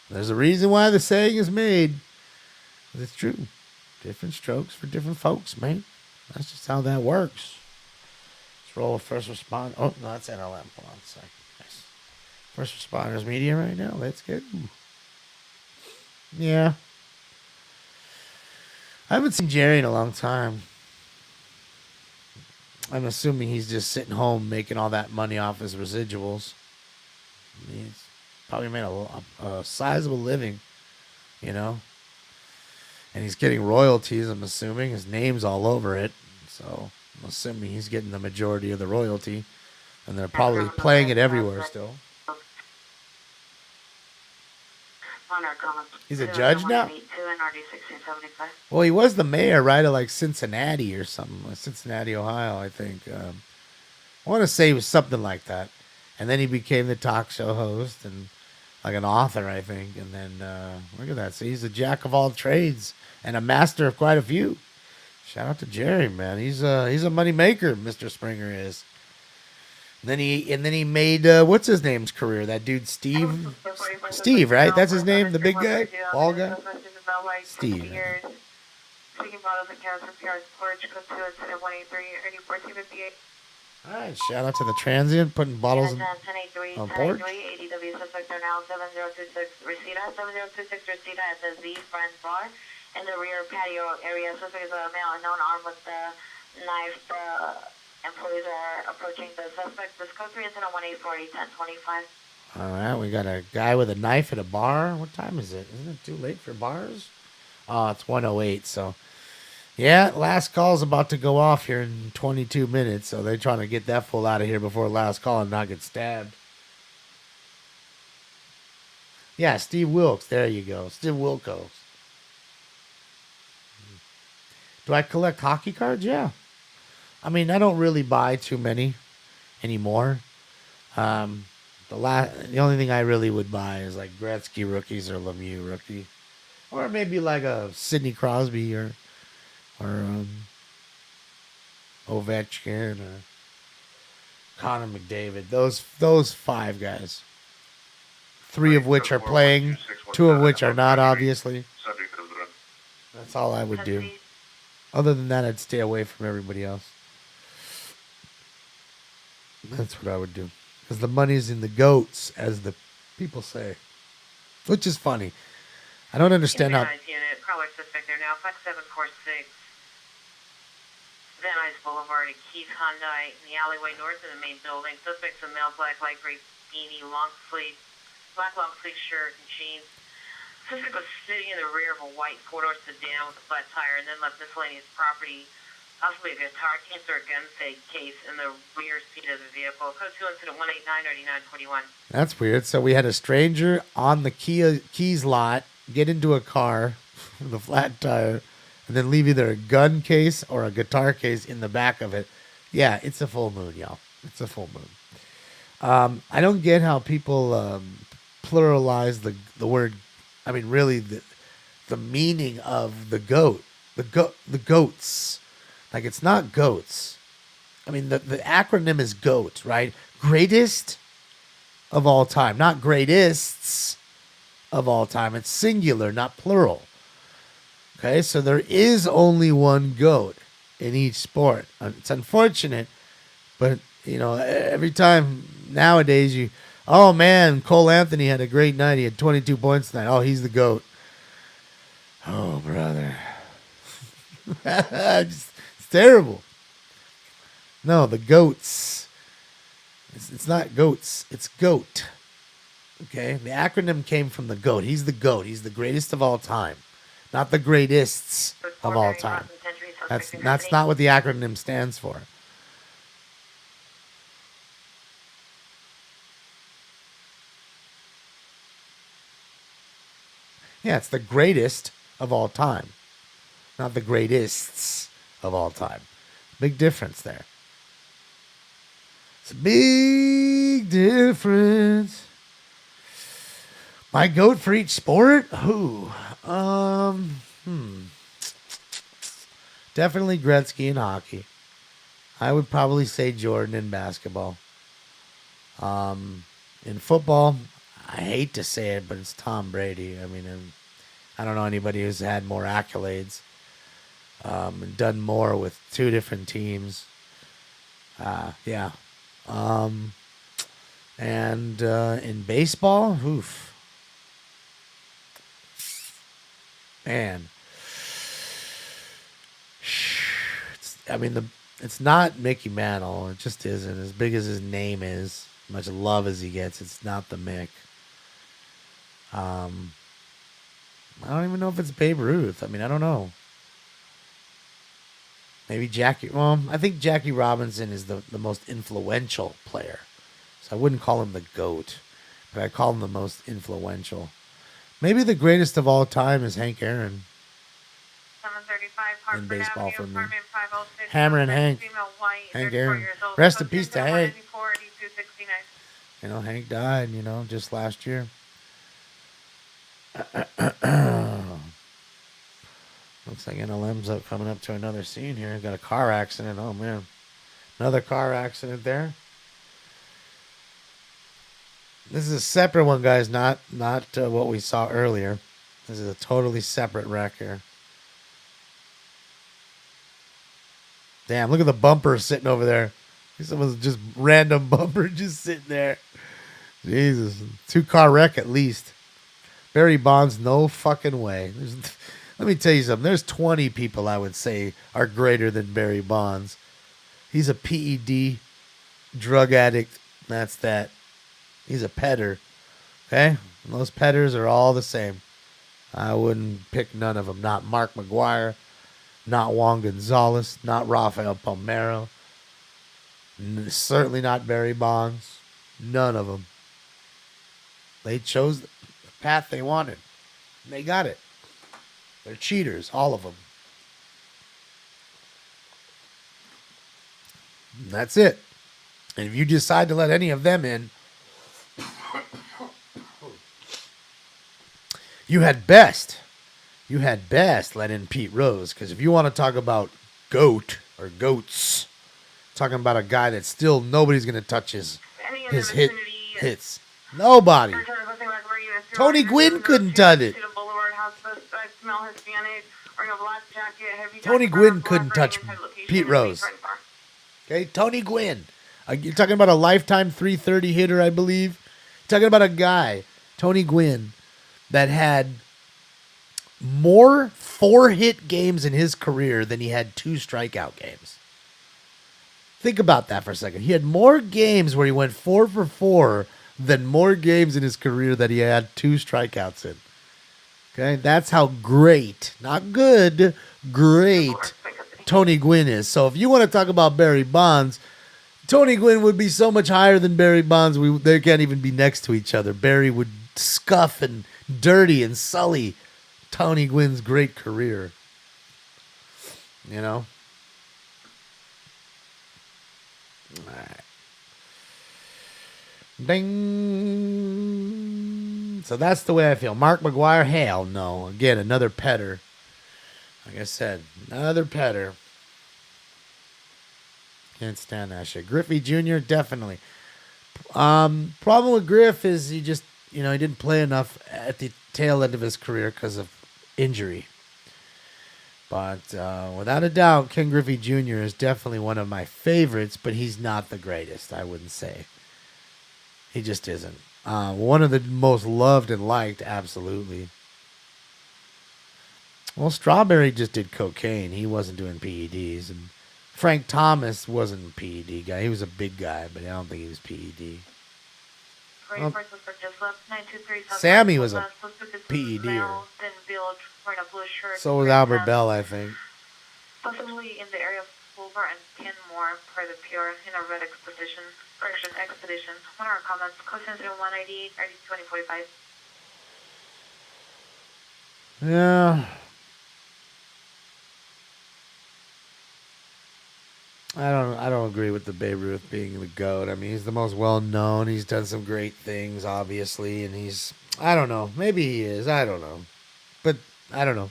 There's a reason why the saying is made. It's true. Different strokes for different folks, man. That's just how that works. Let's roll a first responder. Oh, no, that's NLM. Hold on a second. Nice. First responders media right now. Let's go. Yeah. I haven't seen Jerry in a long time. I'm assuming he's just sitting home making all that money off his residuals. He's probably made a sizable living, And he's getting royalties, I'm assuming. His name's all over it. So I'm assuming he's getting the majority of the royalty. And they're probably playing it everywhere still. He's a judge now? Well, he was the mayor, right, of Cincinnati or something. Cincinnati, Ohio, I think. I want to say it was something like that. And then he became the talk show host and an author, I think. And then, look at that. So he's a jack of all trades and a master of quite a few. Shout out to Jerry, man. He's a money maker, Mr. Springer is. And then he made what's his name's career? That dude Steve, right? That's his name, the big guy, bald guy. Steve. All right, shout out to the transient putting bottles on porch. ADW suspects are now 7026 Reseda at the Z Friends Bar in the rear patio area. Suspect is a male unknown armed with the knife. Employees are approaching the suspect. This code 3 is in a 1-840-1025. All right, we got a guy with a knife at a bar. What time is it? Isn't it too late for bars? Oh, it's 1:08, so... Yeah, last call's about to go off here in 22 minutes, so they're trying to get that fool out of here before last call and not get stabbed. Yeah, Steve Wilkes. There you go. Steve Wilkos. Do I collect hockey cards? Yeah. I mean, I don't really buy too many anymore. The only thing I really would buy is Gretzky rookies or Lemieux rookie. Or maybe a Sidney Crosby or Ovechkin or Connor McDavid. Those five guys. 3 of which are playing, 2 of which are not, obviously. That's all I would do. Other than that, I'd stay away from everybody else. That's what I would do. Because the money's in the goats, as the people say. Which is funny. I don't understand how... Unit, caller suspect there now, 5746. Van Nuys Boulevard at Keys Hyundai in the alleyway north of the main building. Suspects a male, black light gray beanie, black long sleeve shirt and jeans. Suspect was sitting in the rear of a white four-door sedan with a flat tire and then left miscellaneous property, possibly a guitar case or a gun case in the rear seat of the vehicle. Code 2 incident 189-9941. That's weird. So we had a stranger on the Keys lot get into a car with a flat tire and then leave either a gun case or a guitar case in the back of it. Yeah, it's a full moon, y'all. It's a full moon. I don't get how people pluralize the word. I mean, really, the meaning of the goat. The goats. Like, it's not goats. I mean, the acronym is GOAT, right? Greatest of all time. Not greatests of all time. It's singular, not plural. Okay, so there is only one GOAT in each sport. It's unfortunate, but, you know, every time nowadays oh man, Cole Anthony had a great night. He had 22 points tonight. Oh, he's the GOAT. Oh, brother. It's terrible. No, the goats. It's not goats. It's GOAT. Okay, the acronym came from the GOAT. He's the GOAT. He's the greatest of all time. Not the greatests of all time. That's not what the acronym stands for. Yeah, it's the greatest of all time. Not the greatests of all time. Big difference there. It's a big difference. My GOAT for each sport? Who? Definitely Gretzky in hockey. I would probably say Jordan in basketball. In football, I hate to say it, but it's Tom Brady. I mean, I don't know anybody who's had more accolades, and done more with two different teams. Yeah. And in baseball, oof. Man. It's not Mickey Mantle. It just isn't. As big as his name is, as much love as he gets, it's not the Mick. I don't even know if it's Babe Ruth. I mean, I don't know. Maybe Jackie. Well, I think Jackie Robinson is the most influential player. So I wouldn't call him the GOAT, but I call him the most influential. Maybe the greatest of all time is Hank Aaron. 735 in baseball Avenue, for me. 506, Hammer and Hank. female white, Hank 34 Aaron. years old. Rest in peace to Hank. 8269. You know, Hank died, just last year. Looks like NLM's coming up to another scene here. Got a car accident. Oh, man. Another car accident there. This is a separate one, guys, not what we saw earlier. This is a totally separate wreck here. Damn, look at the bumper sitting over there. Someone's just random bumper just sitting there. Jesus. 2-car wreck at least. Barry Bonds, no fucking way. Let me tell you something. There's 20 people I would say are greater than Barry Bonds. He's a PED drug addict. That's that. He's a petter. Okay? And those petters are all the same. I wouldn't pick none of them. Not Mark McGuire. Not Juan Gonzalez. Not Rafael Palmeiro. Certainly not Barry Bonds. None of them. They chose the path they wanted. And they got it. They're cheaters, all of them. And that's it. And if you decide to let any of them in, you had best let in Pete Rose. Because if you want to talk about GOAT or GOATs, talking about a guy that still nobody's going to touch his hits. Nobody. Tony Gwynn couldn't touch it. Tony Gwynn couldn't touch Pete Rose. Okay, Tony Gwynn. You're talking about a lifetime 330 hitter, I believe. You're talking about a guy, Tony Gwynn, that had more 4-hit games in his career than he had 2 strikeout games. Think about that for a second. He had more games where he went 4 for 4 than more games in his career that he had 2 strikeouts in. Okay, that's how great, not good, great Tony Gwynn is. So if you want to talk about Barry Bonds, Tony Gwynn would be so much higher than Barry Bonds. They can't even be next to each other. Barry would scuff and dirty and sully Tony Gwynn's great career. You know? All right. Ding. So that's the way I feel. Mark McGwire, hell no. Again, another petter. Like I said, another petter. Can't stand that shit. Griffey Jr., definitely. Problem with Griff is he just, he didn't play enough at the tail end of his career because of injury. But without a doubt, Ken Griffey Jr. is definitely one of my favorites, but he's not the greatest, I wouldn't say. He just isn't. One of the most loved and liked, absolutely. Well, Strawberry just did cocaine. He wasn't doing PEDs. And Frank Thomas wasn't a PED guy. He was a big guy, but I don't think he was PED. Sammy was a PEDer. So was Albert Bell, I think. Possibly in the area of Wilbur and Kenmore per the pure in a red expedition. One of our comments, question 0188, ID 2045. Yeah. I don't agree with the Babe Ruth being the GOAT. I mean, he's the most well-known. He's done some great things, obviously, and I don't know. Maybe he is. I don't know. But I don't know.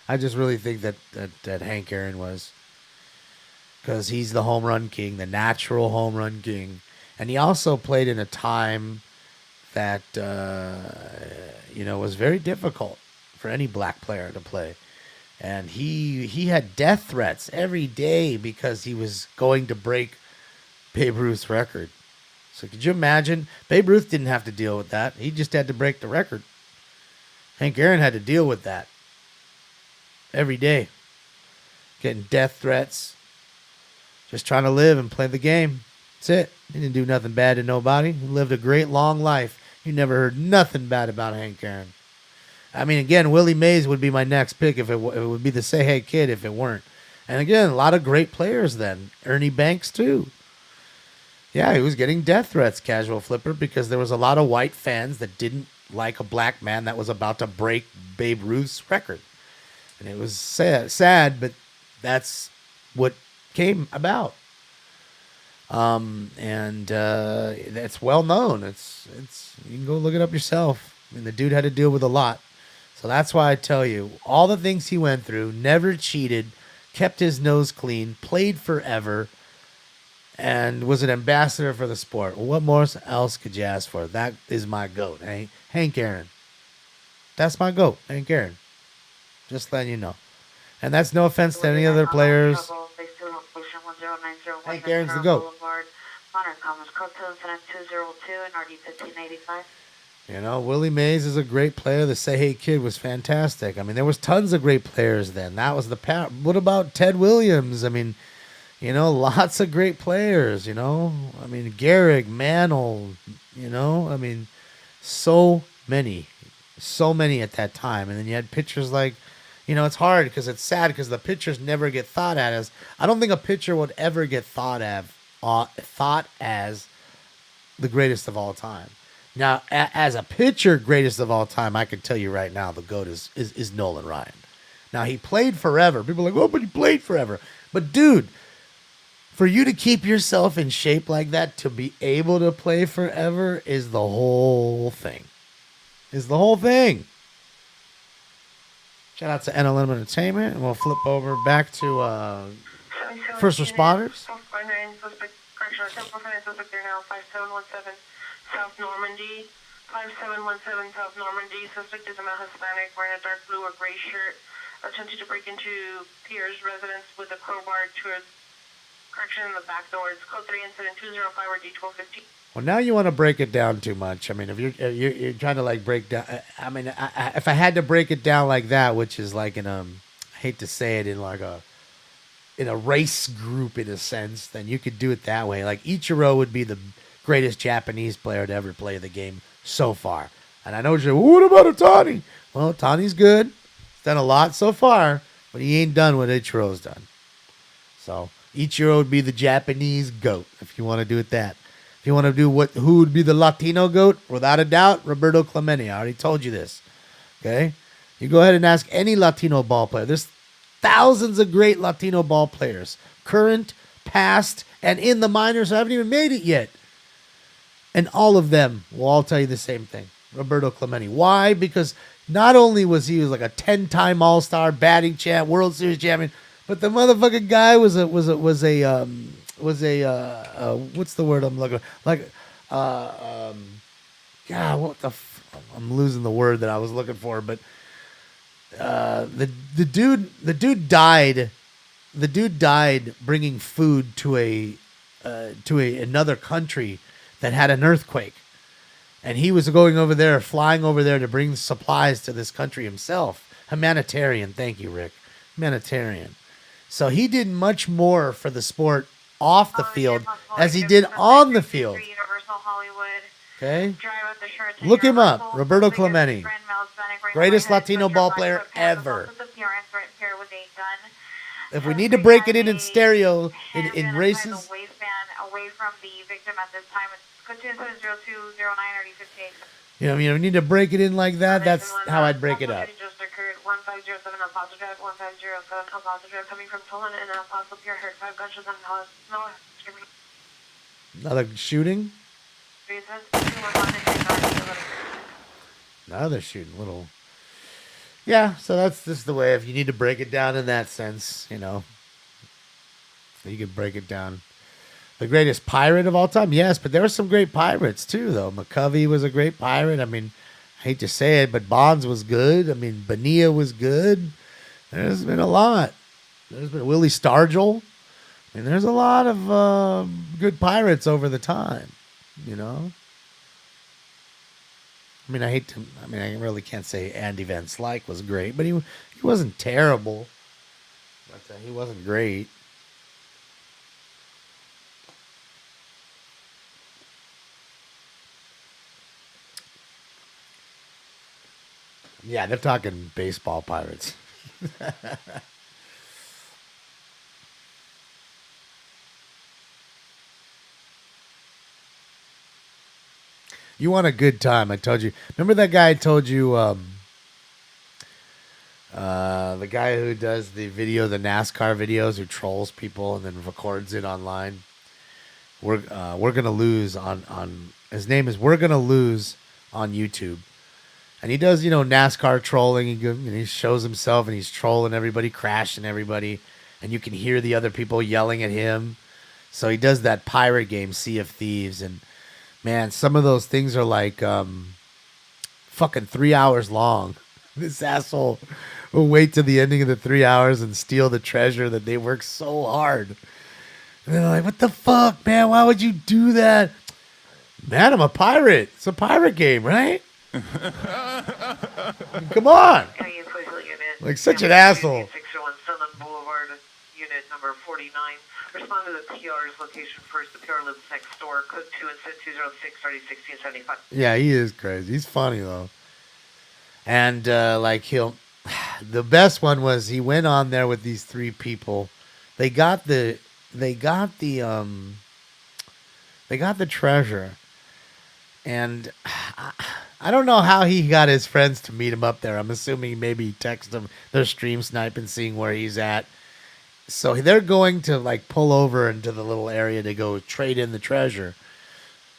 I just really think that Hank Aaron was. Because he's the home run king, the natural home run king. And he also played in a time that, was very difficult for any black player to play. And he had death threats every day because he was going to break Babe Ruth's record. So could you imagine? Babe Ruth didn't have to deal with that. He just had to break the record. Hank Aaron had to deal with that every day. Getting death threats. Just trying to live and play the game. That's it. He didn't do nothing bad to nobody. He lived a great long life. You never heard nothing bad about Hank Aaron. I mean, again, Willie Mays would be my next pick if it would be the Say Hey Kid if it weren't. And again, a lot of great players then. Ernie Banks, too. Yeah, he was getting death threats, Casual Flipper, because there was a lot of white fans that didn't like a black man that was about to break Babe Ruth's record. And it was sad, but that's what came about. And it's well known. It's you can go look it up yourself. I mean, the dude had to deal with a lot. So that's why I tell you, all the things he went through, never cheated, kept his nose clean, played forever, and was an ambassador for the sport. Well, what more else could you ask for? That is my GOAT, Hank Aaron. That's my GOAT, Hank Aaron. Just letting you know. And that's no offense to any other players. Hank Aaron's the GOAT. Willie Mays is a great player. The Say Hey Kid was fantastic. I mean, there was tons of great players then. That was the power. What about Ted Williams? I mean, lots of great players, I mean, Gehrig, Mantle, I mean, so many at that time. And then you had pitchers like, it's hard because it's sad because the pitchers never get thought at as, I don't think a pitcher would ever get thought as the greatest of all time. Now, as a pitcher, greatest of all time, I can tell you right now, the GOAT is Nolan Ryan. Now, he played forever. People are like, oh, but he played forever. But, dude, for you to keep yourself in shape like that, to be able to play forever, is the whole thing. Shout out to NLM Entertainment, and we'll flip over back to first responders. South Normandy, 5717 South Normandy. Suspect is a male Hispanic wearing a dark blue or gray shirt, attempted to break into Pierre's residence with a crowbar to a correction in the back doors. Code 3 incident 205 or D1215. Well, now you want to break it down too much. I mean, if you're trying to like break down, I mean, if I had to break it down like that, which is like in I hate to say it in like a in a race group in a sense, then you could do it that way. Like Ichiro would be the greatest Japanese player to ever play the game so far. And I know you're saying, well, what about Otani? Well, Otani's good. He's done a lot so far, but he ain't done what Ichiro's done. So Ichiro would be the Japanese GOAT, if you want to do it that. If you want to do who would be the Latino GOAT, without a doubt, Roberto Clemente. I already told you this. Okay? You go ahead and ask any Latino ball player. There's thousands of great Latino ball players, current, past, and in the minors who haven't even made it yet. And all of them will all tell you the same thing. Roberto Clemente. Why? Because not only was he like a 10-time All-Star, batting champ, World Series champion, but the motherfucking guy was a what's the word I'm looking like God, what the I'm losing the word that I was looking for, but the dude died bringing food to another country that had an earthquake, and he was flying over there to bring supplies to this country himself. Humanitarian. Thank you, Rick. Humanitarian. So he did much more for the sport off the field as he did on the field. Okay? Look him up. Roberto Clemente. Greatest Latino ball player ever. If we need to break it in stereo, in races. Away from the victim at this time. It's 270-209-58. You know, we need to break it in like that. That's how I'd break it up. Just occurred 1507 Apostle Drive, 1507 Apostle Drive, coming from Poland and Apostle Pier, heard 5 gunshots and no. Another shooting? Another shooting, little. Yeah, so that's just the way. If you need to break it down in that sense, you know, you could break it down. The greatest pirate of all time? Yes, but there were some great pirates too, though. McCovey was a great pirate. I mean, I hate to say it, but Bonds was good. I mean, Bonilla was good. There's been a lot. There's been Willie Stargell. I mean, there's a lot of good pirates over the time, you know? I mean, I really can't say Andy Van Slyke was great, but he wasn't terrible. But he wasn't great. Yeah, they're talking baseball pirates. You want a good time, I told you. Remember that guy I told you, the guy who does the NASCAR videos, who trolls people and then records it online? We're gonna lose on his name is We're Gonna Lose on YouTube. And he does, NASCAR trolling. He shows himself and he's trolling everybody, crashing everybody. And you can hear the other people yelling at him. So he does that pirate game, Sea of Thieves. And, man, some of those things are like fucking 3 hours long. This asshole will wait to the ending of the 3 hours and steal the treasure that they worked so hard. And they're like, what the fuck, man? Why would you do that? Man, I'm a pirate. It's a pirate game, right? Come on. Like such an asshole. 601 Sunland Boulevard, unit number 49. Respond to the PR's location first. The PR lives next door. Code 2 and 206-30-1675. Yeah, he is crazy. He's funny though. And the best one was he went on there with these 3 people. They got the treasure. And I don't know how he got his friends to meet him up there. I'm assuming maybe he texted them. They're stream sniping, seeing where he's at. So they're going to pull over into the little area to go trade in the treasure.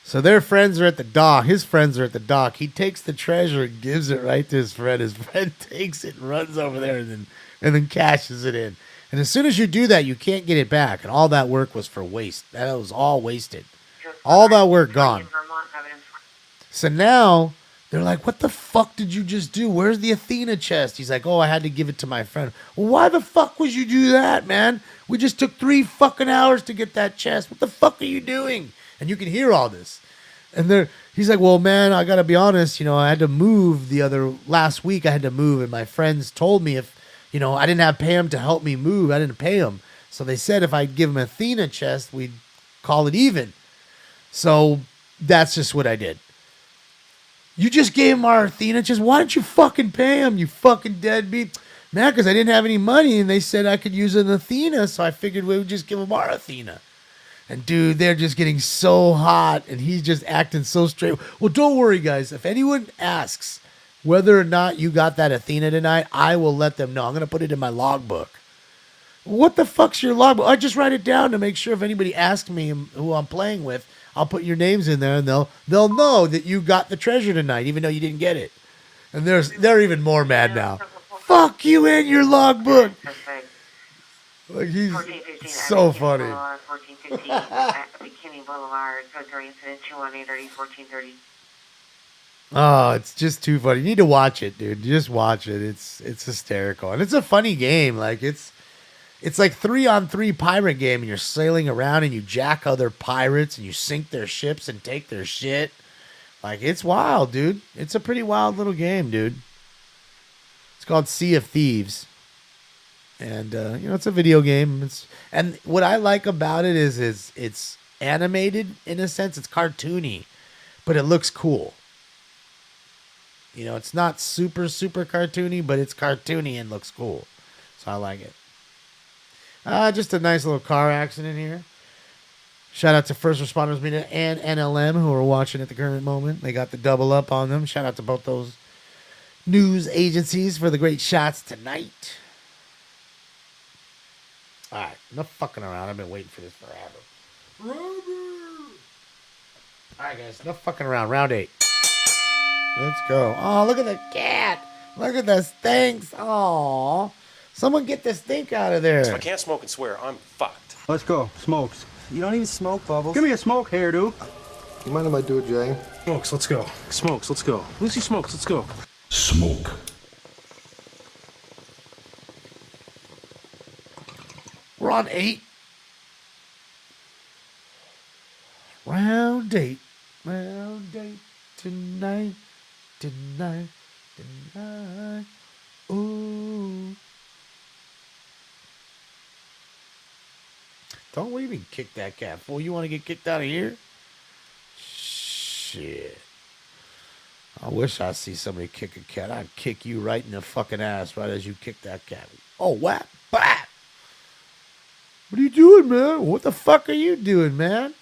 So their friends are at the dock. His friends are at the dock. He takes the treasure and gives it right to his friend. His friend takes it and runs over there and then cashes it in. And as soon as you do that, you can't get it back. And all that work was for waste. That was all wasted. All that work gone. So now they're like, what the fuck did you just do? Where's the Athena chest? He's like, oh, I had to give it to my friend. Well, why the fuck would you do that, man? We just took 3 fucking hours to get that chest. What the fuck are you doing? And you can hear all this. And he's like, well, man, I got to be honest. I had to move last week I had to move. And my friends told me if, I didn't pay him to help me move. I didn't pay him. So they said if I'd give him Athena chest, we'd call it even. So that's just what I did. You just gave him our Athena chest. Why don't you fucking pay him, you fucking deadbeat? Man, because I didn't have any money and they said I could use an Athena, so I figured we would just give him our Athena. And dude, they're just getting so hot and he's just acting so straight. Well, don't worry, guys. If anyone asks whether or not you got that Athena tonight, I will let them know. I'm going to put it in my logbook. What the fuck's your logbook? I just write it down to make sure if anybody asks me who I'm playing with, I'll put your names in there and they'll know that you got the treasure tonight, even though you didn't get it. And they're even more mad now. Fuck you and your logbook. Like he's so funny. 1415 at McKinney Boulevard, code incident 218-1430. Oh, it's just too funny. You need to watch it, dude. Just watch it. It's hysterical. And it's a funny game. Like it's like 3-on-3 pirate game and you're sailing around and you jack other pirates and you sink their ships and take their shit. Like it's wild, dude. It's a pretty wild little game, dude. It's called Sea of Thieves. And it's a video game. And what I like about it is it's animated in a sense. It's cartoony, but it looks cool. It's not super, super cartoony, but it's cartoony and looks cool. So I like it. Just a nice little car accident here. Shout out to First Responders Media and NLM who are watching at the current moment. They got the double up on them. Shout out to both those news agencies for the great shots tonight. All right, enough fucking around. I've been waiting for this forever. All right, guys, enough fucking around. Round 8. Let's go. Oh, look at the cat. Look at the stinks. Oh, someone get the stink out of there. If I can't smoke and swear, I'm fucked. Let's go. Smokes. You don't even smoke, Bubbles. Give me a smoke, hairdo. You mind if I do it, Jay? Smokes, let's go. Smokes, let's go. Lucy Smokes, let's go. Smoke. We're on 8. Round 8. Round 8 tonight. Tonight. Ooh. Don't even kick that cat, fool. You want to get kicked out of here? Shit. I wish I'd see somebody kick a cat. I'd kick you right in the fucking ass right as you kick that cat. Oh, whap, bap. What are you doing, man? What the fuck are you doing, man?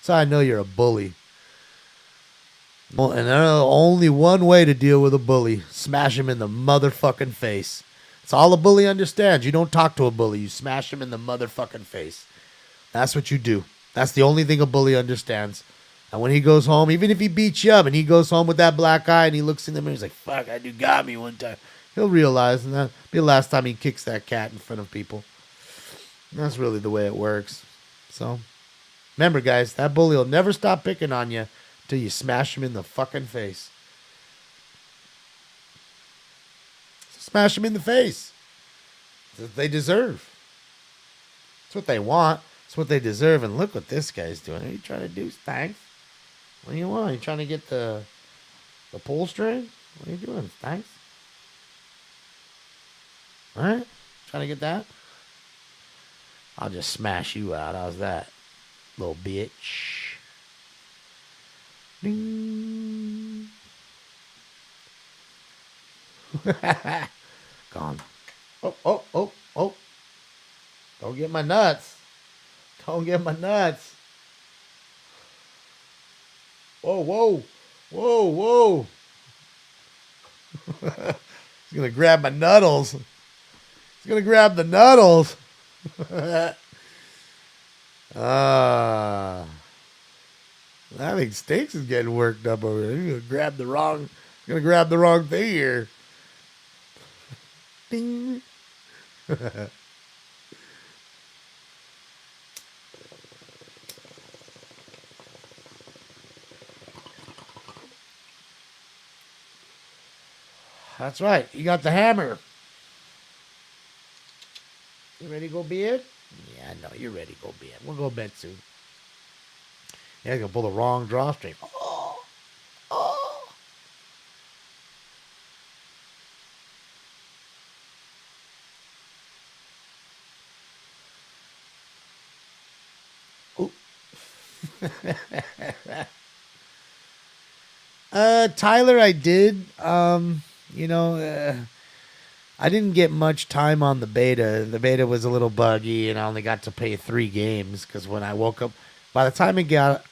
So I know you're a bully. Well, and there's only one way to deal with a bully. Smash him in the motherfucking face. It's all a bully understands. You don't talk to a bully. You smash him in the motherfucking face. That's what you do. That's the only thing a bully understands. And when he goes home, even if he beats you up and he goes home with that black eye and he looks in the mirror, he's like, fuck, that dude got me one time. He'll realize, and that'll be the last time he kicks that cat in front of people. And that's really the way it works. So, remember, guys, that bully will never stop picking on you till you smash him in the fucking face. Smash him in the face. That's what they deserve. That's what they want. That's what they deserve. And look what this guy's doing. What are you trying to do, Stanks? What do you want? You trying to get the pull string? What are you doing, Stanks? Alright? Trying to get that? I'll just smash you out. How's that? Little bitch. Ding. Gone. Oh. Don't get my nuts. Don't get my nuts. Whoa. He's going to grab my nuddles. He's going to grab the nuddles. I think Stinks is getting worked up over there. He's going to grab the wrong thing here. Ding. That's right. You got the hammer. You ready to go bed? Yeah, I know. You're ready to go bed. We'll go to bed soon. Yeah, you're going to pull the wrong drawstring. Oh. Tyler, I did. I didn't get much time on the beta. The beta was a little buggy, and I only got to play 3 games because when I woke up, by the time it got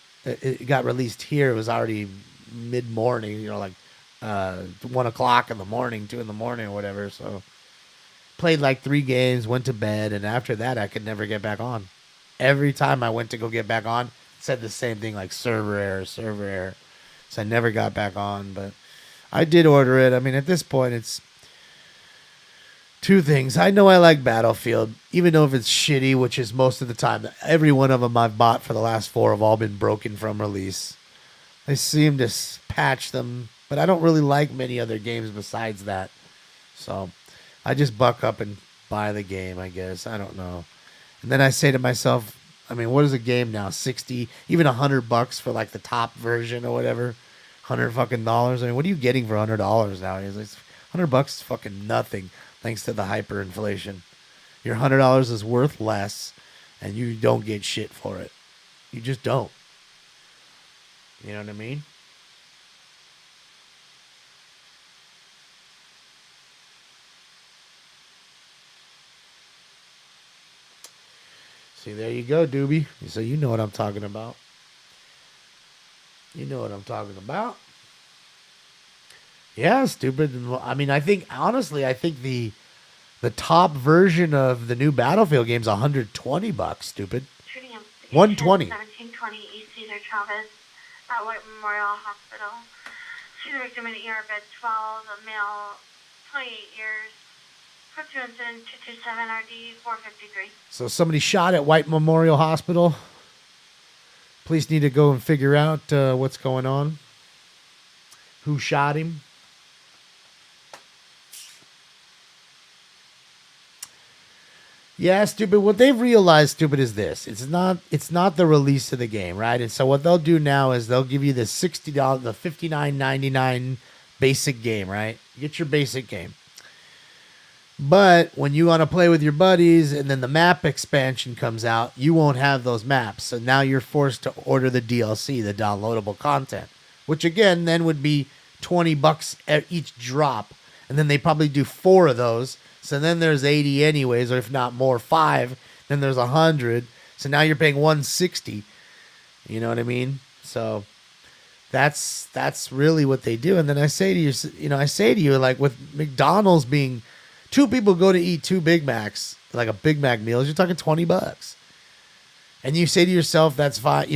released here, it was already mid-morning. Like 1 o'clock in the morning, 2 in the morning, or whatever. So played like 3 games, went to bed, and after that, I could never get back on. Every time I went to go get back on, it said the same thing, like server error. So I never got back on, but I did order it. I mean, at this point, it's 2 things. I know I like Battlefield, even though if it's shitty, which is most of the time. Every one of them I've bought for the last 4 have all been broken from release. They seem to patch them, but I don't really like many other games besides that. So I just buck up and buy the game, I guess. I don't know. And then I say to myself, I mean, what is a game now? 60, even $100 for like the top version or whatever. $100 fucking dollars. I mean, what are you getting for $100 nowadays? Like, $100 is fucking nothing thanks to the hyperinflation. Your $100 is worth less, and you don't get shit for it. You just don't. You know what I mean? See, there you go, Doobie. So you know what I'm talking about. You know what I'm talking about. Yeah, stupid. I mean, I think, honestly, the top version of the new Battlefield game is $120, stupid. 120. 1720 East Cesar Chavez at White Memorial Hospital. She's a victim in ER bed 12, a male, 28 years. Pursuant incident 227 RD 453. So somebody shot at White Memorial Hospital. Police need to go and figure out what's going on. Who shot him? Yeah, stupid. What they've realized, stupid, is this. It's not the release of the game, right? And so what they'll do now is they'll give you the $60, the $59.99 basic game, right? Get your basic game. But when you want to play with your buddies and then the map expansion comes out, you won't have those maps. So now you're forced to order the DLC, the downloadable content, which again then would be $20 each drop. And then they probably do 4 of those. So then there's 80 anyways, or if not more, 5. Then there's 100. So now you're paying $160. You know what I mean? So that's really what they do. And then I say to you, like with McDonald's being 2 people go to eat 2 Big Macs, like a Big Mac meal, you're talking $20. And you say to yourself, that's 5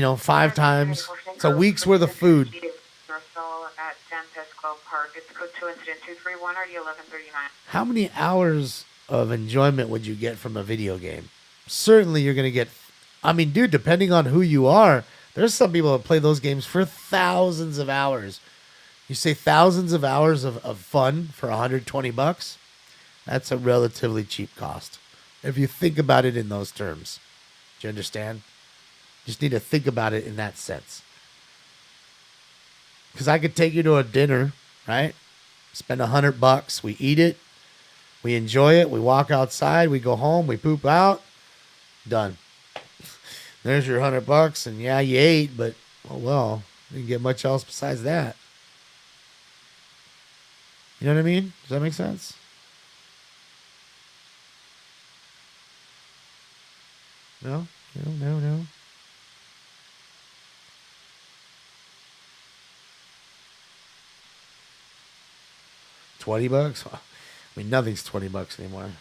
times. It's a week's worth of food. At San Pascual Park. It's code 2 incident 231 RD 1139. How many hours of enjoyment would you get from a video game? Certainly you're going to get, I mean, dude, depending on who you are, there's some people that play those games for thousands of hours. You say thousands of hours of fun for $120? That's a relatively cheap cost. If you think about it in those terms. Do you understand? Just need to think about it in that sense. Because I could take you to a dinner, right? Spend $100. We eat it. We enjoy it. We walk outside. We go home. We poop out. Done. There's your $100. And yeah, you ate, but oh well. You didn't get much else besides that. You know what I mean? Does that make sense? No? No. $20? I mean, nothing's $20 anymore.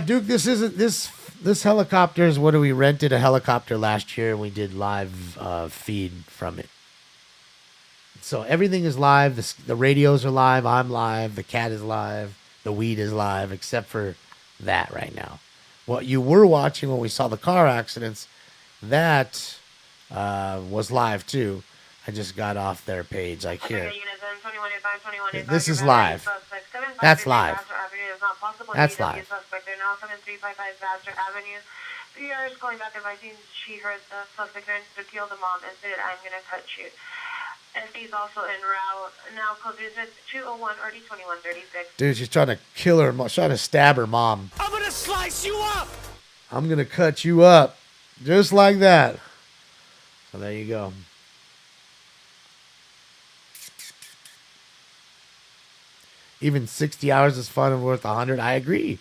Duke, this helicopter is what we rented a helicopter last year and we did live feed from it. So everything is live. The radios are live. I'm live. The cat is live. The weed is live, except for that right now. What you were watching when we saw the car accidents, that was live too. I just got off their page, like here. This is live. That's live. That's live. PR is calling back advising she heard the suspect to kill the mom and said, I'm going to touch you. SD is also en route. Now code 201 RD 2136. Dude, she's trying to kill her, trying to stab her mom. I'm going to slice you up! I'm going to cut you up just like that. So there you go. Even 60 hours is fun and worth 100. I agree.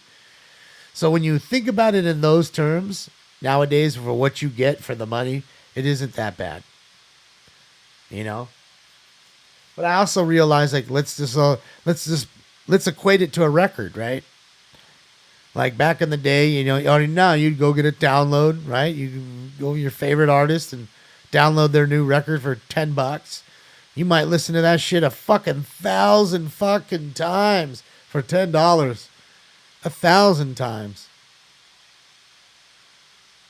So when you think about it in those terms, nowadays for what you get for the money, it isn't that bad. You know? But I also realize, like, let's equate it to a record, right? Like back in the day, you know, now you'd go get a download, right? You go to your favorite artist and download their new record for $10. You might listen to that shit 1,000 fucking times for $10. 1,000 times.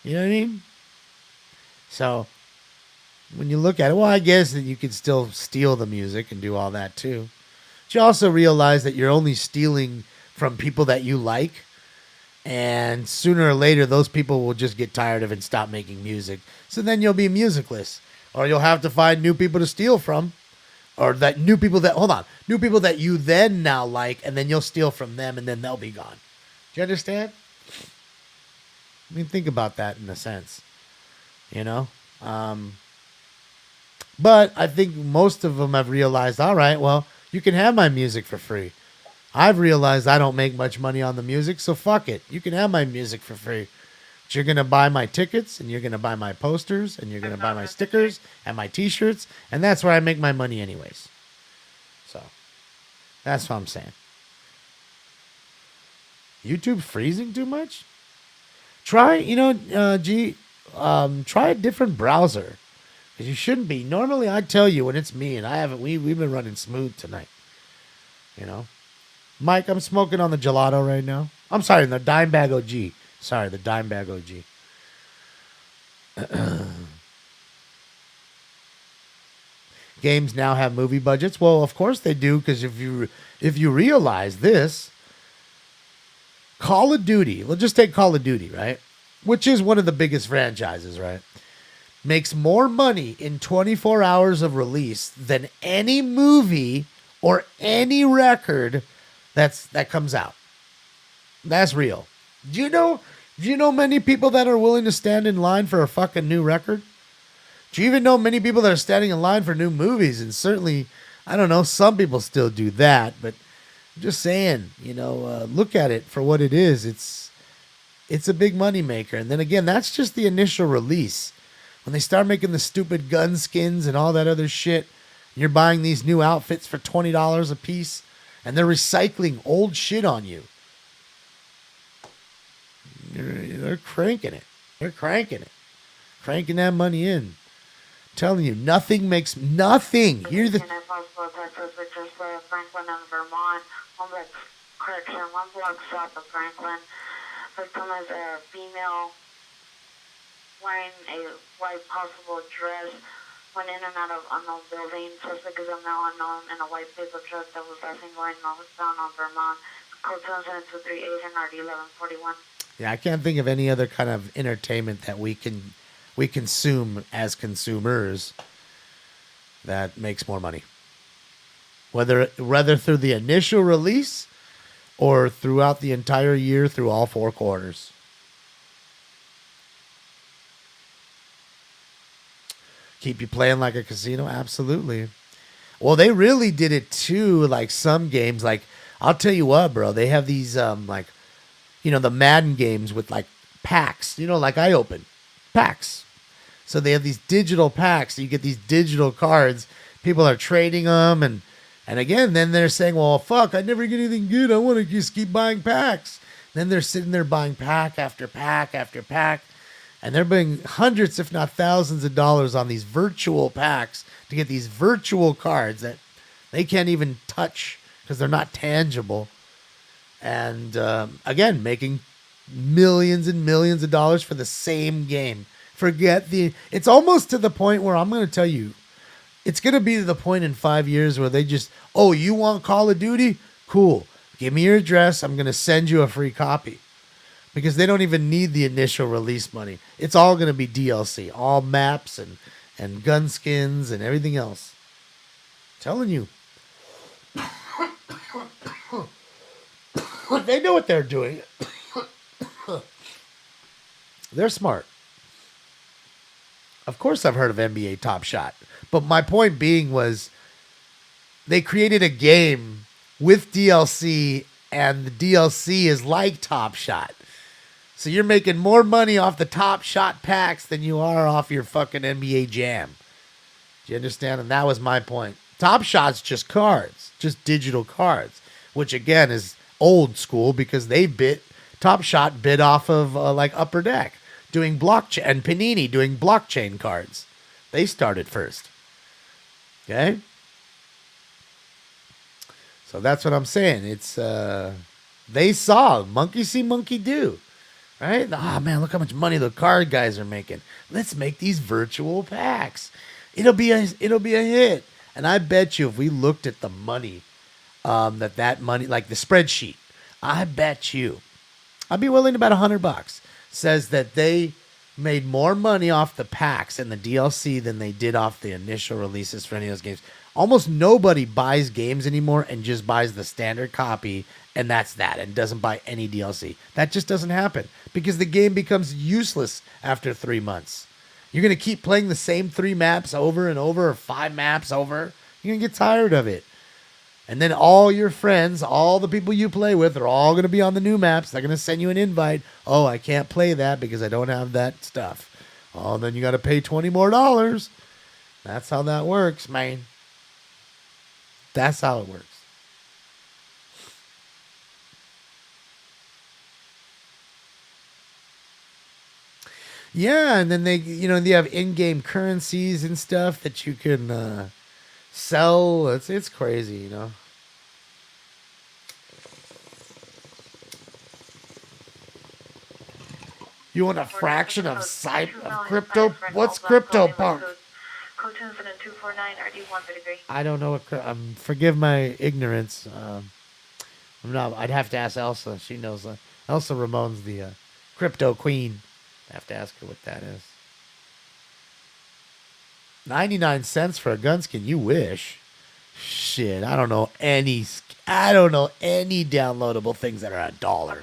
You know what I mean? So when you look at it, well, I guess that you could still steal the music and do all that too. But you also realize that you're only stealing from people that you like. And sooner or later, those people will just get tired of it and stop making music. So then you'll be musicless. Or you'll have to find new people to steal from. Or that new people that you then now like, and then you'll steal from them, and then they'll be gone. Do you understand? I mean, think about that in a sense. You know? But I think most of them have realized, all right, well, you can have my music for free. I've realized I don't make much money on the music, so fuck it. You can have my music for free. But you're going to buy my tickets, and you're going to buy my posters, and you're going to buy my stickers and my t-shirts, and that's where I make my money anyways. So, that's what I'm saying. YouTube freezing too much? Try, try a different browser. Because you shouldn't be. Normally, I tell you when it's me, and we've been running smooth tonight. You know? Mike, I'm smoking on the gelato right now. I'm sorry, the Dime Bag OG. Sorry, the Dime Bag OG. Games now have movie budgets. Well, of course they do, because if you realize this, Call of Duty, we'll just take Call of Duty, right? Which is one of the biggest franchises, right? Makes more money in 24 hours of release than any movie or any record that comes out. That's real. Do you know many people that are willing to stand in line for a fucking new record? Do you even know many people that are standing in line for new movies? And certainly, I don't know, some people still do that, but I'm just saying, look at it for what it is. It's a big money maker. And then again, that's just the initial release. When they start making the stupid gun skins and all that other shit, and you're buying these new outfits for $20 a piece, and they're recycling old shit on you. They're cranking it. They're cranking it. Cranking that money in. I'm telling you, nothing makes nothing. Hear the Franklin in Vermont, homeless correction, 1 block south of Franklin. Victim is a female wearing a white possible dress. Went in and out of unknown building. Suspect is a male unknown in a white paper truck that was passing going northbound on Vermont. Code 77238 and RD 1141. Yeah, I can't think of any other kind of entertainment that we consume as consumers that makes more money. Whether through the initial release or throughout the entire year through all 4 quarters. Keep you playing like a casino? Absolutely. Well, they really did it too, like some games. Like, I'll tell you what, bro. They have these, the Madden games with, like, packs. Like I open. Packs. So they have these digital packs. So you get these digital cards. People are trading them. And again, then they're saying, well, fuck, I never get anything good. I want to just keep buying packs. Then they're sitting there buying pack after pack after pack. And they're paying hundreds, if not thousands of dollars on these virtual packs to get these virtual cards that they can't even touch because they're not tangible. And again, making millions and millions of dollars for the same game. It's almost to the point where I'm going to tell you, it's going to be to the point in 5 years where they just, oh, you want Call of Duty? Cool. Give me your address. I'm going to send you a free copy. Because they don't even need the initial release money. It's all going to be DLC. All maps and gun skins and everything else. I'm telling you. They know what they're doing. They're smart. Of course I've heard of NBA Top Shot. But my point being was they created a game with DLC, and the DLC is like Top Shot. So you're making more money off the Top Shot packs than you are off your fucking NBA Jam. Do you understand? And that was my point. Top Shot's just cards, just digital cards, which again is old school because Top Shot bit off of like Upper Deck doing blockchain, and Panini doing blockchain cards. They started first. Okay? So that's what I'm saying. It's they saw monkey see, monkey do. Right? Oh man, look how much money the card guys are making. Let's make these virtual packs. It'll be a hit. And I bet you if we looked at the money, that money, like the spreadsheet, I bet you, I'd be willing to bet $100, says that they made more money off the packs and the DLC than they did off the initial releases for any of those games. Almost nobody buys games anymore and just buys the standard copy, and that's that, and doesn't buy any DLC. That just doesn't happen because the game becomes useless after 3 months. You're going to keep playing the same 3 maps over and over, or 5 maps over. You're going to get tired of it. And then all your friends, all the people you play with are all going to be on the new maps. They're going to send you an invite. Oh, I can't play that because I don't have that stuff. Oh, then you got to pay $20 more. That's how that works, man. That's how it works. Yeah, and then they have in-game currencies and stuff that you can sell. It's crazy, you know. You want a fraction of crypto? What's CryptoPunk? I don't know what. Forgive my ignorance. I'm not. I'd have to ask Elsa. She knows. Elsa Ramon's the crypto queen. I have to ask her what that is. 99 cents for a gun skin. You wish. Shit, I don't know any downloadable things that are $1.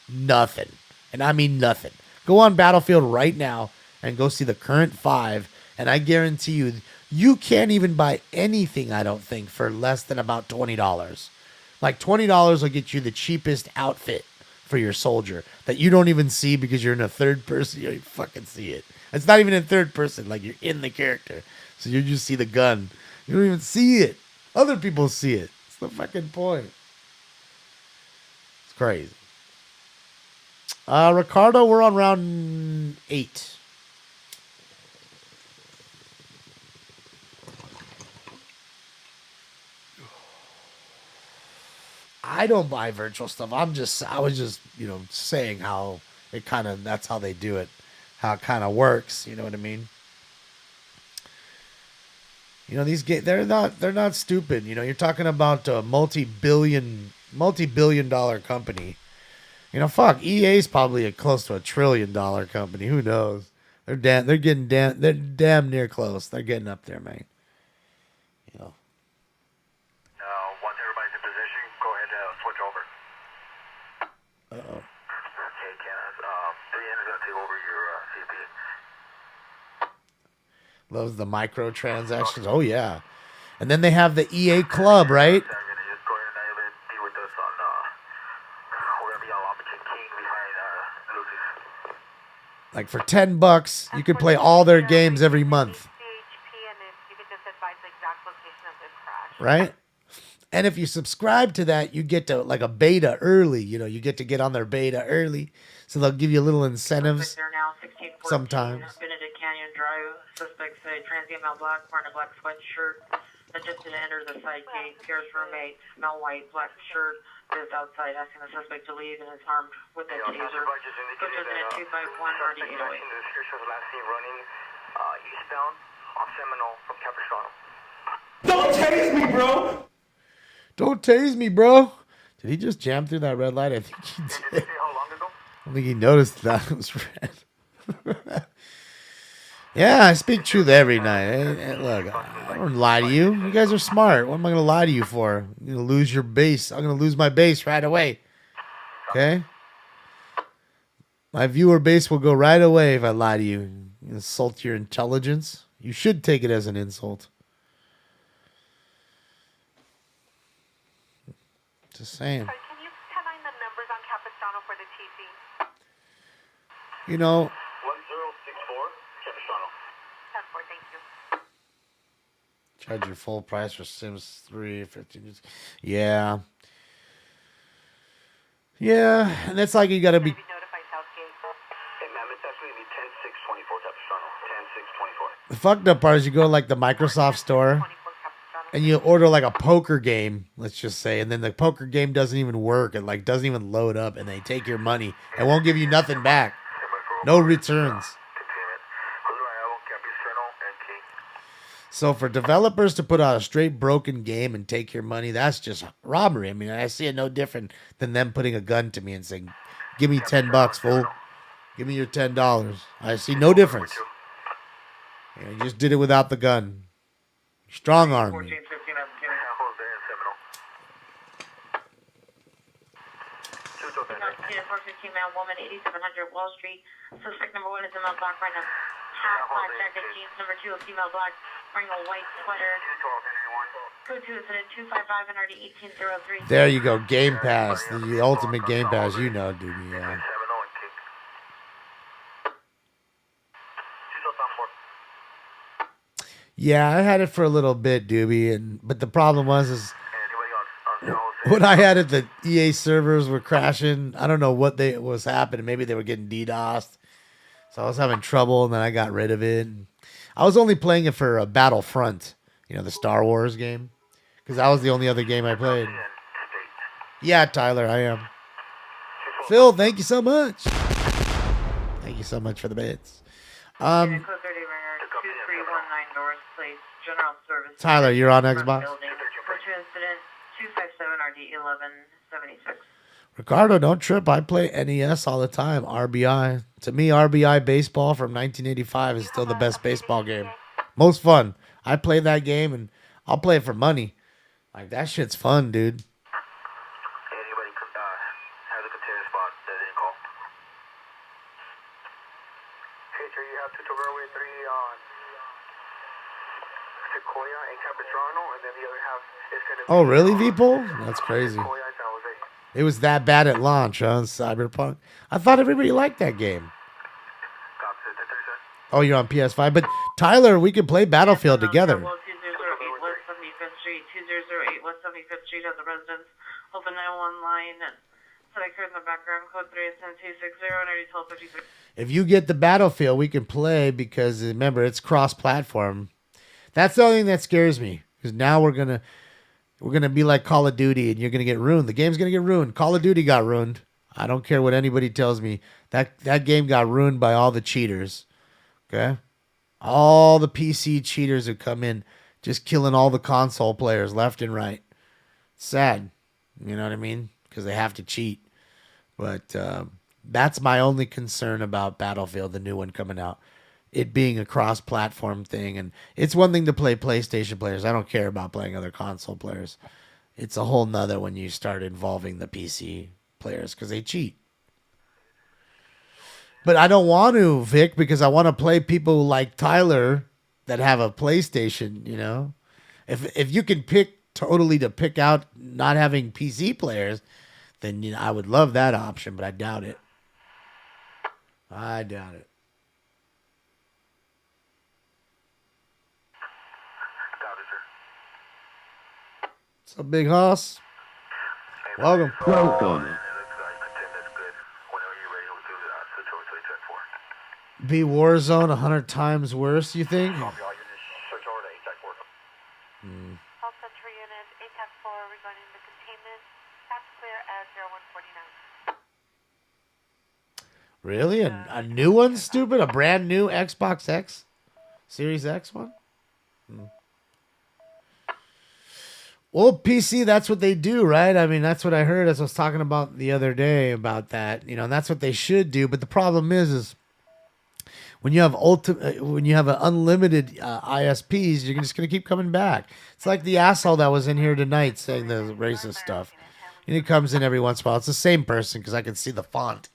Nothing. And I mean nothing. Go on Battlefield right now and go see the current 5, and I guarantee you can't even buy anything, I don't think, for less than about $20. Like $20 will get you the cheapest outfit for your soldier that you don't even see because you're in a third person. You don't even fucking see it. It's not even in third person. Like, you're in the character. So you just see the gun. You don't even see it. Other people see it. It's the fucking point. It's crazy. Ricardo, we're on round 8. I don't buy virtual stuff. I was just, saying how it that's how they do it. How it kind of works. You know what I mean? These they're not stupid. You're talking about a multi-billion dollar company. Fuck, EA's probably close to $1 trillion company. Who knows? They're damn near close. They're getting up there, man. Once everybody's in position, go ahead and switch over. Uh-oh. Okay, Kenneth. 3N is going to take over your CP. Loves the microtransactions. Oh, yeah. And then they have the EA Club, right? Like for $10, you could play all their games every month. Right? And if you subscribe to that, you get to like a beta early. You get to get on their beta early. So they'll give you little incentives sometimes. Benedict Canyon Drive. Suspects a transient male black wearing a black sweatshirt. Attempted to enter the side gate. Pierce roommate, smell white, black shirt. Is outside asking the suspect to leave and is armed with a taser. Pictures in 251 already 808. The description was last seen running eastbound off Seminole from Capistrano. Don't tase me, bro! Don't tase me, bro! Did he just jam through that red light? I think he did. How long ago? I don't think he noticed that it was red. Yeah, I speak truth every night. Hey, look, I don't lie to you. You guys are smart. What am I going to lie to you for? You're going to lose your base. I'm going to lose my base right away. Okay? My viewer base will go right away if I lie to you. Insult your intelligence. You should take it as an insult. Just saying. Sorry, can you tell me the numbers on Capistrano for the TC? You know, 1064, Capistrano. 10-4, thank you. charge your full price for Sims 3, 15. Yeah. Yeah, and that's like you gotta be. Hey, ma'am, it's actually going to be 10624 Capistrano. 10624. The fucked up part is you go to like the Microsoft store and you order like a poker game, let's just say, and then the poker game doesn't even work. It like doesn't even load up, and they take your money and won't give you nothing back. No returns. So for developers to put out a straight broken game and take your money, that's just robbery. I mean, I see it no different than them putting a gun to me and saying, "Give me $10, fool. Give me your $10." I see no difference. You just did it without the gun. Strong arm me. Woman, 8700 Wall Street. Suspect number 1 is in the block right now. Half black jacket, jeans. Number 2, a female black, wearing a white sweater. Code 2 is in 255 NRD 1803. There you go, Game Pass, the ultimate Game Pass. You know, dude. Yeah. Yeah, I had it for a little bit, Doobie, but the problem was when I had it, the EA servers were crashing. I don't know what was happening. Maybe they were getting DDoSed, so I was having trouble, and then I got rid of it. I was only playing it for Battlefront, the Star Wars game, because that was the only other game I played. Yeah, Tyler, I am. Phil, thank you so much. Thank you so much for the bits. Tyler, you're on Xbox? Ricardo, don't trip. I play NES all the time. RBI. To me, RBI baseball from 1985 is still the best baseball game. Most fun. I play that game, and I'll play it for money. Like, that shit's fun, dude. Anybody has a container spot that didn't call. Hey, sir, you have Tuto Railway 3 on Sequoia and Capistrano, and then the other half is going to be... Oh, really, Veeple? That's crazy. It was that bad at launch, huh? Cyberpunk. I thought everybody liked that game. Oh, you're on PS5. But, Tyler, we could play Battlefield together. 2008 West 75th Street, 2008 West 75th Street has a residence. Open 911 line. So I heard in the background, code 3 is 260 and 1256. If you get the Battlefield, we can play because, remember, it's cross-platform. That's the only thing that scares me. Because now we're gonna be like Call of Duty, and you're gonna get ruined. The game's gonna get ruined. Call of Duty got ruined. I don't care what anybody tells me. That game got ruined by all the cheaters. Okay, all the PC cheaters who come in, just killing all the console players left and right. Sad, you know what I mean? Because they have to cheat. But that's my only concern about Battlefield, the new one coming out. It being a cross-platform thing, and it's one thing to play PlayStation players. I don't care about playing other console players. It's a whole nother when you start involving the PC players because they cheat. But I don't want to, Vic, because I want to play people like Tyler that have a PlayStation. If you can pick out not having PC players, then I would love that option, but I doubt it. I doubt it. What's up, Big Hoss? Welcome. Welcome. Be Warzone 100 times worse, you think? All Central Unit, ATAC 4 regarding the containment. That's clear as 0149. Really? A new one, stupid? A brand new Xbox X? Series X one? Well, PC, that's what they do, right? I mean, that's what I heard as I was talking about the other day about that. And that's what they should do. But the problem is when you have an unlimited ISPs, you're just going to keep coming back. It's like the asshole that was in here tonight saying the racist stuff. And he comes in every once in a while. It's the same person because I can see the font.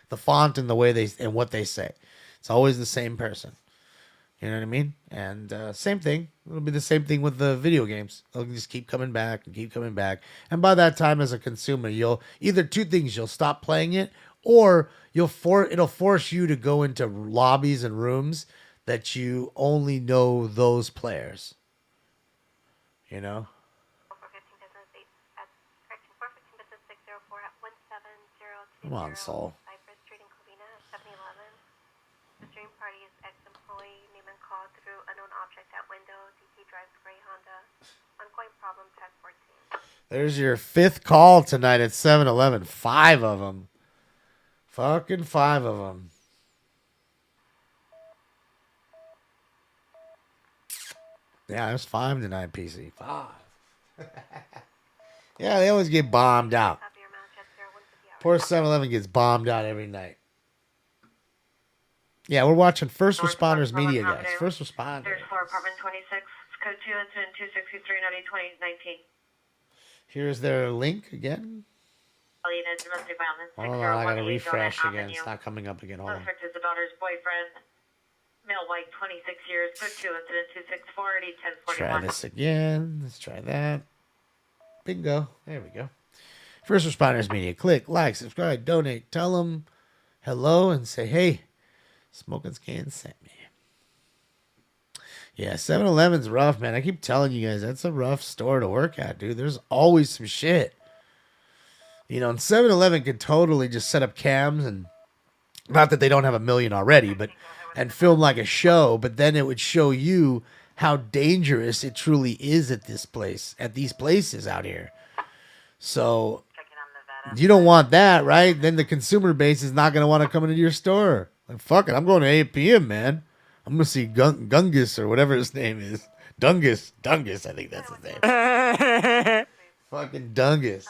the font and the way they and what they say. It's always the same person. You know what I mean? And same thing. It'll be the same thing with the video games. They'll just keep coming back and keep coming back. And by that time, as a consumer, you'll either two things: you'll stop playing it, or it'll force you to go into lobbies and rooms that you only know those players. You know? Come on, Soul. The stream party is ex-employee. Name and call through unknown object at window. DT drives gray Honda. Ongoing problem, tech 14. There's your 5th call tonight at 7-Eleven. 5 of them. Fucking 5 of them. Yeah, there's 5 tonight, PC. 5. Yeah, they always get bombed out. Poor 7-Eleven gets bombed out every night. Yeah, we're watching First Responders Media, guys. First Responders. There's 4, apartment 26, code 2, incident 263, 2019. Here's their link again. Domestic violence. Hold on, I gotta refresh again. It's not coming up again. Hold on. Suspect is the daughter's boyfriend. Male, white, 26 years, code 2, incident 264, 1041. Try this again. Let's try that. Bingo. There we go. First Responders Media. Click, like, subscribe, donate. Tell them hello and say, hey, Smoking Scan sent me. Yeah, 7-Eleven's rough, man. I keep telling you guys, that's a rough store to work at, dude. There's always some shit. You know, and 7-Eleven could totally just set up cams, and not that they don't have a million already, but and film like a show, but then it would show you how dangerous it truly is at this place, at these places out here. So you don't want that, right? Then the consumer base is not going to want to come into your store. Like, fuck it, I'm going to 8 p.m., man. I'm going to see Gungus or whatever his name is. Dungus, I think that's his name. Fucking Dungus.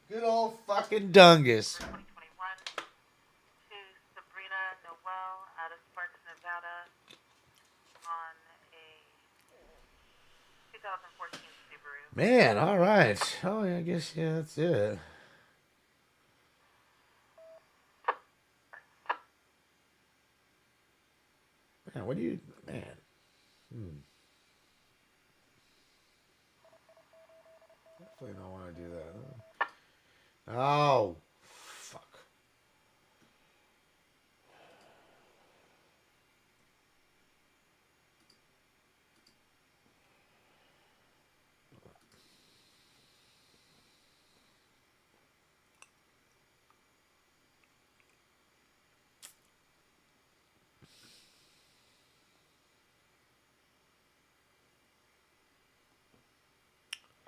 Good old fucking Dungus. Man, all right. Oh, yeah, I guess, yeah, that's it. Man, what do you, man? Definitely don't want to do that. Oh, fuck.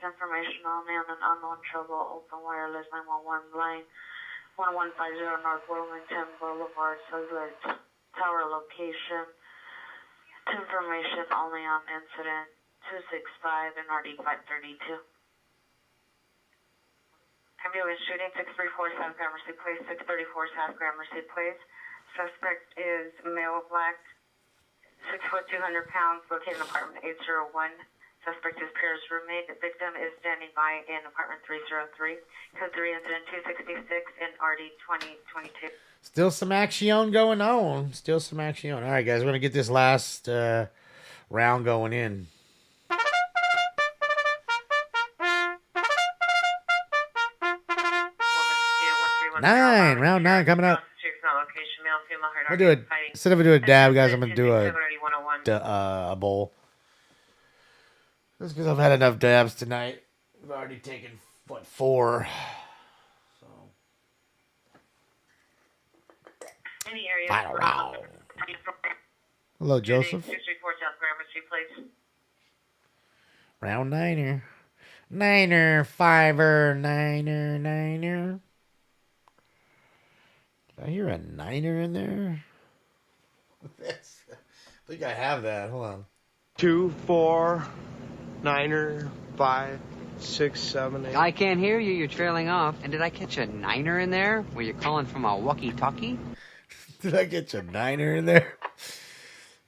Information only on an unknown trouble, open wireless 911 line, 1150 North Wilmington Boulevard, cellular tower location. Information only on incident 265 and RD 532. Ambulance shooting 634 South Gramercy Place, 634 South Gramercy Place. Suspect is male, black, 6 foot 200 pounds, located in apartment 801. Suspect is Pierre's roommate. The victim is standing by in apartment 303. Code 3, incident 266 in RD 2022. Still some action going on. Still some action. All right, guys, we're going to get this last round going in. Round 9 coming up. I'm gonna do it instead of doing a dab, guys. I'm gonna do a bowl. Just because I've had enough dabs tonight. I've already taken, 4. So. Final round. Hello, Joseph. Round 9er. 9er, 5er, 9er, 9er. Did I hear a 9er in there? I think I have that. Hold on. 2, 4, 9er, 5, 6, 7, 8. I can't hear you. You're trailing off. And did I catch a 9er in there? Were you calling from a walkie-talkie? Did I get a 9er in there?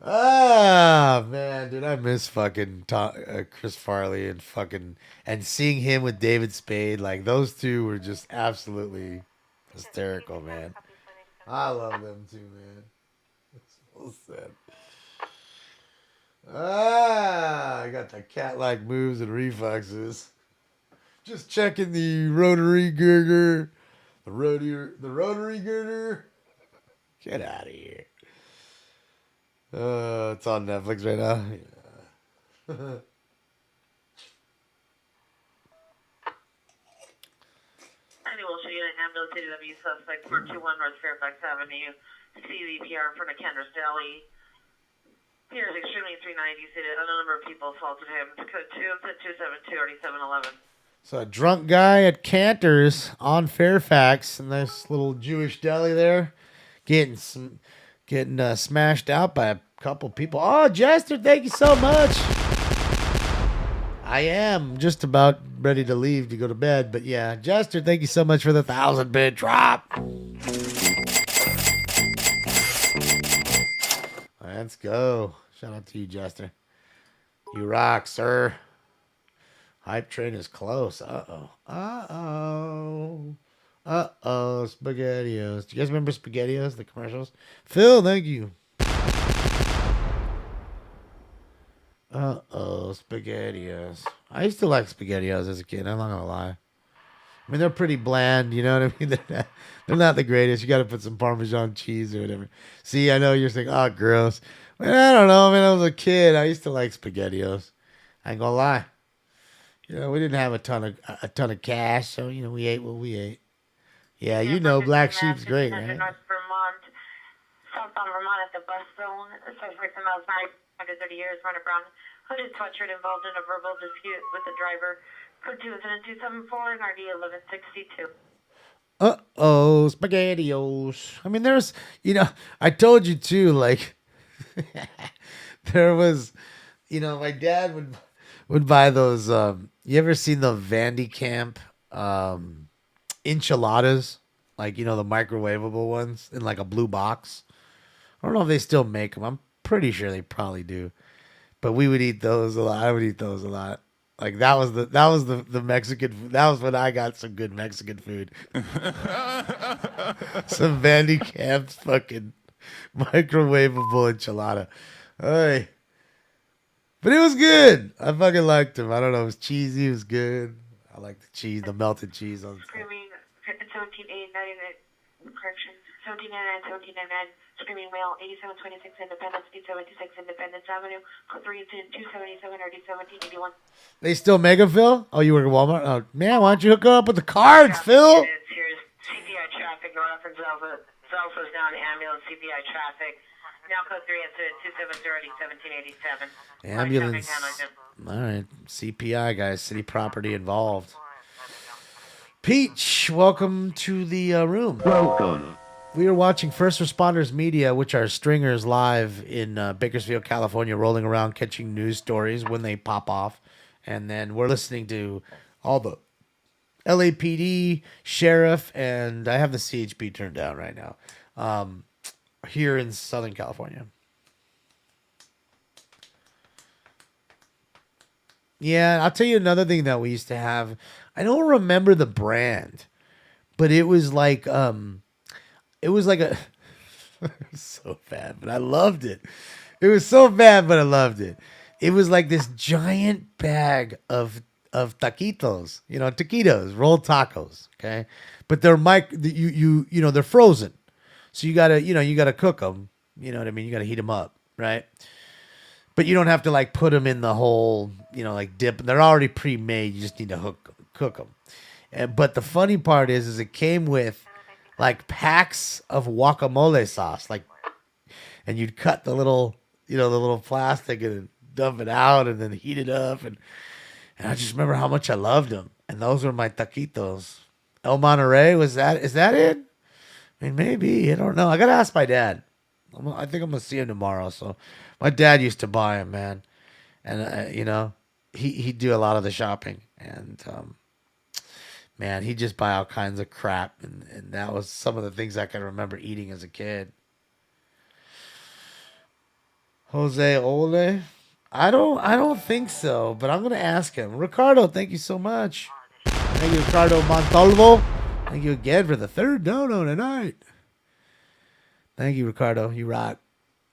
Ah, man, dude, I miss fucking Chris Farley and seeing him with David Spade. Like, those two were just absolutely hysterical, man. I love them too, man. It's so sad. I got the cat-like moves and reflexes. Just checking the rotary girder. The rotary girder. Get out of here. It's on Netflix right now. Yeah. Wilshire Unit, ambulance CW suspect 421 North Fairfax Avenue, CVPR in front of Kenner's Deli. Here is extremely 390 seated. A number of people assaulted him. Code 272-3711. So a drunk guy at Cantor's on Fairfax, and this little Jewish deli there, getting smashed out by a couple people. Oh, Jester, thank you so much. I am just about ready to leave to go to bed, but yeah, Jester, thank you so much for the 1,000-bit drop. Let's go. Shout out to you, Jester. You rock, sir. Hype train is close. Uh-oh. Uh-oh. Uh-oh. SpaghettiOs. Do you guys remember SpaghettiOs, the commercials? Phil, thank you. Uh-oh. SpaghettiOs. I used to like SpaghettiOs as a kid. I'm not going to lie. I mean, they're pretty bland. You know what I mean? They're not the greatest. You got to put some Parmesan cheese or whatever. See, I know you're saying, oh, gross. Man, I don't know. Man, I was a kid. I used to like SpaghettiOs. I ain't going to lie. You know, we didn't have a ton of cash, so you know we ate what we ate. Yeah, you know, Black Sheep's great, right? North Vermont, southbound Vermont at the bus zone. Suspect miles 930 years, runner brown hooded sweatshirt involved in a verbal dispute with the driver. Code 27274 and RD 1162. Uh-oh, SpaghettiOs. I mean, there's, you know, I told you too, like, there was, you know, my dad would buy those, you ever seen the Vandy Camp enchiladas? Like, you know, the microwavable ones in like a blue box. I don't know if they still make them. I'm pretty sure they probably do. But we would eat those a lot. I would eat those a lot. Like that was the Mexican. That was when I got some good Mexican food. Some Vandy Camp's fucking microwavable enchilada. Hey. But it was good. I fucking liked him. I don't know. It was cheesy. It was good. I like the cheese, the melted cheese on. Screaming 1789, correction, 1799, 1799. Screaming male, 8726 Independence, 8726 Independence Avenue, code 32277 or D1781. They still make them, Phil? Oh, you work at Walmart? Oh, man, why don't you hook her up with the cards, Phil? Here's CPI traffic going up from Zelfa. Zelfa's down to ambulance, CPI traffic. Now code 32270 D1787. Ambulance. All right. CPI, guys. City property involved. Peach, welcome to the room. Welcome. We are watching First Responders Media, which are stringers live in Bakersfield, California, rolling around catching news stories when they pop off. And then we're listening to all the LAPD, sheriff, and I have the CHP turned down right now here in Southern California. Yeah, I'll tell you another thing that we used to have. I don't remember the brand, but it was like it was like a so bad, but I loved it. It was so bad, but I loved it. It was like this giant bag of taquitos, you know, taquitos, rolled tacos, okay? But they're you know, they're frozen. So you got to cook them, you know what I mean? You got to heat them up, right? But you don't have to like put them in the whole, you know, like dip. They're already pre-made. You just need to cook them. But the funny part is it came with like packs of guacamole sauce, like, and you'd cut the little, you know, the little plastic and dump it out and then heat it up. And I just remember how much I loved them. And those were my taquitos. El Monterey, is that it? I mean, maybe, I don't know. I got to ask my dad. I think I'm going to see him tomorrow. So my dad used to buy them, man. And, you know, he'd do a lot of the shopping. And, man, he'd just buy all kinds of crap. And that was some of the things I can remember eating as a kid. Jose Ole? I don't think so, but I'm going to ask him. Ricardo, thank you so much. Thank you, Ricardo Montalvo. Thank you again for the third dono tonight. Thank you, Ricardo. You rock.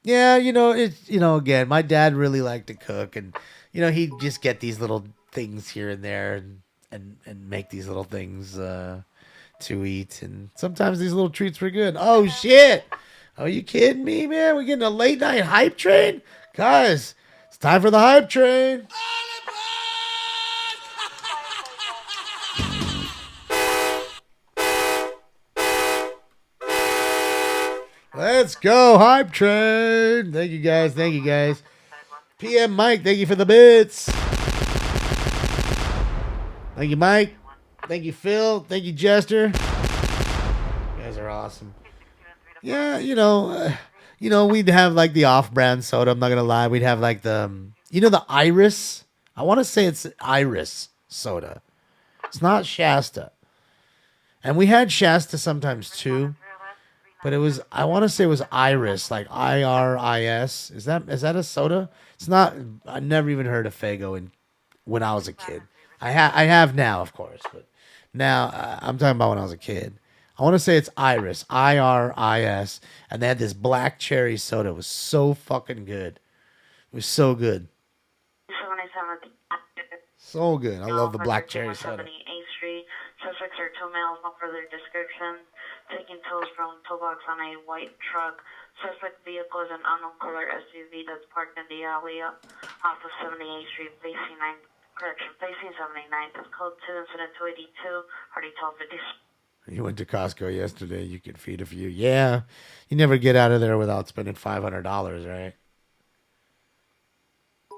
Yeah, it's, again, my dad really liked to cook, and, he'd just get these little things here and there and make these little things to eat. And sometimes these little treats were good. Oh, shit. Are you kidding me, man? We're getting a late night hype train? Guys, it's time for the hype train. Let's go, hype train. Thank you, guys. Thank you, guys. PM Mike, thank you for the bits. Thank you, Mike. Thank you, Phil. Thank you, Jester. You guys are awesome. Yeah, we'd have like the off-brand soda. I'm not gonna lie. We'd have like the Iris. I want to say it's Iris soda. It's not Shasta. And we had Shasta sometimes too. But I want to say it was Iris, like IRIS. Is that a soda? It's not. I never even heard of Faygo when I was a kid. I have now, of course, but now I'm talking about when I was a kid. I want to say it's Iris, IRIS, and they had this black cherry soda. It was so fucking good. It was so good. So good. I love the black cherry soda. Suspects are 2 males, no further description. Taking tools from toolbox on a white truck. Suspect vehicle is an unknown color SUV that's parked in the alley off of 78th Street, facing 79th. That's code 2, incident 282, Hardy 1250. You went to Costco yesterday. You could feed a few. Yeah. You never get out of there without spending $500, right?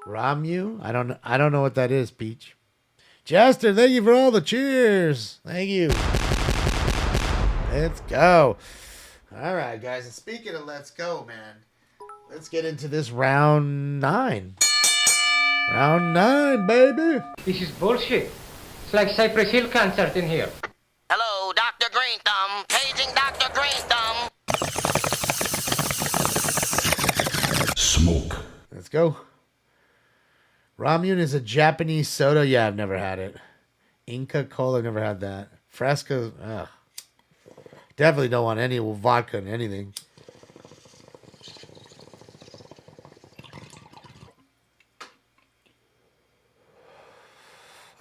Ramu? I don't know what that is, Peach. Jester, thank you for all the cheers. Thank you. Let's go. All right, guys. And speaking of let's go, man, let's get into this round 9. Round 9, baby. This is bullshit. It's like Cypress Hill concert in here. Hello, Dr. Green Thumb. Paging Dr. Green Thumb. Smoke. Let's go. Ramyun is a Japanese soda. Yeah, I've never had it. Inca Cola, I've never had that. Fresca, ugh. Definitely don't want any vodka in anything.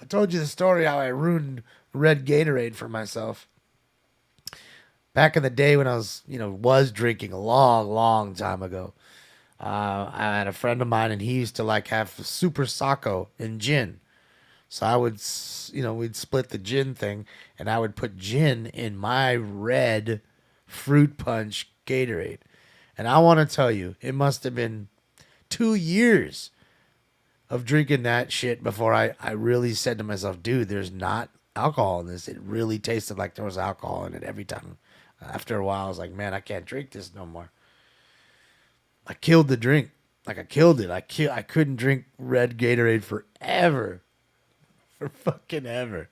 I told you the story how I ruined red Gatorade for myself. Back in the day when I was drinking a long, long time ago. I had a friend of mine, and he used to like have Super Sacco and gin. So I would, we'd split the gin thing, and I would put gin in my red fruit punch Gatorade. And I want to tell you, it must have been 2 years of drinking that shit before I really said to myself, dude, there's not alcohol in this. It really tasted like there was alcohol in it every time. After a while, I was like, man, I can't drink this no more. I killed the drink. Like, I killed it. I couldn't drink red Gatorade forever. For fucking ever.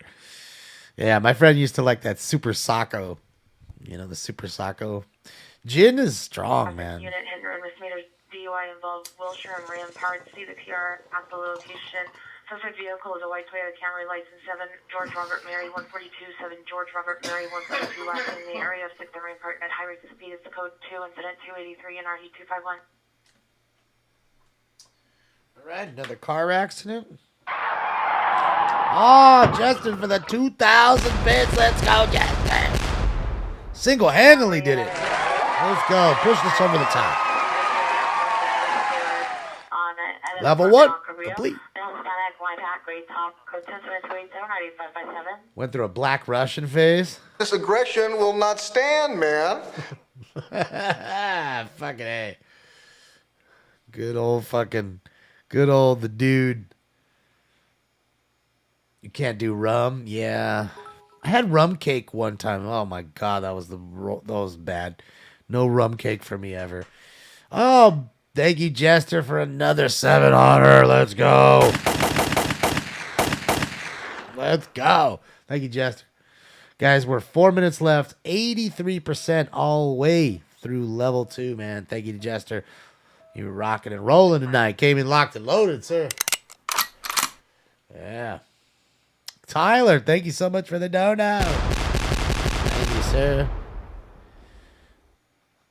Yeah, my friend used to like that Super Sacco. The Super Sacco. Gin is strong, man. Unit hit and run with meters. DUI involved Wilshire and Ram powered CPR at the location. Suspect vehicle is a white Toyota Camry, license 7 George Robert Mary 142, 7 George Robert Mary 142, last in the area of 6th and Rampart at high rate of speed. It's code 2, incident 283 and RD 251. All right, another car accident. Oh, Justin for the 2,000 bits. Let's go, Justin. Single-handedly did it. Let's go. Push this over the top. Level 1 complete. Went through a black Russian phase. This aggression will not stand, man. Fucking A. Good old the dude. You can't do rum? Yeah. I had rum cake one time. Oh my God, that was bad. No rum cake for me ever. Oh, thank you, Jester, for another 7 on her. Let's go. Let's go. Thank you, Jester. Guys, we're 4 minutes left. 83% all the way through level 2, man. Thank you to Jester. You were rocking and rolling tonight. Came in locked and loaded, sir. Yeah. Tyler, thank you so much for the dono. sir.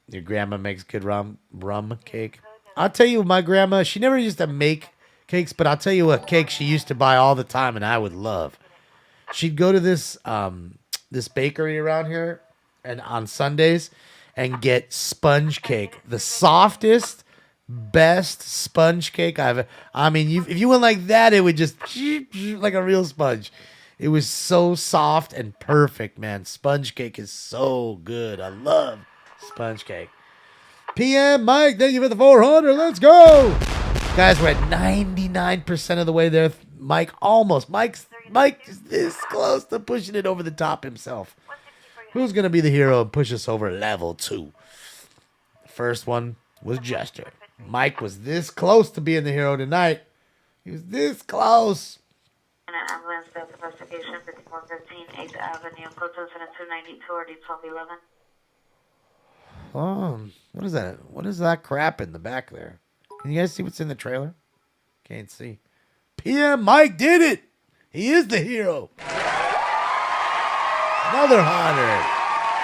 Your grandma makes good rum cake. I'll tell you, my grandma, she never used to make cakes, but I'll tell you what cake she used to buy all the time, and I would love. She'd go to this this bakery around here, and on Sundays, and get sponge cake, the softest, best sponge cake I've. I mean, if you went like that, it would just like a real sponge. It was so soft and perfect, man. Sponge cake is so good. I love sponge cake. PM Mike, thank you for the 400. Let's go. Guys, we're at 99% of the way there. Mike is this close to pushing it over the top himself. Who's going to be the hero and push us over level 2? First one was Jester. Mike was this close to being the hero tonight. He was this close. An ambulance death investigation, 5415 8th Avenue, code 292 or D1211. What is that? What is that crap in the back there? Can you guys see what's in the trailer? Can't see. PM Mike did it. He is the hero. Another 100.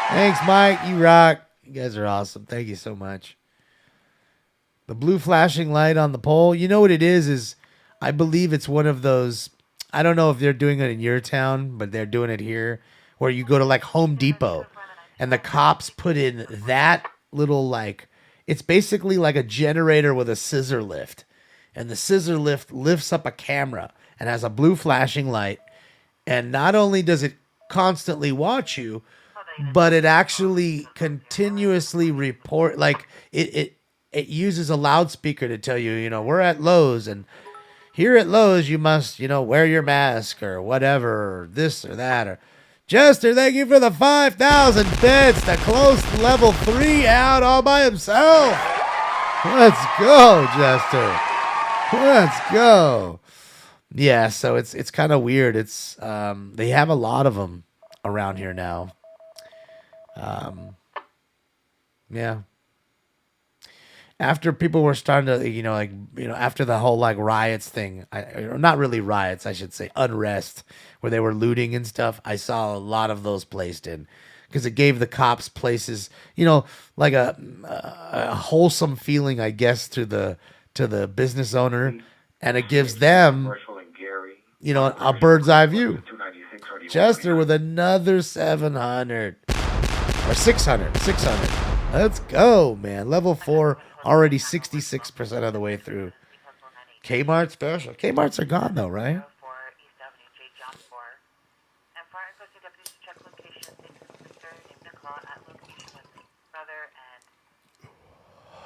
Thanks, Mike. You rock. You guys are awesome. Thank you so much. The blue flashing light on the pole. You know what it is I believe it's one of those. I don't know if they're doing it in your town, but they're doing it here, where you go to like Home Depot and the cops put in that little, like, it's basically like a generator with a scissor lift. And the scissor lift lifts up a camera and has a blue flashing light. And not only does it constantly watch you, but it actually continuously report, like it uses a loudspeaker to tell you, you know, we're at Lowe's, and here at Lowe's you must, you know, wear your mask or whatever, or this or that. Or Jester, thank you for the 5,000 bits to close level 3 out all by himself. Let's go, Jester. Let's go. Yeah, so it's kind of weird. It's they have a lot of them around here now. Yeah. After people were starting to, after the whole like riots thing, or not really riots, I should say unrest, where they were looting and stuff, I saw a lot of those placed in, because it gave the cops places, like a wholesome feeling, I guess, to the business owner, and it gives them, a bird's eye view. Chester with another 700 or 600. Let's go, man. Level 4, already 66% of the way through. Kmart special. Kmart's are gone though, right?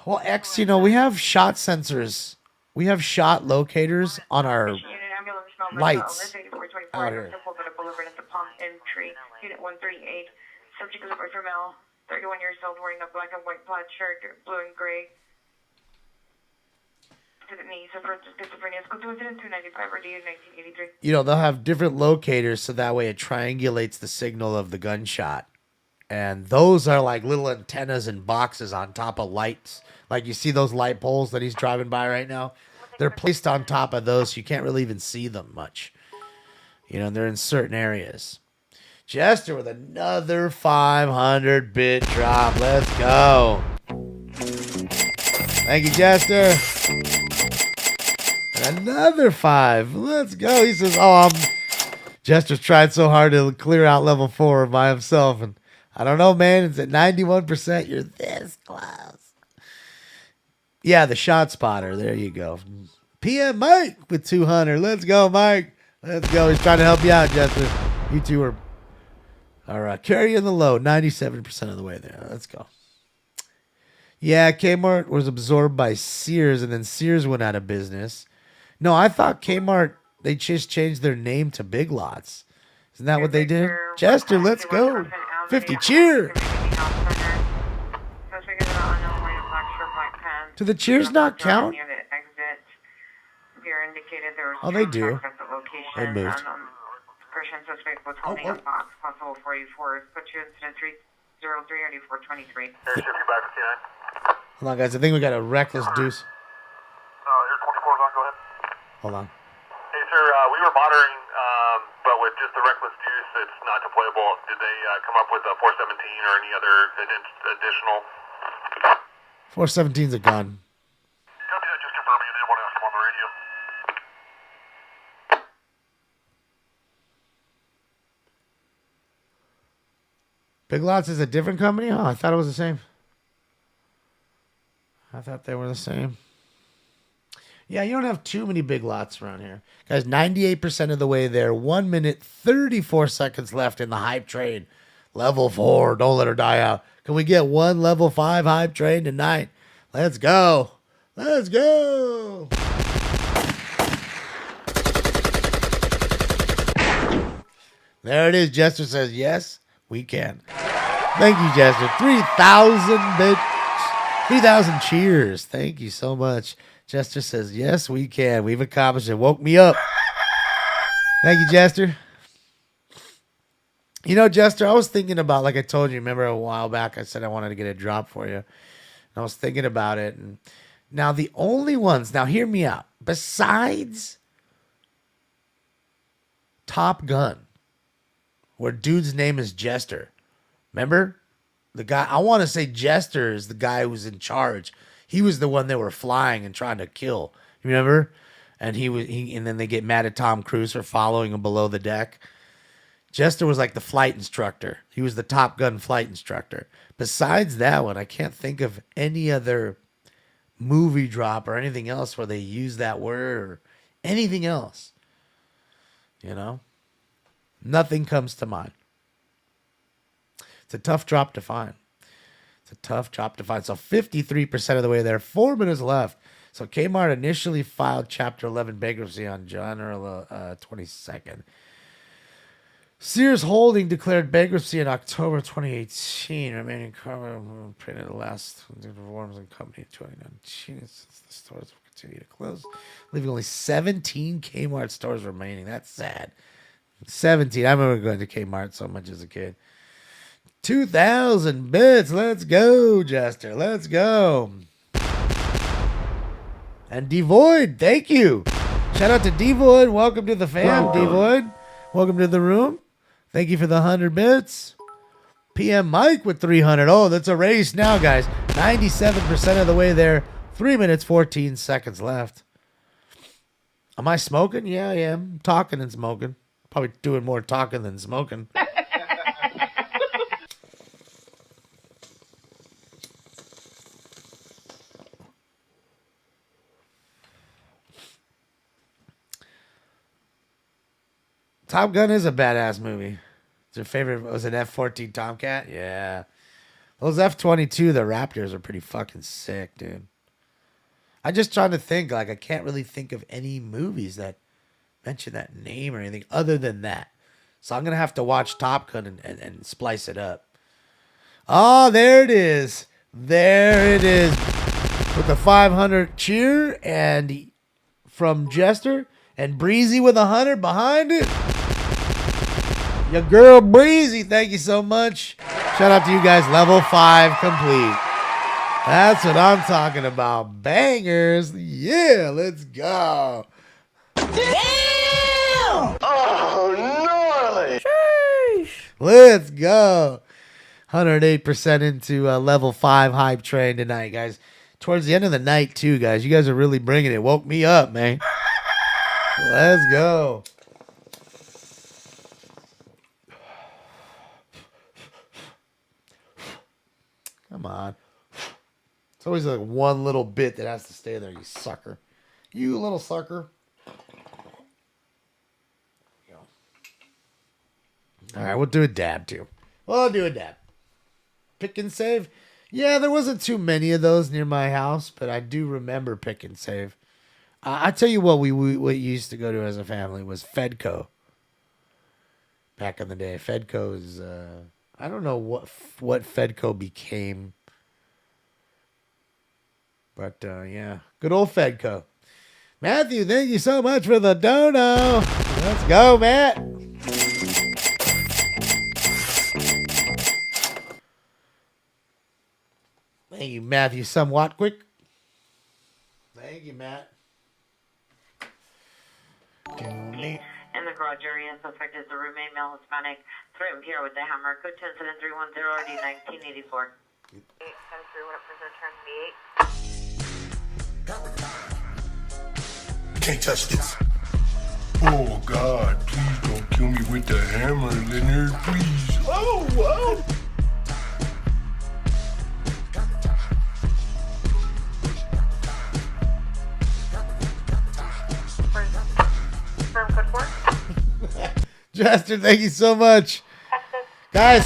Well, X, we have shot sensors. We have shot locators on our lights out here. Unit 138. Subject is a for male, 31 years old, wearing a black and white plaid shirt, blue and gray. To the knee, suffered schizophrenia. School 295 or DU 1983. They'll have different locators, so that way it triangulates the signal of the gunshot. And those are like little antennas and boxes on top of lights. Like you see those light poles that he's driving by right now? They're placed on top of those, so you can't really even see them much. They're in certain areas. Jester with another 500-bit drop. Let's go. Thank you, Jester. And another 5. Let's go. He says, Jester's tried so hard to clear out level 4 by himself. And I don't know, man. It's at 91%. You're this close. Yeah, the shot spotter. There you go. PM Mike with 200. Let's go, Mike. Let's go. He's trying to help you out, Jester. You two are carrying the load. 97% of the way there. Let's go. Yeah, Kmart was absorbed by Sears, and then Sears went out of business. No, I thought Kmart, they just changed their name to Big Lots. Isn't that what they did? Jester, let's go. 50 cheer. Do the cheers not count? Oh, they do. They moved. Person suspect was holding a box, possible 44. Put you incident 303 or 423. Hold on, guys. I think we got a reckless deuce. Here's 24's on. Go ahead. Hold on. Hey, sir. We were monitoring, but with just the reckless use that's not deployable, did they come up with a 417 or any other additional? 417's a gun. Copy that, just confirming. I didn't want to ask him on the radio. Big Lots is a different company? Oh, I thought it was the same. I thought they were the same. Yeah, you don't have too many Big Lots around here. Guys, 98% of the way there. 1 minute, 34 seconds left in the hype train. Level 4, don't let her die out. Can we get one level 5 hype train tonight? Let's go. Let's go. There it is. Jester says, yes, we can. Thank you, Jester. 3,000 bits. 3,000 cheers. Thank you so much. Jester says, yes, we can. We've accomplished it. Woke me up. Thank you, Jester. You know, Jester, I was thinking about, like I told you, remember a while back, I said I wanted to get a drop for you. And I was thinking about it. And now the only ones, now hear me out, besides Top Gun, where dude's name is Jester. Remember? The guy, I want to say Jester is the guy who was in charge. He was the one they were flying and trying to kill. You remember? And and then they get mad at Tom Cruise for following him below the deck. Jester was like the flight instructor. He was the Top Gun flight instructor. Besides that one, I can't think of any other movie drop or anything else where they use that word or anything else. You know? Nothing comes to mind. It's a tough drop to find. It's a tough drop to find. So 53% of the way there. 4 minutes left. So Kmart initially filed Chapter 11 bankruptcy on January 22nd. Sears Holding declared bankruptcy in October 2018. Remaining cover printed the last reforms in company in 2019. The stores will continue to close, leaving only 17 Kmart stores remaining. That's sad. 17. I remember going to Kmart so much as a kid. 2,000 bits. Let's go, Jester. Let's go. And Devoid, thank you. Shout out to Devoid. Welcome to the fam, Devoid. Welcome to the room. Thank you for the 100 bits. PM Mike with 300. Oh, that's a race now, guys. 97% of the way there. 3 minutes, 14 seconds left. Am I smoking? Yeah, I am. Talking and smoking. Probably doing more talking than smoking. Top Gun is a badass movie. It's your favorite? Was it F-14 Tomcat? Yeah. Those F-22, the Raptors, are pretty fucking sick, dude. I'm just trying to think. Like, I can't really think of any movies that mention that name or anything other than that. So I'm going to have to watch Top Gun and splice it up. Oh, there it is. There it is. With the 500 cheer and from Jester and Breezy with 100 behind it. Your girl Breezy, thank you so much. Shout out to you guys. Level 5 complete. That's what I'm talking about. Bangers. Yeah, let's go. Damn! Oh, gnarly! Sheesh. Let's go. 108% into level 5 hype train tonight, guys. Towards the end of the night, too, guys. You guys are really bringing it. Woke me up, man. Let's go. Come on. It's always like one little bit that has to stay there, you sucker. You little sucker. All right, we'll do a dab, too. We'll do a dab. Pick and save. Yeah, there wasn't too many of those near my house, but I do remember pick and save. I tell you what, we used to go to as a family was Fedco. Back in the day, Fedco is I don't know what Fedco became, but yeah, good old Fedco. Matthew, thank you so much for the dono. Let's go, Matt. Thank you, Matthew. Somewhat quick. Thank you, Matt. in the garage area. Suspect is a roommate, male Hispanic. Threatened Pierre with the hammer. Code 10 incident 310 RD 1984. 873, what up for return to the 8. Can't touch this. Oh, God, please don't kill me with the hammer, Leonard, please. Oh, whoa. Firm code 4. Jester, thank you so much. Guys,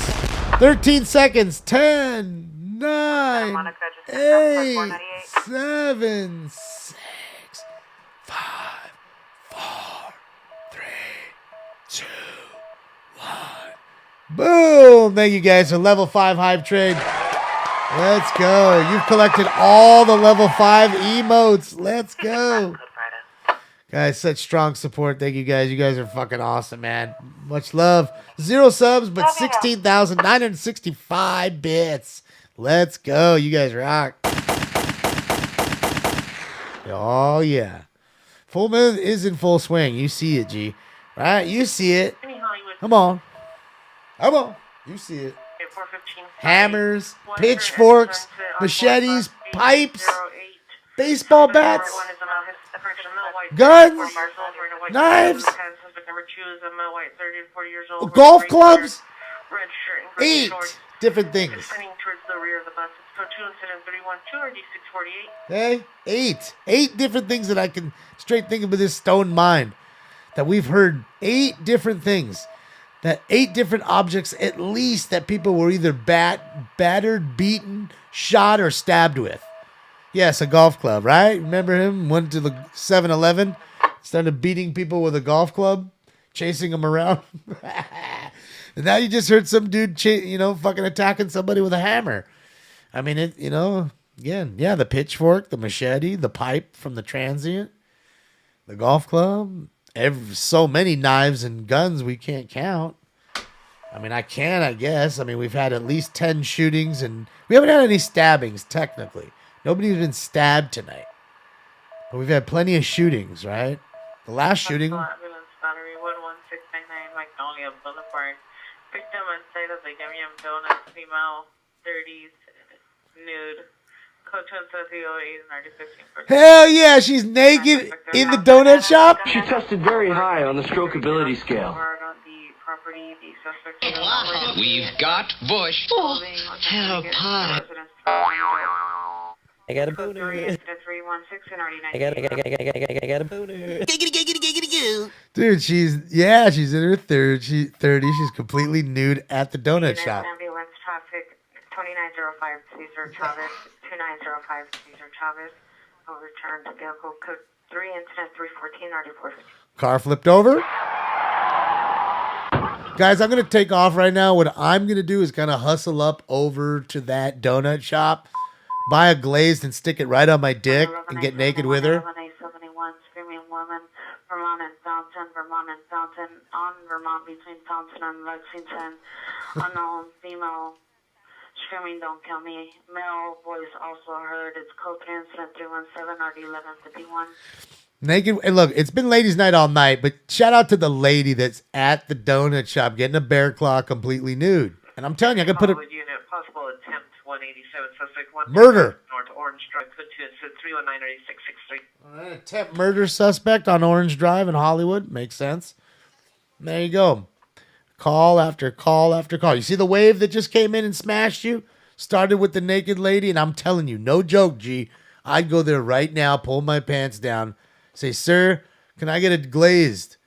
13 seconds. 10, 9, 8, 7, 6, 5, 4, 3, 2, 1. Boom. Thank you guys for level 5 hype trade. Let's go. You've collected all the level 5 emotes. Let's go. Guys, such strong support. Thank you guys. You guys are fucking awesome, man. Much love. 0 subs, but 16,965 bits. Let's go. You guys rock. Oh, yeah. Full moon is in full swing. You see it, G. Right? You see it. Come on. Come on. You see it. Hammers, pitchforks, machetes, pipes, baseball bats, guns, knives, golf clubs, 8 different things. Okay? 8 different things that I can straight think of with this stone mind. That we've heard 8 different things. That 8 different objects at least that people were either battered, beaten, shot, or stabbed with. Yes, a golf club, right? Remember him? Went to the 7-Eleven, started beating people with a golf club, chasing them around. And now you just heard some dude, fucking attacking somebody with a hammer. I mean, again, yeah, the pitchfork, the machete, the pipe from the transient, the golf club, so many knives and guns we can't count. I mean, I guess. I mean, we've had at least 10 shootings, and we haven't had any stabbings, technically. Nobody's been stabbed tonight. But we've had plenty of shootings, right? The last shooting. Ambulance battery 11699 Magnolia Boulevard. Victim inside of the Yum Yum Donuts, female, 30s, nude. Code 10 Hell yeah, she's naked in the donut shop. She tested very high on the strokeability scale. We've got Bush. Oh, hello, Pop. I got a boner. I got a boner. Dude, she's in her 30. She's completely nude at the donut shop. Ambulance traffic 2905 Cesar Chavez, 2905 Cesar Chavez. Will return to vehicle code 3, incident 314 RD4. Car flipped over. Guys, I'm going to take off right now. What I'm going to do is kind of hustle up over to that donut shop, buy a glazed and stick it right on my dick and get naked with her. 11A71, screaming woman, Vermont and Fountain, on Vermont between Fountain and Lexington. Unknown female, screaming don't kill me. Male voice also heard. It's code 3 incident 317 RD1151. Naked, and look, it's been ladies' night all night, but shout out to the lady that's at the donut shop getting a bear claw completely nude. And I'm telling you, I can put a unit, possible attempt 187, suspect 1 murder. North Orange Drive, code 2 incident 319 RD663. All right, attempt murder suspect on Orange Drive in Hollywood. Makes sense. There you go. Call after call after call. You see the wave that just came in and smashed you? Started with the naked lady, and I'm telling you, no joke, G. I'd go there right now, pull my pants down, say, sir, can I get it glazed?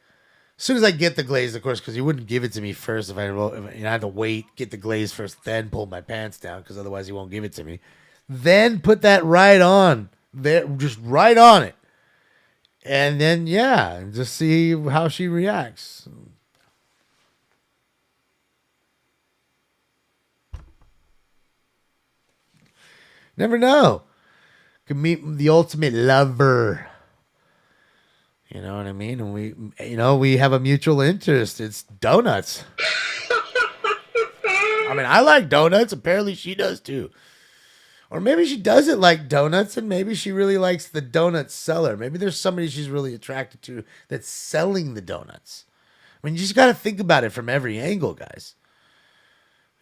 As soon as I get the glaze, of course, because you wouldn't give it to me first if I had to wait, get the glaze first, then pull my pants down, because otherwise he won't give it to me. Then put that right on, there, just right on it. And then, yeah, just see how she reacts. Never know. Could meet the ultimate lover. You know what I mean? And we have a mutual interest. It's donuts. I mean, I like donuts. Apparently she does too. Or maybe she doesn't like donuts and maybe she really likes the donut seller. Maybe there's somebody she's really attracted to that's selling the donuts. I mean, you just got to think about it from every angle, guys.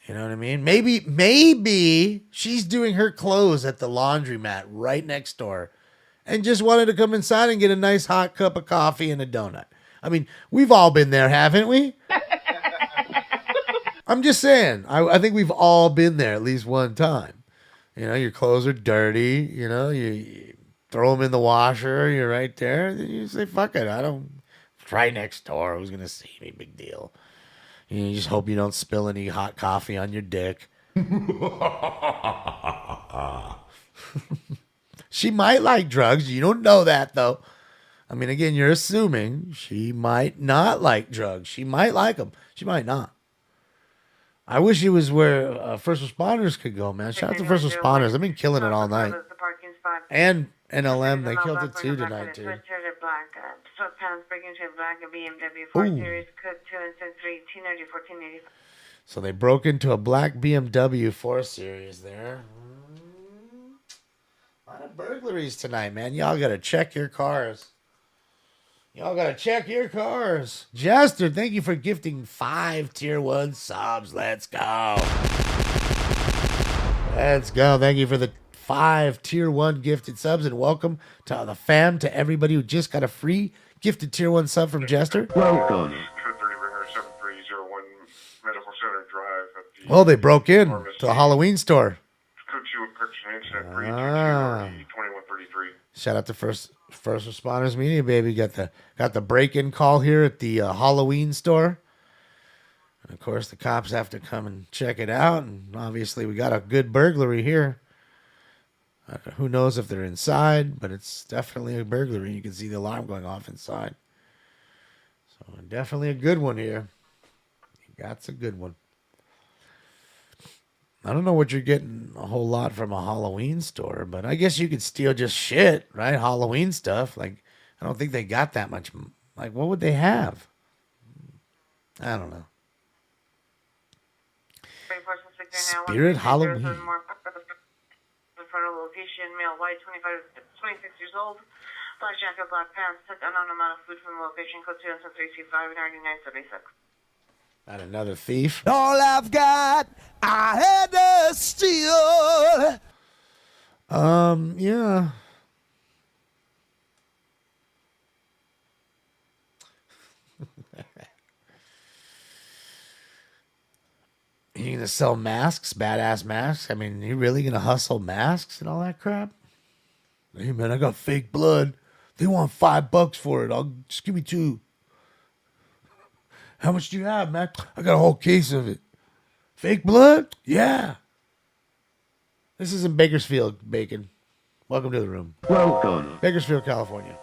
You know what I mean? Maybe she's doing her clothes at the laundromat right next door and just wanted to come inside and get a nice hot cup of coffee and a donut. I mean, we've all been there, haven't we? I'm just saying. I think we've all been there at least one time. You know, your clothes are dirty. You know, you throw them in the washer. You're right there. Then you say, fuck it. It's right next door. Who's going to see me? Big deal. You just hope you don't spill any hot coffee on your dick. She might like drugs. You don't know that, though. I mean, again, you're assuming she might not like drugs. She might like them. She might not. I wish it was where first responders could go, man. Shout out to first responders. They've been killing it all night. And NLM, they killed it too tonight, too. So they broke into a black BMW 4 Series there. A lot of burglaries tonight, man. Y'all got to check your cars. Jester, thank you for gifting 5 Tier 1 subs. Let's go. Thank you for the 5 Tier 1 gifted subs, and welcome to the fam, to everybody who just got a free gifted Tier 1 sub from Jester. Welcome. Well, they broke in to a Halloween store. Shout out to first responders media, baby. Got the break-in call here at the Halloween store. And of course, the cops have to come and check it out. And obviously, we got a good burglary here. Who knows if they're inside, but it's definitely a burglary. You can see the alarm going off inside. So definitely a good one here. That's a good one. I don't know what you're getting a whole lot from a Halloween store, but I guess you could steal just shit, right? Halloween stuff. Like, I don't think they got that much. Like, what would they have? I don't know. Spirit Halloween. Location, male, white, 26 years old, black jacket, black pants, took unknown amount of food from the location, code 27325 and 9976. Not another thief. All I've got, I had to steal. Yeah. You gonna sell masks, badass masks? I mean, you really gonna hustle masks and all that crap? Hey man, I got fake blood. They want $5 for it. I'll just give me 2. How much do you have, man? I got a whole case of it. Fake blood? Yeah. This is in Bakersfield, Bacon. Welcome to the room. Welcome. Bakersfield, California.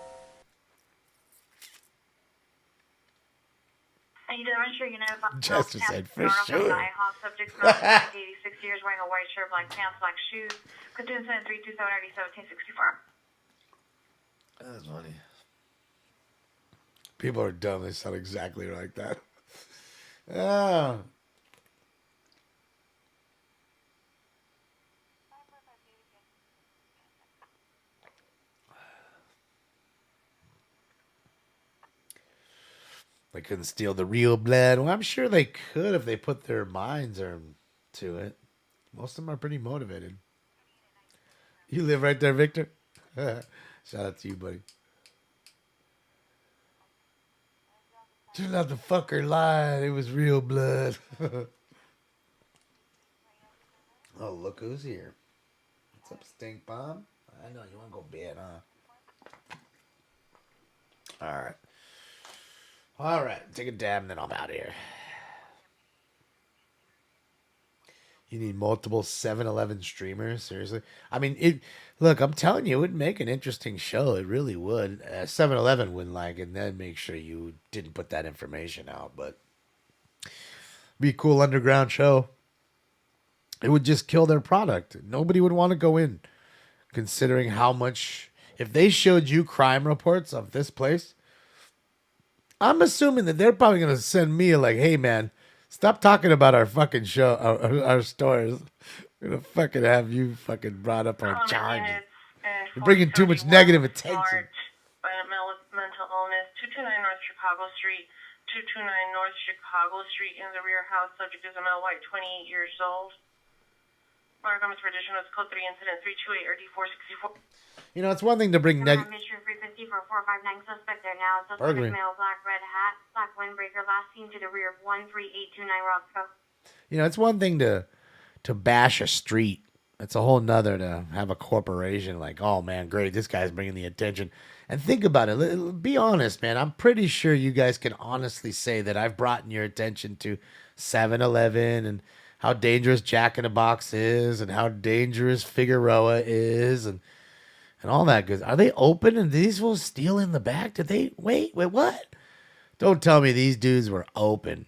Chester said, for sure. Subject 86 years, wearing a white shirt, black pants, black shoes. Could 327 1764. That's funny. People are dumb. They sound exactly like that. Ah. They couldn't steal the real blood. Well, I'm sure they could if they put their minds to it. Most of them are pretty motivated. You live right there, Victor? Shout out to you, buddy. Turned out the fucker lied. It was real blood. Oh, look who's here. What's up, Stink Bomb? I know you want to go bed, huh? All right. All right. Take a dab and then I'm out of here. You need multiple 7-Eleven streamers? Seriously? I mean, look, I'm telling you, it would make an interesting show. It really would. 7-Eleven wouldn't like it, and then make sure you didn't put that information out. But be a cool underground show. It would just kill their product. Nobody would want to go in, considering how much... If they showed you crime reports of this place, I'm assuming that they're probably going to send me like, hey, man, stop talking about our fucking show, our stores. We're going to fucking have you fucking brought up on charges. You're bringing too much negative attention. Mental illness, 229 North Chicago Street, 229 North Chicago Street in the rear house. Subject is a male, white, 28 years old. Mark comments for addition was code 3 incident 328 or D464. You know, it's one thing to bring Mission frequency for 459 suspect there now. Suspect Burglary. male, black red hat, black windbreaker. Last seen to the rear of 13829 Roscoe. You know, it's one thing to bash a street. It's a whole nother to have a corporation like, oh man, great, this guy's bringing the attention. And think about it. Be honest, man. I'm pretty sure you guys can honestly say that I've brought your attention to 7-Eleven and how dangerous Jack in the Box is and how dangerous Figueroa is and all that good. Are they open and these fools steal in the back? Did they? Wait, what? Don't tell me these dudes were open.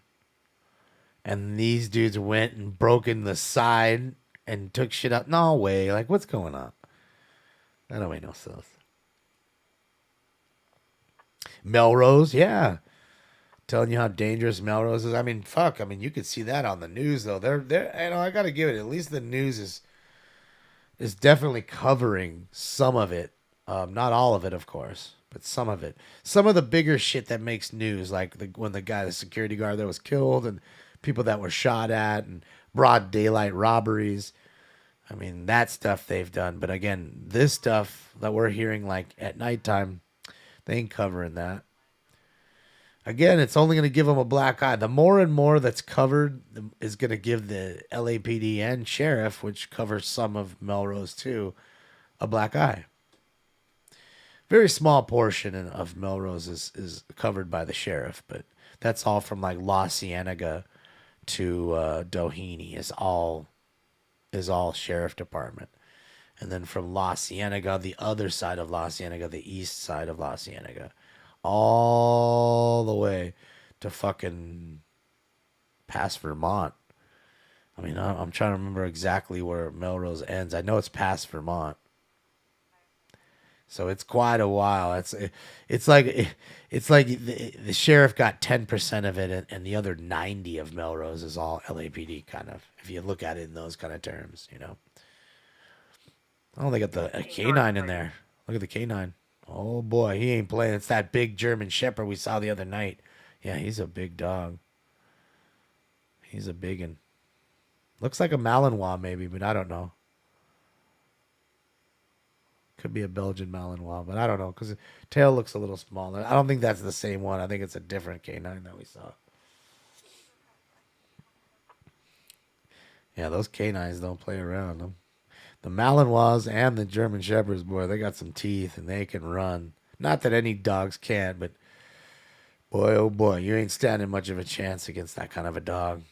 And these dudes went and broke in the side and took shit out. No way. Like, what's going on? That don't make no sense. Melrose, yeah. Telling you how dangerous Melrose is. I mean, fuck. I mean, you could see that on the news, though. They're you know, I got to give it. At least the news is definitely covering some of it. Not all of it, of course, but some of it. Some of the bigger shit that makes news, like when the security guard that was killed and people that were shot at and broad daylight robberies. I mean, that stuff they've done. But again, this stuff that we're hearing like at nighttime, they ain't covering that. Again, it's only going to give them a black eye. The more and more that's covered is going to give the LAPD and sheriff, which covers some of Melrose too, a black eye. Very small portion of Melrose is covered by the sheriff, but that's all from like La Cienega to Doheny is all sheriff department. And then from La Cienega, the other side of La Cienega, the east side of La Cienega, all the way to fucking past Vermont. I mean, I'm trying to remember exactly where Melrose ends. I know it's past Vermont. So it's quite a while. It's like the sheriff got 10% of it, and the other 90 of Melrose is all LAPD kind of. If you look at it in those kind of terms, you know. Oh, they got a canine in there. Look at the canine. Oh boy, he ain't playing. It's that big German Shepherd we saw the other night. Yeah, he's a big dog. He's a big one. Looks like a Malinois maybe, but I don't know. Could be a Belgian Malinois, but I don't know because the tail looks a little smaller. I don't think that's the same one. I think it's a different canine that we saw. Yeah, those canines don't play around. The Malinois and the German Shepherds, boy, they got some teeth and they can run. Not that any dogs can't, but boy, oh boy, you ain't standing much of a chance against that kind of a dog.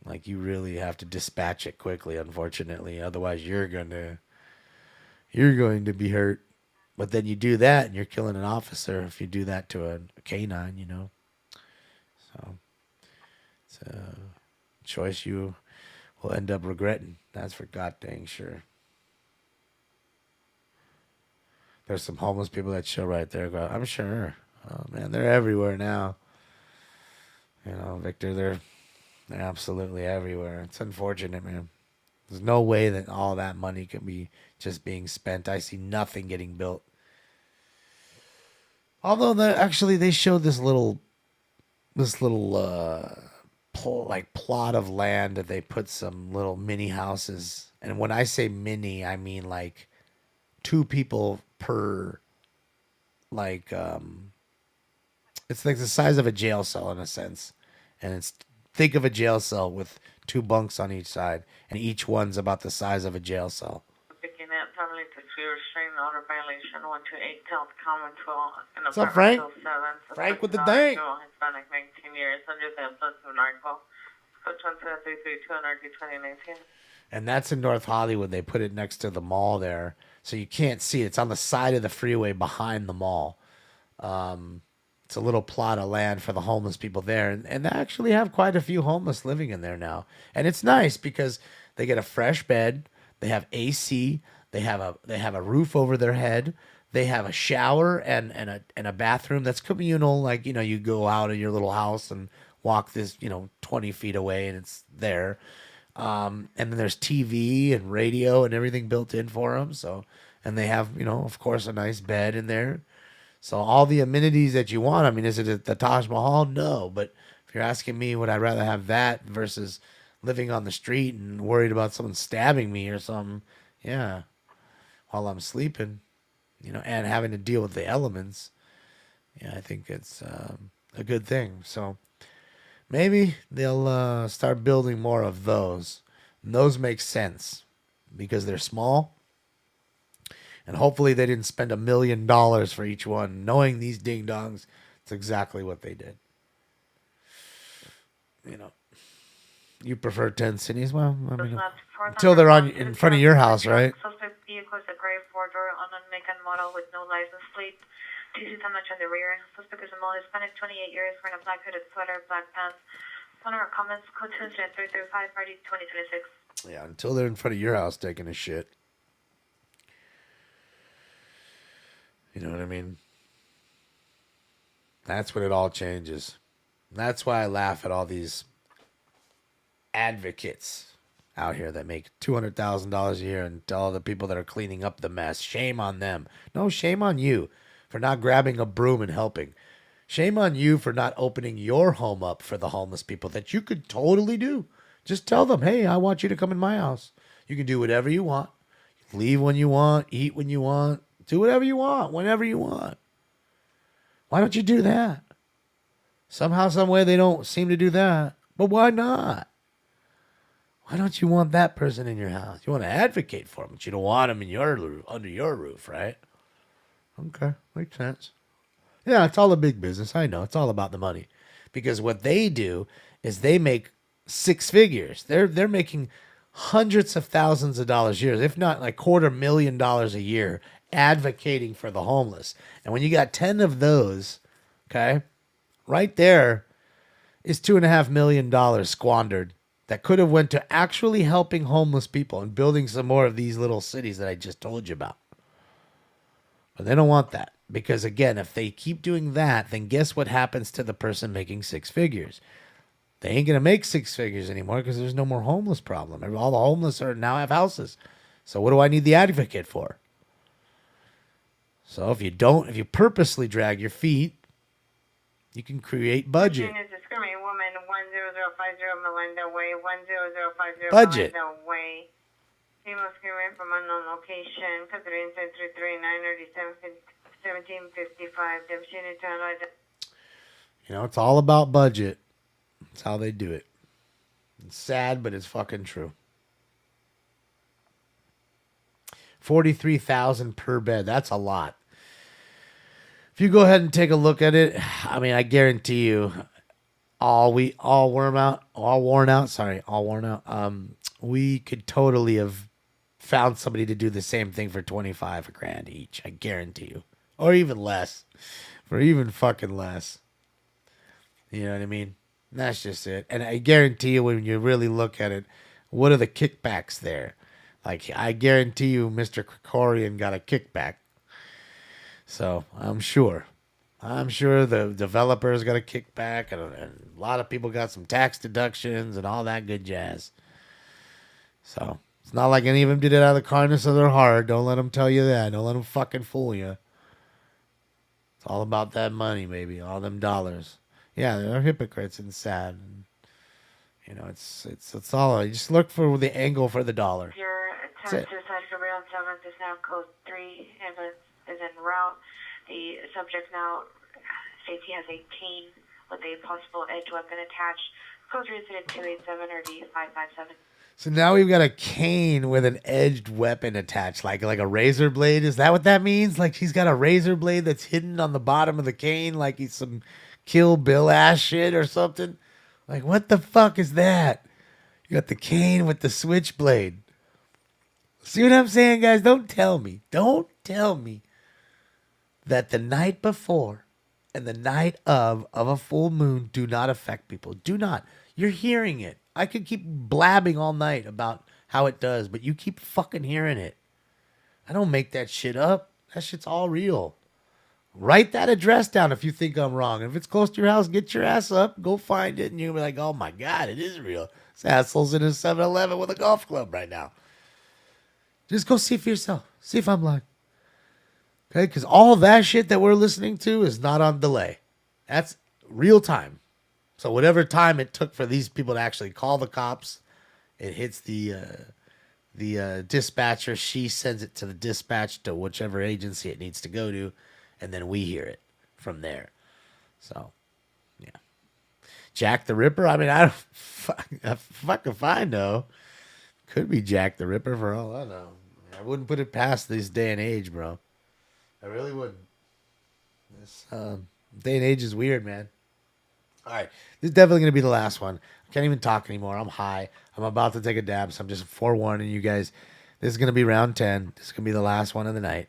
Like, you really have to dispatch it quickly, unfortunately. Otherwise, you're going to be hurt. But then you do that and you're killing an officer if you do that to a canine, you know. So it's a choice you will end up regretting. That's for god dang sure. There's some homeless people that chill right there. I'm sure. Oh man, they're everywhere now. You know, Victor, they're absolutely everywhere. It's unfortunate, man. There's no way that all that money can be just being spent. I see nothing getting built. Although they showed this little plot of land that they put some little mini houses. And when I say mini, I mean like 2 people per, like, it's like the size of a jail cell in a sense. And think of a jail cell with 2 bunks on each side, and each one's about the size of a jail cell. Picking up family to restraint order violation 128 South Commonwealth. What's up, Frank? Frank with the dang. Hispanic 19 years under the influence of narco. Code 17332 and RD 2019. And that's in North Hollywood. They put it next to the mall there, so you can't see it. It's on the side of the freeway behind the mall. It's a little plot of land for the homeless people there, and they actually have quite a few homeless living in there now. And it's nice because they get a fresh bed, they have AC, they have a roof over their head, they have a shower and a bathroom that's communal. Like, you know, you go out of your little house and walk this, 20 feet away, and it's there. And then there's TV and radio and everything built in for them. So, and they have, of course, a nice bed in there. So all the amenities that you want, I mean, is it at the Taj Mahal? No. But if you're asking me, would I rather have that versus living on the street and worried about someone stabbing me or something? Yeah. While I'm sleeping, and having to deal with the elements. Yeah, I think it's a good thing. So maybe they'll start building more of those. And those make sense because they're small. And hopefully they didn't spend $1 million for each one. Knowing these ding-dongs, it's exactly what they did. You prefer 10 cities? Well, I mean, until they're in front of your house, right? Suspect vehicle is a gray four-door unknown make and model with no license plate. Two seats on the rear. Suspect is a male Hispanic, 28 years, wearing a black hooded sweater, black pants. One of our comments, code 2-335, Friday 2026. Yeah, until they're in front of your house taking a shit. You know what I mean? That's when it all changes. That's why I laugh at all these advocates out here that make $200,000 a year and tell the people that are cleaning up the mess, shame on them. No, shame on you for not grabbing a broom and helping. Shame on you for not opening your home up for the homeless people that you could totally do. Just tell them, hey, I want you to come in my house. You can do whatever you want. Leave when you want, eat when you want, do whatever you want, whenever you want. Why don't you do that? Somehow, some way, they don't seem to do that. But why not? Why don't you want that person in your house? You want to advocate for them, but you don't want them in your under your roof, right? Okay, makes sense. Yeah, it's all a big business. I know. It's all about the money. Because what they do is they make six figures. They're making hundreds of thousands of dollars a year, if not like $250,000 a year, advocating for the homeless. And when you got 10 of those, okay, right there is $2.5 million squandered that could have went to actually helping homeless people and building some more of these little cities that I just told you about. But they don't want that. Because again, if they keep doing that, then guess what happens to the person making six figures? They ain't going to make six figures anymore because there's no more homeless problem. All the homeless are now have houses. So what do I need the advocate for? So if you purposely drag your feet, you can create budget. Discriminating woman 10050 Melinda Way, 10050 Budget. Melinda Way. Female screaming from unknown location. Considering 339 1755. It's all about budget. That's how they do it. It's sad, but it's fucking true. $43,000 per bed. That's a lot. If you go ahead and take a look at it, I mean, I guarantee you, all worn out. We could totally have found somebody to do the same thing for $25,000 each. I guarantee you, or even less, for even fucking less. You know what I mean? That's just it. And I guarantee you, when you really look at it, what are the kickbacks there? Like, I guarantee you, Mr. Krikorian got a kickback. So I'm sure the developers got a kickback, and a lot of people got some tax deductions and all that good jazz. So it's not like any of them did it out of the kindness of their heart. Don't let them tell you that. Don't let them fucking fool you. It's all about that money, baby. All them dollars. Yeah, they're hypocrites and sad. And, it's all. You just look for the angle for the dollar. Your attempt to suicide for real 7th is now code 3 and is en route. The subject now states he has a cane with a possible edge weapon attached. Code 3 incident 287 or D557. So now we've got a cane with an edged weapon attached, like a razor blade. Is that what that means? Like he's got a razor blade that's hidden on the bottom of the cane, like he's some Kill Bill ass shit or something? Like, what the fuck is that? You got the cane with the switchblade. See what I'm saying, guys? Don't tell me that the night before and the night of a full moon do not affect people. Do not. You're hearing it. I could keep blabbing all night about how it does, but you keep fucking hearing it. I don't make that shit up. That shit's all real. Write that address down if you think I'm wrong. If it's close to your house, get your ass up, go find it, and you'll be like, oh my God, it is real. This asshole's in a 7-Eleven with a golf club right now. Just go see for yourself. See if I'm lying. Okay, because all that shit that we're listening to is not on delay. That's real time. So whatever time it took for these people to actually call the cops, it hits the dispatcher. She sends it to the dispatch to whichever agency it needs to go to, and then we hear it from there. So, yeah. Jack the Ripper? I mean, I don't fuck if I know. Could be Jack the Ripper for all I know. I wouldn't put it past this day and age, bro. I really wouldn't. This day and age is weird, man. All right. This is definitely going to be the last one. I can't even talk anymore. I'm high. I'm about to take a dab, so I'm just forewarning you guys. This is going to be round 10. This is going to be the last one of the night.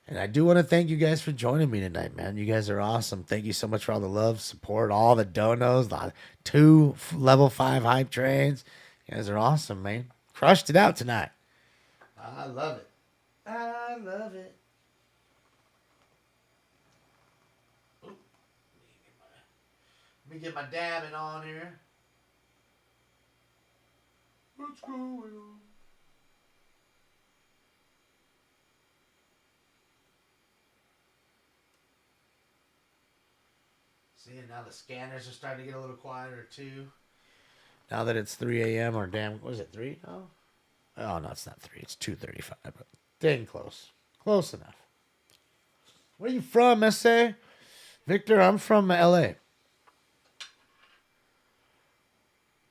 And I do want to thank you guys for joining me tonight, man. You guys are awesome. Thank you so much for all the love, support, all the donos, the 2 level 5 hype trains. You guys are awesome, man. Crushed it out tonight. I love it. I love it. Let me get my dabbing on here. What's going on? See, now the scanners are starting to get a little quieter too. Now that it's 3 a.m. or damn, what is it, 3? Oh, no, it's not 3. It's 2:35, but dang close. Close enough. Where you from, S.A.? Victor, I'm from L.A.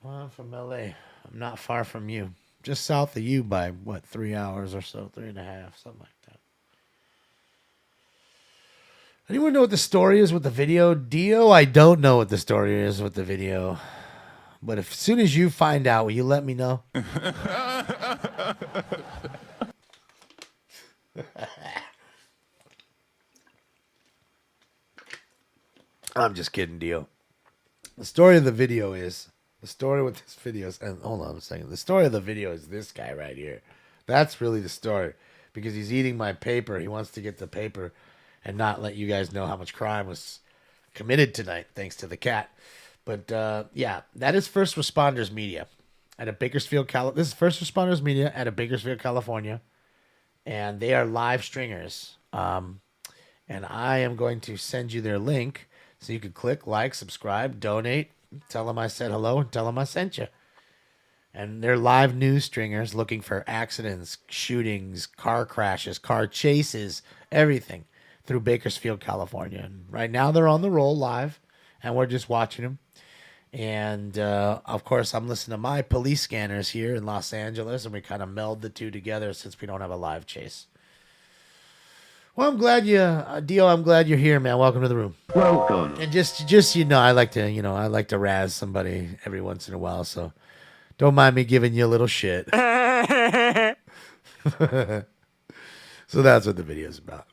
Well, I'm from L.A. I'm not far from you. Just south of you by, 3 hours or so? 3.5, something like that. Anyone know what the story is with the video? Dio, I don't know what the story is with the video. But as soon as you find out, will you let me know? I'm just kidding, Dio. The story of the video is... The story with this video is... And hold on a second. The story of the video is this guy right here. That's really the story. Because he's eating my paper. He wants to get the paper and not let you guys know how much crime was committed tonight, thanks to the cat. But, yeah, that is First Responders Media at a Bakersfield, California. This is First Responders Media at a Bakersfield, California. And they are live stringers. And I am going to send you their link so you can click, like, subscribe, donate, tell them I said hello, and tell them I sent you. And they're live news stringers looking for accidents, shootings, car crashes, car chases, everything through Bakersfield, California. And right now they're on the roll live, and we're just watching them. And, of course, I'm listening to my police scanners here in Los Angeles, and we kind of meld the two together since we don't have a live chase. Well, I'm glad Dio, I'm glad you're here, man. Welcome to the room. Welcome. And just I like to razz somebody every once in a while, so don't mind me giving you a little shit. So that's what the video's about.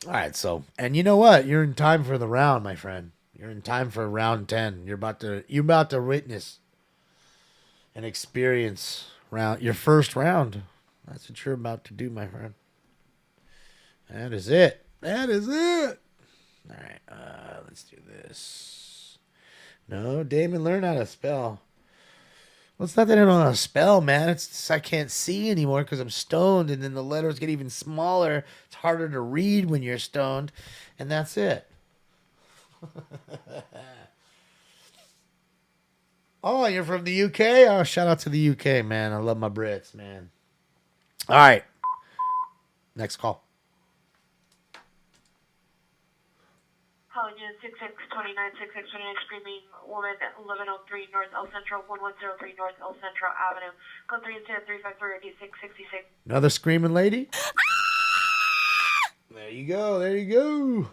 All right, so, and you know what? You're in time for the round, my friend. You're in time for round 10. You're about to witness and experience your first round. That's what you're about to do, my friend. That is it. That is it. All right, let's do this. No, Damon, learn how to spell. Well, it's not that I don't know how to spell, man. It's just I can't see anymore because I'm stoned, and then the letters get even smaller. It's harder to read when you're stoned, and that's it. Oh, you're from the UK? Oh, shout out to the UK, man. I love my Brits, man. All right. Next call. Colleges 6629 screaming woman 1103 North El Central 1103 North El Central Avenue. Code 3 instead 353 8666. Another screaming lady? There you go. There you go.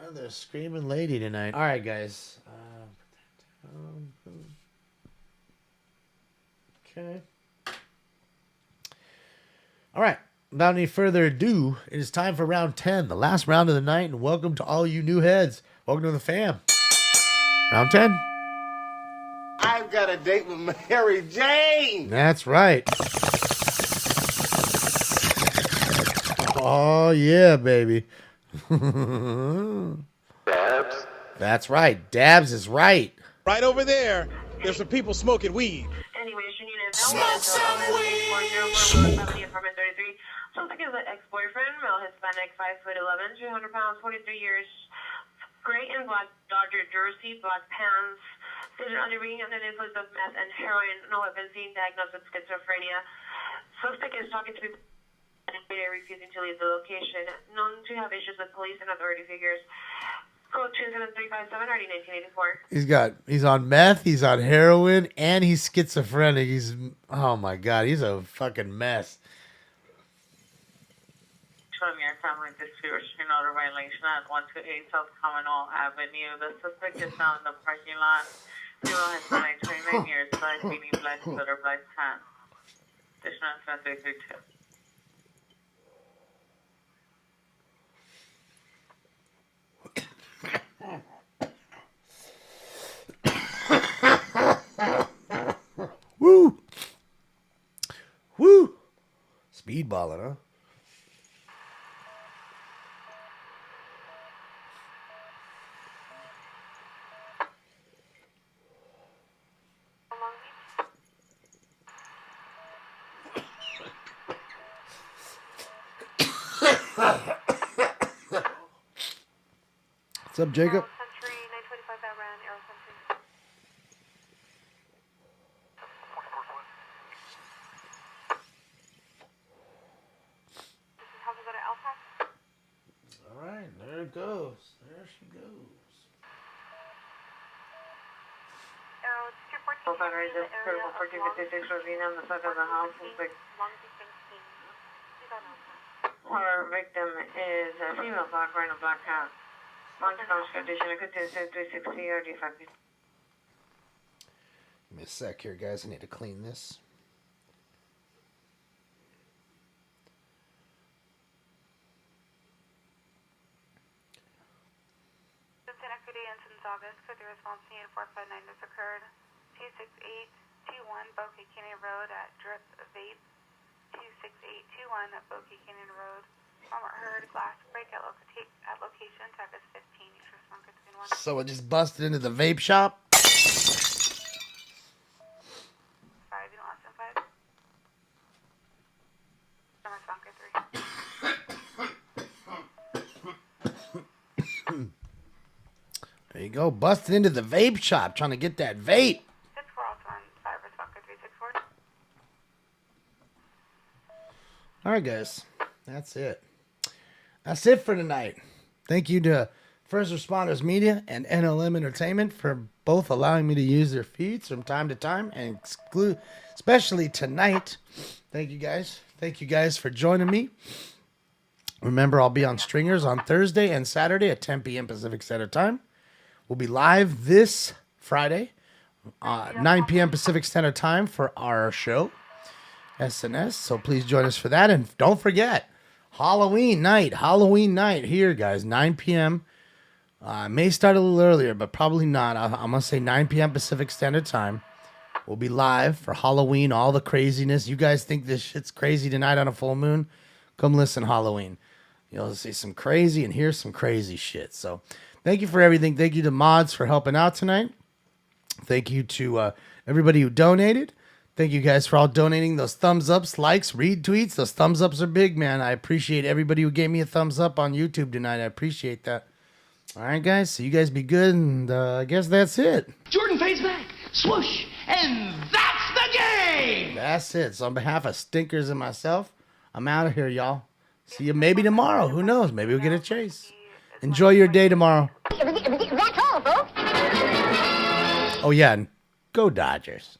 Another screaming lady tonight. All right, guys. Okay. All right. Without any further ado, it is time for round 10, the last round of the night, and welcome to all you new heads. Welcome to the fam. Round 10. I've got a date with Mary Jane. That's right. Oh, yeah, baby. Dabs. That's right. Dabs is right. Right over there, there's some people smoking weed. Anyways, you need to smoke some weed. Suspect is an ex-boyfriend, male Hispanic, 5'11", 300 pounds, 43 years, gray and black Dodger jersey, black pants, stated under being under the influence of meth and heroin, no weapons, being diagnosed with schizophrenia. Suspect is talking to people and refusing to leave the location, known to have issues with police and authority figures. Code 27357, already 1984. He's on meth, he's on heroin, and he's schizophrenic. Oh my God, he's a fucking mess. From your family dispute in order violation at 128 South Commonwealth Avenue. The suspect is found in the parking lot. Female Hispanic, 29 years, black beanie, black sweater, black pants. Additional 332. Woo! Woo! Speedballing, huh? What's up, Jacob? Century 925 that ran Arrow Century. This is how we go to Alpac. All right, there it goes. There she goes. Arrow 214. Both are just critical 1456 Rosina on the side of the house. Our victim is a female black wearing a black hat. Mountain condition, I could do 360 or defective. Give me a sec here, guys. I need to clean this. Assistant Equity and since August, with the response needed 459 has occurred. 26821 Bokeh Canyon Road at Drip Vape. 26821 at Bokeh Canyon Road. Heard glass break at location. Type is 15. Each respond between 1. So it just busted into the vape shop. 5, you know, less than 5. Number 3. There you go. Busted into the vape shop trying to get that vape. 64 also on 5 respond 364. All right, guys. That's it. That's it for tonight. Thank you to First Responders Media and NLM Entertainment for both allowing me to use their feeds from time to time, and especially tonight. Thank you guys. Thank you guys for joining me. Remember, I'll be on Stringers on Thursday and Saturday at 10 p.m. Pacific Standard Time. We'll be live this Friday, 9 p.m. Pacific Standard Time for our show, SNS. So please join us for that. And don't forget, Halloween night here, guys, 9 p.m. May start a little earlier, but probably not. I'm going to say 9 p.m. Pacific Standard Time. We'll be live for Halloween, all the craziness. You guys think this shit's crazy tonight on a full moon? Come listen Halloween. You'll see some crazy and hear some crazy shit. So thank you for everything. Thank you to Mods for helping out tonight. Thank you to everybody who donated. Thank you guys for all donating those thumbs ups, likes, retweets. Those thumbs ups are big, man. I appreciate everybody who gave me a thumbs up on YouTube tonight. I appreciate that. All right, guys. So you guys be good, and I guess that's it. Jordan fades back, swoosh, and that's the game! That's it. So on behalf of Stinkers and myself, I'm out of here, y'all. See you maybe tomorrow. Who knows? Maybe we'll get a chase. Enjoy your day tomorrow. That's all, folks. Oh, yeah. And go Dodgers.